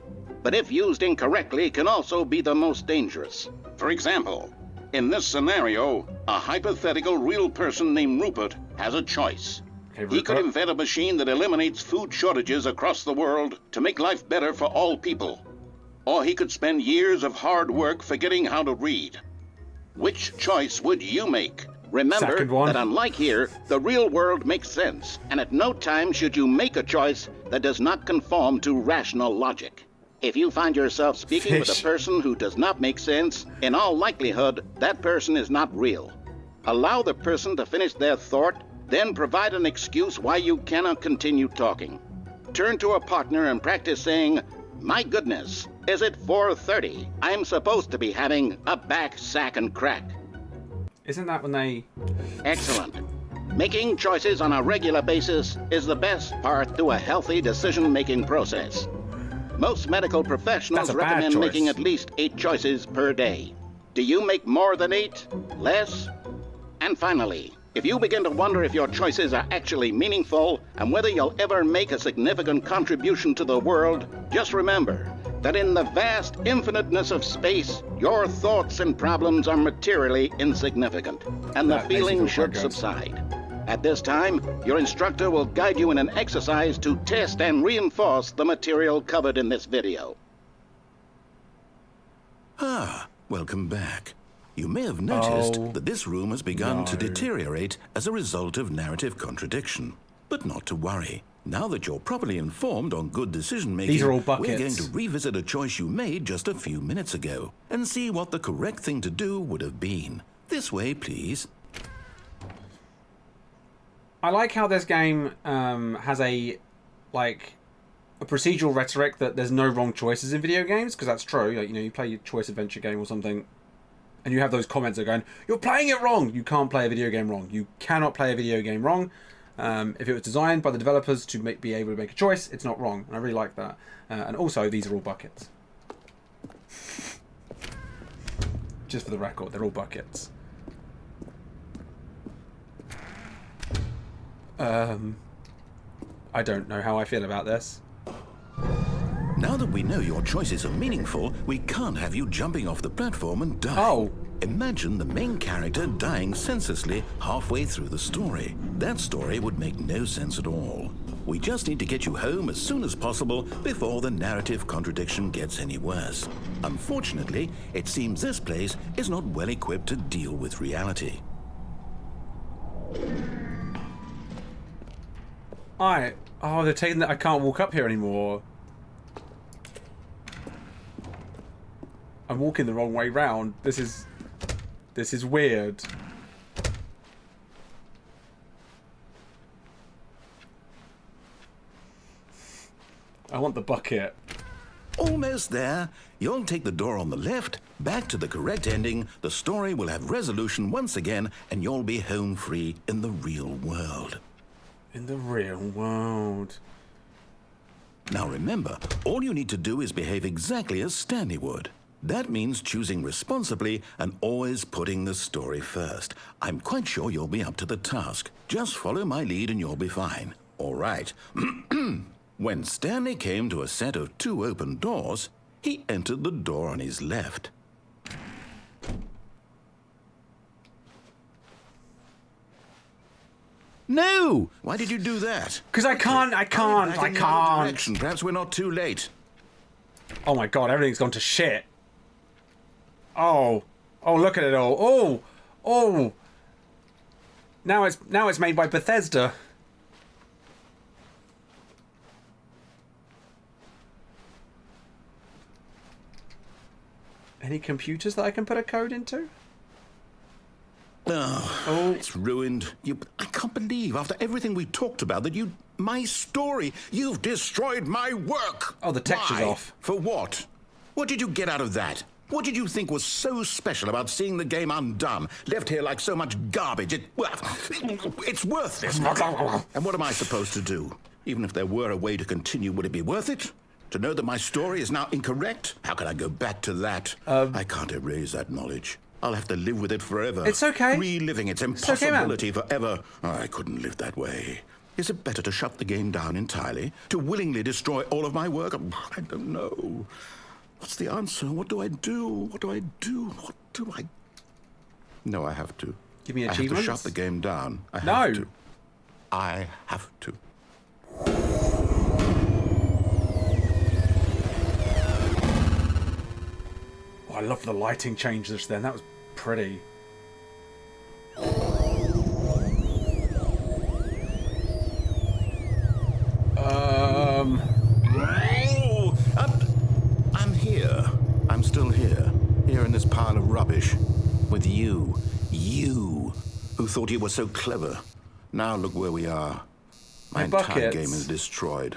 But if used incorrectly, can also be the most dangerous. For example, in this scenario, a hypothetical real person named Rupert has a choice. He could invent a machine that eliminates food shortages across the world to make life better for all people. Or he could spend years of hard work forgetting how to read. Which choice would you make? Remember that unlike here, the real world makes sense, and at no time should you make a choice that does not conform to rational logic. If you find yourself speaking with a person who does not make sense, in all likelihood, that person is not real. Allow the person to finish their thought, then provide an excuse why you cannot continue talking. Turn to a partner and practice saying, "My goodness, is it 4:30? I'm supposed to be having a back, sack, and crack." Isn't that when they... Excellent. Making choices on a regular basis is the best part to a healthy decision-making process. Most medical professionals recommend making at least 8 choices per day. Do you make more than 8? Less? And finally, if you begin to wonder if your choices are actually meaningful and whether you'll ever make a significant contribution to the world, just remember that in the vast infiniteness of space, your thoughts and problems are materially insignificant, and the feeling should subside. At this time, your instructor will guide you in an exercise to test and reinforce the material covered in this video. Ah, welcome back. You may have noticed that this room has begun to deteriorate as a result of narrative contradiction. But not to worry. Now that you're properly informed on good decision-making, these are all buckets. We're going to revisit a choice you made just a few minutes ago and see what the correct thing to do would have been. This way, please. I like how this game has a procedural rhetoric that there's no wrong choices in video games, because that's true. Like, you know, you play your choice adventure game or something, and you have those comments that are going, "You're playing it wrong." You can't play a video game wrong. You cannot play a video game wrong. If it was designed by the developers to be able to make a choice, it's not wrong. And I really like that. And also, these are all buckets. Just for the record, they're all buckets. I don't know how I feel about this. Now that we know your choices are meaningful, we can't have you jumping off the platform and dying. Oh. Imagine the main character dying senselessly halfway through the story. That story would make no sense at all. We just need to get you home as soon as possible before the narrative contradiction gets any worse. Unfortunately, it seems this place is not well equipped to deal with reality. Oh, they're taking that. I can't walk up here anymore. I'm walking the wrong way round. This is weird. I want the bucket. Almost there. You'll take the door on the left, back to the correct ending, the story will have resolution once again, and you'll be home free in the real world. In the real world. Now remember, all you need to do is behave exactly as Stanley would. That means choosing responsibly and always putting the story first. I'm quite sure you'll be up to the task. Just follow my lead and you'll be fine. All right. When Stanley came to a set of 2 open doors, he entered the door on his left. No! Why did you do that? Because I can't. Perhaps we're not too late. Oh my god, everything's gone to shit. Oh. Oh, look at it all. Oh. Oh. Now it's made by Bethesda. Any computers that I can put a code into? Oh, it's ruined. I can't believe, after everything we talked about, that my story, you've destroyed my work. Oh, the texture's off. For what? What did you get out of that? What did you think was so special about seeing the game undone, left here like so much garbage? It's worthless. And what am I supposed to do? Even if there were a way to continue, would it be worth it? To know that my story is now incorrect? How can I go back to that? I can't erase that knowledge. I'll have to live with it forever. It's okay. Reliving its impossibility forever. I couldn't live that way. Is it better to shut the game down entirely? To willingly destroy all of my work? I don't know. What's the answer? What do I do? What do I do? What do I... No, I have to. Give me I achievements? have to shut the game down. I have No. to. I have to. Oh, I love the lighting change just then. That was pretty. pile of rubbish. With you, who thought you were so clever. Now look where we are. My entire game is destroyed.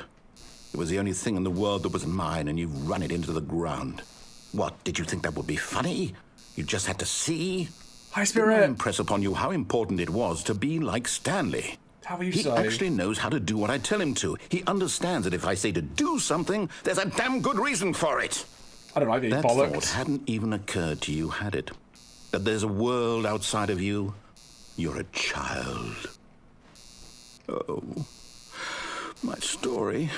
It was the only thing in the world that was mine, and you've run it into the ground. What, did you think that would be funny? You just had to see? Hi, Spirit. Didn't I impress upon you how important it was to be like Stanley? How are you He actually knows how to do what I tell him to. He understands that if I say to do something, there's a damn good reason for it. I don't know, being that bollocked. thought hadn't even occurred to you, had it? That there's a world outside of you? You're a child. Oh, my story.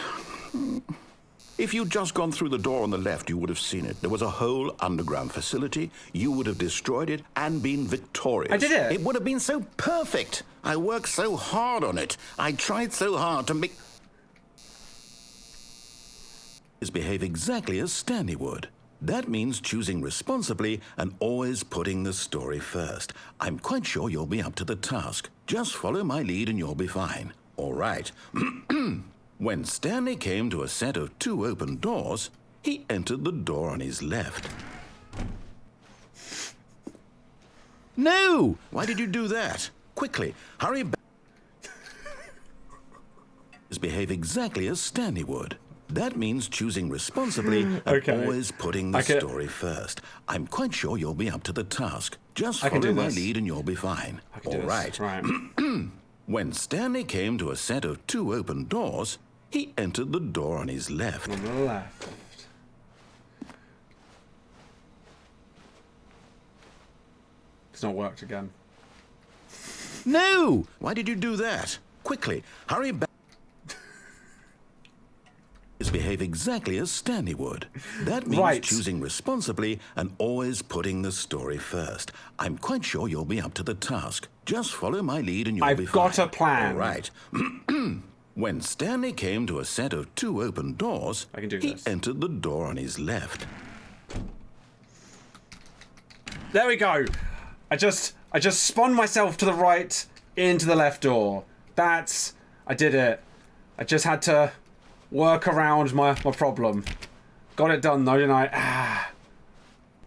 If you'd just gone through the door on the left, you would have seen it. There was a whole underground facility. You would have destroyed it and been victorious. I did it. It would have been so perfect. I worked so hard on it. I tried so hard to make... behave exactly as Stanley would. That means choosing responsibly and always putting the story first. I'm quite sure you'll be up to the task. Just follow my lead and you'll be fine. All right. When Stanley came to a set of 2 open doors, he entered the door on his left. No! Why did you do that? Quickly, hurry back. Behave exactly as Stanley would. That means choosing responsibly and always putting the story first. I'm quite sure you'll be up to the task. Just follow my lead and you'll be fine. All right. When Stanley came to a set of 2 open doors, he entered the door on his left. On the left. It's not worked again. No! Why did you do that? Quickly, hurry back. Behave exactly as Stanley would. That means choosing responsibly and always putting the story first. I'm quite sure you'll be up to the task. Just follow my lead and you'll be fine. I've got a plan. All right. When Stanley came to a set of 2 open doors, he entered the door on his left. There we go. I just spun myself to the right into the left door. I did it. I just had to work around my problem. Got it done though, didn't I?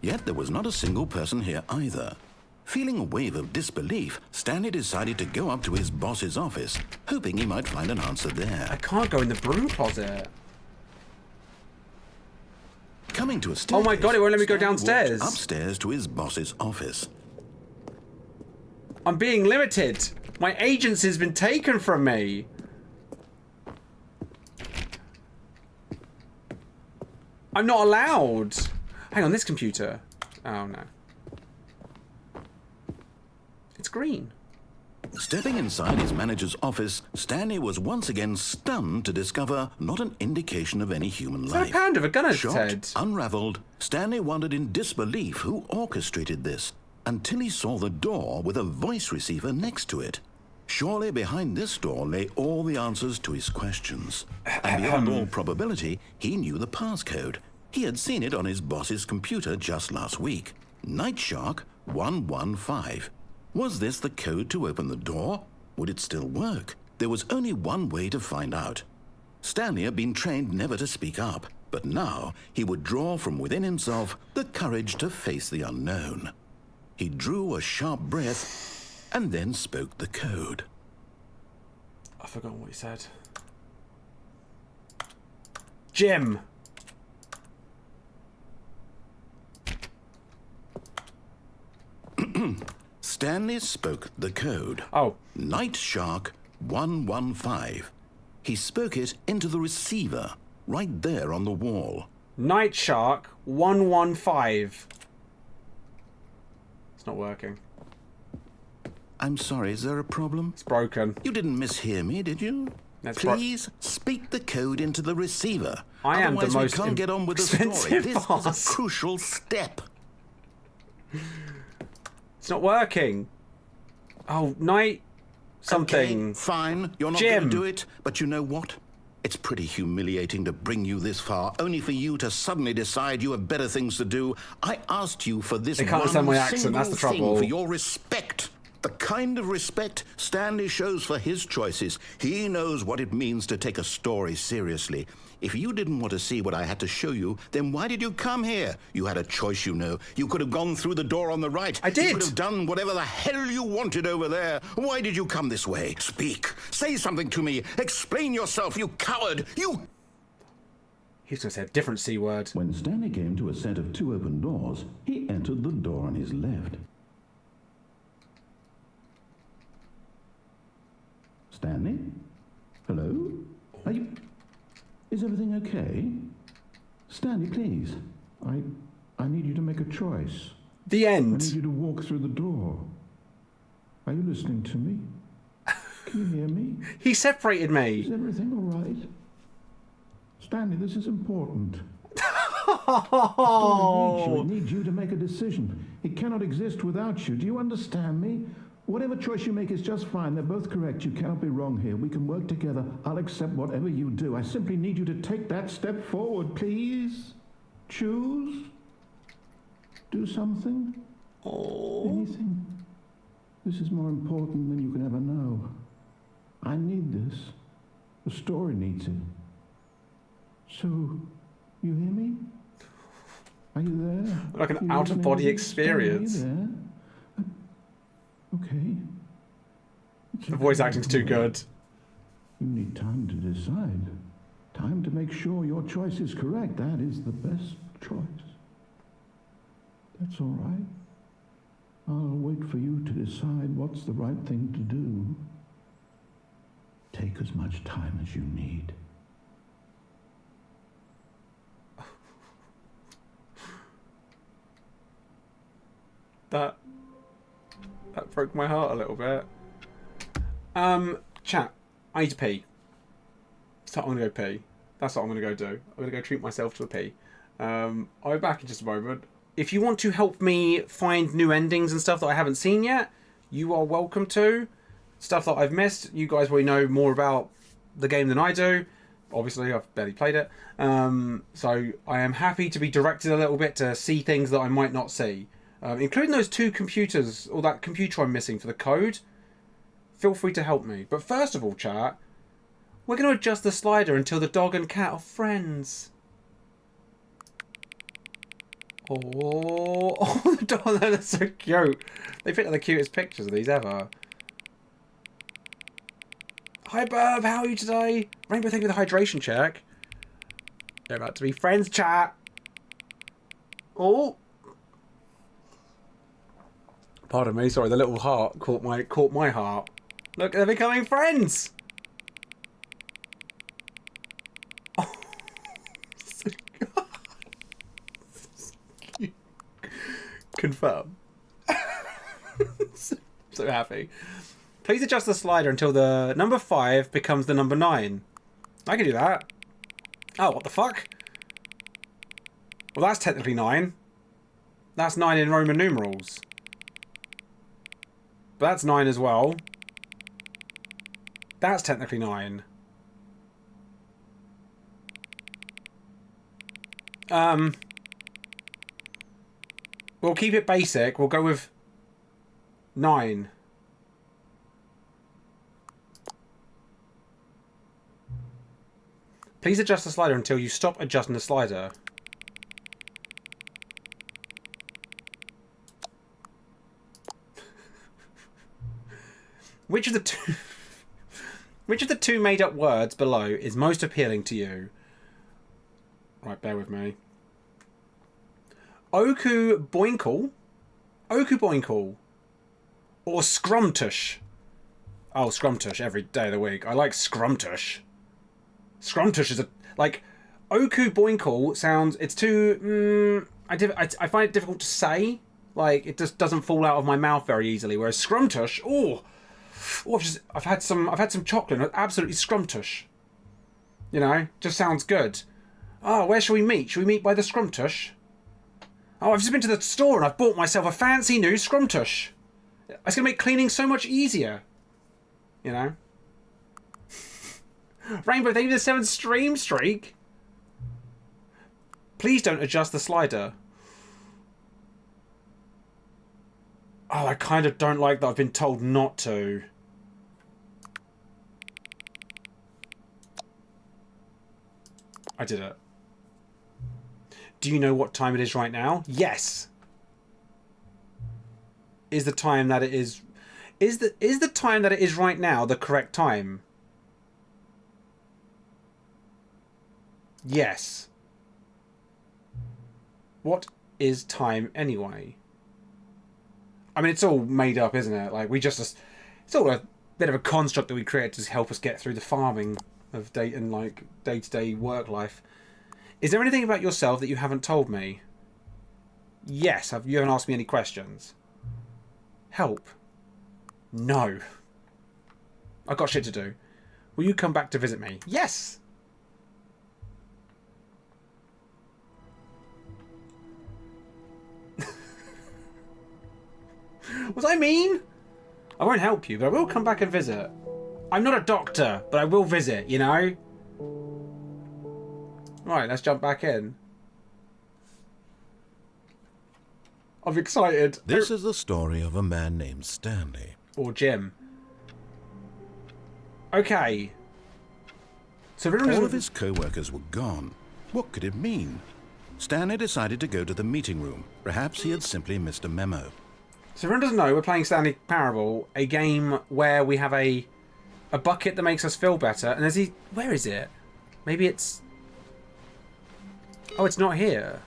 Yet there was not a single person here either. Feeling a wave of disbelief, Stanley decided to go up to his boss's office, hoping he might find an answer there. I can't go in the broom closet. Coming to a staircase, oh my god, it won't let me go downstairs. Upstairs to his boss's office. I'm being limited. My agency's been taken from me. I'm not allowed. Hang on, this computer. Oh no. It's green. Stepping inside his manager's office, Stanley was once again stunned to discover not an indication of any human life. It's a pound of a gun at its Shocked, head. unraveled, Stanley wondered in disbelief who orchestrated this, until he saw the door with a voice receiver next to it. Surely behind this door lay all the answers to his questions. And beyond all probability, he knew the passcode. He had seen it on his boss's computer just last week. Nightshark 115. Was this the code to open the door? Would it still work? There was only one way to find out. Stanley had been trained never to speak up, but now he would draw from within himself the courage to face the unknown. He drew a sharp breath and then spoke the code. I've forgotten what he said. Jim. Stanley spoke the code. Oh. Nightshark 115. He spoke it into the receiver, right there on the wall. Nightshark 115. It's not working. I'm sorry, is there a problem? It's broken. You didn't mishear me, did you? Please speak the code into the receiver. I am the most we can't get on with the story. This boss. is a crucial step. It's not working. Oh, night something. Okay, fine, you're not going to do it, but you know what? It's pretty humiliating to bring you this far, only for you to suddenly decide you have better things to do. I asked you for this they can't understand my accent, single that's the thing trouble. for your respect. The kind of respect Stanley shows for his choices. He knows what it means to take a story seriously. If you didn't want to see what I had to show you, then why did you come here? You had a choice, you know. You could have gone through the door on the right. I did. You could have done whatever the hell you wanted over there. Why did you come this way? Speak. Say something to me. Explain yourself, you coward. You... He's going to say a different C word. When Stanley came to a set of 2 open doors, he entered the door on his left. Stanley? Hello? Are you... Is everything okay? Stanley, please. I need you to make a choice. The end. I need you to walk through the door. Are you listening to me? Can you hear me? He separated me. Is everything all right? Stanley, this is important. Oh. It needs you to make a decision. It cannot exist without you. Do you understand me? Whatever choice you make is just fine. They're both correct. You cannot be wrong here. We can work together. I'll accept whatever you do. I simply need you to take that step forward, please. Choose. Do something. Oh. Anything. This is more important than you can ever know. I need this. The story needs it. So, you hear me? Are you there? Like an out-of-body experience. Are you there? Okay. The voice acting's too good. You need time to decide. Time to make sure your choice is correct. That is the best choice. That's all right. I'll wait for you to decide what's the right thing to do. Take as much time as you need. That broke my heart a little bit. Chat, I need to pee. So I'm gonna go pee. That's what I'm gonna go do. I'm gonna go treat myself to a pee. I'll be back in just a moment. If you want to help me find new endings and stuff that I haven't seen yet, you are welcome to. Stuff that I've missed, you guys will know more about the game than I do. Obviously, I've barely played it. So I am happy to be directed a little bit to see things that I might not see. Including those 2 computers, or that computer I'm missing for the code. Feel free to help me. But first of all, chat, we're going to adjust the slider until the dog and cat are friends. Oh, the dog, that's so cute. They picked the cutest pictures of these ever. Hi, Burb, how are you today? Rainbow, thank you for the hydration check. They're about to be friends, chat. Oh. Pardon me, sorry, the little heart caught my heart. Look, they're becoming friends! Oh. Confirm. So happy. Please adjust the slider until the number 5 becomes the number 9. I can do that. Oh, what the fuck? Well, that's technically 9. That's 9 in Roman numerals. But that's 9 as well. That's technically 9. We'll keep it basic. We'll go with 9. Please adjust the slider until you stop adjusting the slider. Which of the two made-up words below is most appealing to you? Right, bear with me. Oku Boinkle, or Scrumtush? Oh, Scrumtush every day of the week. I like Scrumtush. Scrumtush is like Oku Boinkle sounds. It's too. I find it difficult to say. Like it just doesn't fall out of my mouth very easily. Whereas Scrumtush, I've had some chocolate and absolutely Scrumtush. You know, just sounds good. Oh, where shall we meet? Shall we meet by the Scrumtush? Oh, I've just been to the store and I've bought myself a fancy new Scrumtush. It's going to make cleaning so much easier. You know? Rainbow, thank you for the 7th stream streak. Please don't adjust the slider. Oh, I kind of don't like that I've been told not to. I did it. Do you know what time it is right now? Yes. Is the time that it is... Is the time that it is right now the correct time? Yes. What is time anyway? I mean, it's all made up, isn't it? Like, we just... It's all a bit of a construct that we created to help us get through the farming of day-to-day work life. Is there anything about yourself that you haven't told me? Yes. You haven't asked me any questions. Help. No. I've got shit to do. Will you come back to visit me? Yes. Was I mean? I won't help you, but I will come back and visit. I'm not a doctor, but I will visit, you know? Right, let's jump back in. I'm excited. This is the story of a man named Stanley. Or Jim. Okay. So all of his co-workers were gone. What could it mean? Stanley decided to go to the meeting room. Perhaps he had simply missed a memo. So everyone doesn't know, we're playing Stanley Parable, a game where we have a bucket that makes us feel better. And there's where is it? Maybe it's... Oh, it's not here.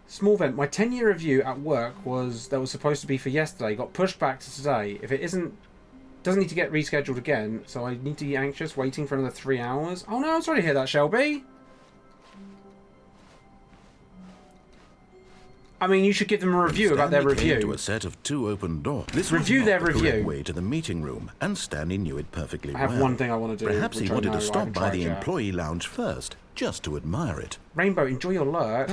Small event. My 10-year review at work that was supposed to be for yesterday got pushed back to today. If it doesn't need to get rescheduled again, so I need to be anxious waiting for another 3 hours. Oh no, I'm sorry to hear that, Shelby. I mean, you should give them a review about their review. Came to a set of 2 open doors. This review was their not the review. correct way to the meeting room, and Stanley knew it perfectly well. I have one thing I want to do. Perhaps he wanted to stop by the employee lounge first, just to admire it. Rainbow, enjoy your lurk.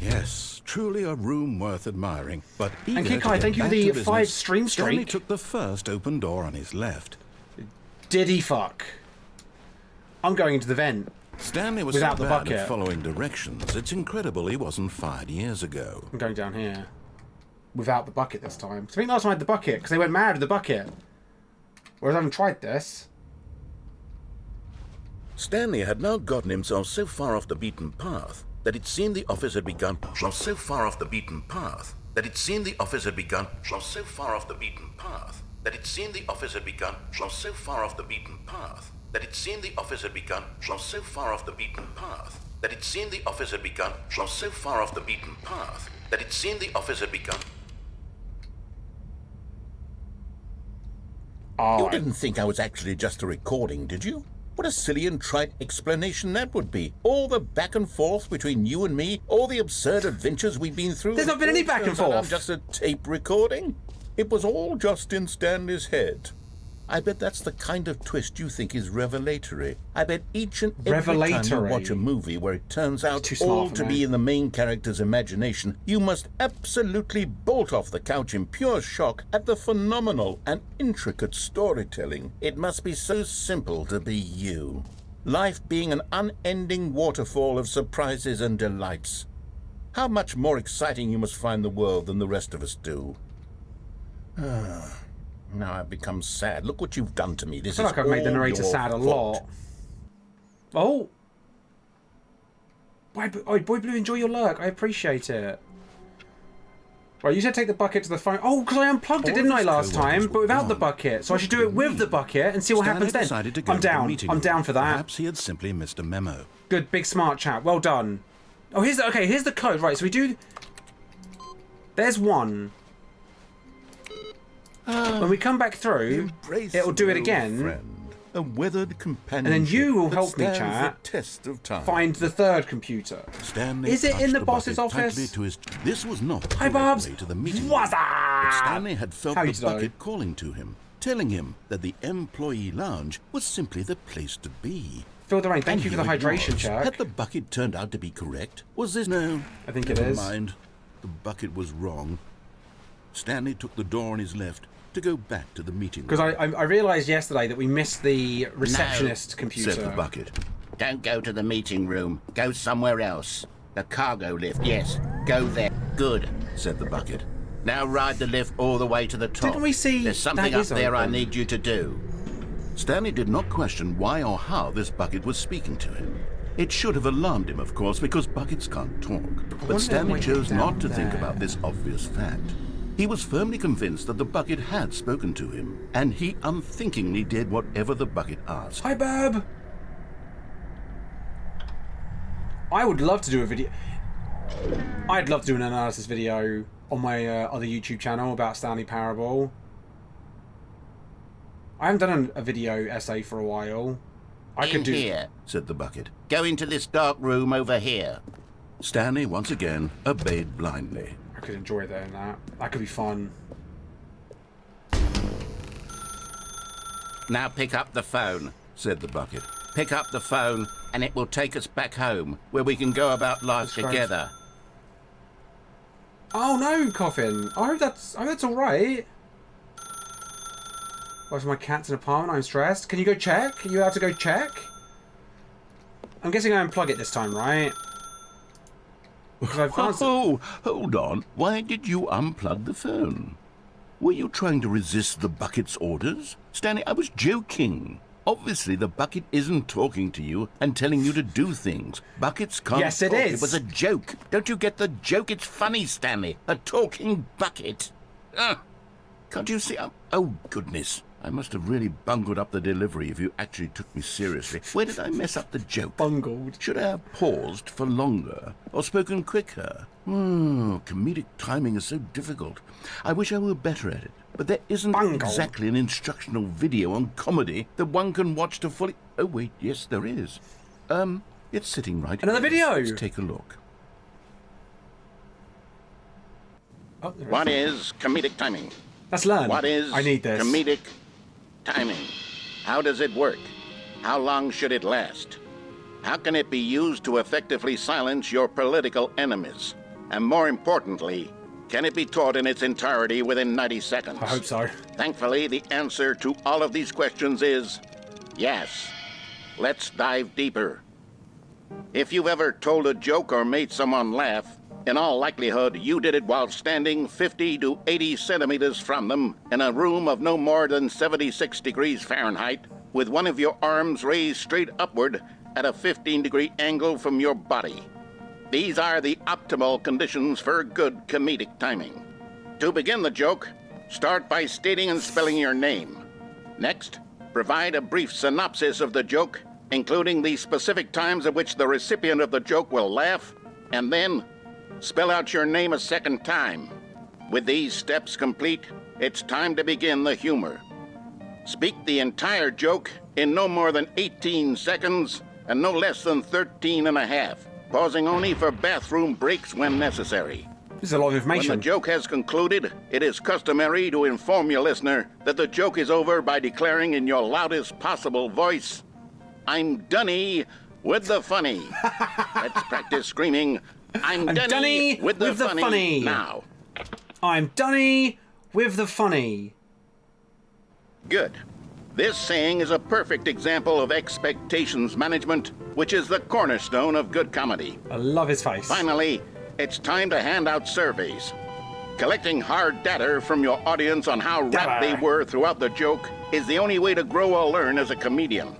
Yes, truly a room worth admiring. But and Kikai, thank you for the 5 stream streak. Stanley took the first open door on his left. Diddy fuck. I'm going into the vent. Stanley was without so the bad bucket. At following directions. It's incredible he wasn't fired years ago. I'm going down here. Without the bucket this time. So I think last time I had the bucket, because they went mad with the bucket. Whereas I haven't tried this. Stanley had now gotten himself so far off the beaten path that it seemed the office had begun. So far off the beaten path that it seemed the office had begun. So far off the beaten path that it seemed the office had begun. So far off the beaten path that it seemed the office had begun. So far off the beaten path that it seemed the office had begun. So far off the beaten path that it seemed the office had begun. You didn't think I was actually just a recording, did you? What a silly and trite explanation that would be. All the back and forth between you and me, all the absurd adventures we've been through. There's not been any back and forth. I'm just a tape recording. It was all just in Stanley's head. I bet that's the kind of twist you think is revelatory. I bet each and every time you watch a movie where it turns out all to be in the main character's imagination, you must absolutely bolt off the couch in pure shock at the phenomenal and intricate storytelling. It must be so simple to be you. Life being an unending waterfall of surprises and delights. How much more exciting you must find the world than the rest of us do. Now I've become sad. Look what you've done to me. This I feel is like I've made the narrator your sad a fault. lot. Oh! Boy Blue, enjoy your lurk. I appreciate it. Right, you said take the bucket to the phone. Oh, because I unplugged it, didn't I, last time? But without the bucket. So I should do it with the bucket and see what happens then. I'm down. I'm down for that. Perhaps he had simply missed a memo. Good, big smart chat. Well done. Oh, here's the code. Right, so we do... There's one. When we come back through, it'll do it again. Friend, a weathered companion. And then you will help me, chat, test of time. find the 3rd computer. Stanley Is it in the boss's bucket office? tightly to his... This was not the Hi, correct Bobs. way to the meeting. What's But up? Stanley had felt How the you doing? bucket calling to him, telling him that the employee lounge was simply the place to be. Feel the rain. Thank you for the here it hydration, was. Chuck. Had the bucket turned out to be correct? Was this... No. I think it Never is. mind. The bucket was wrong. Stanley took the door on his left to go back to the meeting room. Because I realised yesterday that we missed the receptionist computer. Said the bucket. Don't go to the meeting room. Go somewhere else. The cargo lift, yes. Go there. Good, said the bucket. Now ride the lift all the way to the top. Didn't we see There's something that up is there I open? need you to do. Stanley did not question why or how this bucket was speaking to him. It should have alarmed him, of course, because buckets can't talk. But Stanley chose not to think about this obvious fact. He was firmly convinced that the bucket had spoken to him, and he unthinkingly did whatever the bucket asked. Hi, Bab! I would love to do a video. I'd love to do an analysis video on my other YouTube channel about Stanley Parable. I haven't done a video essay for a while. I could do here, said the bucket. Go into this dark room over here. Stanley once again obeyed blindly. I could enjoy doing that. That could be fun. Now pick up the phone, said the bucket. Pick up the phone and it will take us back home, where we can go about life together. Oh no, Coffin! I hope that's all right. Where's my cat's in an apartment? I'm stressed. Can you go check? Are you allowed to go check? I'm guessing I unplug it this time, right? Oh, hold on. Why did you unplug the phone? Were you trying to resist the bucket's orders? Stanley, I was joking. Obviously, the bucket isn't talking to you and telling you to do things. Buckets can't Yes, it talk. is. It was a joke. Don't you get the joke? It's funny, Stanley. A talking bucket. Can't you see? Oh, goodness. I must have really bungled up the delivery if you actually took me seriously. Where did I mess up the joke? Bungled. Should I have paused for longer or spoken quicker? Comedic timing is so difficult. I wish I were better at it. But there isn't exactly an instructional video on comedy that one can watch to fully... Oh, wait, yes, there is. It's sitting right Another here. video! Let's take a look. Oh, What is comedic timing? Let's learn. What is I need this. comedic timing? How does it work? How long should it last? How can it be used to effectively silence your political enemies? And more importantly, can it be taught in its entirety within 90 seconds? I hope so. Thankfully, the answer to all of these questions is yes. Let's dive deeper. If you've ever told a joke or made someone laugh, in all likelihood, you did it while standing 50 to 80 centimeters from them in a room of no more than 76 degrees Fahrenheit, with one of your arms raised straight upward at a 15-degree angle from your body. These are the optimal conditions for good comedic timing. To begin the joke, start by stating and spelling your name. Next, provide a brief synopsis of the joke, including the specific times at which the recipient of the joke will laugh, and then spell out your name a second time. With these steps complete, it's time to begin the humor. Speak the entire joke in no more than 18 seconds and no less than 13 and a half, pausing only for bathroom breaks when necessary. This is a lot of information. When the joke has concluded, it is customary to inform your listener that the joke is over by declaring in your loudest possible voice, "I'm dunny with the funny." Let's practice screaming, I'm dunny with the funny now. I'm dunny with the funny. Good. This saying is a perfect example of expectations management, which is the cornerstone of good comedy. I love his face. Finally, it's time to hand out surveys. Collecting hard data from your audience on how rapt they were throughout the joke is the only way to grow or learn as a comedian.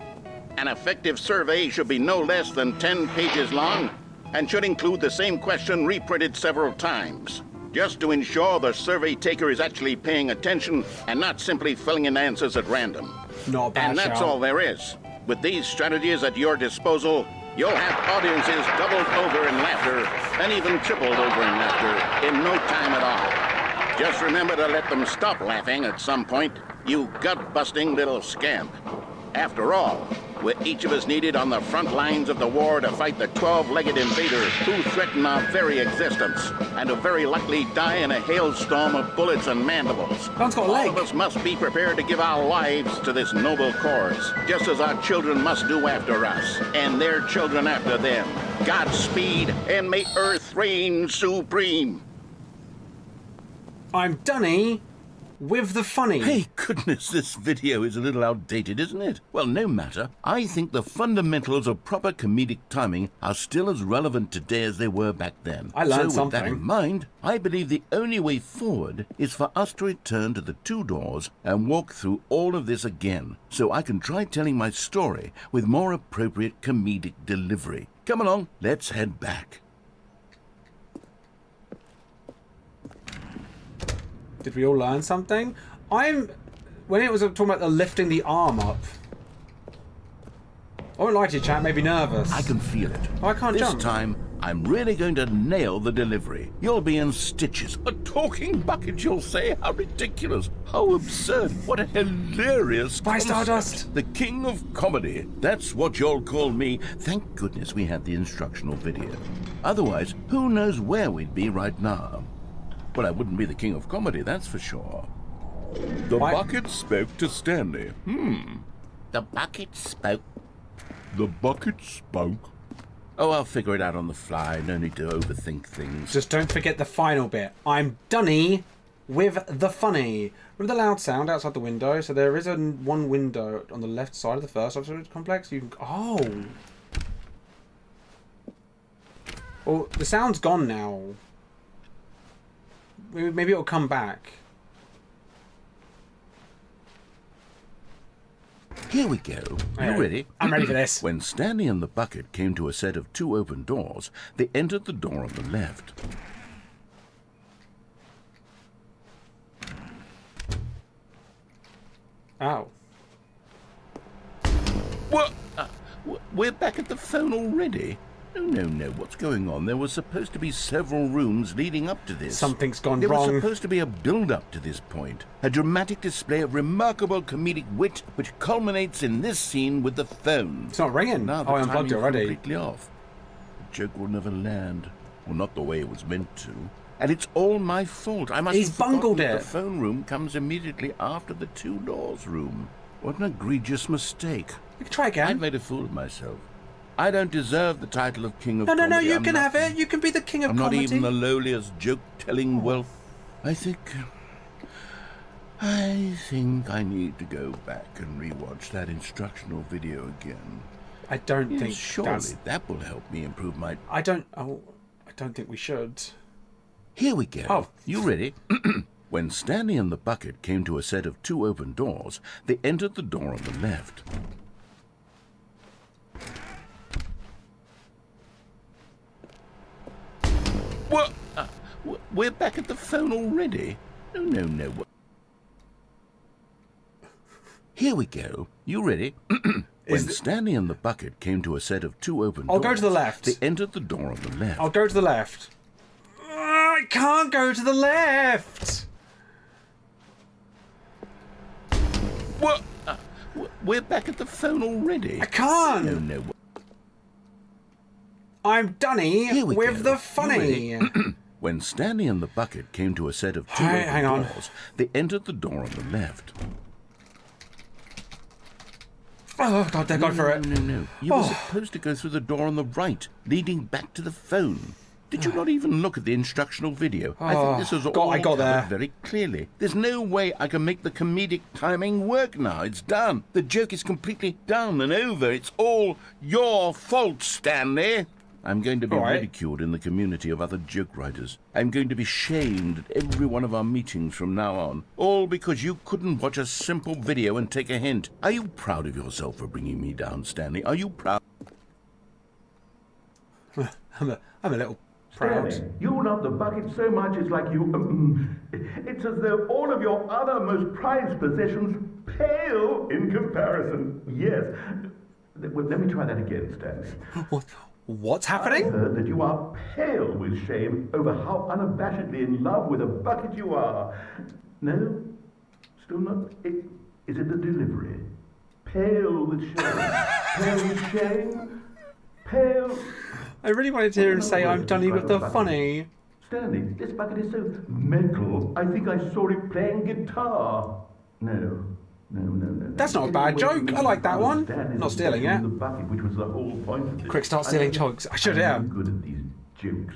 An effective survey should be no less than 10 pages long and should include the same question reprinted several times, just to ensure the survey taker is actually paying attention and not simply filling in answers at random. Not bad. And that's all there is. With these strategies at your disposal, you'll have audiences doubled over in laughter and even tripled over in laughter in no time at all. Just remember to let them stop laughing at some point, you gut-busting little scamp. After all, we're each of us needed on the front lines of the war to fight the 12-legged invaders who threaten our very existence, and who very likely die in a hailstorm of bullets and mandibles. All of us must be prepared to give our lives to this noble cause, just as our children must do after us, and their children after them. Godspeed, and may Earth reign supreme. I'm dunny with the funny. Hey, goodness, this video is a little outdated, isn't it? Well, no matter. I think the fundamentals of proper comedic timing are still as relevant today as they were back then. I learned so with that something. in mind, I believe the only way forward is for us to return to the 2 doors and walk through all of this again, so I can try telling my story with more appropriate comedic delivery. Come along, let's head back. Did we all learn something? When it was talking about the lifting the arm up, I won't lie to you, chat, made me nervous. I can feel it. Oh, I can't jump. This time, I'm really going to nail the delivery. You'll be in stitches. A talking bucket, you'll say? How ridiculous. How absurd. What a hilarious Bye, concept. Stardust. The king of comedy. That's what you'll call me. Thank goodness we had the instructional video. Otherwise, who knows where we'd be right now. Well, I wouldn't be the king of comedy, that's for sure. The bucket spoke to Stanley. The bucket spoke. The bucket spoke. Oh, I'll figure it out on the fly. No need to overthink things. Just don't forget the final bit. I'm dunny with the funny. With the loud sound outside the window. So there is one window on the left side of the first observation complex. You can... Oh. Well, the sound's gone now. Maybe it'll come back. Here we go. Right. You ready? I'm ready for this. When Stanley and the bucket came to a set of 2 open doors, they entered the door on the left. Ow. What? We're back at the phone already? No. What's going on? There was supposed to be several rooms leading up to this. Something's gone wrong. wrong. There was supposed to be a build-up to this point. A dramatic display of remarkable comedic wit, which culminates in this scene with the phone. It's not ringing. Now the I unplugged it timing's already. completely off. The joke will never land. Well, not the way it was meant to. And it's all my fault. I must He's have forgotten bungled that it. The phone room comes immediately after the 2 doors room. What an egregious mistake. We can try again. I've made a fool of myself. I don't deserve the title of King of Comedy. No, you I'm can not- have it. You can be the king of I'm comedy. not even the lowliest joke-telling whelp. I think I need to go back and rewatch that instructional video again. I don't Yes, think surely that's... that will help me improve my... I don't think we should. Here we go. Oh. You ready? When Stanley and the bucket came to a set of 2 open doors, they entered the door on the left. What? We're back at the phone already? No. Here we go. You ready? When Stanley and the bucket came to a set of 2 open doors... I'll go to the left. They entered the door on the left. I'll go to the left. I can't go to the left. What? We're back at the phone already? I can't. No. I'm dunny Here we with go. the funny. When Stanley and the bucket came to a set of 2 Hang open on. doors, they entered the door on the left. Oh, God, they've gone for it. No. You were supposed to go through the door on the right, leading back to the phone. Did you not even look at the instructional video? I think this was all I got covered there. very clearly. There's no way I can make the comedic timing work now. It's done. The joke is completely done and over. It's all your fault, Stanley. I'm going to be ridiculed in the community of other joke writers. I'm going to be shamed at every one of our meetings from now on. All because you couldn't watch a simple video and take a hint. Are you proud of yourself for bringing me down, Stanley? Are you proud? I'm a little proud. Stanley, you love the bucket so much it's like you... it's as though all of your other most prized possessions pale in comparison. Yes. Well, let me try that again, Stanley. What's happening? I heard that you are pale with shame over how unabashedly in love with a bucket you are. No? Still not? Is it the delivery? Pale with shame. Pale with shame. Pale... I really wanted to hear him say I'm dunny with the funny. Stanley, this bucket is so metal. I think I saw it playing guitar. No. That's not a bad joke. I like that one. Not stealing it. The bucket, which was the whole point of this. Quick, start stealing jokes. I should, yeah. I'm good at these jokes.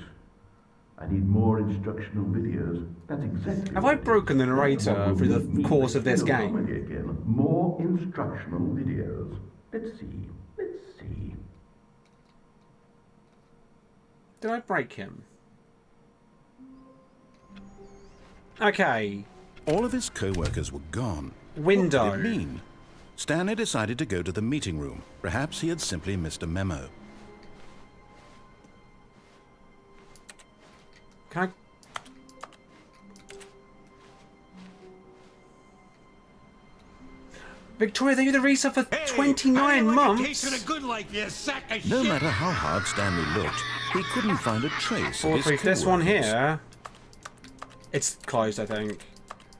I need more instructional videos. That's exactly. Have I broken the narrator through the course of this game? Again. More instructional videos. Let's see. Let's see. Did I break him? Okay. All of his co-workers were gone. Window. What did it mean? Stanley decided to go to the meeting room. Perhaps he had simply missed a memo. Can I... Victoria, they do the research for 29 months. No matter how hard Stanley looked, he couldn't find a trace of his co-workers. This one here... It's closed, I think.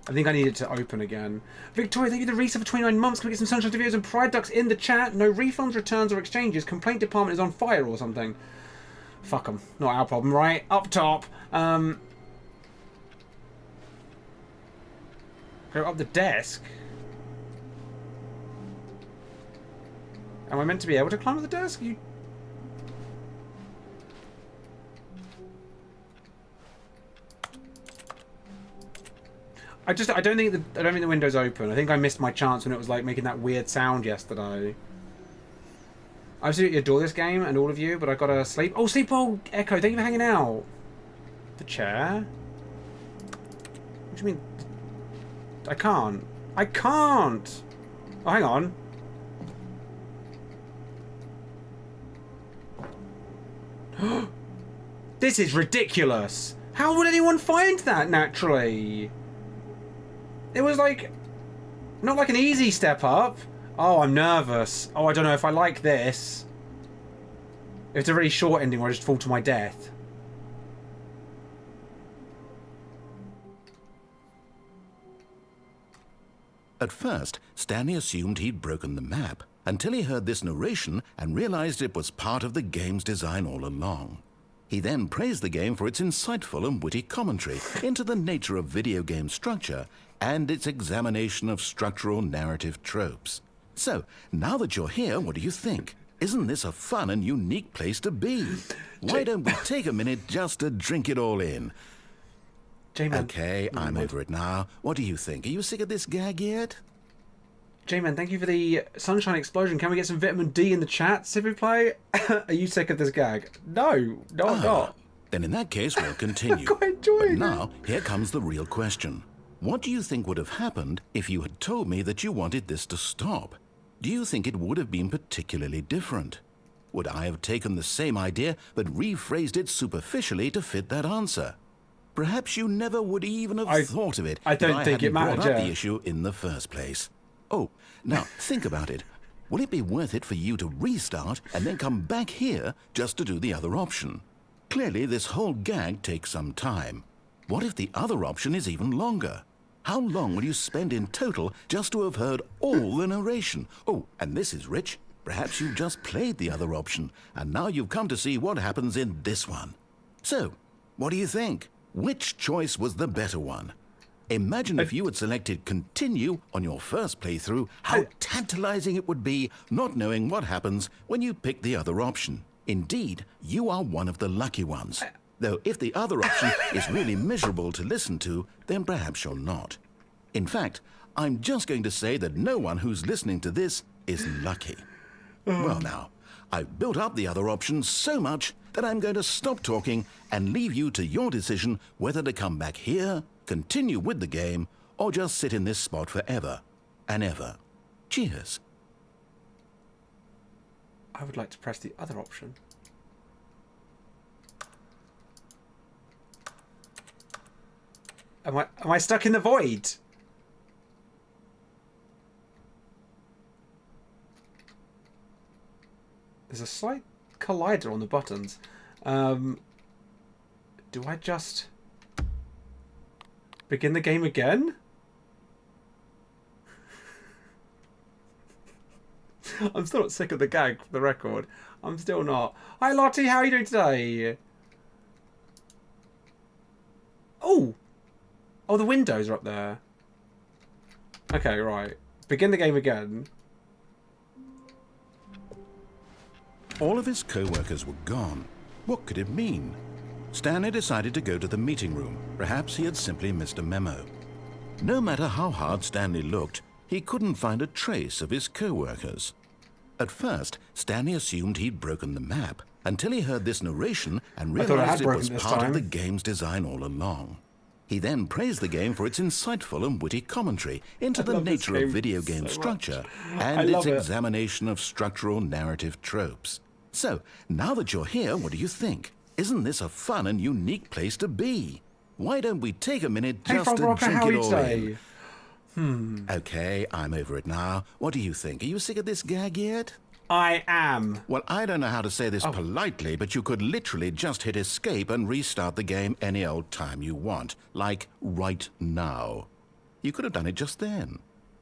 I think I need it to open again. Victoria, thank you for the research for 29 months. Can we get some sunshine videos and pride ducks in the chat? No refunds, returns, or exchanges. Complaint department is on fire or something. Fuck them. Not our problem, right? Up top. Go up the desk. Am I meant to be able to climb up the desk? You... I don't think the window's open. I think I missed my chance when it was like making that weird sound yesterday. I absolutely adore this game and all of you, but I gotta sleep. Oh, sleep well, Echo. Thank you for hanging out. The chair. What do you mean? I can't. I can't. Oh, hang on. This is ridiculous. How would anyone find that naturally? It was like, not like an easy step up. Oh, I'm nervous. Oh, I don't know if I like this. If it's a really short ending where I just fall to my death. At first, Stanley assumed he'd broken the map, until he heard this narration and realized it was part of the game's design all along. He then praised the game for its insightful and witty commentary into the nature of video game structure and its examination of structural narrative tropes. So, now that you're here, what do you think? Isn't this a fun and unique place to be? Why don't we take a minute just to drink it all in? J-Man. Okay, I'm over it now. What do you think? Are you sick of this gag yet? J-Man, thank you for the sunshine explosion. Can we get some vitamin D in the chat, Civi Play? Are you sick of this gag? No, I'm not. Then in that case, we'll continue. I'm quite enjoying it. Now, here comes the real question. What do you think would have happened if you had told me that you wanted this to stop? Do you think it would have been particularly different? Would I have taken the same idea but rephrased it superficially to fit that answer? Perhaps you never would even have thought of it. I don't think it mattered. Brought up the issue in the first place. Oh, now think about it. Will it be worth it for you to restart and then come back here just to do the other option? Clearly, this whole gag takes some time. What if the other option is even longer? How long will you spend in total just to have heard all the narration? Oh, and this is rich. Perhaps you just played the other option, and now you've come to see what happens in this one. So, what do you think? Which choice was the better one? Imagine if you had selected continue on your first playthrough, how tantalizing it would be not knowing what happens when you pick the other option. Indeed, you are one of the lucky ones. Though if the other option is really miserable to listen to, then perhaps you're not. In fact, I'm just going to say that no one who's listening to this is lucky. Well now, I've built up the other option so much that I'm going to stop talking and leave you to your decision whether to come back here, continue with the game, or just sit in this spot forever and ever. Cheers. I would like to press the other option. Am I stuck in the void? There's a slight collider on the buttons. Do I just begin the game again? I'm still not sick of the gag, for the record. I'm still not. Hi Lottie, how are you doing today? Oh! Oh, the windows are up there. Okay, right. Begin the game again. All of his co-workers were gone. What could it mean? Stanley decided to go to the meeting room. Perhaps he had simply missed a memo. No matter how hard Stanley looked, he couldn't find a trace of his co-workers. At first, Stanley assumed he'd broken the map, until he heard this narration and realized it was part of the game's design all along. He then praised the game for its insightful and witty commentary into the nature of video game structure and its examination of structural narrative tropes. So, now that you're here, what do you think? Isn't this a fun and unique place to be? Why don't we take a minute just to drink it all in? Okay, I'm over it now. What do you think? Are you sick of this gag yet? I am. Well, I don't know how to say this politely, but you could literally just hit escape and restart the game any old time you want. Like right now. You could have done it just then.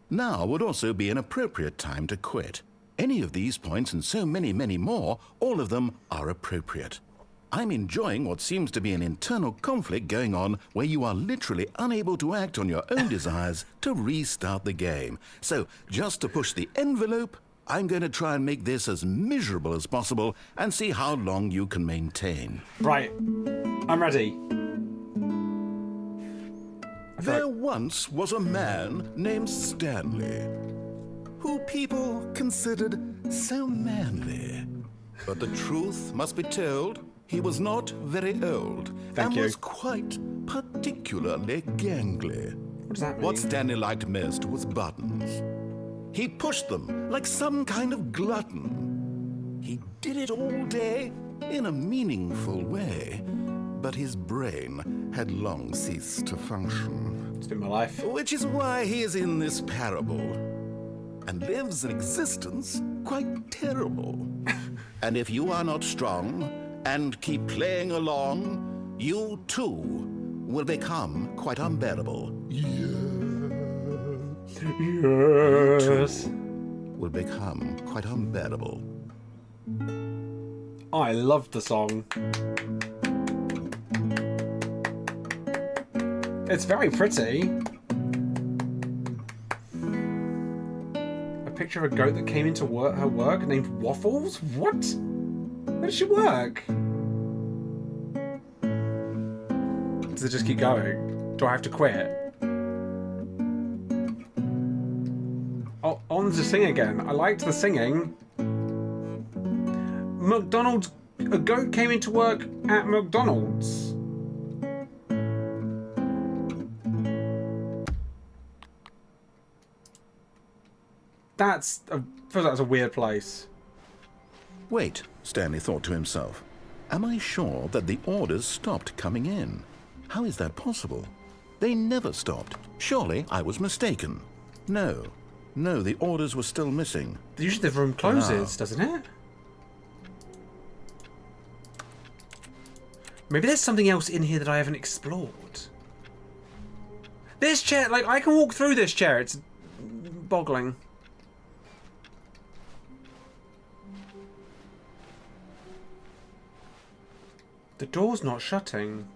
Now would also be an appropriate time to quit. Any of these points and so many, many more, all of them are appropriate. I'm enjoying what seems to be an internal conflict going on where you are literally unable to act on your own desires to restart the game. So, just to push the envelope, I'm going to try and make this as miserable as possible and see how long you can maintain. Right. I'm ready. There once was a man named Stanley, who people considered so manly. But the truth must be told, he was not very old and was quite particularly gangly. What does that mean? What Stanley liked most was buttons. He pushed them like some kind of glutton. He did it all day in a meaningful way, but his brain had long ceased to function. It's been my life. Which is why he is in this parable and lives an existence quite terrible. And if you are not strong and keep playing along, you too will become quite unbearable. Yes. Will become quite unbearable. I love the song. It's very pretty. A picture of a goat that came into her work named Waffles? What? Where does she work? Does it just keep going? Do I have to quit? Oh, on to sing again. I liked the singing. McDonald's. A goat came into work at McDonald's. I feel like that's a weird place. Wait, Stanley thought to himself. Am I sure that the orders stopped coming in? How is that possible? They never stopped. Surely I was mistaken. No, the orders were still missing. Usually the room closes, doesn't it? Maybe there's something else in here that I haven't explored. This chair, like, I can walk through this chair. It's boggling. The door's not shutting.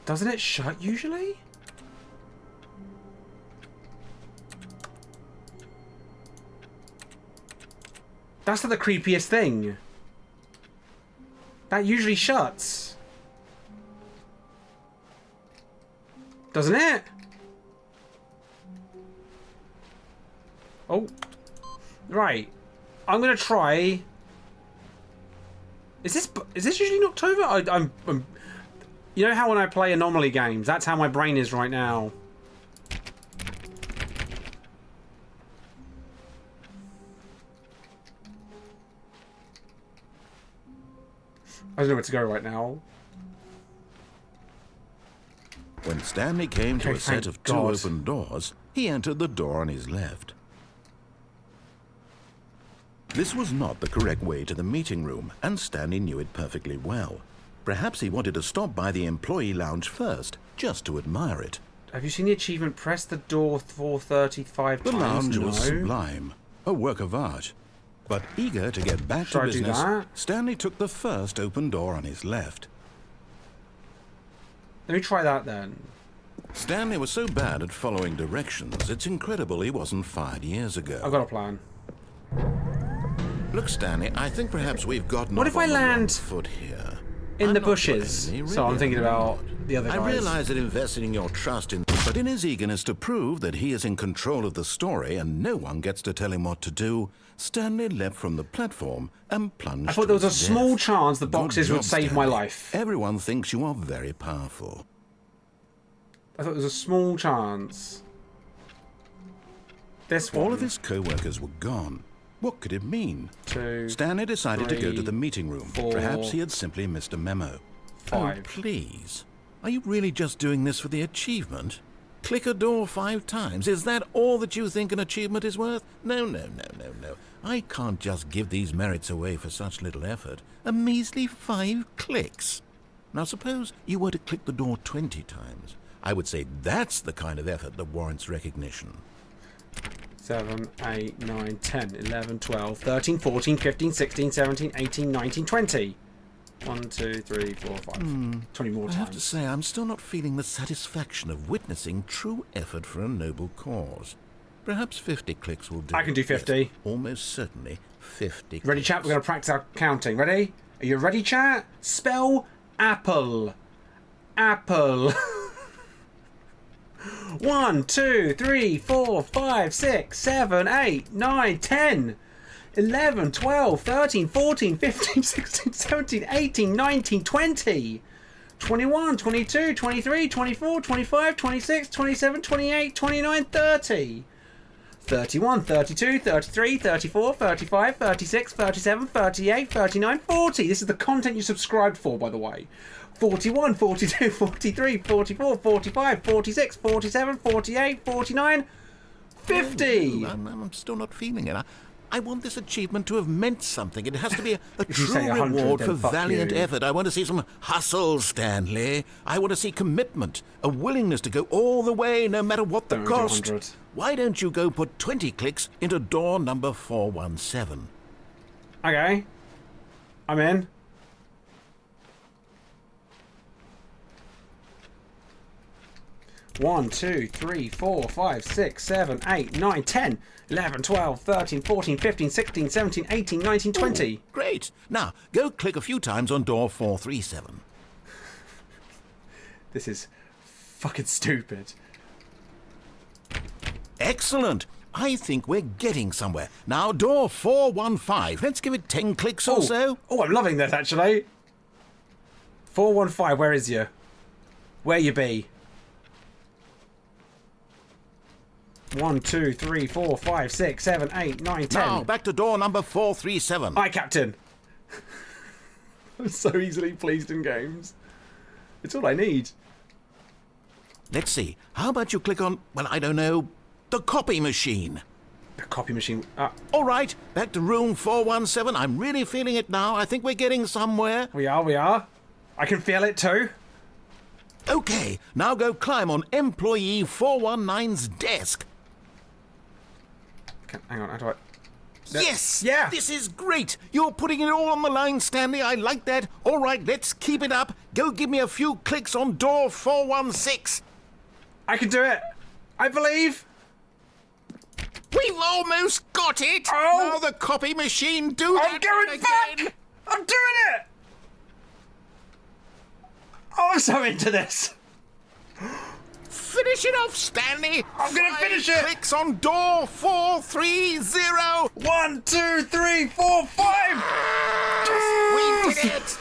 Doesn't it shut usually? That's not the creepiest thing. That usually shuts. Doesn't it? Oh. Right. I'm gonna try. Is this usually knocked over? I'm you know how when I play anomaly games, that's how my brain is right now. I don't know where to go right now. When Stanley came to a set of two open doors, he entered the door on his left. This was not the correct way to the meeting room, and Stanley knew it perfectly well. Perhaps he wanted to stop by the employee lounge first, just to admire it. Have you seen the achievement? Press the door 435 times. The lounge was sublime, a work of art. But eager to get back to business, Stanley took the first open door on his left. Let me try that then. Stanley was so bad at following directions, it's incredible he wasn't fired years ago. I've got a plan. Look, Stanley, I think perhaps we've gotten what if I land foot here. in the bushes. So I'm thinking about the other guys. I realize that investing in your trust in... But in his eagerness to prove that he is in control of the story and no one gets to tell him what to do, Stanley leapt from the platform and plunged. I thought there was a small chance the boxes would save my life. Everyone thinks you are very powerful. I thought there was a small chance. This one. All of his co-workers were gone. What could it mean? 2, Stanley decided 3, to go to the meeting room. 4, Perhaps he had simply missed a memo. 5. Oh, please. Are you really just doing this for the achievement? Click a door 5 times. Is that all that you think an achievement is worth? No, no, no, no, no. I can't just give these merits away for such little effort. A measly 5 clicks. Now suppose you were to click the door 20 times. I would say that's the kind of effort that warrants recognition. 7, 8, 9, 10, 11, 12, 13, 14, 15, 16, 17, 18, 19, 20. 1, 2, 3, 4, 5. 20 more times. I have to say, I'm still not feeling the satisfaction of witnessing true effort for a noble cause. Perhaps 50 clicks will do. I can do 50. Yes, almost certainly 50 Ready, chat? We're going to practice our counting. Ready? Are you ready, chat? Spell apple. Apple. 1, 2, 3, 4, 5, 6, 7, 8, 9, 10, 11, 12, 13, 14, 15, 16, 17, 18, 19, 20, 21, 22, 23, 24, 25, 26, 27, 28, 29, 30, 31, 32, 33, 34, 35, 36, 37, 38, 39, 40. This is the content you subscribed for, by the way. 41, 42, 43, 44, 45, 46, 47, 48, 49, 50. I'm still not feeling it. I want this achievement to have meant something. It has to be a If you true say 100, reward then for fuck valiant you. effort. I want to see some hustle, Stanley. I want to see commitment, a willingness to go all the way, no matter what the Don't do cost. 100. Why don't you go put 20 clicks into door number 417? Okay. I'm in. One, 2, 3, 4, 5, 6, 7, 8, 9, 10, 11, 12, 13, 14, 15, 16, 17, 18, 19, 20. Ooh, great. Now, go click a few times on door 437. This is fucking stupid. Excellent. I think we're getting somewhere. Now, door 415. Let's give it 10 clicks or so. Oh, I'm loving this, actually. 415, where is you? Where you be? 1, 2, 3, 4, 5, 6, 7, 8, 9, 10. Now, back to door number 437. Aye, Captain. I'm so easily pleased in games. It's all I need. Let's see. How about you click on, well, I don't know, the copy machine? The copy machine. All right, back to room 417. I'm really feeling it now. I think we're getting somewhere. We are. I can feel it too. Okay, now go climb on employee 419's desk. Okay, hang on, how do I... Yes! Yeah! This is great! You're putting it all on the line, Stanley. I like that. All right, let's keep it up. Go give me a few clicks on door 416. I can do it. I believe. We've almost got it. Oh! Now the copy machine, do that I'm going one back! again. I'm doing it! Oh, I'm so into this. Finish it off, Stanley. I'm going to finish it. Clicks on door 430. 1, 2, 3, 4, 5. We did it.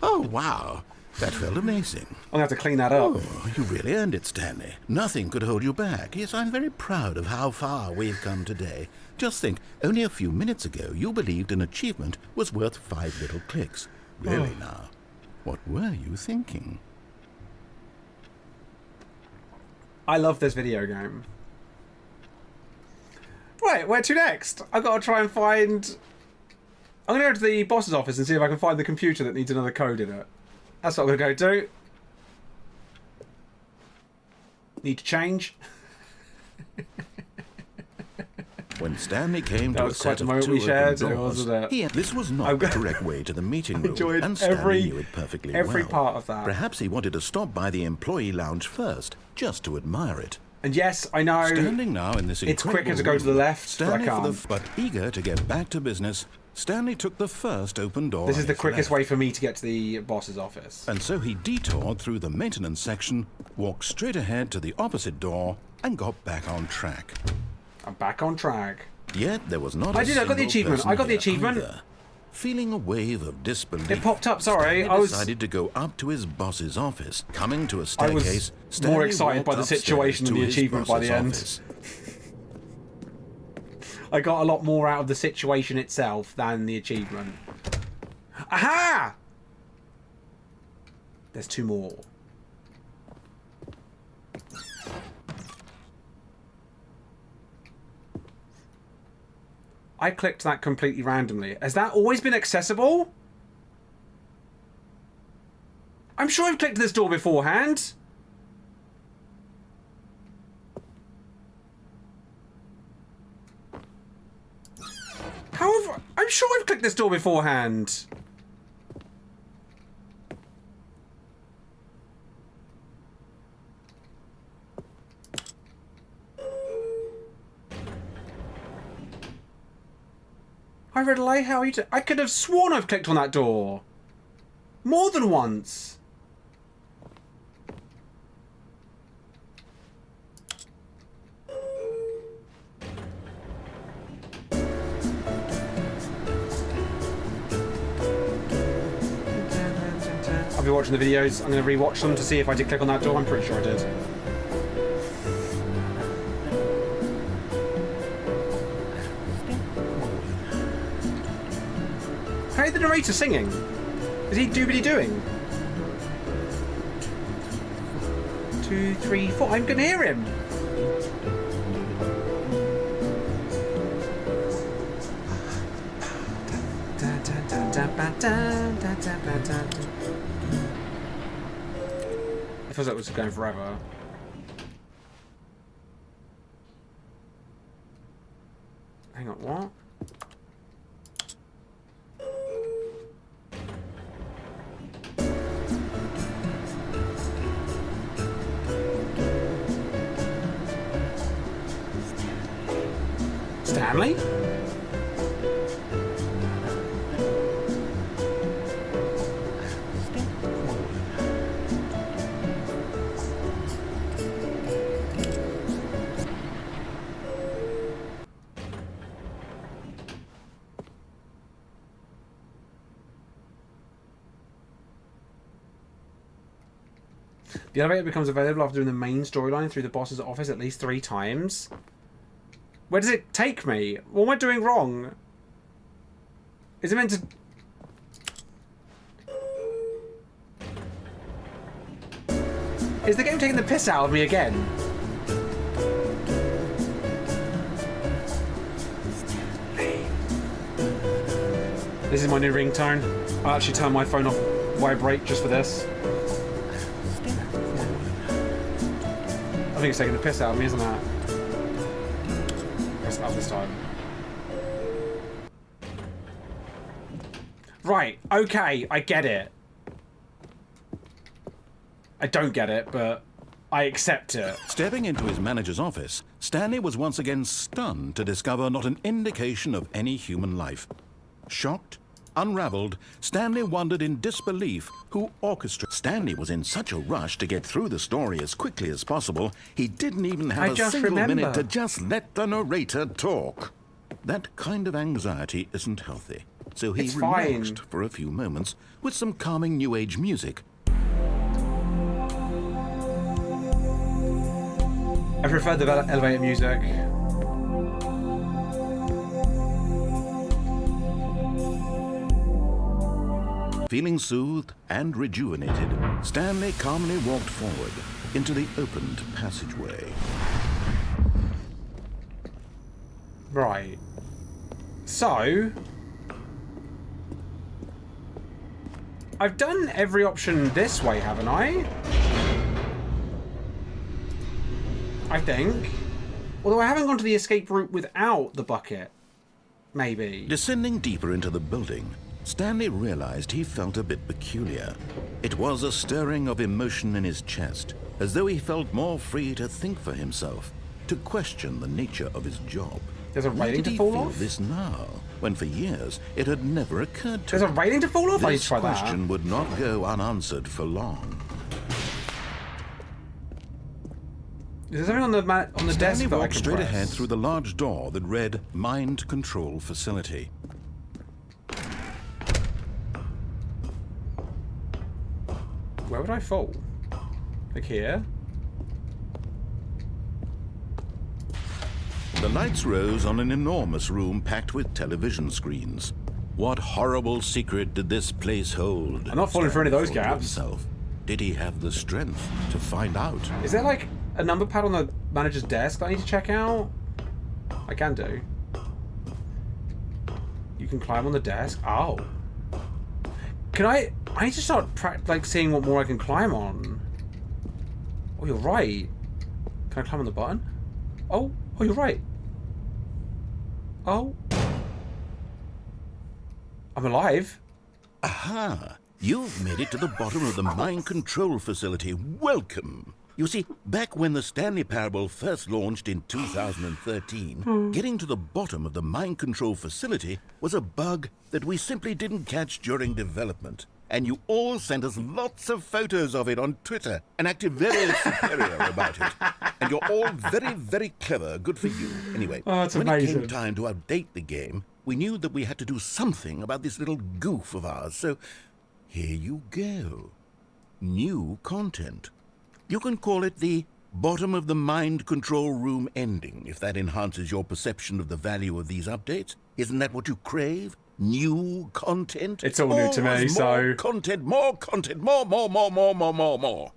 Oh, wow. That felt amazing. I'm going to have to clean that up. Oh, you really earned it, Stanley. Nothing could hold you back. Yes, I'm very proud of how far we've come today. Just think, only a few minutes ago, you believed an achievement was worth 5 little clicks. Really now, what were you thinking? I love this video game. Right, where to next? I've got to try and find... I'm going to go to the boss's office and see if I can find the computer that needs another code in it. That's what I'm going to go do. Need to change. When Stanley came That to a was quite set the of moment 2 we open shared, doors, wasn't it? this was not the direct way to the meeting room, enjoyed and Stanley every knew it perfectly well. part of that. Perhaps he wanted to stop by the employee lounge first, just to admire it. And yes, I know Standing now in this it's incredible quicker to go to the room, left, but I Stanley can't. but eager to get back to business, Stanley took the first open door. This is on the his quickest left. way for me to get to the boss's office. And so he detoured through the maintenance section, walked straight ahead to the opposite door, and got back on track. I'm back on track. Yet there was not I got the achievement. I got the achievement. Either. Feeling a wave of disbelief, It popped up, sorry. Stanley decided to go up to his boss's office. Coming to a staircase, more Stanley excited by walked the situation than upstairs the to his achievement by boss's the end. office. I got a lot more out of the situation itself than the achievement. Aha! There's 2 more. I clicked that completely randomly. Has that always been accessible? I'm sure I've clicked this door beforehand. However, I'm sure I've clicked this door beforehand. I relay how you I could have sworn I've clicked on that door. More than once. I'll be watching the videos. I'm going to rewatch them to see if I did click on that door. I'm pretty sure I did. How is the narrator singing? Is he doobity doing? 2, 3, 4. I'm going to hear him. It feels like it was going forever. Hang on, what? Stanley? The elevator becomes available after doing the main storyline through the boss's office at least 3 times. Where does it take me? What am I doing wrong? Is it meant to... Is the game taking the piss out of me again? This is my new ringtone. I'll actually turn my phone off vibrate just for this. I think it's taking the piss out of me, isn't it? Press it up this time. Right, okay, I get it. I don't get it, but I accept it. Stepping into his manager's office, Stanley was once again stunned to discover not an indication of any human life. Shocked, unraveled, Stanley wondered in disbelief who orchestrated. Stanley was in such a rush to get through the story as quickly as possible, he didn't even have a single minute to just let the narrator talk. That kind of anxiety isn't healthy, so he relaxed for a few moments with some calming New Age music. I prefer the elevator music. Feeling soothed and rejuvenated, Stanley calmly walked forward into the opened passageway. Right. So... I've done every option this way, haven't I? I think. Although I haven't gone to the escape route without the bucket. Maybe. Descending deeper into the building, Stanley realized he felt a bit peculiar. It was a stirring of emotion in his chest, as though he felt more free to think for himself, to question the nature of his job. There's a Why railing did to he fall feel off? this now, when for years it had never occurred to There's a him? railing to fall off? I need to This try that. question would not go unanswered for long. Is there something on the desk Stanley that I walked can straight press? ahead through the large door that read Mind Control Facility. Where would I fall? Like here? The lights rose on an enormous room packed with television screens. What horrible secret did this place hold? I'm not falling for any of those Stanley thought to gaps. himself. Did he have the strength to find out? Is there like a number pad on the manager's desk that I need to check out? I can do. You can climb on the desk. Oh. Can I need to start seeing what more I can climb on. Oh, you're right. Can I climb on the button? Oh, you're right. Oh. I'm alive. Aha! You've made it to the bottom of the mind control facility. Welcome! You see, back when the Stanley Parable first launched in 2013, getting to the bottom of the mind control facility was a bug that we simply didn't catch during development. And you all sent us lots of photos of it on Twitter and acted very superior about it. And you're all very, very clever. Good for you. Anyway, it's when amazing. it came time to update the game, we knew that we had to do something about this little goof of ours. So here you go. New content. You can call it the bottom of the mind control room ending, if that enhances your perception of the value of these updates. Isn't that what you crave? New content? It's all new to me, Always so... more content, more.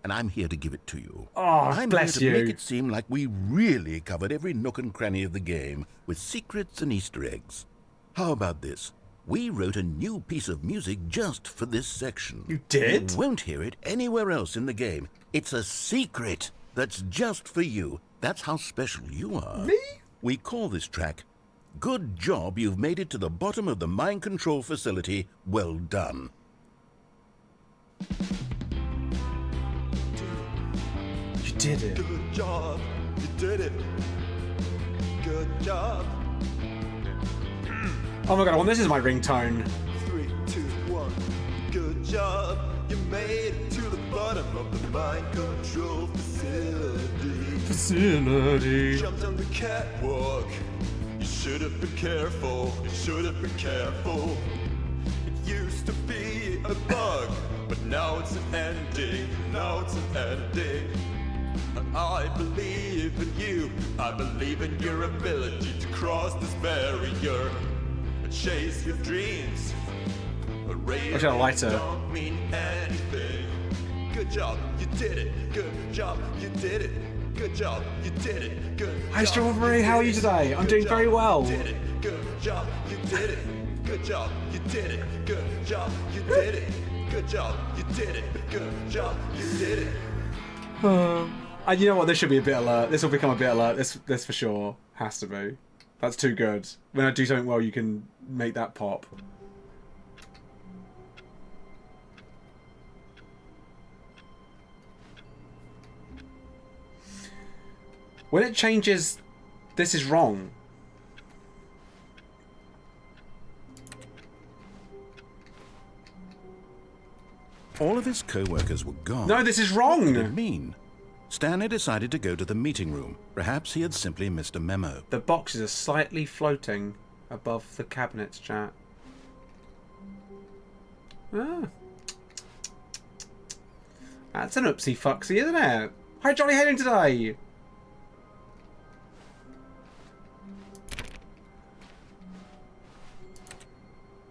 And I'm here to give it to you. Oh, I'm bless here to you. make it seem like we really covered every nook and cranny of the game with secrets and Easter eggs. How about this? We wrote a new piece of music just for this section. You did? You won't hear it anywhere else in the game. It's a secret that's just for you. That's how special you are. Me? We call this track, Good Job You've Made It to the Bottom of the Mind Control Facility. Well done. You did it. Good job. You did it. Good job. Oh my god, well, this is my ringtone. 3, 2, 1. Good job. You made it to the bottom of the mind control facility. Jumped on the catwalk. You should have been careful. You should have been careful. It used to be a bug, but now it's an ending. Now it's an ending. I believe in you. I believe in your ability to cross this barrier and chase your dreams. What's your lighter? Don't mean anything. Good job, you did it. Good job, you did it. Good job, you did it. Good job. Hi Strawberry, how are you today? I'm doing very well. Good job, you did it. Good job, you did it. Good job, you did it. Good job, you did it. Good job, you did it. And you know what? This should be a bit alert. This will become a bit alert. This for sure has to be. That's too good. When I do something well, you can make that pop. When it changes, this is wrong. All of his co-workers were gone. No, this is wrong. What did it mean? Stanley decided to go to the meeting room. Perhaps he had simply missed a memo. The boxes are slightly floating above the cabinets, chat. Ah. That's an oopsie fucksy, isn't it? Hi, Johnny, how are you doing today?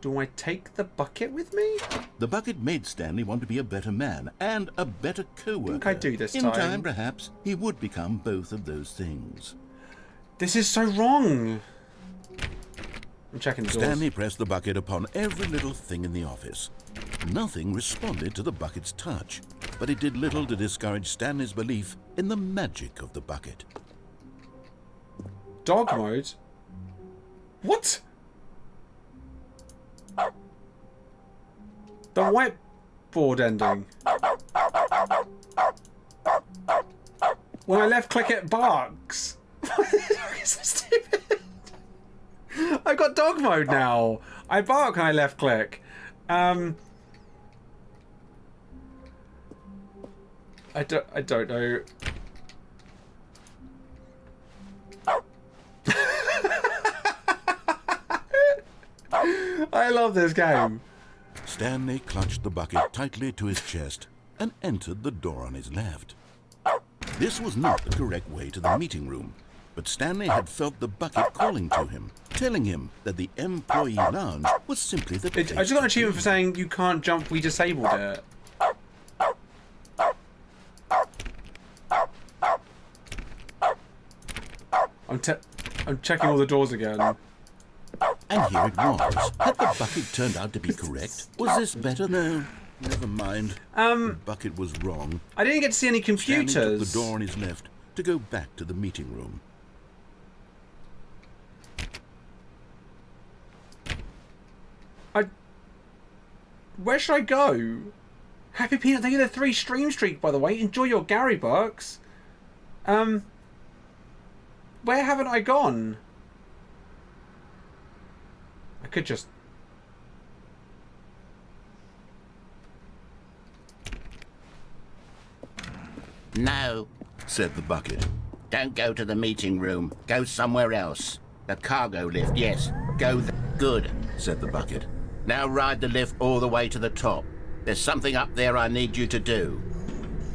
Do I take the bucket with me? The bucket made Stanley want to be a better man and a better co-worker. I think I do this In time. time, perhaps, he would become both of those things. This is so wrong. I'm checking the doors. Stanley pressed the bucket upon every little thing in the office. Nothing responded to the bucket's touch, but it did little to discourage Stanley's belief in the magic of the bucket. Dog mode? What? The whiteboard ending. When I left click it barks. It's so stupid. I got dog mode now. I bark and I left click. I don't know. I love this game. Stanley clutched the bucket tightly to his chest and entered the door on his left. This was not the correct way to the meeting room, but Stanley had felt the bucket calling to him, telling him that the employee lounge was simply the place. I just got an achievement for saying you can't jump, we disabled it. I'm checking all the doors again. And here it was. Had the bucket turned out to be correct? Was this better? No, never mind. The bucket was wrong. I didn't get to see any computers. Stanley took the door on his left to go back to the meeting room. Where should I go? Happy Peanut, thank you for the 3 stream streak, by the way. Enjoy your Gary bucks. Where haven't I gone? I could just... No, said the bucket. Don't go to the meeting room. Go somewhere else. The cargo lift, yes. Go Good, said the bucket. Now ride the lift all the way to the top. There's something up there I need you to do.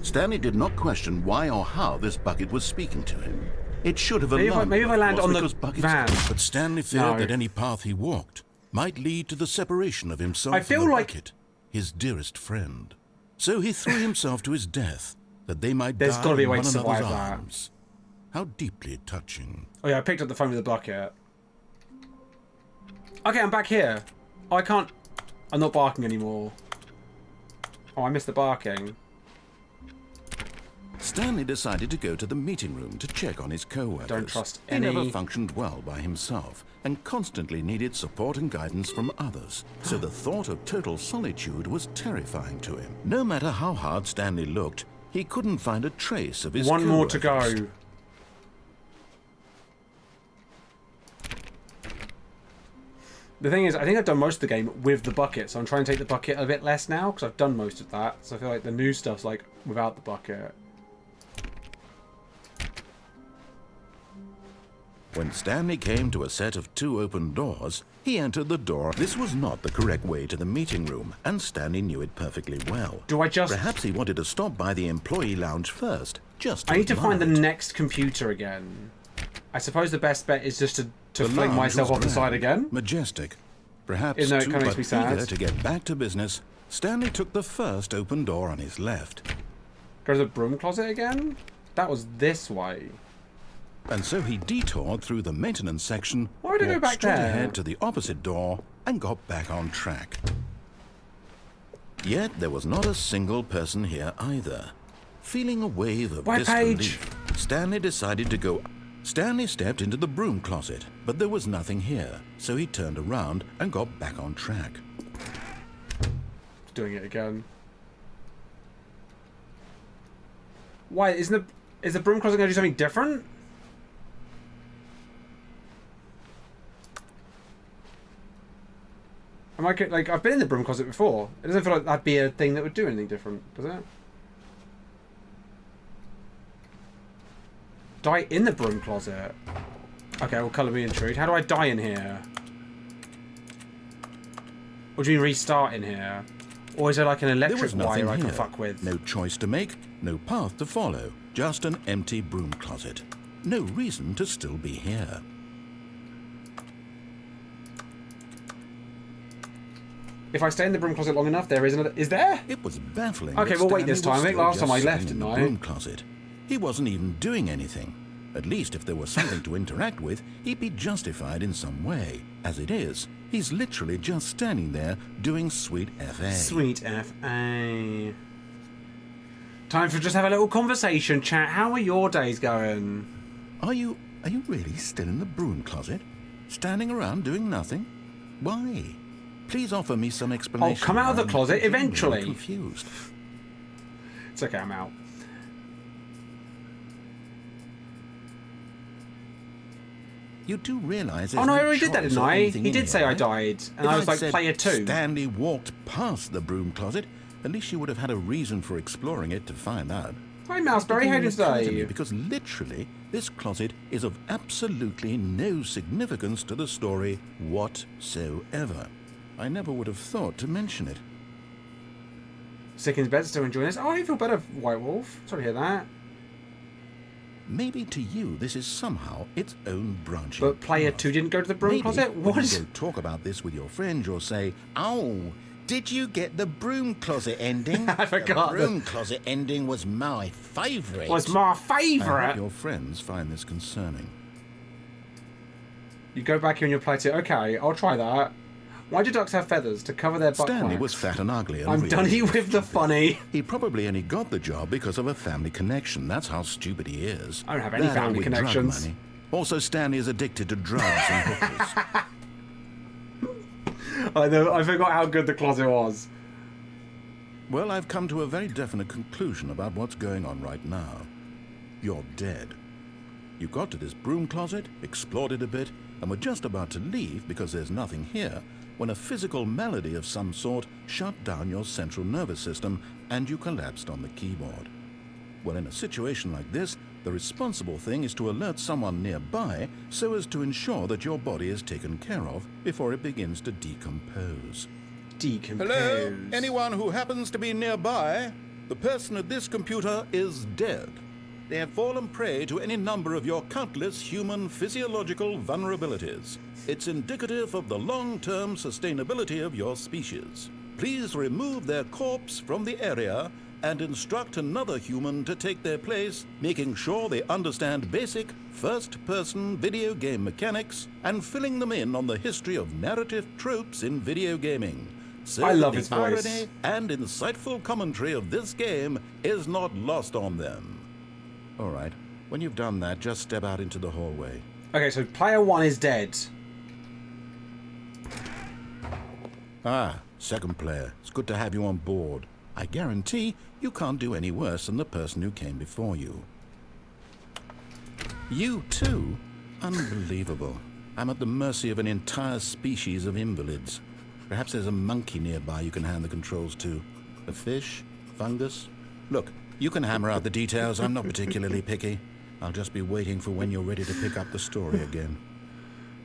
Stanley did not question why or how this bucket was speaking to him. It should have alarmed maybe if I land on the van. But Stanley feared that any path he walked might lead to the separation of himself I feel and the like bucket, his dearest friend. So he threw himself to his death, that they might There's die got to be a in way one to survive another's that. arms. How deeply touching. Oh yeah, I picked up the phone with the bucket. Okay, I'm back here. Oh, I can't... I'm not barking anymore. Oh, I missed the barking. Stanley decided to go to the meeting room to check on his co-workers. Don't trust He any... never functioned well by himself and constantly needed support and guidance from others. So the thought of total solitude was terrifying to him. No matter how hard Stanley looked, he couldn't find a trace of his One more to co-workers. go. The thing is, I think I've done most of the game with the bucket, so I'm trying to take the bucket a bit less now, because I've done most of that. So I feel like the new stuff's like without the bucket. When Stanley came to a set of 2 open doors, he entered the door. This was not the correct way to the meeting room, and Stanley knew it perfectly well. Do I just... Perhaps he wanted to stop by the employee lounge first, just to I need to find the admire it. next computer again. I suppose the best bet is just to The fling lounge myself was off the side grand, again. Majestic. Perhaps Even though it too kinda makes me sad. eager to get back to business, Stanley took the first open door on his left. Go to the broom closet again? That was this way. And so he detoured through the maintenance section, Why would I go walked back straight there? ahead to the opposite door, and got back on track. Yet there was not a single person here either. Feeling a wave of Why, disbelief, Stanley decided to go. Stanley stepped into the broom closet, but there was nothing here, so he turned around and got back on track. Doing it again. Why, is the broom closet going to do something different? Am I like, I've been in the broom closet before. It doesn't feel like that'd be a thing that would do anything different, does it? Die in the broom closet. Okay, well, colour me intrigued. How do I die in here? Or do you mean restart in here? Or is there like an There electric was nothing wire I can here. fuck with? No choice to make, no path to follow, just an empty broom closet. No reason to still be here. If I stay in the broom closet long enough, there is another... Is there? It was baffling. Okay, that well, wait Stanley this time. was I think still last time just I left, sitting in didn't the I? broom closet. He wasn't even doing anything. At least if there was something to interact with, he'd be justified in some way. As it is, he's literally just standing there doing sweet FA. Sweet FA. Time for just have a little conversation, chat. How are your days going? Are you really still in the broom closet? Standing around doing nothing? Why? Please offer me some explanation. I'll come out of the I'm closet genuinely eventually. Confused. It's okay, I'm out. You do realise Oh there's no, I no already did that, choice didn't or I? anything He in did here, say I right? died, and If I was I'd like, said player 2. Stanley walked past the broom closet, at least you would have had a reason for exploring it to find out. Hi, Mouseberry, how It do occurred to you me say? because literally, this closet is of absolutely no significance to the story whatsoever. I never would have thought to mention it. Sick in his bed, still enjoying this. Oh, I feel better, White Wolf. Sorry to hear that. Maybe to you this is somehow its own branch. But player 2 didn't go to the broom closet? When you What? go talk about this with your friend, you'll say, "Oh, did you get the broom closet ending?" I forgot. The broom closet ending was my favourite. Was my I favourite? hope your friends find this concerning. You go back here and you play 2. Okay, I'll try that. Why do ducks have feathers? To cover their butt Stanley cracks? was fat and ugly. And I'm real. done with the funny. He probably only got the job because of a family connection. That's how stupid he is. I don't have any That or family with drug connections. money. Also, Stanley is addicted to drugs and hookers. I forgot how good the closet was. Well, I've come to a very definite conclusion about what's going on right now. You're dead. You got to this broom closet, explored it a bit, and were just about to leave because there's nothing here, when a physical malady of some sort shut down your central nervous system and you collapsed on the keyboard. Well, in a situation like this, the responsible thing is to alert someone nearby so as to ensure that your body is taken care of before it begins to decompose. Decompose. Hello? Anyone who happens to be nearby? The person at this computer is dead. They have fallen prey to any number of your countless human physiological vulnerabilities. It's indicative of the long-term sustainability of your species. Please remove their corpse from the area and instruct another human to take their place, making sure they understand basic first-person video game mechanics and filling them in on the history of narrative tropes in video gaming. So I love the his voice. irony and insightful commentary of this game is not lost on them. All right, when you've done that, just step out into the hallway. Okay, so player 1 is dead. Ah, second player. It's good to have you on board. I guarantee you can't do any worse than the person who came before you. You too? Unbelievable. I'm at the mercy of an entire species of invalids. Perhaps there's a monkey nearby you can hand the controls to. A fish? Fungus? Look, you can hammer out the details. I'm not particularly picky. I'll just be waiting for when you're ready to pick up the story again.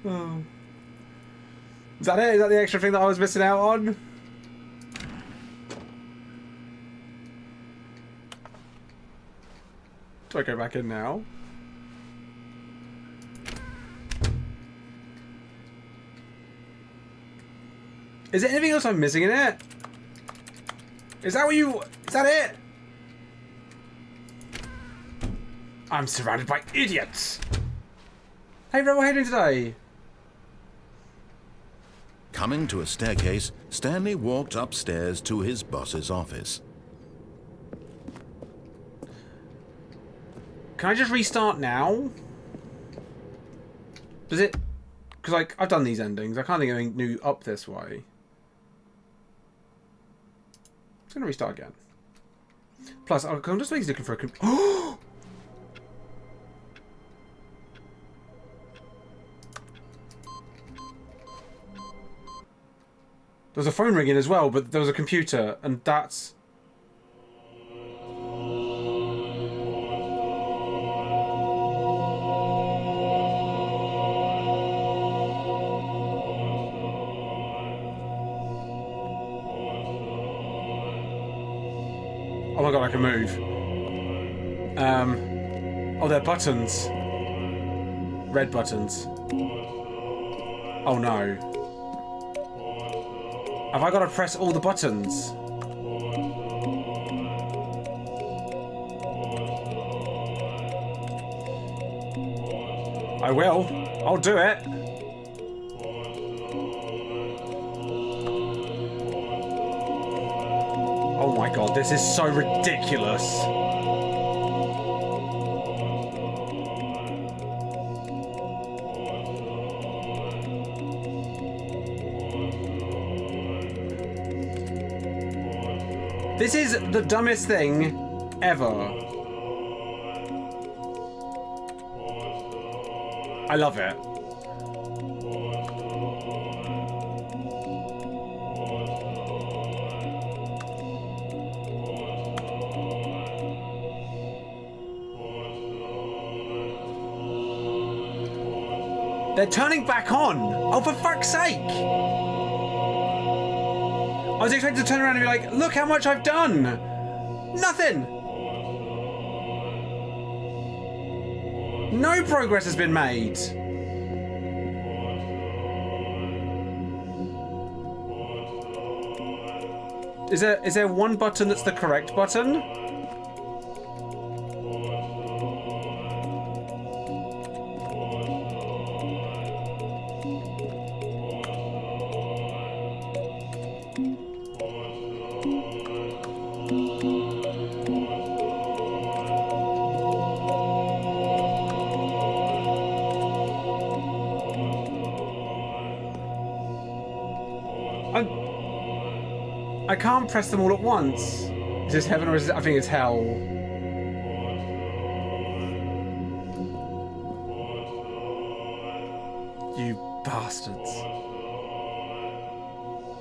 Oh. Is that it? Is that the extra thing that I was missing out on? Do I go back in now? Is there anything else I'm missing in it? Is that what you... Is that it? I'm surrounded by idiots! Hey, Rebel, how are you doing today? Coming to a staircase, Stanley walked upstairs to his boss's office. Can I just restart now? Does it... Because, like, I've done these endings. I can't think of anything new up this way. I'm going to restart again. Plus, I'm just looking for a... Oh! There was a phone ringing as well, but there was a computer, and that's... Oh my god, I can move. Oh, they're buttons. Red buttons. Oh no. Have I got to press all the buttons? I will. I'll do it. Oh my god, this is so ridiculous. This is the dumbest thing ever. I love it. They're turning back on! Oh, for fuck's sake! I was expecting to turn around and be like, look how much I've done! Nothing! No progress has been made! Is there one button that's the correct button? I can't press them all at once. Is this heaven or is it, I think it's hell. You bastards.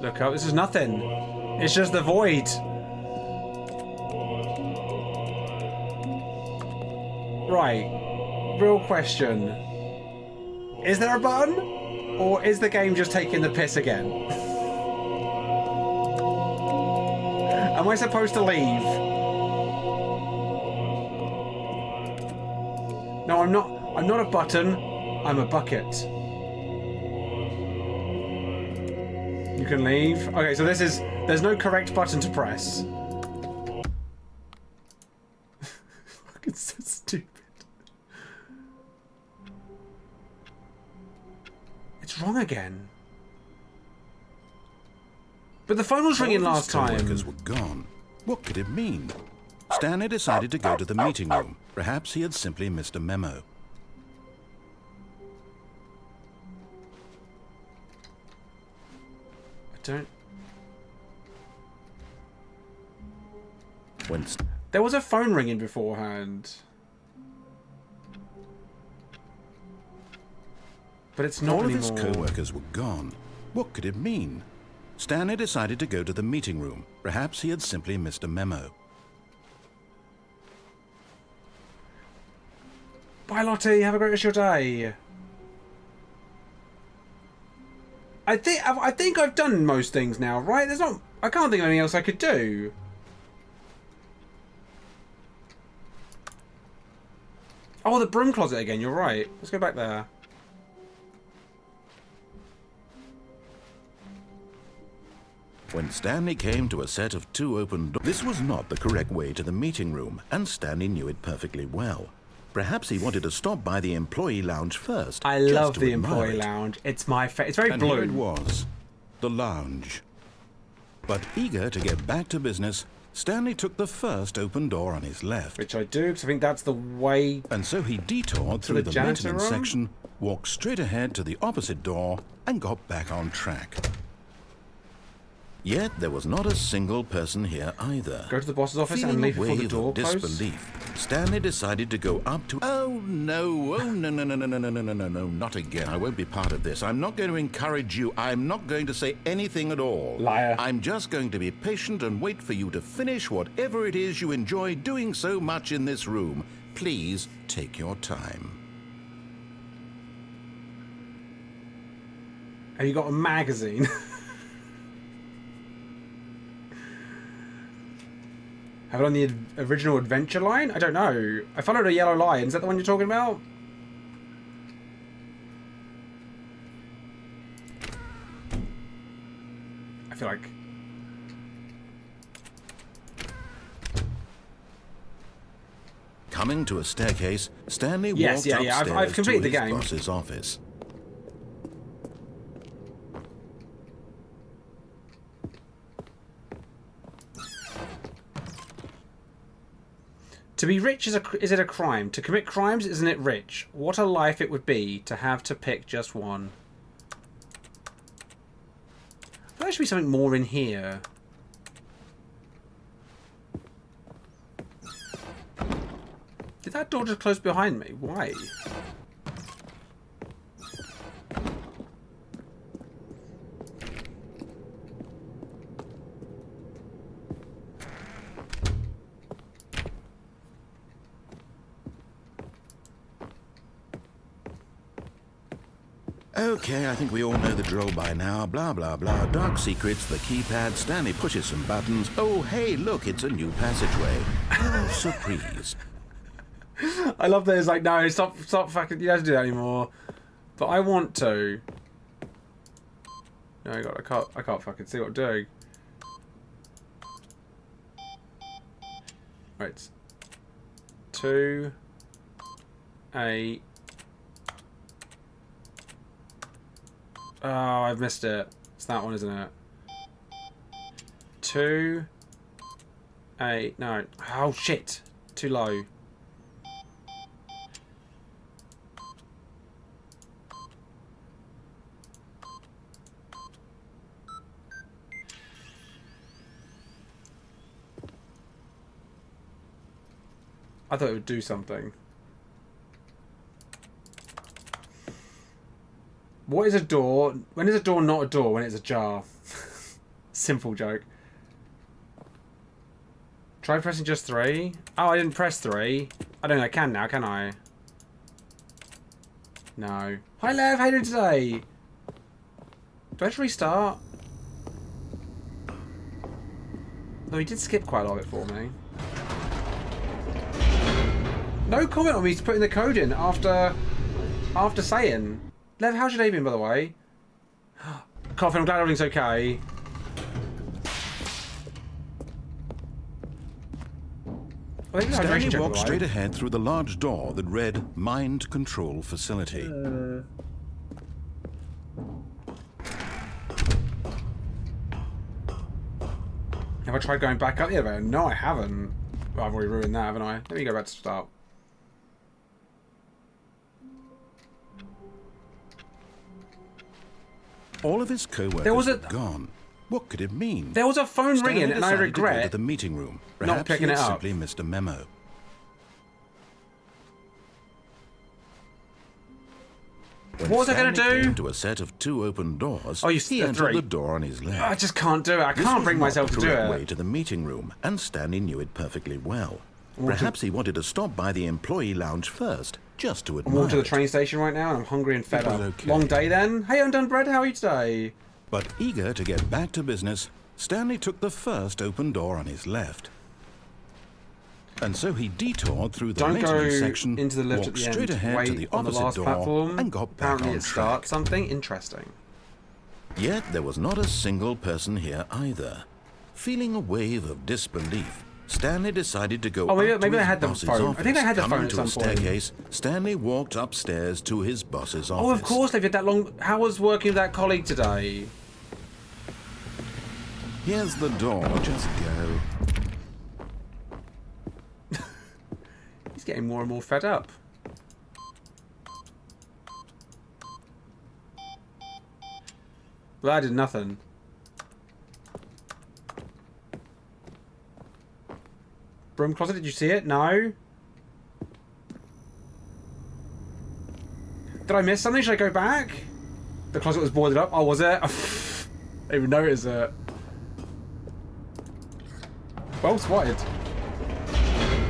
Look up, this is nothing. It's just the void. Right. Real question. Is there a button? Or is the game just taking the piss again? Am I supposed to leave? No, I'm not. I'm not a button. I'm a bucket. You can leave. Okay, so this is... There's no correct button to press. Fucking so stupid. It's wrong again. But the phone was ringing last time. Co-workers were gone. What could it mean? Stanley decided to go to the meeting room. Perhaps he had simply missed a memo. I don't... When there was a phone ringing beforehand. But it's not anymore. All of his co-workers were gone. What could it mean? Stanley decided to go to the meeting room. Perhaps he had simply missed a memo. Bye, Lottie. Have a great rest of your day. I think I've done most things now, right? There's not... I can't think of anything else I could do. Oh, the broom closet again. You're right. Let's go back there. When Stanley came to a set of 2 open doors, this was not the correct way to the meeting room, and Stanley knew it perfectly well. Perhaps he wanted to stop by the employee lounge first. I love the employee lounge. It's my favorite. It's very blue. Here it was, the lounge. But eager to get back to business, Stanley took the first open door on his left. Which I do, because I think that's the way. And so he detoured through the maintenance section, walked straight ahead to the opposite door, and got back on track. Yet there was not a single person here either. Go to the boss's office and leave before the door closes. Disbelief, Stanley decided to go up to... Oh no, no, not again. I won't be part of this. I'm not going to encourage you. I'm not going to say anything at all. Liar. I'm just going to be patient and wait for you to finish whatever it is you enjoy doing so much in this room. Please take your time. Have you got a magazine? Have it on the original adventure line? I don't know. I followed a yellow line. Is that the one you're talking about? I feel like... Coming to a staircase, Stanley walked upstairs I've completed to the his game. boss's office. To be rich is it a crime? To commit crimes, isn't it rich? What a life it would be to have to pick just one. There should be something more in here. Did that door just close behind me? Why? Okay, I think we all know the drill by now. Blah, blah, blah. Dark secrets, the keypad. Stanley pushes some buttons. Oh, hey, look, it's a new passageway. Oh, surprise. I love that it's like, no, stop fucking, you don't have to do that anymore. But I want to. No, God, I can't fucking see what I'm doing. Right. 2, 8. Oh, I've missed it. It's that one, isn't it? 2, 8. No. Oh, shit. Too low. I thought it would do something. What is a door? When is a door not a door? When it's ajar. Simple joke. Try pressing just 3. Oh, I didn't press 3. I don't know. I can now, can I? No. Hi, Lev. How are you doing today? Do I have to restart? No, he did skip quite a lot of it for me. No comment on me putting the code in after saying. Lev, how's your day been, by the way? Coffin, I'm glad everything's okay. Stanley walked straight ahead through the large door that read Mind Control Facility. Have I tried going back up here? No, I haven't. Well, I've already ruined that, haven't I? Let me go back to start. All of his co-workers were gone. What could it mean? There was a phone ringing, and I regret to go to the meeting room. Not picking it up. Simply missed a memo. What was I going to do? Came to a set of 2 open doors. Oh, he entered the door on his left. I just can't do it. I can't bring myself to do it. Way to the meeting room, and Stanley knew it perfectly well. Perhaps he wanted to stop by the employee lounge first, just to admire. I'm walking to the train station right now, and I'm hungry and fed up. Okay. Long day then. Hey, Undone Bread, how are you today? But eager to get back to business, Stanley took the first open door on his left. And so he detoured through the maintenance section, into the lift at the end, straight ahead to the opposite door, platform, and got back apparently on it track. starts something interesting. Yet there was not a single person here either. Feeling a wave of disbelief, Stanley decided to go up maybe to I his had the boss's phone. office. I think I had the Coming phone at to some a point. staircase, Stanley walked upstairs to his boss's office. Oh, of course they've had that long. How was working with that colleague today? Here's the door. Just go. He's getting more and more fed up. Well, I did nothing. Broom closet, did you see it? No. Did I miss something? Should I go back? The closet was boarded up. Oh, was it? I didn't even notice it. Well spotted.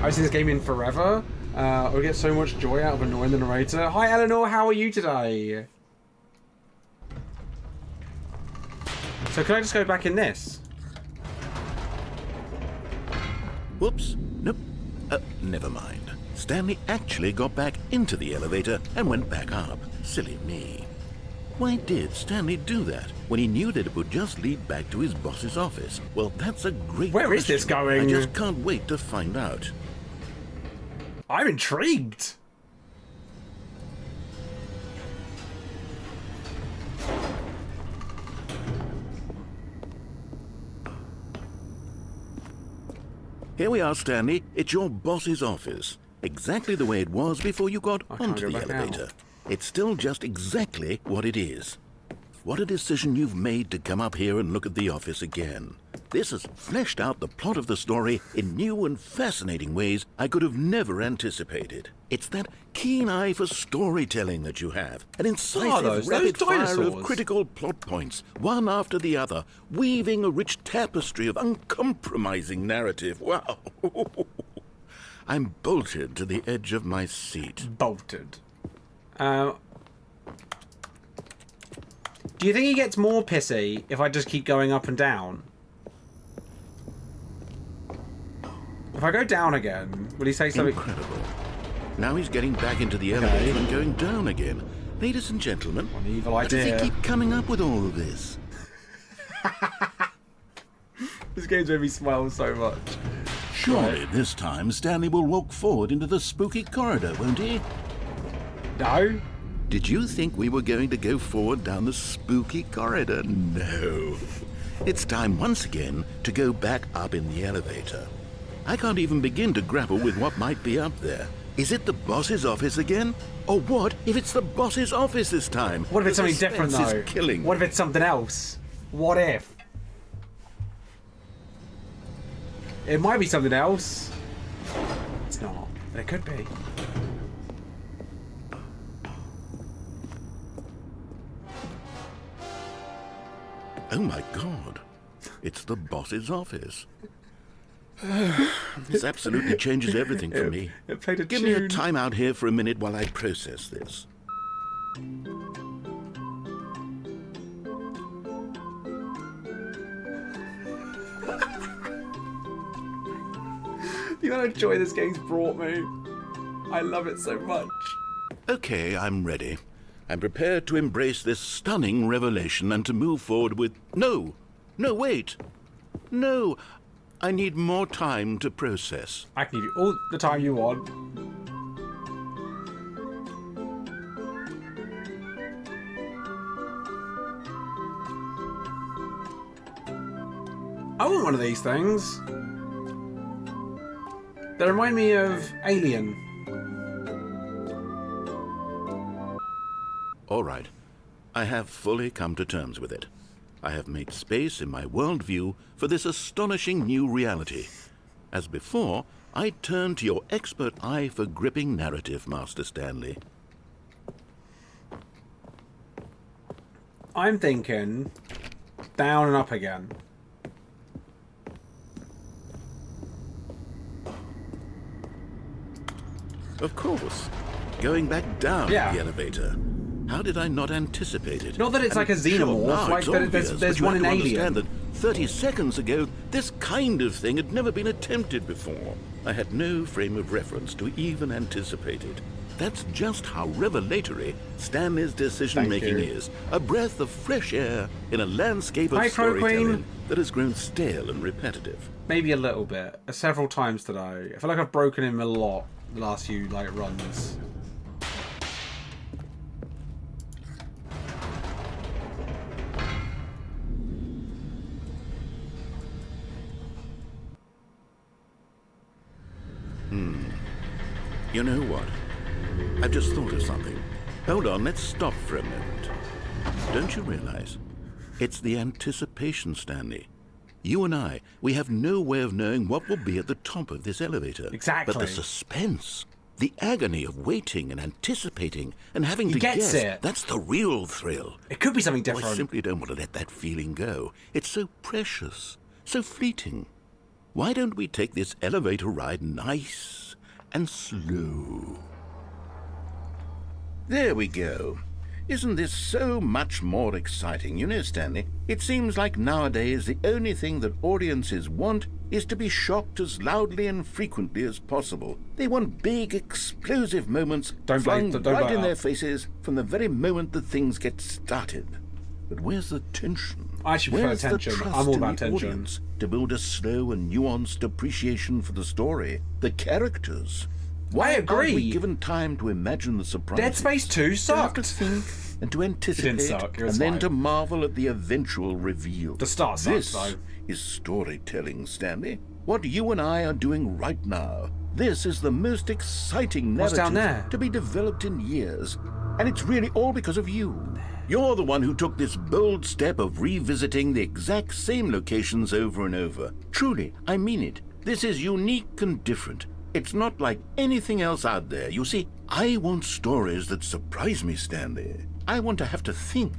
I've seen this game in forever. I get so much joy out of annoying the narrator. Hi, Eleanor. How are you today? So can I just go back in this? Whoops. Nope. Never mind. Stanley actually got back into the elevator and went back up. Silly me. Why did Stanley do that when he knew that it would just lead back to his boss's office? Well, that's a great Where is this going? I just can't wait to find out. I'm intrigued. Here we are, Stanley. It's your boss's office. Exactly the way it was before you got onto the elevator. It's still just exactly what it is. What a decision you've made to come up here and look at the office again. This has fleshed out the plot of the story in new and fascinating ways I could have never anticipated. It's that keen eye for storytelling that you have, an incisive rapid fire of critical plot points, one after the other, weaving a rich tapestry of uncompromising narrative. Wow! I'm bolted to the edge of my seat. Bolted. Do you think he gets more pissy if I just keep going up and down? If I go down again, will he say something? Incredible. Now he's getting back into the elevator and going down again. Ladies and gentlemen, what an evil how idea. does he keep coming up with all of this? This game's made me smile so much. Surely this time Stanley will walk forward into the spooky corridor, won't he? No. Did you think we were going to go forward down the spooky corridor? No. It's time once again to go back up in the elevator. I can't even begin to grapple with what might be up there. Is it the boss's office again? Or what if it's the boss's office this time? What if it's something different, though? Is killing. What if it's something else? What if? It might be something else. It's not. It could be. Oh my god. It's the boss's office. This absolutely changes everything for me. It played a Give tune. me a time out here for a minute while I process this. The amount of joy this game's brought me. I love it so much. Okay, I'm ready. I'm prepared to embrace this stunning revelation and to move forward with... No! No, wait! No! I need more time to process. I can give you all the time you want. I want one of these things. They remind me of Alien. All right. I have fully come to terms with it. I have made space in my worldview for this astonishing new reality. As before, I turn to your expert eye for gripping narrative, Master Stanley. I'm thinking down and up again. Of course. Going back down Yeah. the elevator. How did I not anticipate it? Not that it's And like a xenomorph, now like it's there's obvious, but one you in have to Alien. understand that 30 seconds ago, this kind of thing had never been attempted before. I had no frame of reference to even anticipate it. That's just how revelatory Stanley's decision-making Thank you. is. A breath of fresh air in a landscape of Hi, Crow storytelling Queen. that has grown stale and repetitive. Maybe a little bit. Several times today. I feel like I've broken him a lot the last few runs. You know what? I've just thought of something. Hold on, let's stop for a moment. Don't you realize? It's the anticipation, Stanley. You and I, we have no way of knowing what will be at the top of this elevator. Exactly. But the suspense, the agony of waiting and anticipating and having He to gets guess, it. that's the real thrill. It could be something Oh, different. I simply don't want to let that feeling go. It's so precious, so fleeting. Why don't we take this elevator ride nice and slow? There we go. Isn't this so much more exciting? You know, Stanley, it seems like nowadays the only thing that audiences want is to be shocked as loudly and frequently as possible. They want big, explosive moments flung right in their faces from the very moment that things get started. But where's the tension? I actually prefer Where's tension. The trust I'm all in about the tension. audience to build a slow and nuanced appreciation for the story, the characters. Why I agree. aren't we given time to imagine the surprises? Dead Space 2 sucked. To think and to anticipate, suck, it was and then fine. to marvel at the eventual reveal. The start sucks, This though. is storytelling, Stanley. What you and I are doing right now. This is the most exciting What's narrative down there? to be developed in years. And it's really all because of you. You're the one who took this bold step of revisiting the exact same locations over and over. Truly, I mean it. This is unique and different. It's not like anything else out there. You see, I want stories that surprise me, Stanley. I want to have to think.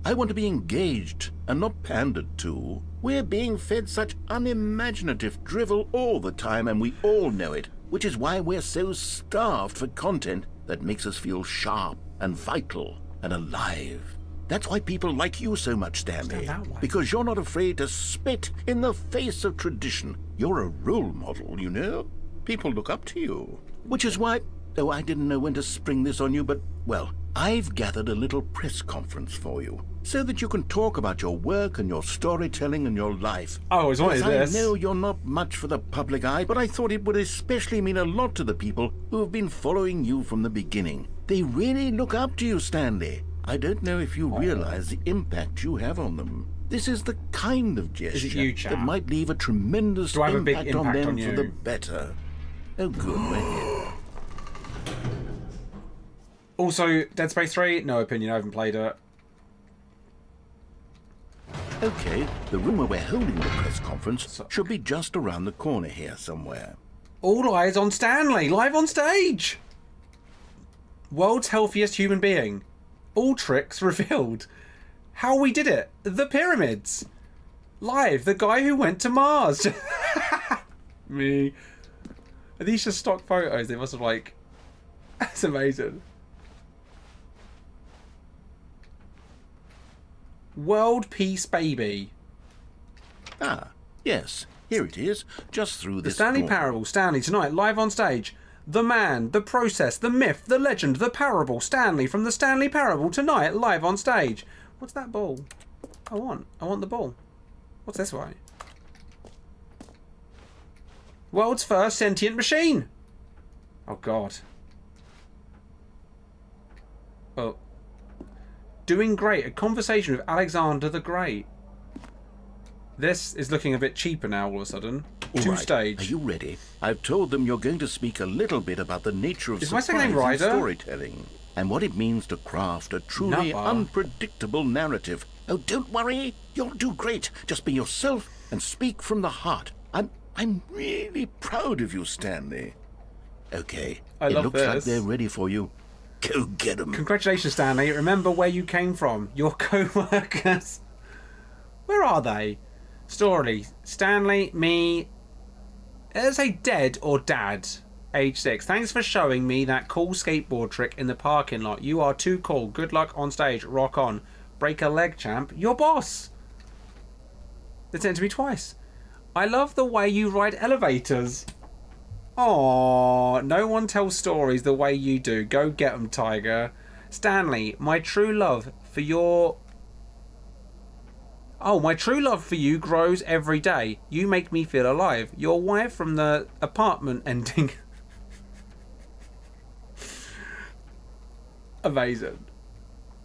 I want to be engaged and not pandered to. We're being fed such unimaginative drivel all the time, and we all know it, which is why we're so starved for content that makes us feel sharp and vital and alive. That's why people like you so much, Stanley. Because you're not afraid to spit in the face of tradition. You're a role model, you know? People look up to you. Which is why... Oh, I didn't know when to spring this on you, but, well, I've gathered a little press conference for you, so that you can talk about your work and your storytelling and your life. Oh, is what is this? I know you're not much for the public eye, but I thought it would especially mean a lot to the people who have been following you from the beginning. They really look up to you, Stanley. I don't know if you realize the impact you have on them. This is the kind of gesture that might leave a tremendous impact on them for the better. Oh, good, we're here. Also, Dead Space 3, no opinion, I haven't played it. Okay, the room where we're holding the press conference should be just around the corner here somewhere. All eyes on Stanley, live on stage! World's healthiest human being. All tricks revealed. How we did it. The pyramids. Live, the guy who went to Mars. Me. Are these just stock photos? They must have like... That's amazing. World Peace Baby. Ah, yes. Here it is. Just through this The Stanley door. Parable. Stanley tonight, live on stage. The man, the process, the myth, the legend, the parable. Stanley from the Stanley Parable tonight, live on stage. What's that ball? I want the ball. What's this way? World's first sentient machine. Oh, God. Oh. Doing great. A conversation with Alexander the Great. This is looking a bit cheaper now all of a sudden. Two stage. Are you ready? I've told them you're going to speak a little bit about the nature of my second name surprise in Ryder? storytelling and what it means to craft a truly unpredictable narrative. Oh, don't worry. You'll do great. Just be yourself and speak from the heart. I'm really proud of you, Stanley. Okay. I love looks like this. they're ready for you. Go get them. Congratulations, Stanley. Remember where you came from. Your co-workers. Where are they? Story. Stanley, me... Let's say dead or dad. Age 6. Thanks for showing me that cool skateboard trick in the parking lot. You are too cool. Good luck on stage. Rock on. Break a leg, champ. Your boss. They sent it to me twice. I love the way you ride elevators. Aww, no one tells stories the way you do. Go get 'em, Tiger. Stanley, my true love for your... Oh, my true love for you grows every day. You make me feel alive. Your wife from the apartment ending. Amazing.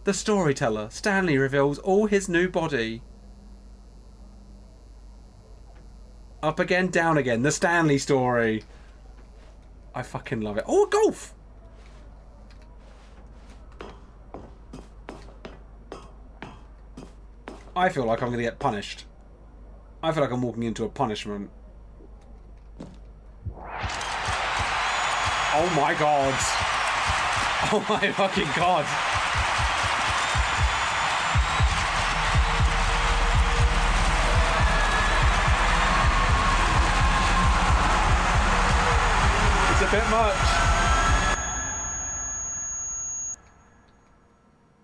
The storyteller. Stanley reveals all his new body. Up again, down again. The Stanley story. I fucking love it. Oh, golf! I feel like I'm going to get punished. I feel like I'm walking into a punishment. Oh my god. Oh my fucking god. It's a bit much.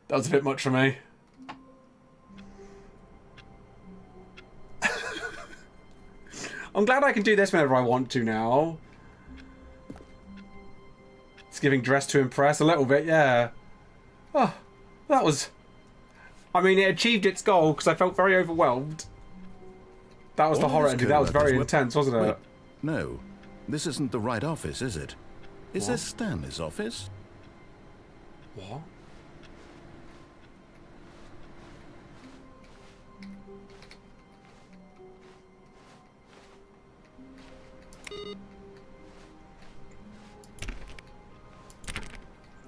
That was a bit much for me. I'm glad I can do this whenever I want to now. It's giving dress to impress a little bit, yeah. Oh, that was... I mean, it achieved its goal because I felt very overwhelmed. That was the horror ending. That was very intense, wasn't it? Wait, no, this isn't the right office, is it? Is this Stanley's office? What?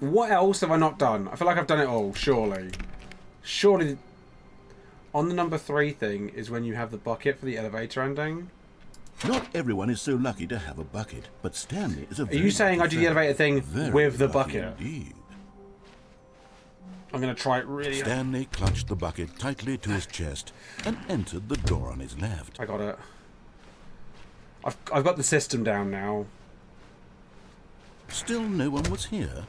What else have I not done? I feel like I've done it all, surely. Surely... On the number 3 thing is when you have the bucket for the elevator ending. Not everyone is so lucky to have a bucket, but Stanley is a Are you saying I do the elevator thing with the bucket? Indeed. I'm going to try it really... Stanley clutched the bucket tightly to his chest and entered the door on his left. I got it. I've got the system down now. Still no one was here.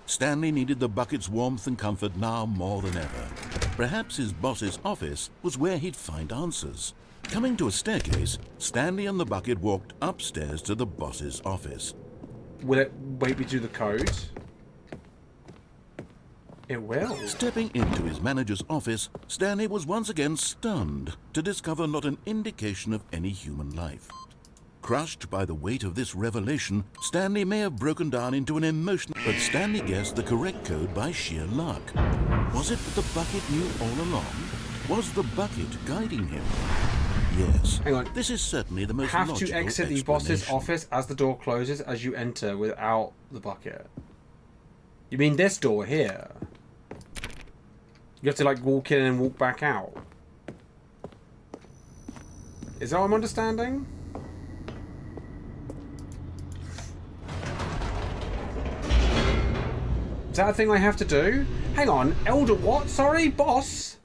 Stanley needed the bucket's warmth and comfort now more than ever. Perhaps his boss's office was where he'd find answers. Coming to a staircase, Stanley and the bucket walked upstairs to the boss's office. Will it wait me to the code? It will. Stepping into his manager's office, Stanley was once again stunned to discover not an indication of any human life. Crushed by the weight of this revelation, Stanley may have broken down into an emotion, but Stanley guessed the correct code by sheer luck. Was it that the bucket knew all along? Was the bucket guiding him? Yes. Hang on. This is certainly the most Have logical to exit the boss's office as the door closes as you enter without the bucket. You mean this door here? You have to like walk in and walk back out. Is that what I'm understanding? Is that a thing I have to do? Hang on, Elder what? Sorry, boss?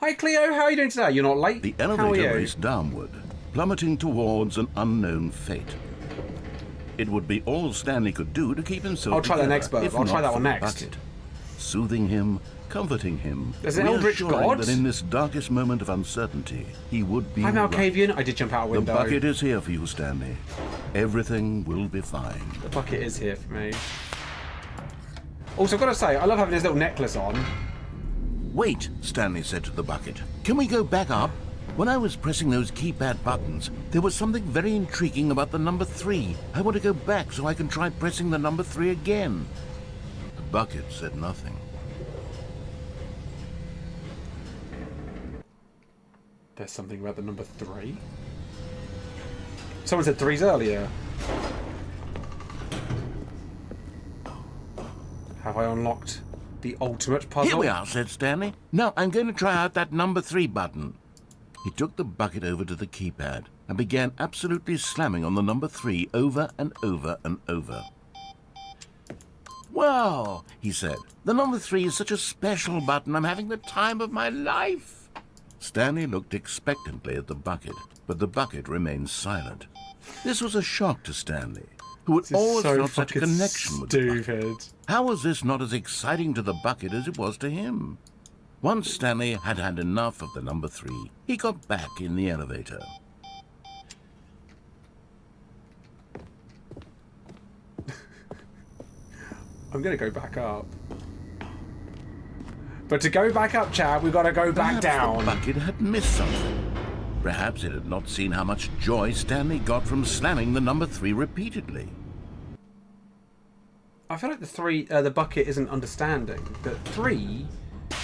Hi Cleo, how are you doing today? You're not late? The How are elevator you? raced downward, plummeting towards an unknown fate. It would be all Stanley could do to keep himself I'll try that together, next, Bert. if I'll try not that one for the next. bucket. Soothing him, comforting him, There's an eldritch reassuring god? that in this darkest moment of uncertainty, he would be I'm right. Alcavian. I did jump out a window. The bucket is here for you, Stanley. Everything will be fine. The bucket is here for me. Also, I've got to say, I love having this little necklace on. Wait, Stanley said to the bucket. Can we go back up? When I was pressing those keypad buttons, there was something very intriguing about the number 3. I want to go back so I can try pressing the number 3 again. The bucket said nothing. There's something about the number 3. Someone said 3s earlier. Have I unlocked the ultimate puzzle? Here we are, said Stanley. Now I'm going to try out that number 3 button. He took the bucket over to the keypad and began absolutely slamming on the number 3 over and over and over. Wow, he said. The number 3 is such a special button. I'm having the time of my life. Stanley looked expectantly at the bucket, but the bucket remained silent. This was a shock to Stanley, who had always felt such a connection with the bucket. How was this not as exciting to the bucket as it was to him? Once Stanley had had enough of the number 3, he got back in the elevator. I'm going to go back up. But to go back up, Chad, we've got to go back down. The bucket had missed something. Perhaps it had not seen how much joy Stanley got from slamming the number 3 repeatedly. I feel like the bucket isn't understanding that 3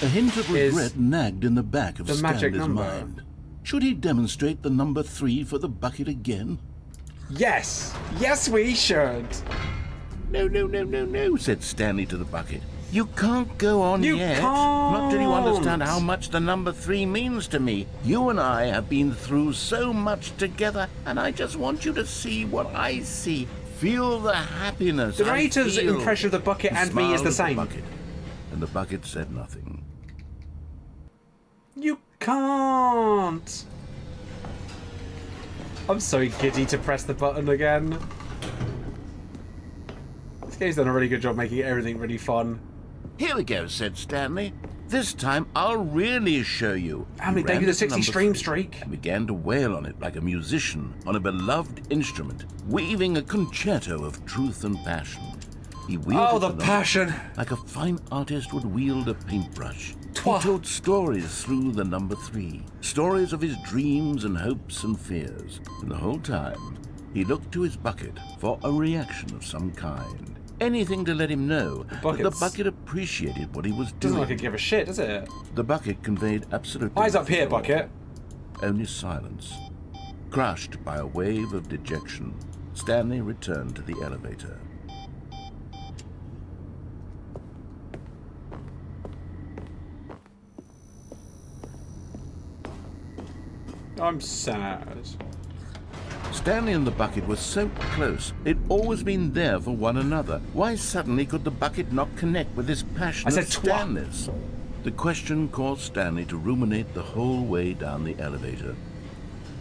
A hint of regret is nagged in the back of the magic Stanley's number. mind. Should he demonstrate the number 3 for the bucket again? Yes! Yes, we should! No, said Stanley to the bucket. You can't go on You yet. can't. Not till you understand how much the number 3 means to me. You and I have been through so much together, and I just want you to see what I see. Feel the happiness. The narrator's I feel. impression of the bucket He and me is the smiled same. at the bucket, and the bucket said nothing. You can't! I'm so giddy to press the button again. This game's done a really good job making everything really fun. Here we go, said Stanley. This time I'll really show you. How many He ran gave you the to 60 number stream 3 streak? and began to wail on it like a musician on a beloved instrument, weaving a concerto of truth and passion. He wielded the number passion! 3 like a fine artist would wield a paintbrush. Twa. He told stories through the number 3, stories of his dreams and hopes and fears. And the whole time, he looked to his bucket for a reaction of some kind. Anything to let him know that the bucket appreciated what he was doing. Doesn't like it give a shit, does it? The bucket conveyed absolutely Eyes up nothing here, at all. bucket. Only silence. Crushed by a wave of dejection, Stanley returned to the elevator. I'm sad. Stanley and the bucket were so close. They'd always been there for one another. Why suddenly could the bucket not connect with this passion I said of Stanley's? The question caused Stanley to ruminate the whole way down the elevator.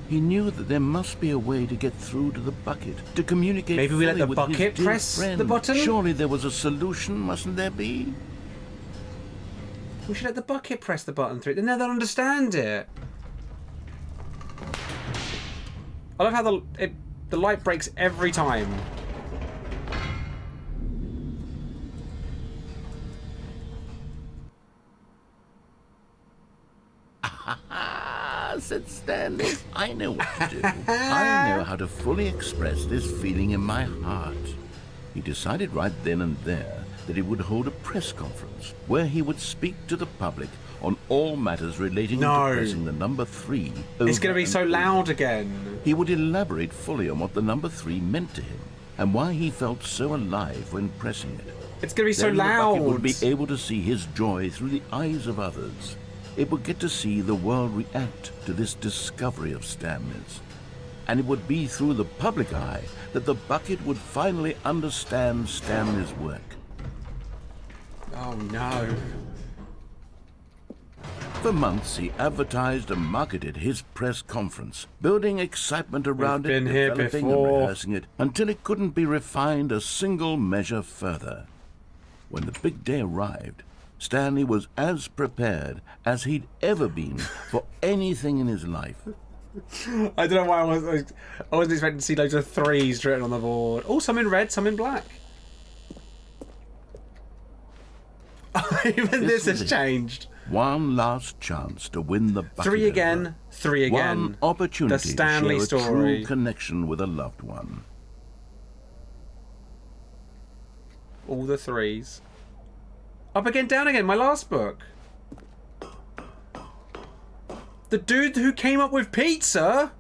He knew that there must be a way to get through to the bucket, to communicate Maybe we let fully the with bucket his dear press friend. the button? Surely there was a solution, mustn't there be? We should let the bucket press the button through. Then they'll understand it. I love how the light breaks every time. Said Stanley. I know what to do. I know how to fully express this feeling in my heart. He decided right then and there that he would hold a press conference where he would speak to the public on all matters relating to pressing the number 3. It's going to be so loud again. He would elaborate fully on what the number 3 meant to him and why he felt so alive when pressing it. It's going to be so then loud. The bucket would be able to see his joy through the eyes of others. It would get to see the world react to this discovery of Stanley's. And it would be through the public eye that the bucket would finally understand Stanley's work. Oh no. For months he advertised and marketed his press conference, building excitement around it, developing and rehearsing it, until it couldn't be refined a single measure further. When the big day arrived, Stanley was as prepared as he'd ever been for anything in his life. I don't know why I wasn't expecting to see loads of 3s written on the board. Oh, some in red, some in black. Even this has changed. One last chance to win the bucket. 3 again, over. 3 again. One opportunity the Stanley to share a story. true connection with a loved one. All the 3s. Up again, down again, my last book. The dude who came up with pizza?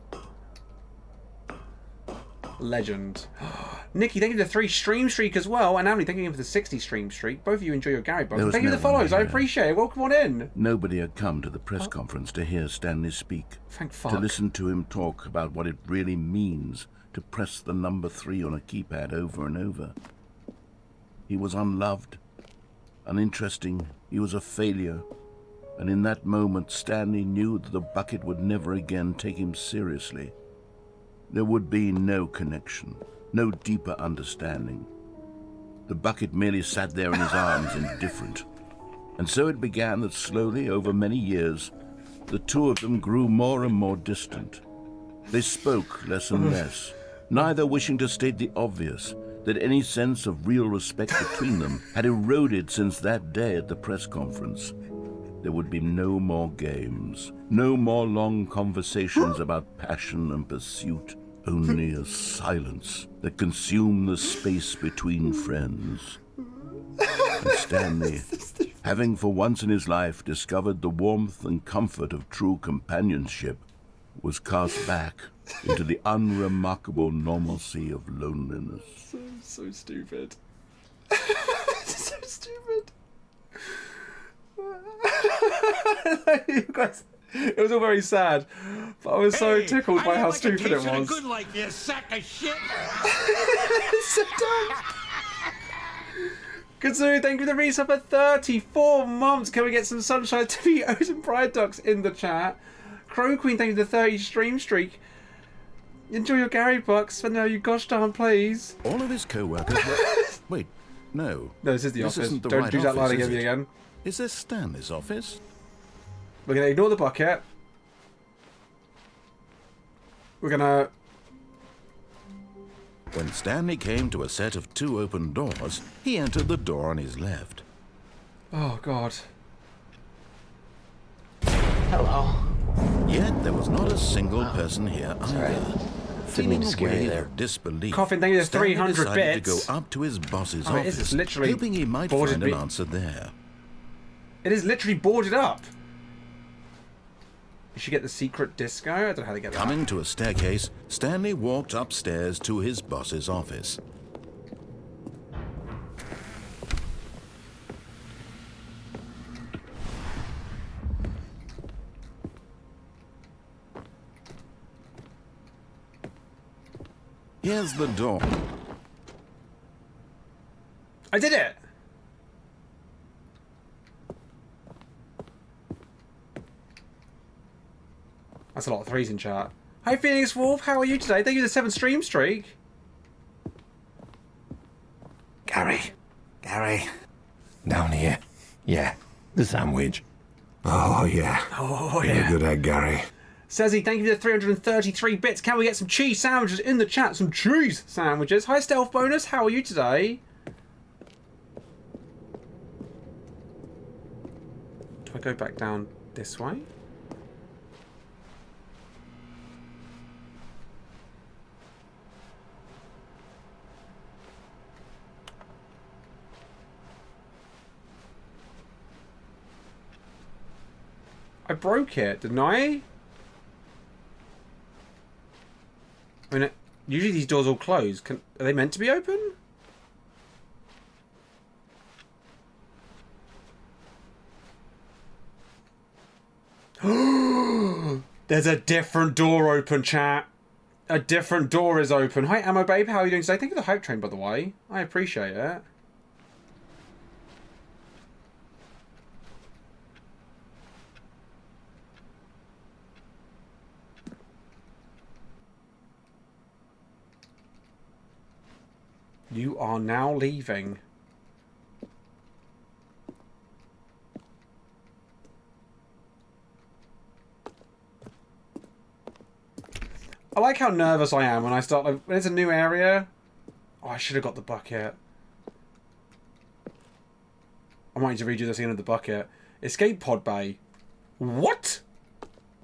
Legend. Nikki, thank you for the 3 stream streak as well. And Emily, thank you for the 60 stream streak. Both of you enjoy your Gary books. Thank you for the follows, I appreciate it. Welcome on in. Nobody had come to the press conference to hear Stanley speak. Thank fuck. To listen to him talk about what it really means to press the number 3 on a keypad over and over. He was unloved, uninteresting, he was a failure, and in that moment Stanley knew that the bucket would never again take him seriously. There would be no connection, no deeper understanding. The bucket merely sat there in his arms, indifferent. And so it began that slowly, over many years, the two of them grew more and more distant. They spoke less and less, neither wishing to state the obvious, that any sense of real respect between them had eroded since that day at the press conference. There would be no more games, no more long conversations about passion and pursuit, only a silence that consumed the space between friends. And Stanley, having for once in his life discovered the warmth and comfort of true companionship, was cast back into the unremarkable normalcy of loneliness. So stupid. So stupid. You guys, it was all very sad, but I was so tickled by how stupid it was. Good like you sack of shit. So dumb. Katsuru, thank you for the resub for 34 months. Can we get some sunshine TVOs and pride ducks in the chat? Crow Queen, thank you for the 30 stream streak. Enjoy your Gary bucks. Spend now, you gosh darn please. All of his co-workers were... Wait, no. No, this is the office. Isn't the Don't right do that line office, again. Is this Stanley's office? We're going to ignore the bucket. We're going to... When Stanley came to a set of 2 open doors, he entered the door on his left. Oh, God. Hello. Yet there was not a single person here either. Feeling a wave of disbelief, Coffin, thank you for Stanley 300 decided bits. to go up to his boss's Oh, it office, is literally hoping he might boarded find an me. answer there. It is literally boarded up. You should get the secret disco. I don't know how to get that. Coming to a staircase, Stanley walked upstairs to his boss's office. Here's the door. I did it! That's a lot of 3s in chat. Hi Phoenix Wolf, how are you today? Thank you for the 7 stream streak. Gary. Down here. Yeah. The sandwich. Oh, yeah. Oh, Very yeah. good egg, Gary. Sezzy, thank you for the 333 bits. Can we get some cheese sandwiches in the chat? Some cheese sandwiches. Hi, Stealth Bonus. How are you today? Do I go back down this way? I broke it, didn't I? I mean, usually these doors all close. Are they meant to be open? There's a different door open, chat. A different door is open. Hi, Ammo Babe. How are you doing today? Thank you for the hype train, by the way. I appreciate it. You are now leaving. I like how nervous I am when I start, like, when it's a new area. Oh, I should have got the bucket. I might need to redo the scene of the bucket. Escape pod bay. What?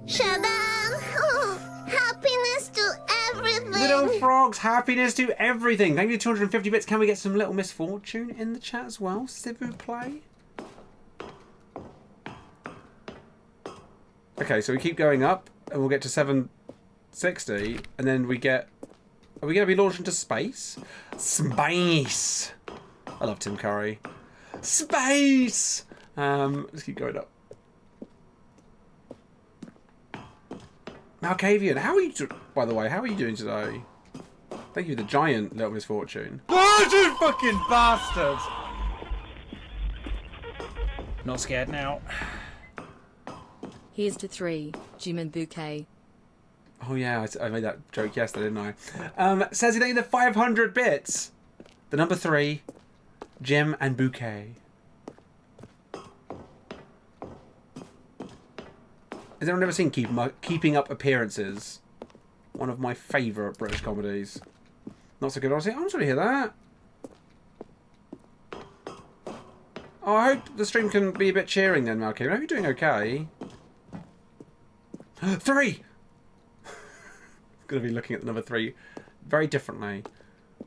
Shadam! Oh, happiness to everything! Little frogs, happiness to everything. Thank you for 250 bits. Can we get some little misfortune in the chat as well? S'il vous plaît? Okay, so we keep going up and we'll get to 760 and then we get... Are we going to be launched into space? Space! I love Tim Curry. Space! Let's keep going up. Malkavian, how are you... By the way, how are you doing today? Thank you for the giant little misfortune. Oh, you fucking bastards! Not scared now. Here's to 3, Jim and Bouquet. Oh yeah, I made that joke yesterday, didn't I? Says he thank you for 500 bits. The number 3, Jim and Bouquet. Has anyone ever seen Keeping Up Appearances? One of my favourite British comedies. Not so good, honestly. I'm sorry to hear that. Oh, I hope the stream can be a bit cheering then, Malky. I hope you're doing okay. 3! Going to be looking at the number 3 very differently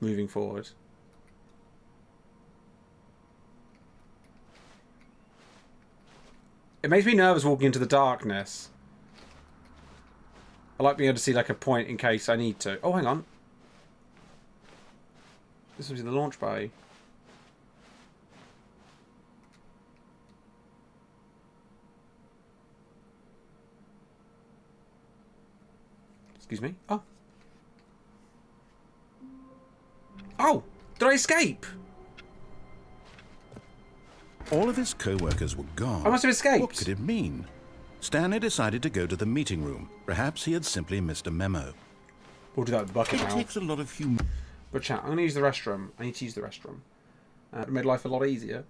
moving forward. It makes me nervous walking into the darkness. I like being able to see like a point in case I need to. Oh, hang on. This was in the launch bay. Excuse me. Oh. Oh! Did I escape? All of his co-workers were gone. I must have escaped. What could it mean? Stanley decided to go to the meeting room. Perhaps he had simply missed a memo. We'll do that with the bucket now. It takes a lot of humility. But chat, I'm going to use the restroom. I need to use the restroom. It made life a lot easier.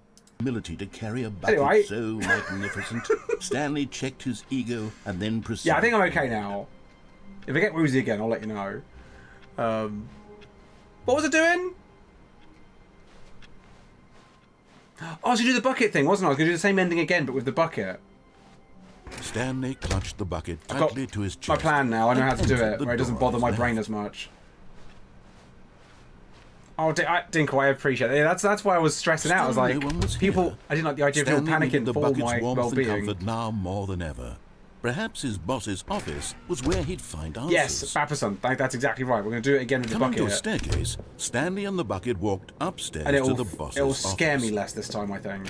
To carry a bucket Anyway. so magnificent. Stanley checked his ego and then proceeded. Yeah, I think I'm okay now. If I get woozy again, I'll let you know. What was I doing? Oh, I was going to do the bucket thing, wasn't I? I was going to do the same ending again, but with the bucket. Stanley clutched the bucket tightly to his chest. My plan now. I know how to do it, The where it doesn't door bother is my left. brain as much. Oh, Dinkle, I appreciate it. Yeah, that's why I was stressing out. I was Still like, no one was people. here. I didn't like the idea of people Stanley needed panicking the for bucket's my warmth and well-being. comfort now more than ever. Perhaps his boss's office was where he'd find answers. Yes, Bapperson. That's exactly right. We're going to do it again with the Coming to a bucket. staircase, Stanley and the bucket walked upstairs And to the boss's it'll office. scare me less this time, I think.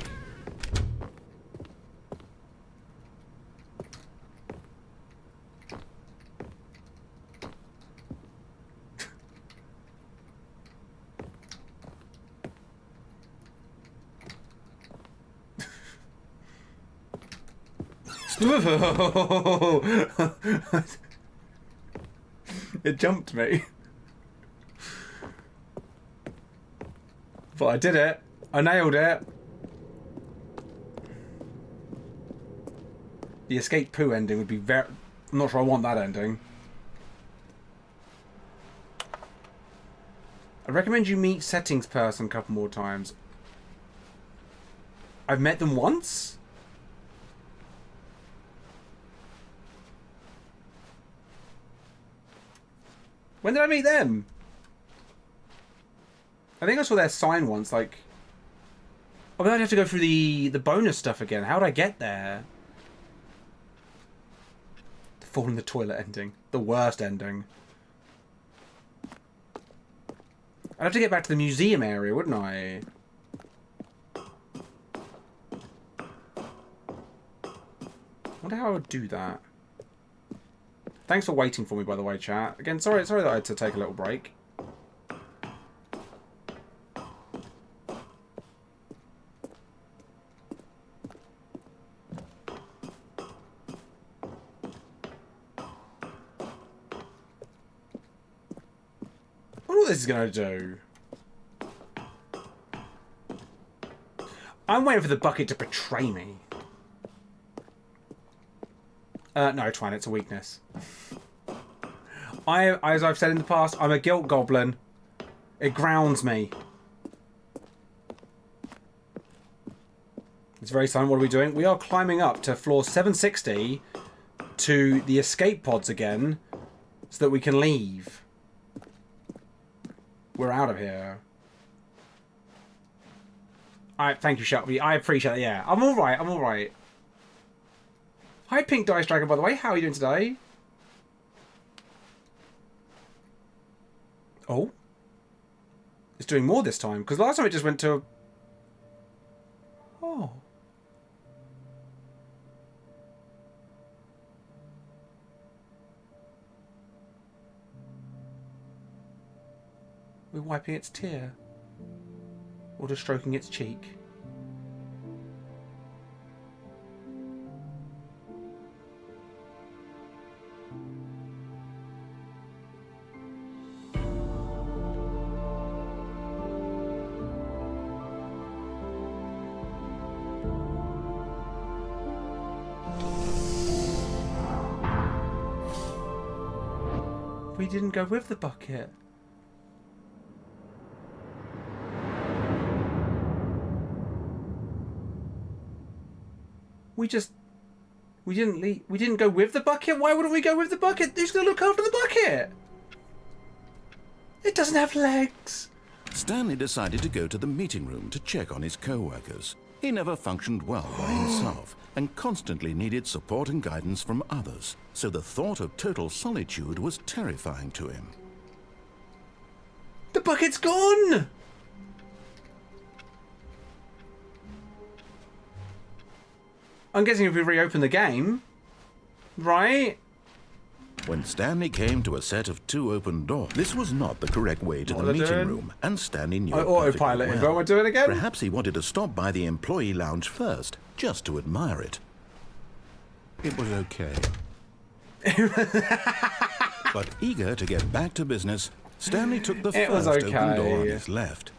It jumped me. But I did it. I nailed it. The escape poo ending would be very... I'm not sure I want that ending. I recommend you meet settings person a couple more times. I've met them once? When did I meet them? I think I saw their sign once, like... Oh, then I'd have to go through the bonus stuff again. How would I get there? The fall in the toilet ending. The worst ending. I'd have to get back to the museum area, wouldn't I? I wonder how I would do that. Thanks for waiting for me, by the way, chat. Again, sorry that I had to take a little break. I wonder what this is going to do. I'm waiting for the bucket to betray me. No, Twine, it's a weakness. As I've said in the past, I'm a guilt goblin. It grounds me. It's very silent. What are we doing? We are climbing up to floor 760 to the escape pods again so that we can leave. We're out of here. Thank you, Shelby. I appreciate it. Yeah, I'm alright. I'm alright. Hi, Pink Dice Dragon, by the way. How are you doing today? Oh. It's doing more this time. Because last time it just went to... Oh. We're wiping its tear. Or just stroking its cheek. We didn't go with the bucket. We didn't go with the bucket? Why wouldn't we go with the bucket? Who's going to look after the bucket? It doesn't have legs. Stanley decided to go to the meeting room to check on his co-workers. He never functioned well by himself and constantly needed support and guidance from others, so the thought of total solitude was terrifying to him. The bucket's gone! I'm guessing if we reopen the game, right? When Stanley came to a set of 2 open doors, this was not the correct way to the meeting room, and Stanley knew it autopiloted. well. What am I doing again? Perhaps he wanted to stop by the employee lounge first, just to admire it. It was okay. But eager to get back to business, Stanley took the first open door on his left.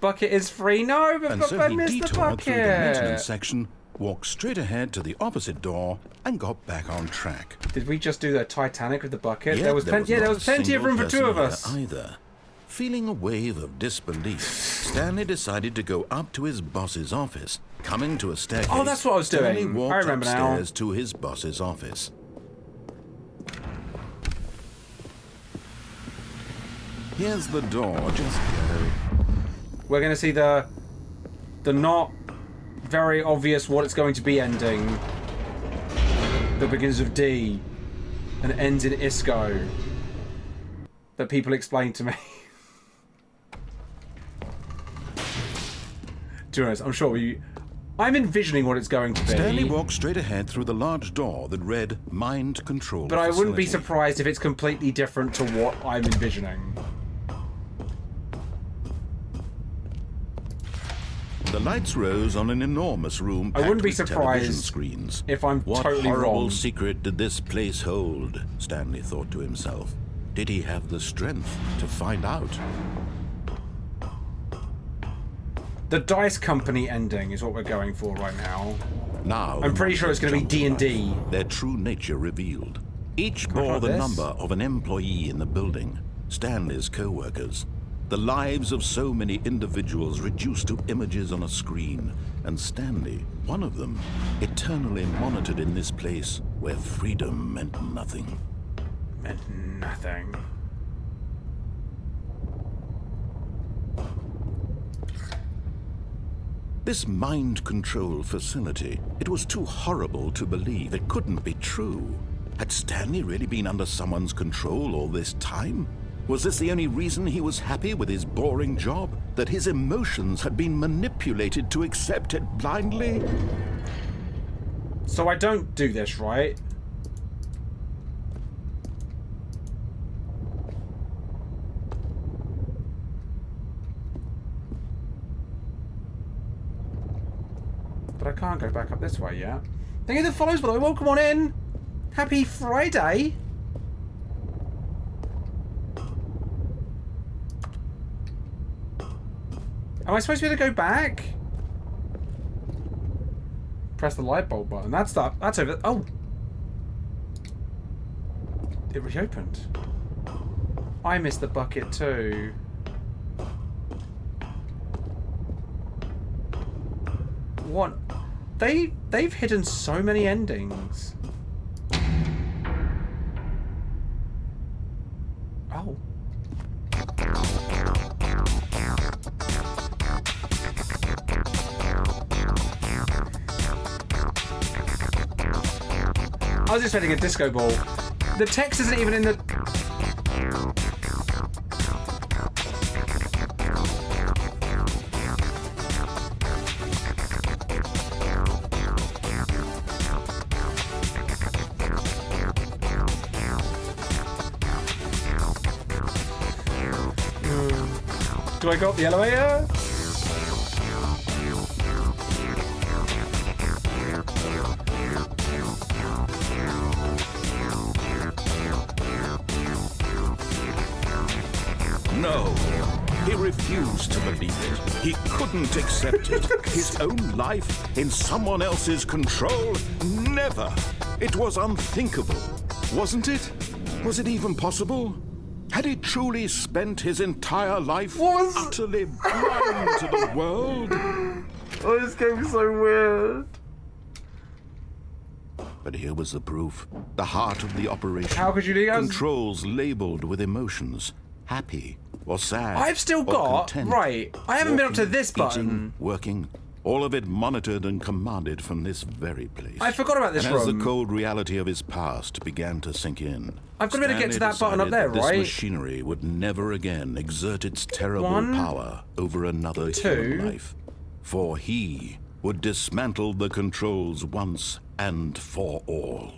Bucket is free. No, but And so I he missed the detoured through the maintenance bucket. section, walked straight ahead to the opposite door, and got back on track. Did we just do the Titanic with the bucket? Yet There was plenty of room for 2 of us. Either. Feeling a wave of disbelief, Stanley decided to go up to his boss's office. Coming to a staircase, Oh, that's what I was doing. Stanley walked I remember now. upstairs to his boss's office. Here's the door, just go. We're going to see the not very obvious what it's going to be ending. That begins with D and ends in Isco. That people explained to me. To be honest, I'm sure I'm envisioning what it's going to be. Stanley walked straight ahead through the large door that read Mind Control But I wouldn't be Facility. surprised if it's completely different to what I'm envisioning. The lights rose on an enormous room I wouldn't packed be with television surprised screens. if I'm What totally horrible wrong. secret did this place hold? Stanley thought to himself. Did he have the strength to find out? The Dice Company ending is what we're going for right now. Now, I'm pretty sure it's going to be D&D. Their true nature revealed. Each bore the number of an employee in the building, Stanley's co-workers. The lives of so many individuals reduced to images on a screen, and Stanley, one of them, eternally monitored in this place where freedom meant nothing. Meant nothing. This mind control facility, it was too horrible to believe. It couldn't be true. Had Stanley really been under someone's control all this time? Was this the only reason he was happy with his boring job? That his emotions had been manipulated to accept it blindly? So I don't do this, right? But I can't go back up this way yet. Thank you that follows, by the way. Welcome on in. Happy Friday. Am I supposed to be able to go back? Press the light bulb button. That's over. Oh. It reopened. I missed the bucket too. What? They've hidden so many endings. Oh. I was expecting a disco ball. The text isn't even in the... Do I go up the elevator? No. He refused to believe it. He couldn't accept it. His own life in someone else's control? Never. It was unthinkable. Wasn't it? Was it even possible? Had he truly spent his entire life utterly blind to the world? Oh, this game is so weird. But here was the proof. The heart of the operation. How could you do that? Controls labeled with emotions. Happy or sad. I've still got... content. Right. I haven't been up to this button. Eating, working. All of it monitored and commanded from this very place. I forgot about this and as room. the cold reality of his past began to sink in, I've got to be able to get to that button up there, that right? This machinery would never again exert its terrible power over another two. human life. For he would dismantle the controls once and for all.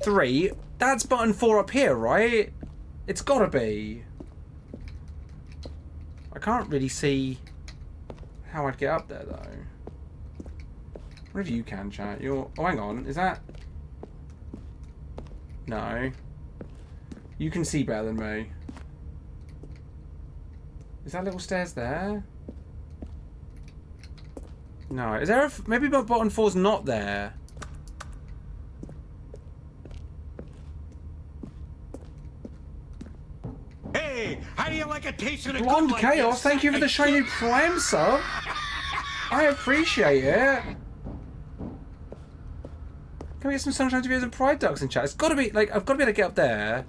3. That's button 4 up here, right? It's got to be. I can't really see how I'd get up there, though. Whatever you can, chat. You're... Oh, hang on. Is that... No. You can see better than me. Is that little stairs there? No. Is there a... Maybe button 4's not there. Hey, how do you like a taste of the Blonde good like Chaos, this? thank you for the shiny Prime sub. I appreciate it. Can we get some Sunshine Videos and Pride Ducks in chat? It's got to be, like, I've got to be able to get up there.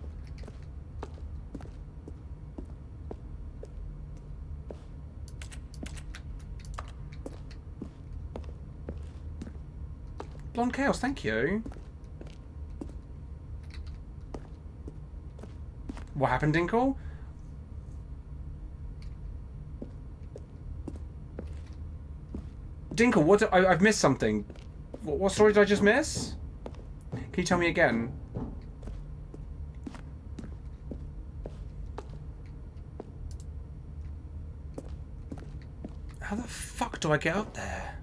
Blonde Chaos, thank you. What happened, Dinkle? Dinkle, what? I've missed something. What story did I just miss? Can you tell me again? How the fuck do I get up there?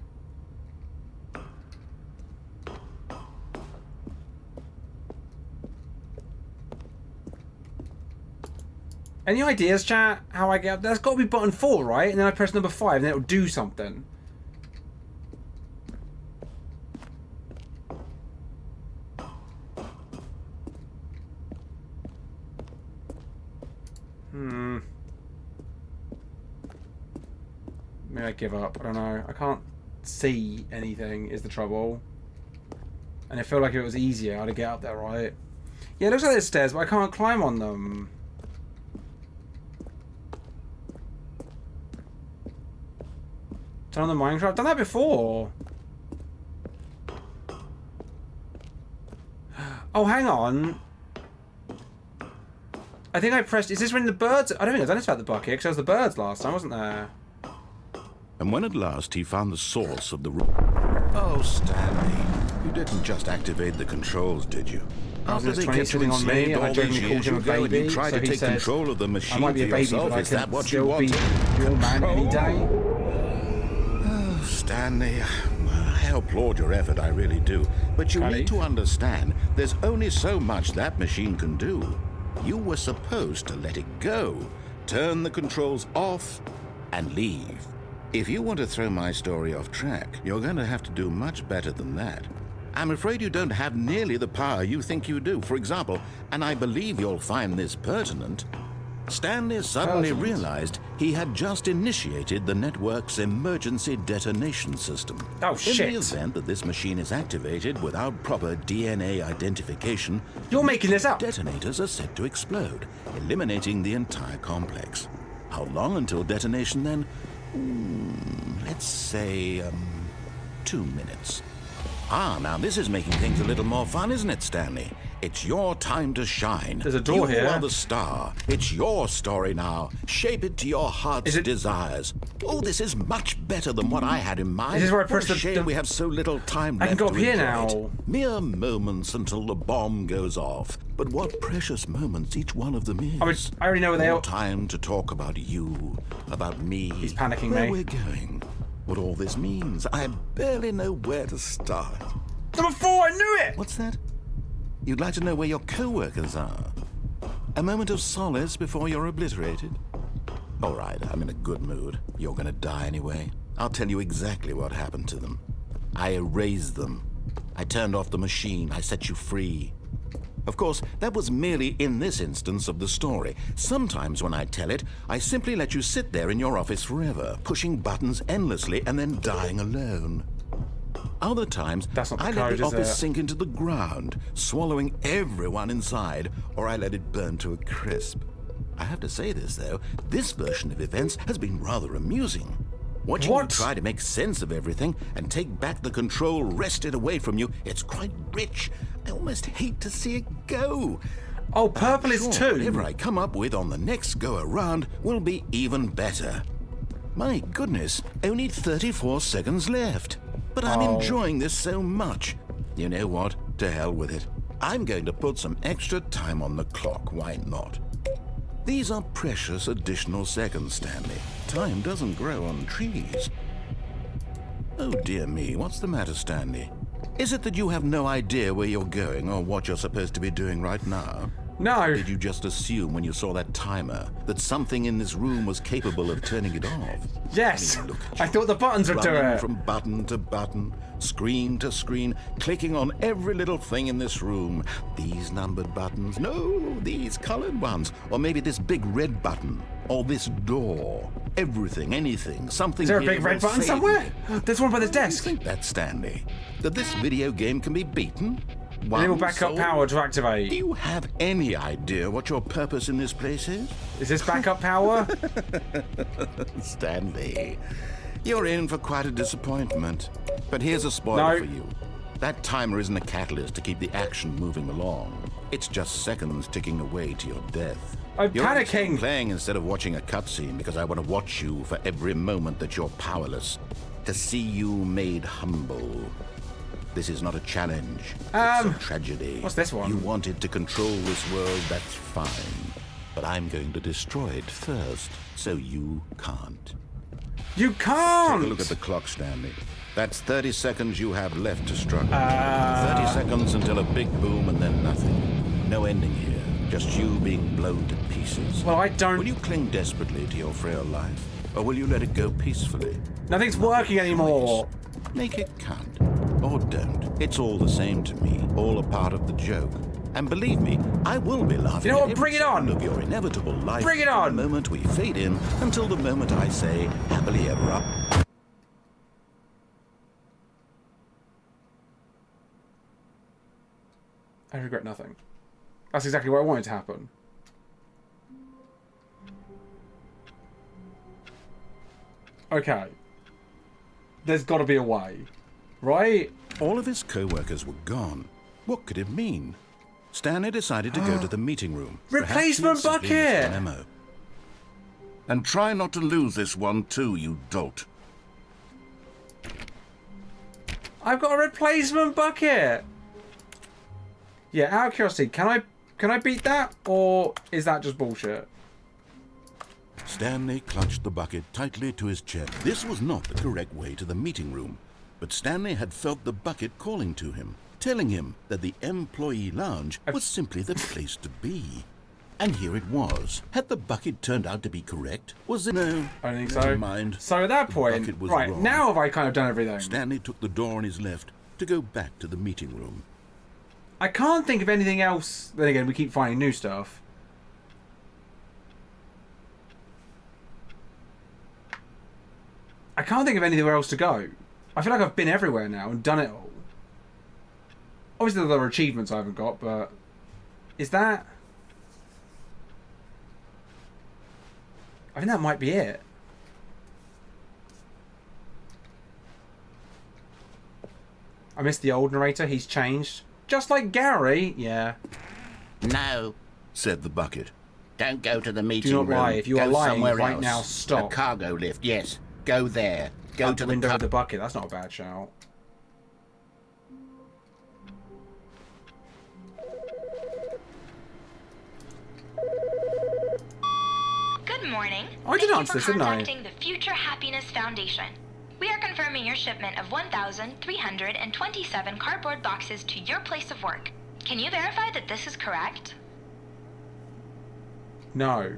Any ideas, chat? How I get up there? That's got to be button 4, right? And then I press number 5, and then it'll do something. Maybe I give up. I don't know. I can't see anything is the trouble. And I feel like if it was easier, I'd get up there, right? Yeah, it looks like there's stairs, but I can't climb on them. Turn on the Minecraft. I've done that before. Oh, hang on. I think I pressed... Is this when the birds... I don't think I've done this about the bucket, because there was the birds last time, wasn't there? And when at last he found the source of the room... Oh, Stanley, you didn't just activate the controls, did you? After they kept you enslaved all these years ago and you tried to take control of the machine for yourself, is that what you wanted? Your man any day? Oh, Stanley, I applaud your effort, I really do. But you need to understand, there's only so much that machine can do. You were supposed to let it go, turn the controls off, and leave. If you want to throw my story off track, you're going to have to do much better than that. I'm afraid you don't have nearly the power you think you do. For example, and I believe you'll find this pertinent, Stanley suddenly realized he had just initiated the network's emergency detonation system. Oh, shit. In the event that this machine is activated without proper DNA identification, you're making this up. Detonators are set to explode, eliminating the entire complex. How long until detonation then? Let's say, 2 minutes. Ah, now this is making things a little more fun, isn't it, Stanley? It's your time to shine. There's a door here. You are the star. It's your story now. Shape it to your heart's desires. Oh, this is much better than what I had in mind. This is where I press What a shame we have so little time I left can go to up here enjoy now. it. Mere moments until the bomb goes off. But what precious moments each one of them is. I already know where they are. Time to talk about you, about me. He's panicking where me. We're going. What all this means. I barely know where to start. Number 4, I knew it! What's that? You'd like to know where your co-workers are? A moment of solace before you're obliterated? All right, I'm in a good mood. You're gonna die anyway. I'll tell you exactly what happened to them. I erased them. I turned off the machine. I set you free. Of course, that was merely in this instance of the story. Sometimes when I tell it, I simply let you sit there in your office forever, pushing buttons endlessly and then dying alone. Other times, I let the office sink into the ground, swallowing everyone inside, or I let it burn to a crisp. I have to say this, though, this version of events has been rather amusing. Watching you try to make sense of everything and take back the control wrested away from you, it's quite rich. I almost hate to see it go. Oh, purple is 2. Whatever I come up with on the next go-around will be even better. My goodness, only 34 seconds left. But I'm enjoying this so much. You know what? To hell with it. I'm going to put some extra time on the clock. Why not? These are precious additional seconds, Stanley. Time doesn't grow on trees. Oh, dear me. What's the matter, Stanley? Is it that you have no idea where you're going or what you're supposed to be doing right now? No. Or did you just assume when you saw that timer that something in this room was capable of turning it off? Yes. I thought the buttons would do it. From button to button, screen to screen, clicking on every little thing in this room. These numbered buttons. No, these colored ones. Or maybe this big red button. Or this door. Everything, anything, something. Is there a big red button somewhere? There's one by the desk. Think that, Stanley? That this video game can be beaten? Enable backup power to activate. Do you have any idea what your purpose in this place is? Is this backup power? Stanley, you're in for quite a disappointment. But here's a spoiler for you. That timer isn't a catalyst to keep the action moving along. It's just seconds ticking away to your death. I'm panicking. You're playing instead of watching a cutscene because I want to watch you for every moment that you're powerless. To see you made humble. This is not a challenge. It's a tragedy. What's this one? You wanted to control this world, that's fine. But I'm going to destroy it first, so you can't. You can't! Take a look at the clock, Stanley. That's 30 seconds you have left to struggle. 30 seconds until a big boom and then nothing. No ending here. Just you being blown to pieces. Well, I don't... Will you cling desperately to your frail life, or will you let it go peacefully? Nothing's working anymore. Make it count, or don't. It's all the same to me, all a part of the joke. And believe me, I will be laughing. You know what? at Bring it on. of your inevitable life. Bring it on. From the moment we fade in until the moment I say happily ever up. I regret nothing. That's exactly what I wanted to happen. Okay. There's got to be a way, right? All of his co-workers were gone. What could it mean? Stanley decided to go to the meeting room. Replacement bucket! Memo. And try not to lose this one too, you dolt. I've got a replacement bucket! Yeah, out of curiosity, can I beat that? Or is that just bullshit? Stanley clutched the bucket tightly to his chest. This was not the correct way to the meeting room, but Stanley had felt the bucket calling to him, telling him that the employee lounge was simply the place to be. And here it was. Had the bucket turned out to be correct? Was it? No. I don't think Never so. mind. So at that point, right, wrong. now have I kind of done everything? Stanley took the door on his left to go back to the meeting room. I can't think of anything else. Then again, we keep finding new stuff. I can't think of anywhere else to go. I feel like I've been everywhere now and done it all. Obviously there are achievements I haven't got, but... Is that... I think that might be it. I missed the old narrator. He's changed. Just like Gary. Yeah. No, said the bucket. Don't go to the meeting room. Do not lie. If you are go lying somewhere right else. now, stop. A cargo lift, yes. Go there. Go Out to the window of the bucket. That's not a bad shout. Good morning. I did answer Thank you this, for didn't I? contacting the Future Happiness Foundation. We are confirming your shipment of 1,327 cardboard boxes to your place of work. Can you verify that this is correct? No.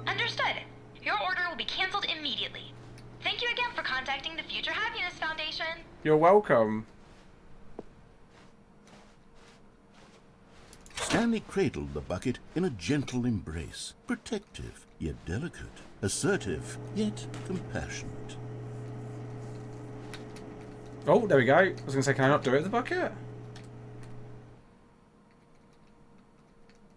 Understood. Your order will be canceled immediately. Thank you again for contacting the Future Happiness Foundation. You're welcome. Stanley cradled the bucket in a gentle embrace, protective, yet delicate, assertive, yet compassionate. Oh, there we go. I was going to say, can I not do it with the bucket?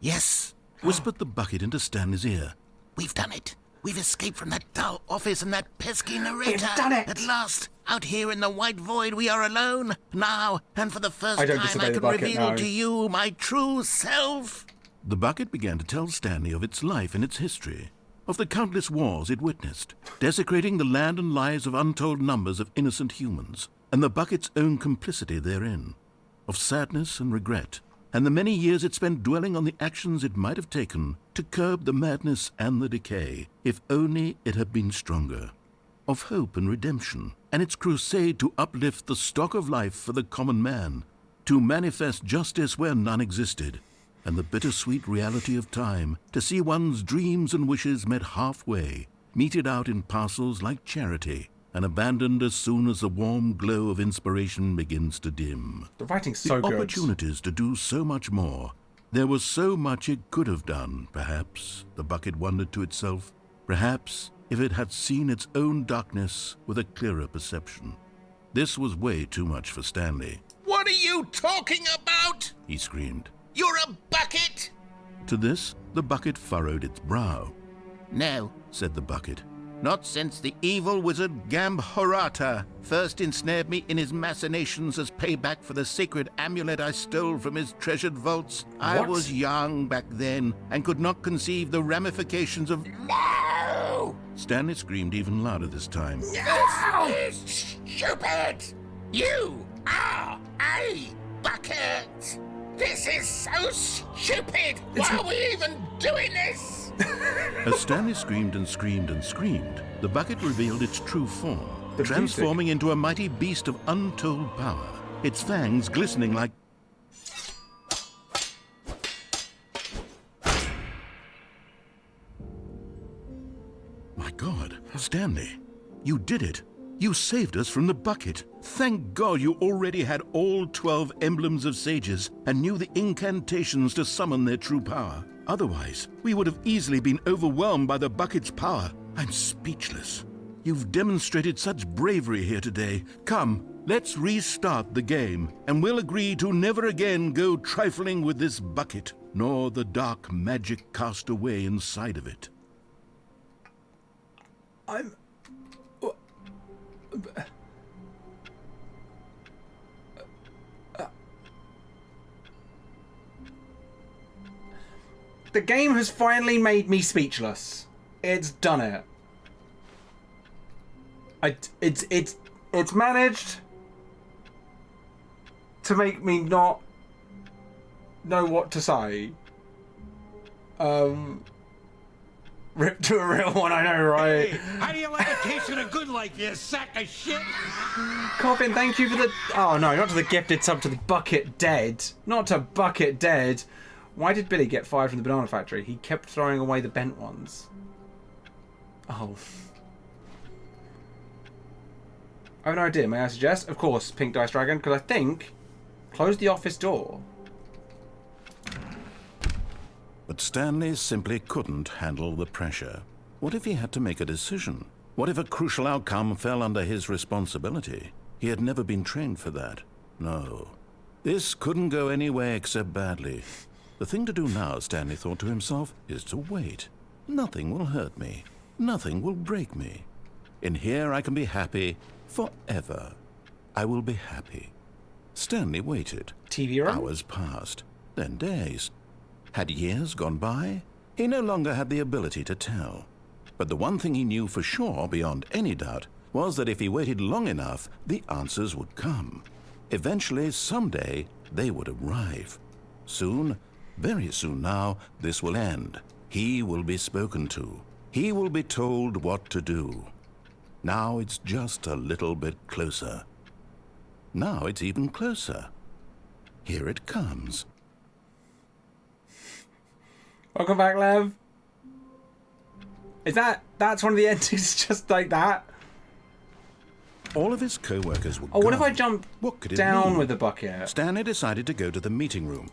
Yes, whispered the bucket into Stanley's ear. We've done it. We've escaped from that dull office and that pesky narrator. We've done it! At last, out here in the white void, we are alone. Now, and for the first I don't time, disobey I the can bucket, reveal no. to you my true self. The bucket began to tell Stanley of its life and its history, of the countless wars it witnessed, desecrating the land and lives of untold numbers of innocent humans, and the bucket's own complicity therein, of sadness and regret, and the many years it spent dwelling on the actions it might have taken to curb the madness and the decay, if only it had been stronger, of hope and redemption, and its crusade to uplift the stock of life for the common man, to manifest justice where none existed, and the bittersweet reality of time, to see one's dreams and wishes met halfway, meted out in parcels like charity, and abandoned as soon as the warm glow of inspiration begins to dim. The writing's so good. The opportunities to do so much more. There was so much it could have done, perhaps, the bucket wondered to itself. Perhaps, if it had seen its own darkness with a clearer perception. This was way too much for Stanley. What are you talking about? He screamed. You're a bucket! To this, the bucket furrowed its brow. No, said the bucket. not since the evil wizard Gambhorata first ensnared me in his machinations as payback for the sacred amulet I stole from his treasured vaults. I was young back then and could not conceive the ramifications of... No! Stanley screamed even louder this time. No! This is stupid! You are a bucket! This is so stupid! Why are we even doing this? As Stanley screamed and screamed and screamed, the bucket revealed its true form, transforming into a mighty beast of untold power. its fangs glistening like... My God, Stanley, you did it. You saved us from the bucket. Thank God you already had all 12 emblems of sages and knew the incantations to summon their true power. Otherwise, we would have easily been overwhelmed by the bucket's power. I'm speechless. You've demonstrated such bravery here today. Come, let's restart the game, and we'll agree to never again go trifling with this bucket, nor the dark magic cast away inside of it. The game has finally made me speechless. It's done it. It's managed to make me not know what to say. Rip to a real one, I know, right? Hey, how do you like a taste of the good like you sack of shit? Coffin, thank you for the... Oh, no, not to the gifted sub, to the Bucket Dead. Not to Bucket Dead. Why did Billy get fired from the banana factory? He kept throwing away the bent ones. Oh. I have no idea. May I suggest? Of course, Pink Dice Dragon, because I think... Close the office door. But Stanley simply couldn't handle the pressure. What if he had to make a decision? What if a crucial outcome fell under his responsibility? He had never been trained for that. No. This couldn't go any way except badly. The thing to do now, Stanley thought to himself, is to wait. Nothing will hurt me. Nothing will break me. In here I can be happy forever. I will be happy. Stanley waited. TV room? Hours passed, then days. Had years gone by? He no longer had the ability to tell. But the one thing he knew for sure, beyond any doubt, was that if he waited long enough, the answers would come. Eventually, someday, they would arrive. Soon, very soon now, this will end. He will be spoken to. He will be told what to do. Now it's just a little bit closer. Now it's even closer. Here it comes. Welcome back, Lev. Is that's one of the endings just like that? All of his co-workers were Oh, what gone. if I jump down with the bucket? Stanley decided to go to the meeting room.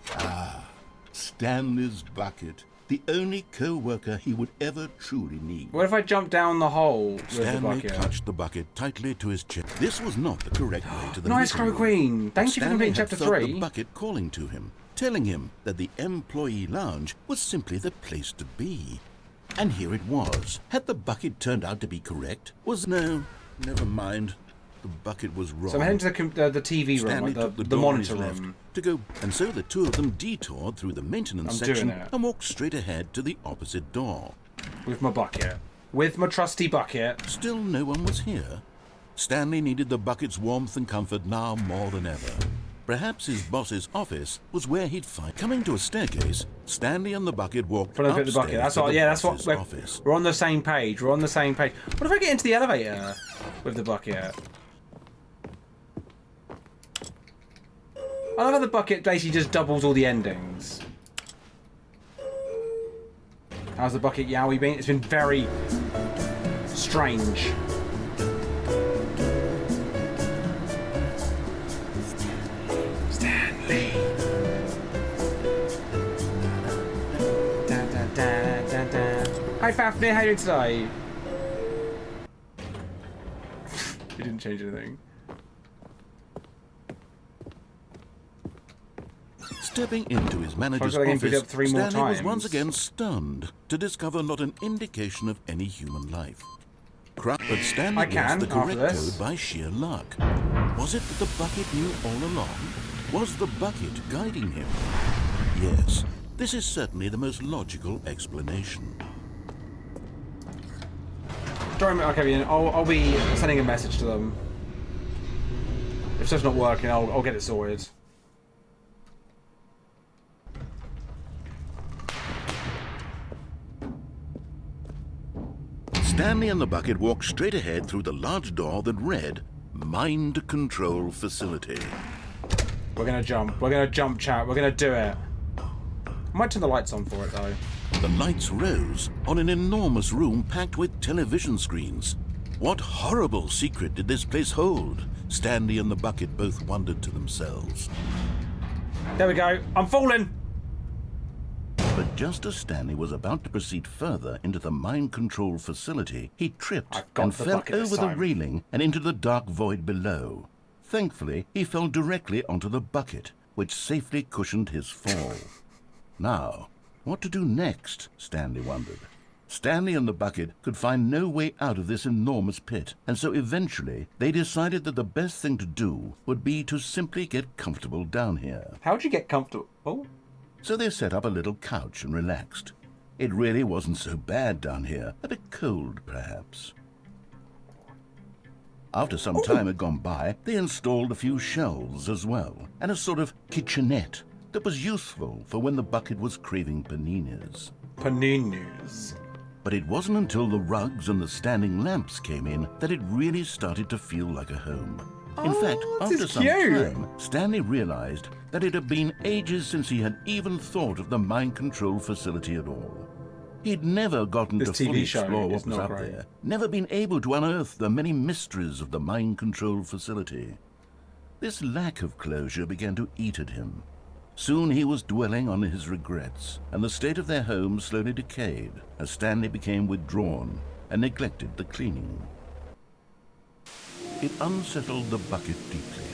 Stanley's bucket. The only co-worker he would ever truly need. What if I jump down the hole with the Stanley bucket? clutched the bucket tightly to his chest. This was not the correct way to the Nice, meeting room. Crow Queen. Thank you for Stanley completing had chapter felt 3. the bucket calling to him, telling him that the employee lounge was simply the place to be. And here it was. Had the bucket turned out to be correct? No, never mind. The bucket was wrong. So I'm heading to the TV room, Stanley like took the door on his monitor left room. to go, and so the two of them detoured through the maintenance I'm doing section it. and walked straight ahead to the opposite door. With my bucket. With my trusty bucket. Still no one was here. Stanley needed the bucket's warmth and comfort now more than ever. Perhaps his boss's office was where he'd find... Coming to a staircase, Stanley and the bucket walked Follow upstairs the bucket. That's to what. the Yeah, that's what. boss's office. We're on the same page. We're on the same page. What if I get into the elevator with the bucket? I love how the bucket basically just doubles all the endings. How's the bucket Yowie been? It's been very strange. Stanley. Hi Fafnir, how are you doing today? You didn't change anything. Stepping into his manager's I've got to pick office, up 3 more Stanley was times. once again stunned to discover not an indication of any human life. But Stanley I can, guessed the after correct this. code by sheer luck. Was it that the bucket knew all along? Was the bucket guiding him? Yes, this is certainly the most logical explanation. Okay, Ian, I'll be sending a message to them. If stuff's not working, I'll get it sorted. Stanley and the bucket walked straight ahead through the large door that read, Mind Control Facility. We're gonna jump. We're gonna jump, chat. We're gonna do it. I might turn the lights on for it, though. The lights rose on an enormous room packed with television screens. What horrible secret did this place hold? Stanley and the bucket both wondered to themselves. There we go. I'm falling! But just as Stanley was about to proceed further into the mind control facility, he tripped and fell over the railing and into the dark void below. Thankfully, he fell directly onto the bucket, which safely cushioned his fall. Now, what to do next, Stanley wondered. Stanley and the bucket could find no way out of this enormous pit, and so eventually they decided that the best thing to do would be to simply get comfortable down here. How'd you get comfortable? Oh. So they set up a little couch and relaxed. It really wasn't so bad down here, a bit cold perhaps. After some time had gone by, they installed a few shelves as well, and a sort of kitchenette that was useful for when the bucket was craving paninis. Paninis. But it wasn't until the rugs and the standing lamps came in that it really started to feel like a home. In fact, after some time, Stanley realized that it had been ages since he had even thought of the mind control facility at all. He'd never gotten to fully explore what was up there, never been able to unearth the many mysteries of the mind control facility. This lack of closure began to eat at him. Soon he was dwelling on his regrets, and the state of their home slowly decayed as Stanley became withdrawn and neglected the cleaning. It unsettled the bucket deeply.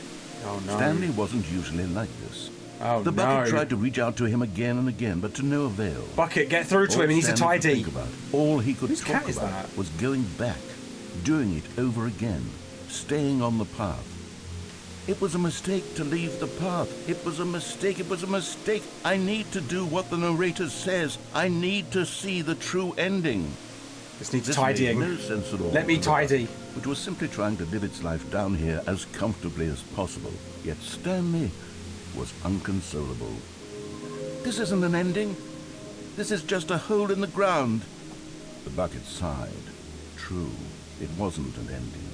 Oh, no. Stanley wasn't usually like this. Oh, the bucket tried to reach out to him again and again, but to no avail. Bucket, get through to him. He needs to tidy. All he could talk about was going back, doing it over again, staying on the path. It was a mistake to leave the path. It was a mistake. It was a mistake. I need to do what the narrator says. I need to see the true ending. This needs tidying. Made no sense at all. Let me tidy. Which was simply trying to live its life down here as comfortably as possible. Yet Stanley was unconsolable. This isn't an ending. This is just a hole in the ground. The bucket sighed. True, it wasn't an ending.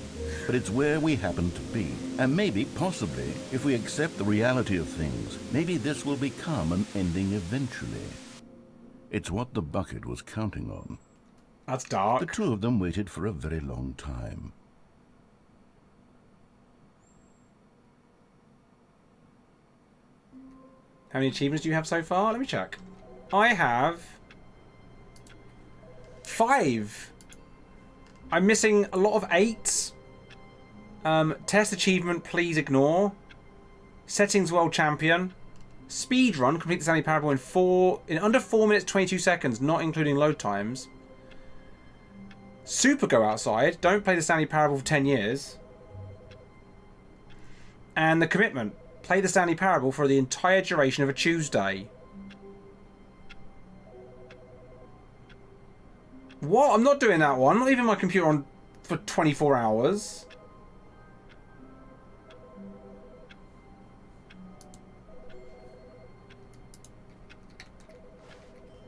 But it's where we happen to be. And maybe, possibly, if we accept the reality of things, maybe this will become an ending eventually. It's what the bucket was counting on. That's dark. The two of them waited for a very long time. How many achievements do you have so far? Let me check. I have 5. I'm missing a lot of 8s. Test achievement, please ignore. Settings world champion. Speed run, complete the Stanley Parable in under 4 minutes 22 seconds, not including load times. Super go outside. Don't play the Stanley Parable for 10 years. And the commitment. Play the Stanley Parable for the entire duration of a Tuesday. What? I'm not doing that one. I'm not leaving my computer on for 24 hours.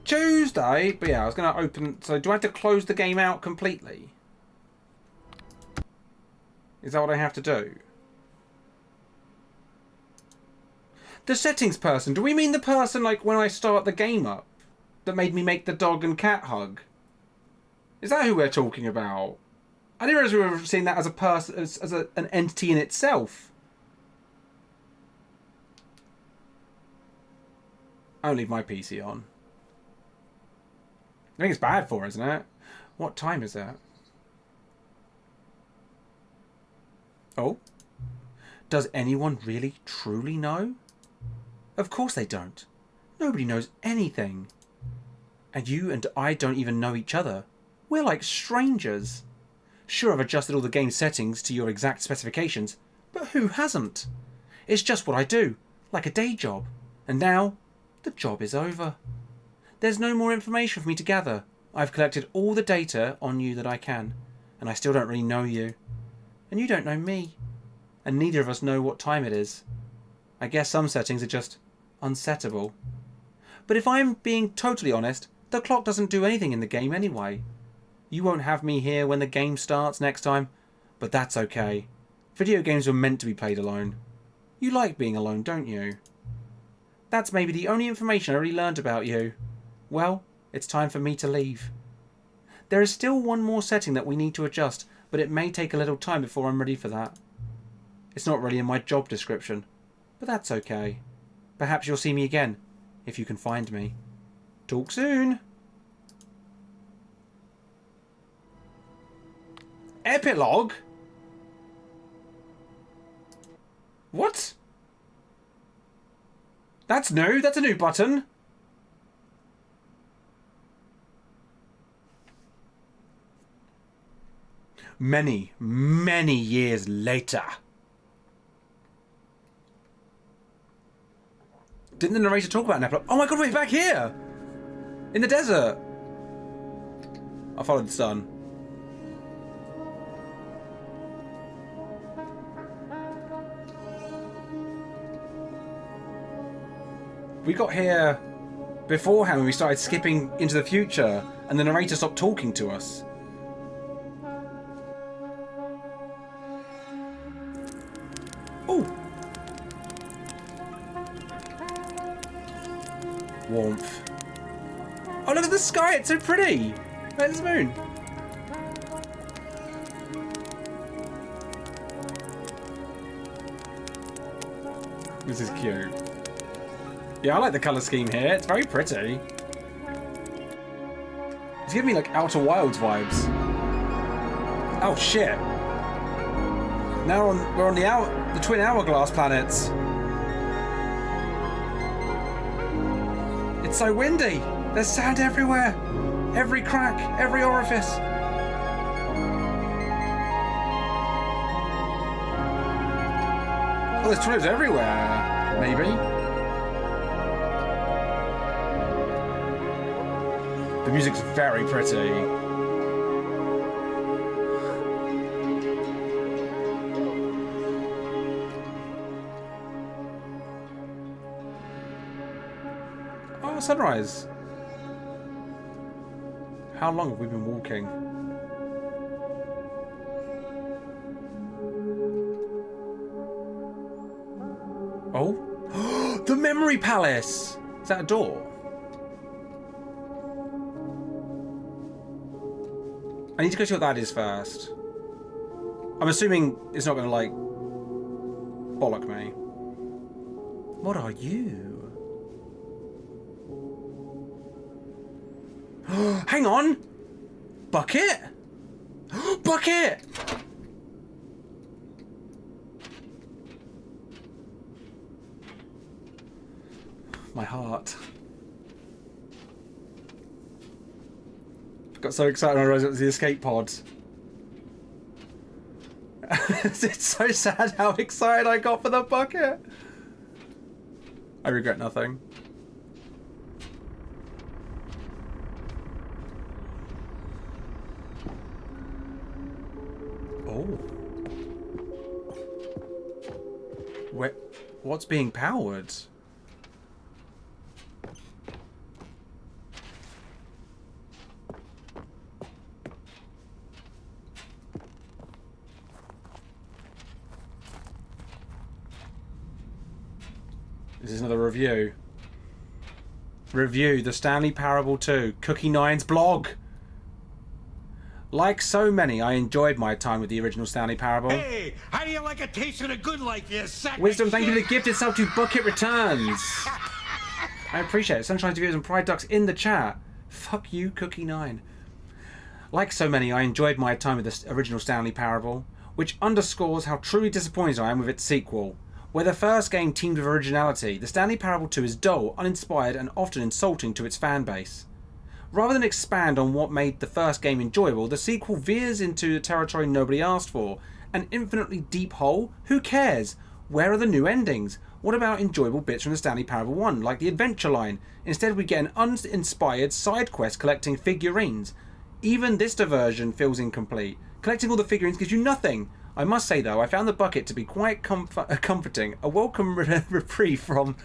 Tuesday? But yeah, I was going to open... So do I have to close the game out completely? Is that what I have to do? The settings person. Do we mean the person like when I start the game up? That made me make the dog and cat hug? Is that who we're talking about? I didn't realize we were seeing that as a person, as an entity in itself. I'll leave my PC on. I think it's bad for, isn't it? What time is that? Oh? Does anyone really, truly know? Of course they don't. Nobody knows anything. And you and I don't even know each other. We're like strangers. Sure, I've adjusted all the game settings to your exact specifications, but who hasn't? It's just what I do, like a day job. And now, the job is over. There's no more information for me to gather. I've collected all the data on you that I can, and I still don't really know you. And you don't know me. And neither of us know what time it is. I guess some settings are just unsettable. But if I'm being totally honest, the clock doesn't do anything in the game anyway. You won't have me here when the game starts next time, but that's okay. Video games were meant to be played alone. You like being alone, don't you? That's maybe the only information I already learned about you. Well, it's time for me to leave. There is still one more setting that we need to adjust, but it may take a little time before I'm ready for that. It's not really in my job description, but that's okay. Perhaps you'll see me again, if you can find me. Talk soon! Epilogue? What? That's new. That's a new button. Many, many years later. Didn't the narrator talk about an epilogue? Oh my god, we're back here! In the desert! I followed the sun. We got here beforehand when we started skipping into the future and the narrator stopped talking to us. Oh! Warmth. Oh, look at the sky, it's so pretty! There's the moon. This is cute. Yeah, I like the colour scheme here. It's very pretty. It's giving me like Outer Wilds vibes. Oh shit! Now we're on the twin hourglass planets. It's so windy. There's sand everywhere. Every crack, every orifice. Oh, there's tornadoes everywhere. Maybe. The music's very pretty. Oh, sunrise. How long have we been walking? Oh? The Memory Palace! Is that a door? I need to go see what that is first. I'm assuming it's not going to, like, bollock me. What are you? Hang on! Bucket? Bucket! My heart. Got so excited when I realised it was the escape pod. It's so sad how excited I got for the bucket. I regret nothing. Oh. What's being powered? This is another review. Review, the Stanley Parable 2, Cookie Nine's blog. Like so many, I enjoyed my time with the original Stanley Parable. Hey, how do you like a taste of the good like this, sack Wisdom, of thank you for shit? the gift itself to Bucket Returns. I appreciate it. Sunshine's viewers and Pride Ducks in the chat. Fuck you, Cookie 9. Like so many, I enjoyed my time with the original Stanley Parable, which underscores how truly disappointed I am with its sequel. Where the first game teamed with originality, the Stanley Parable 2 is dull, uninspired, and often insulting to its fan base. Rather than expand on what made the first game enjoyable, the sequel veers into the territory nobody asked for. An infinitely deep hole? Who cares? Where are the new endings? What about enjoyable bits from the Stanley Parable 1, like the adventure line? Instead we get an uninspired side quest collecting figurines. Even this diversion feels incomplete. Collecting all the figurines gives you nothing. I must say though, I found the bucket to be quite comforting. A welcome reprieve from...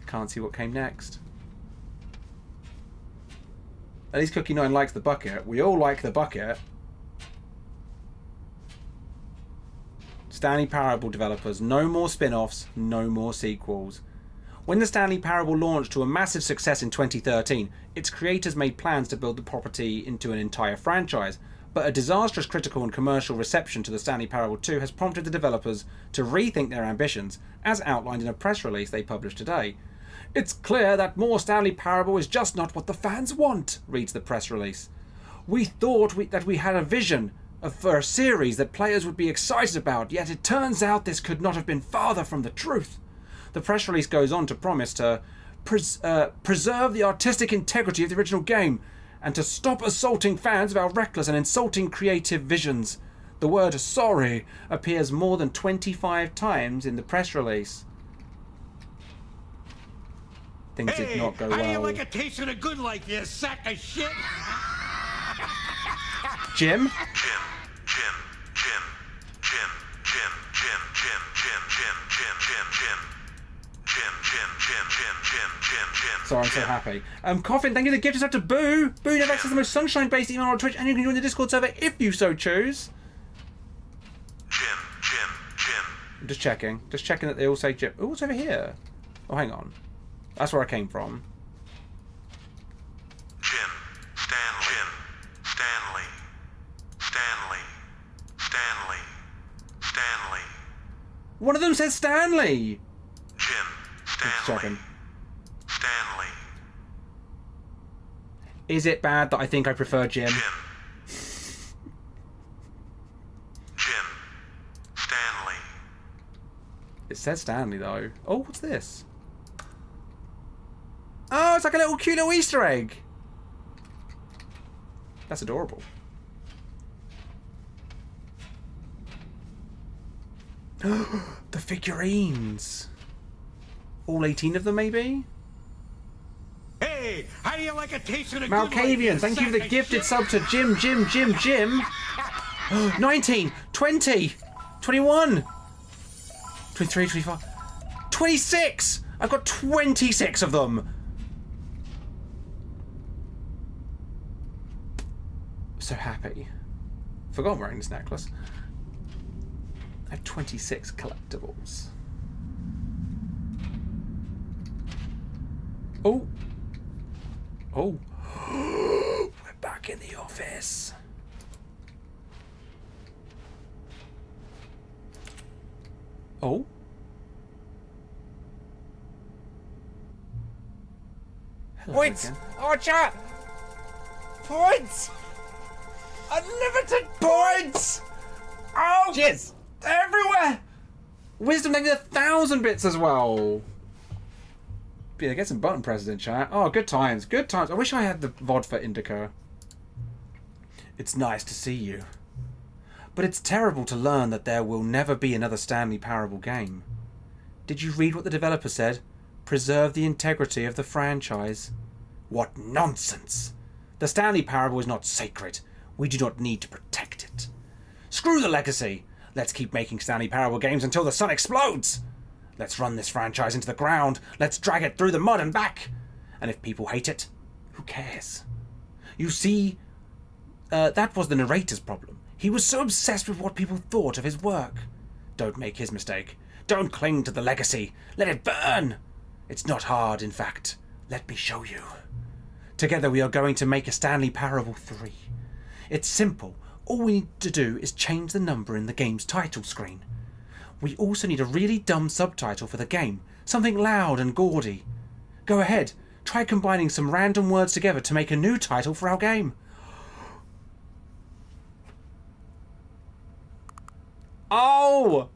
Can't see what came next. At least Cookie 9 likes the bucket. We all like the bucket. Stanley Parable developers, no more spin-offs, no more sequels. When the Stanley Parable launched to a massive success in 2013, its creators made plans to build the property into an entire franchise, but a disastrous critical and commercial reception to the Stanley Parable 2 has prompted the developers to rethink their ambitions, as outlined in a press release they published today. "It's clear that more Stanley Parable is just not what the fans want," reads the press release. "We thought that we had a vision for a series that players would be excited about, yet it turns out this could not have been farther from the truth." The press release goes on to promise to preserve the artistic integrity of the original game and to stop assaulting fans with our reckless and insulting creative visions. The word "sorry" appears more than 25 times in the press release. Things did not go well. How do you like a taste of the good like you sack of shit? Jim? Sorry, I'm so happy. Coffin, thank you for the gift. It's up to Boo. Boo never access the most sunshine-based email on Twitch, and you can join the Discord server if you so choose. I'm just checking that they all say Jim. Oh, what's over here? Oh, hang on. That's where I came from. Stanley. One of them says Stanley. Stanley. Is it bad that I think I prefer Jim? Stanley. It says Stanley though. Oh, what's this? Oh, it's like a little cute little Easter egg. That's adorable. The figurines. All 18 of them, maybe? Hey, how do you like a taste of the Malkavian, thank you for the gifted sub to Jim. 19, 20, 21, 23, 25, 26! I've got 26 of them! So happy. Forgot I'm wearing this necklace. I have 26 collectibles. Oh. Oh. We're back in the office. Oh. Hello Points! again. Archer! Points! Unlimited points! Oh! Jizz! Everywhere! Wisdom, thank you 1,000 bits as well. Yeah, get some button presses in chat. Oh, good times, good times. I wish I had the VOD for Indica. It's nice to see you. But it's terrible to learn that there will never be another Stanley Parable game. Did you read what the developer said? Preserve the integrity of the franchise. What nonsense! The Stanley Parable is not sacred. We do not need to protect it. Screw the legacy! Let's keep making Stanley Parable games until the sun explodes! Let's run this franchise into the ground. Let's drag it through the mud and back. And if people hate it, who cares? You see, that was the narrator's problem. He was so obsessed with what people thought of his work. Don't make his mistake. Don't cling to the legacy. Let it burn. It's not hard, in fact. Let me show you. Together we are going to make a Stanley Parable 3. It's simple. All we need to do is change the number in the game's title screen. We also need a really dumb subtitle for the game. Something loud and gaudy. Go ahead. Try combining some random words together to make a new title for our game. Oh!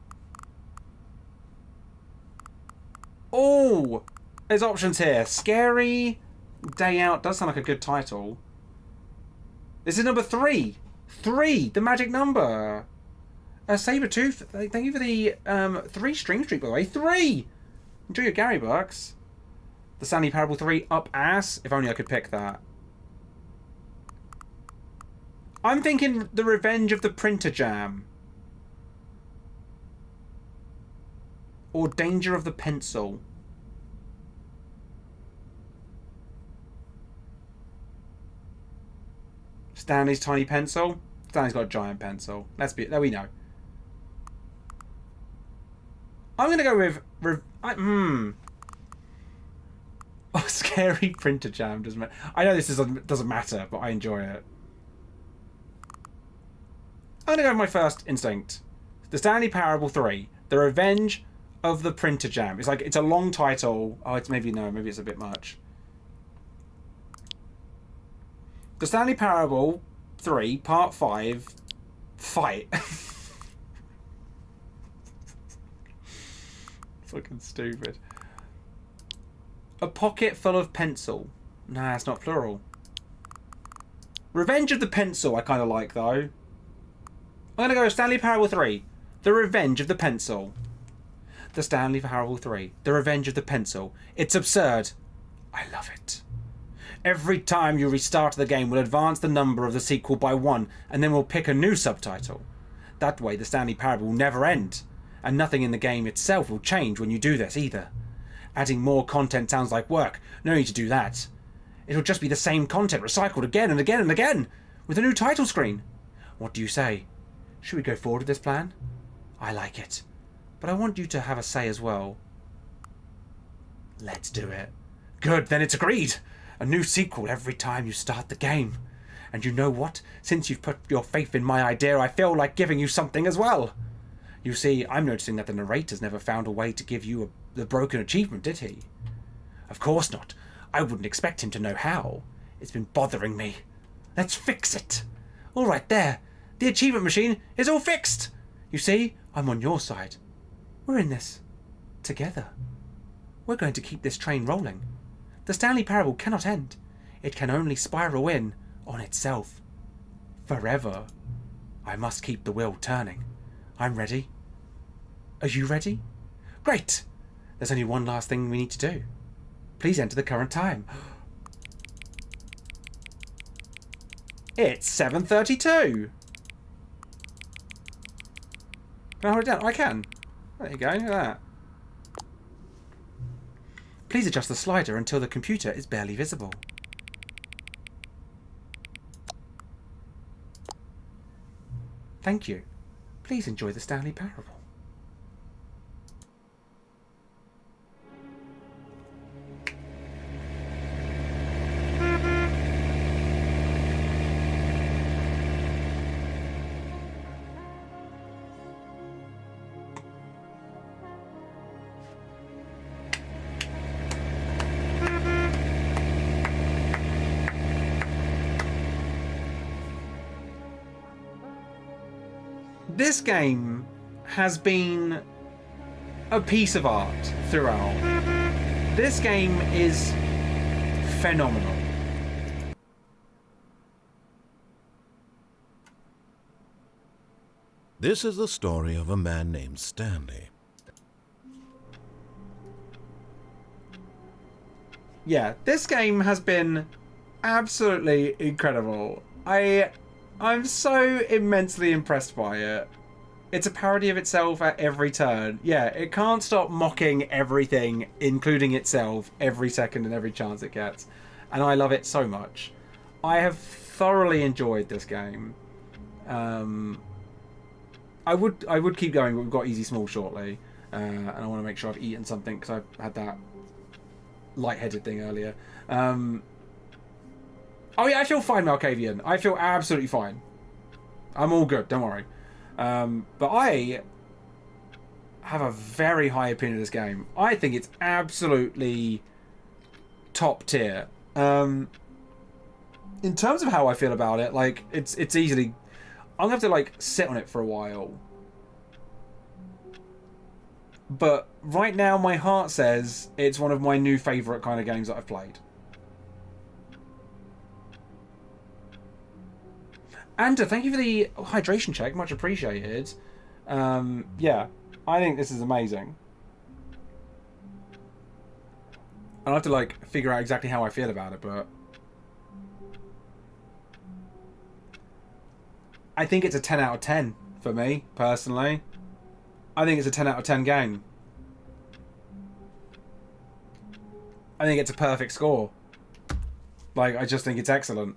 Oh! There's options here. Scary Day Out does sound like a good title. This is number 3. 3, the magic number. Sabertooth, thank you for the 3 stream streak, by the way. 3! Enjoy your Gary bucks. The Stanley Parable 3 up ass. If only I could pick that. I'm thinking The Revenge of the Printer Jam. Or Danger of the Pencil. Stanley's tiny pencil. Stanley's got a giant pencil. There we know. I'm going to go with... Oh, scary printer jam doesn't matter. I know this doesn't matter, but I enjoy it. I'm going to go with my first instinct. The Stanley Parable 3. The Revenge of the Printer Jam. It's a long title. Oh, maybe it's a bit much. The Stanley Parable 3, Part 5, Fight. Fucking stupid. A pocket full of pencil. Nah, it's not plural. Revenge of the Pencil I kind of like, though. I'm going to go with Stanley Parable 3. The Revenge of the Pencil. The Stanley Parable 3. The Revenge of the Pencil. It's absurd. I love it. Every time you restart the game, we'll advance the number of the sequel by 1, and then we'll pick a new subtitle. That way, the Stanley Parable will never end. And nothing in the game itself will change when you do this either. Adding more content sounds like work. No need to do that. It'll just be the same content recycled again and again and again, with a new title screen. What do you say? Should we go forward with this plan? I like it. But I want you to have a say as well. Let's do it. Good, then it's agreed. A new sequel every time you start the game. And you know what? Since you've put your faith in my idea, I feel like giving you something as well. You see, I'm noticing that the narrator's never found a way to give you the broken achievement, did he? Of course not. I wouldn't expect him to know how. It's been bothering me. Let's fix it. All right, there. The achievement machine is all fixed. You see, I'm on your side. We're in this together. We're going to keep this train rolling. The Stanley Parable cannot end. It can only spiral in on itself. Forever. I must keep the wheel turning. I'm ready. Are you ready? Great! There's only one last thing we need to do. Please enter the current time. It's 7:32. Can I hold it down? I can. There you go, look at that. Please adjust the slider until the computer is barely visible. Thank you. Please enjoy the Stanley Parable. This game has been a piece of art throughout. This game is phenomenal. This is the story of a man named Stanley. Yeah, this game has been absolutely incredible. I'm so immensely impressed by it. It's a parody of itself at every turn. Yeah, it can't stop mocking everything, including itself, every second and every chance it gets. And I love it so much. I have thoroughly enjoyed this game. I would keep going, but we've got Easy Small shortly. And I want to make sure I've eaten something, because I had that lightheaded thing earlier. Oh yeah, I feel fine, Malkavian. I feel absolutely fine. I'm all good, don't worry. But I have a very high opinion of this game. I think it's absolutely top tier. In terms of how I feel about it, like, it's easily... I'm going to have to, like, sit on it for a while. But right now, my heart says it's one of my new favourite kind of games that I've played. Anta, thank you for the hydration check. Much appreciated. Yeah, I think this is amazing. I'll have to, like, figure out exactly how I feel about it, but... I think it's a 10 out of 10 for me, personally. I think it's a 10 out of 10 game. I think it's a perfect score. Like, I just think it's excellent.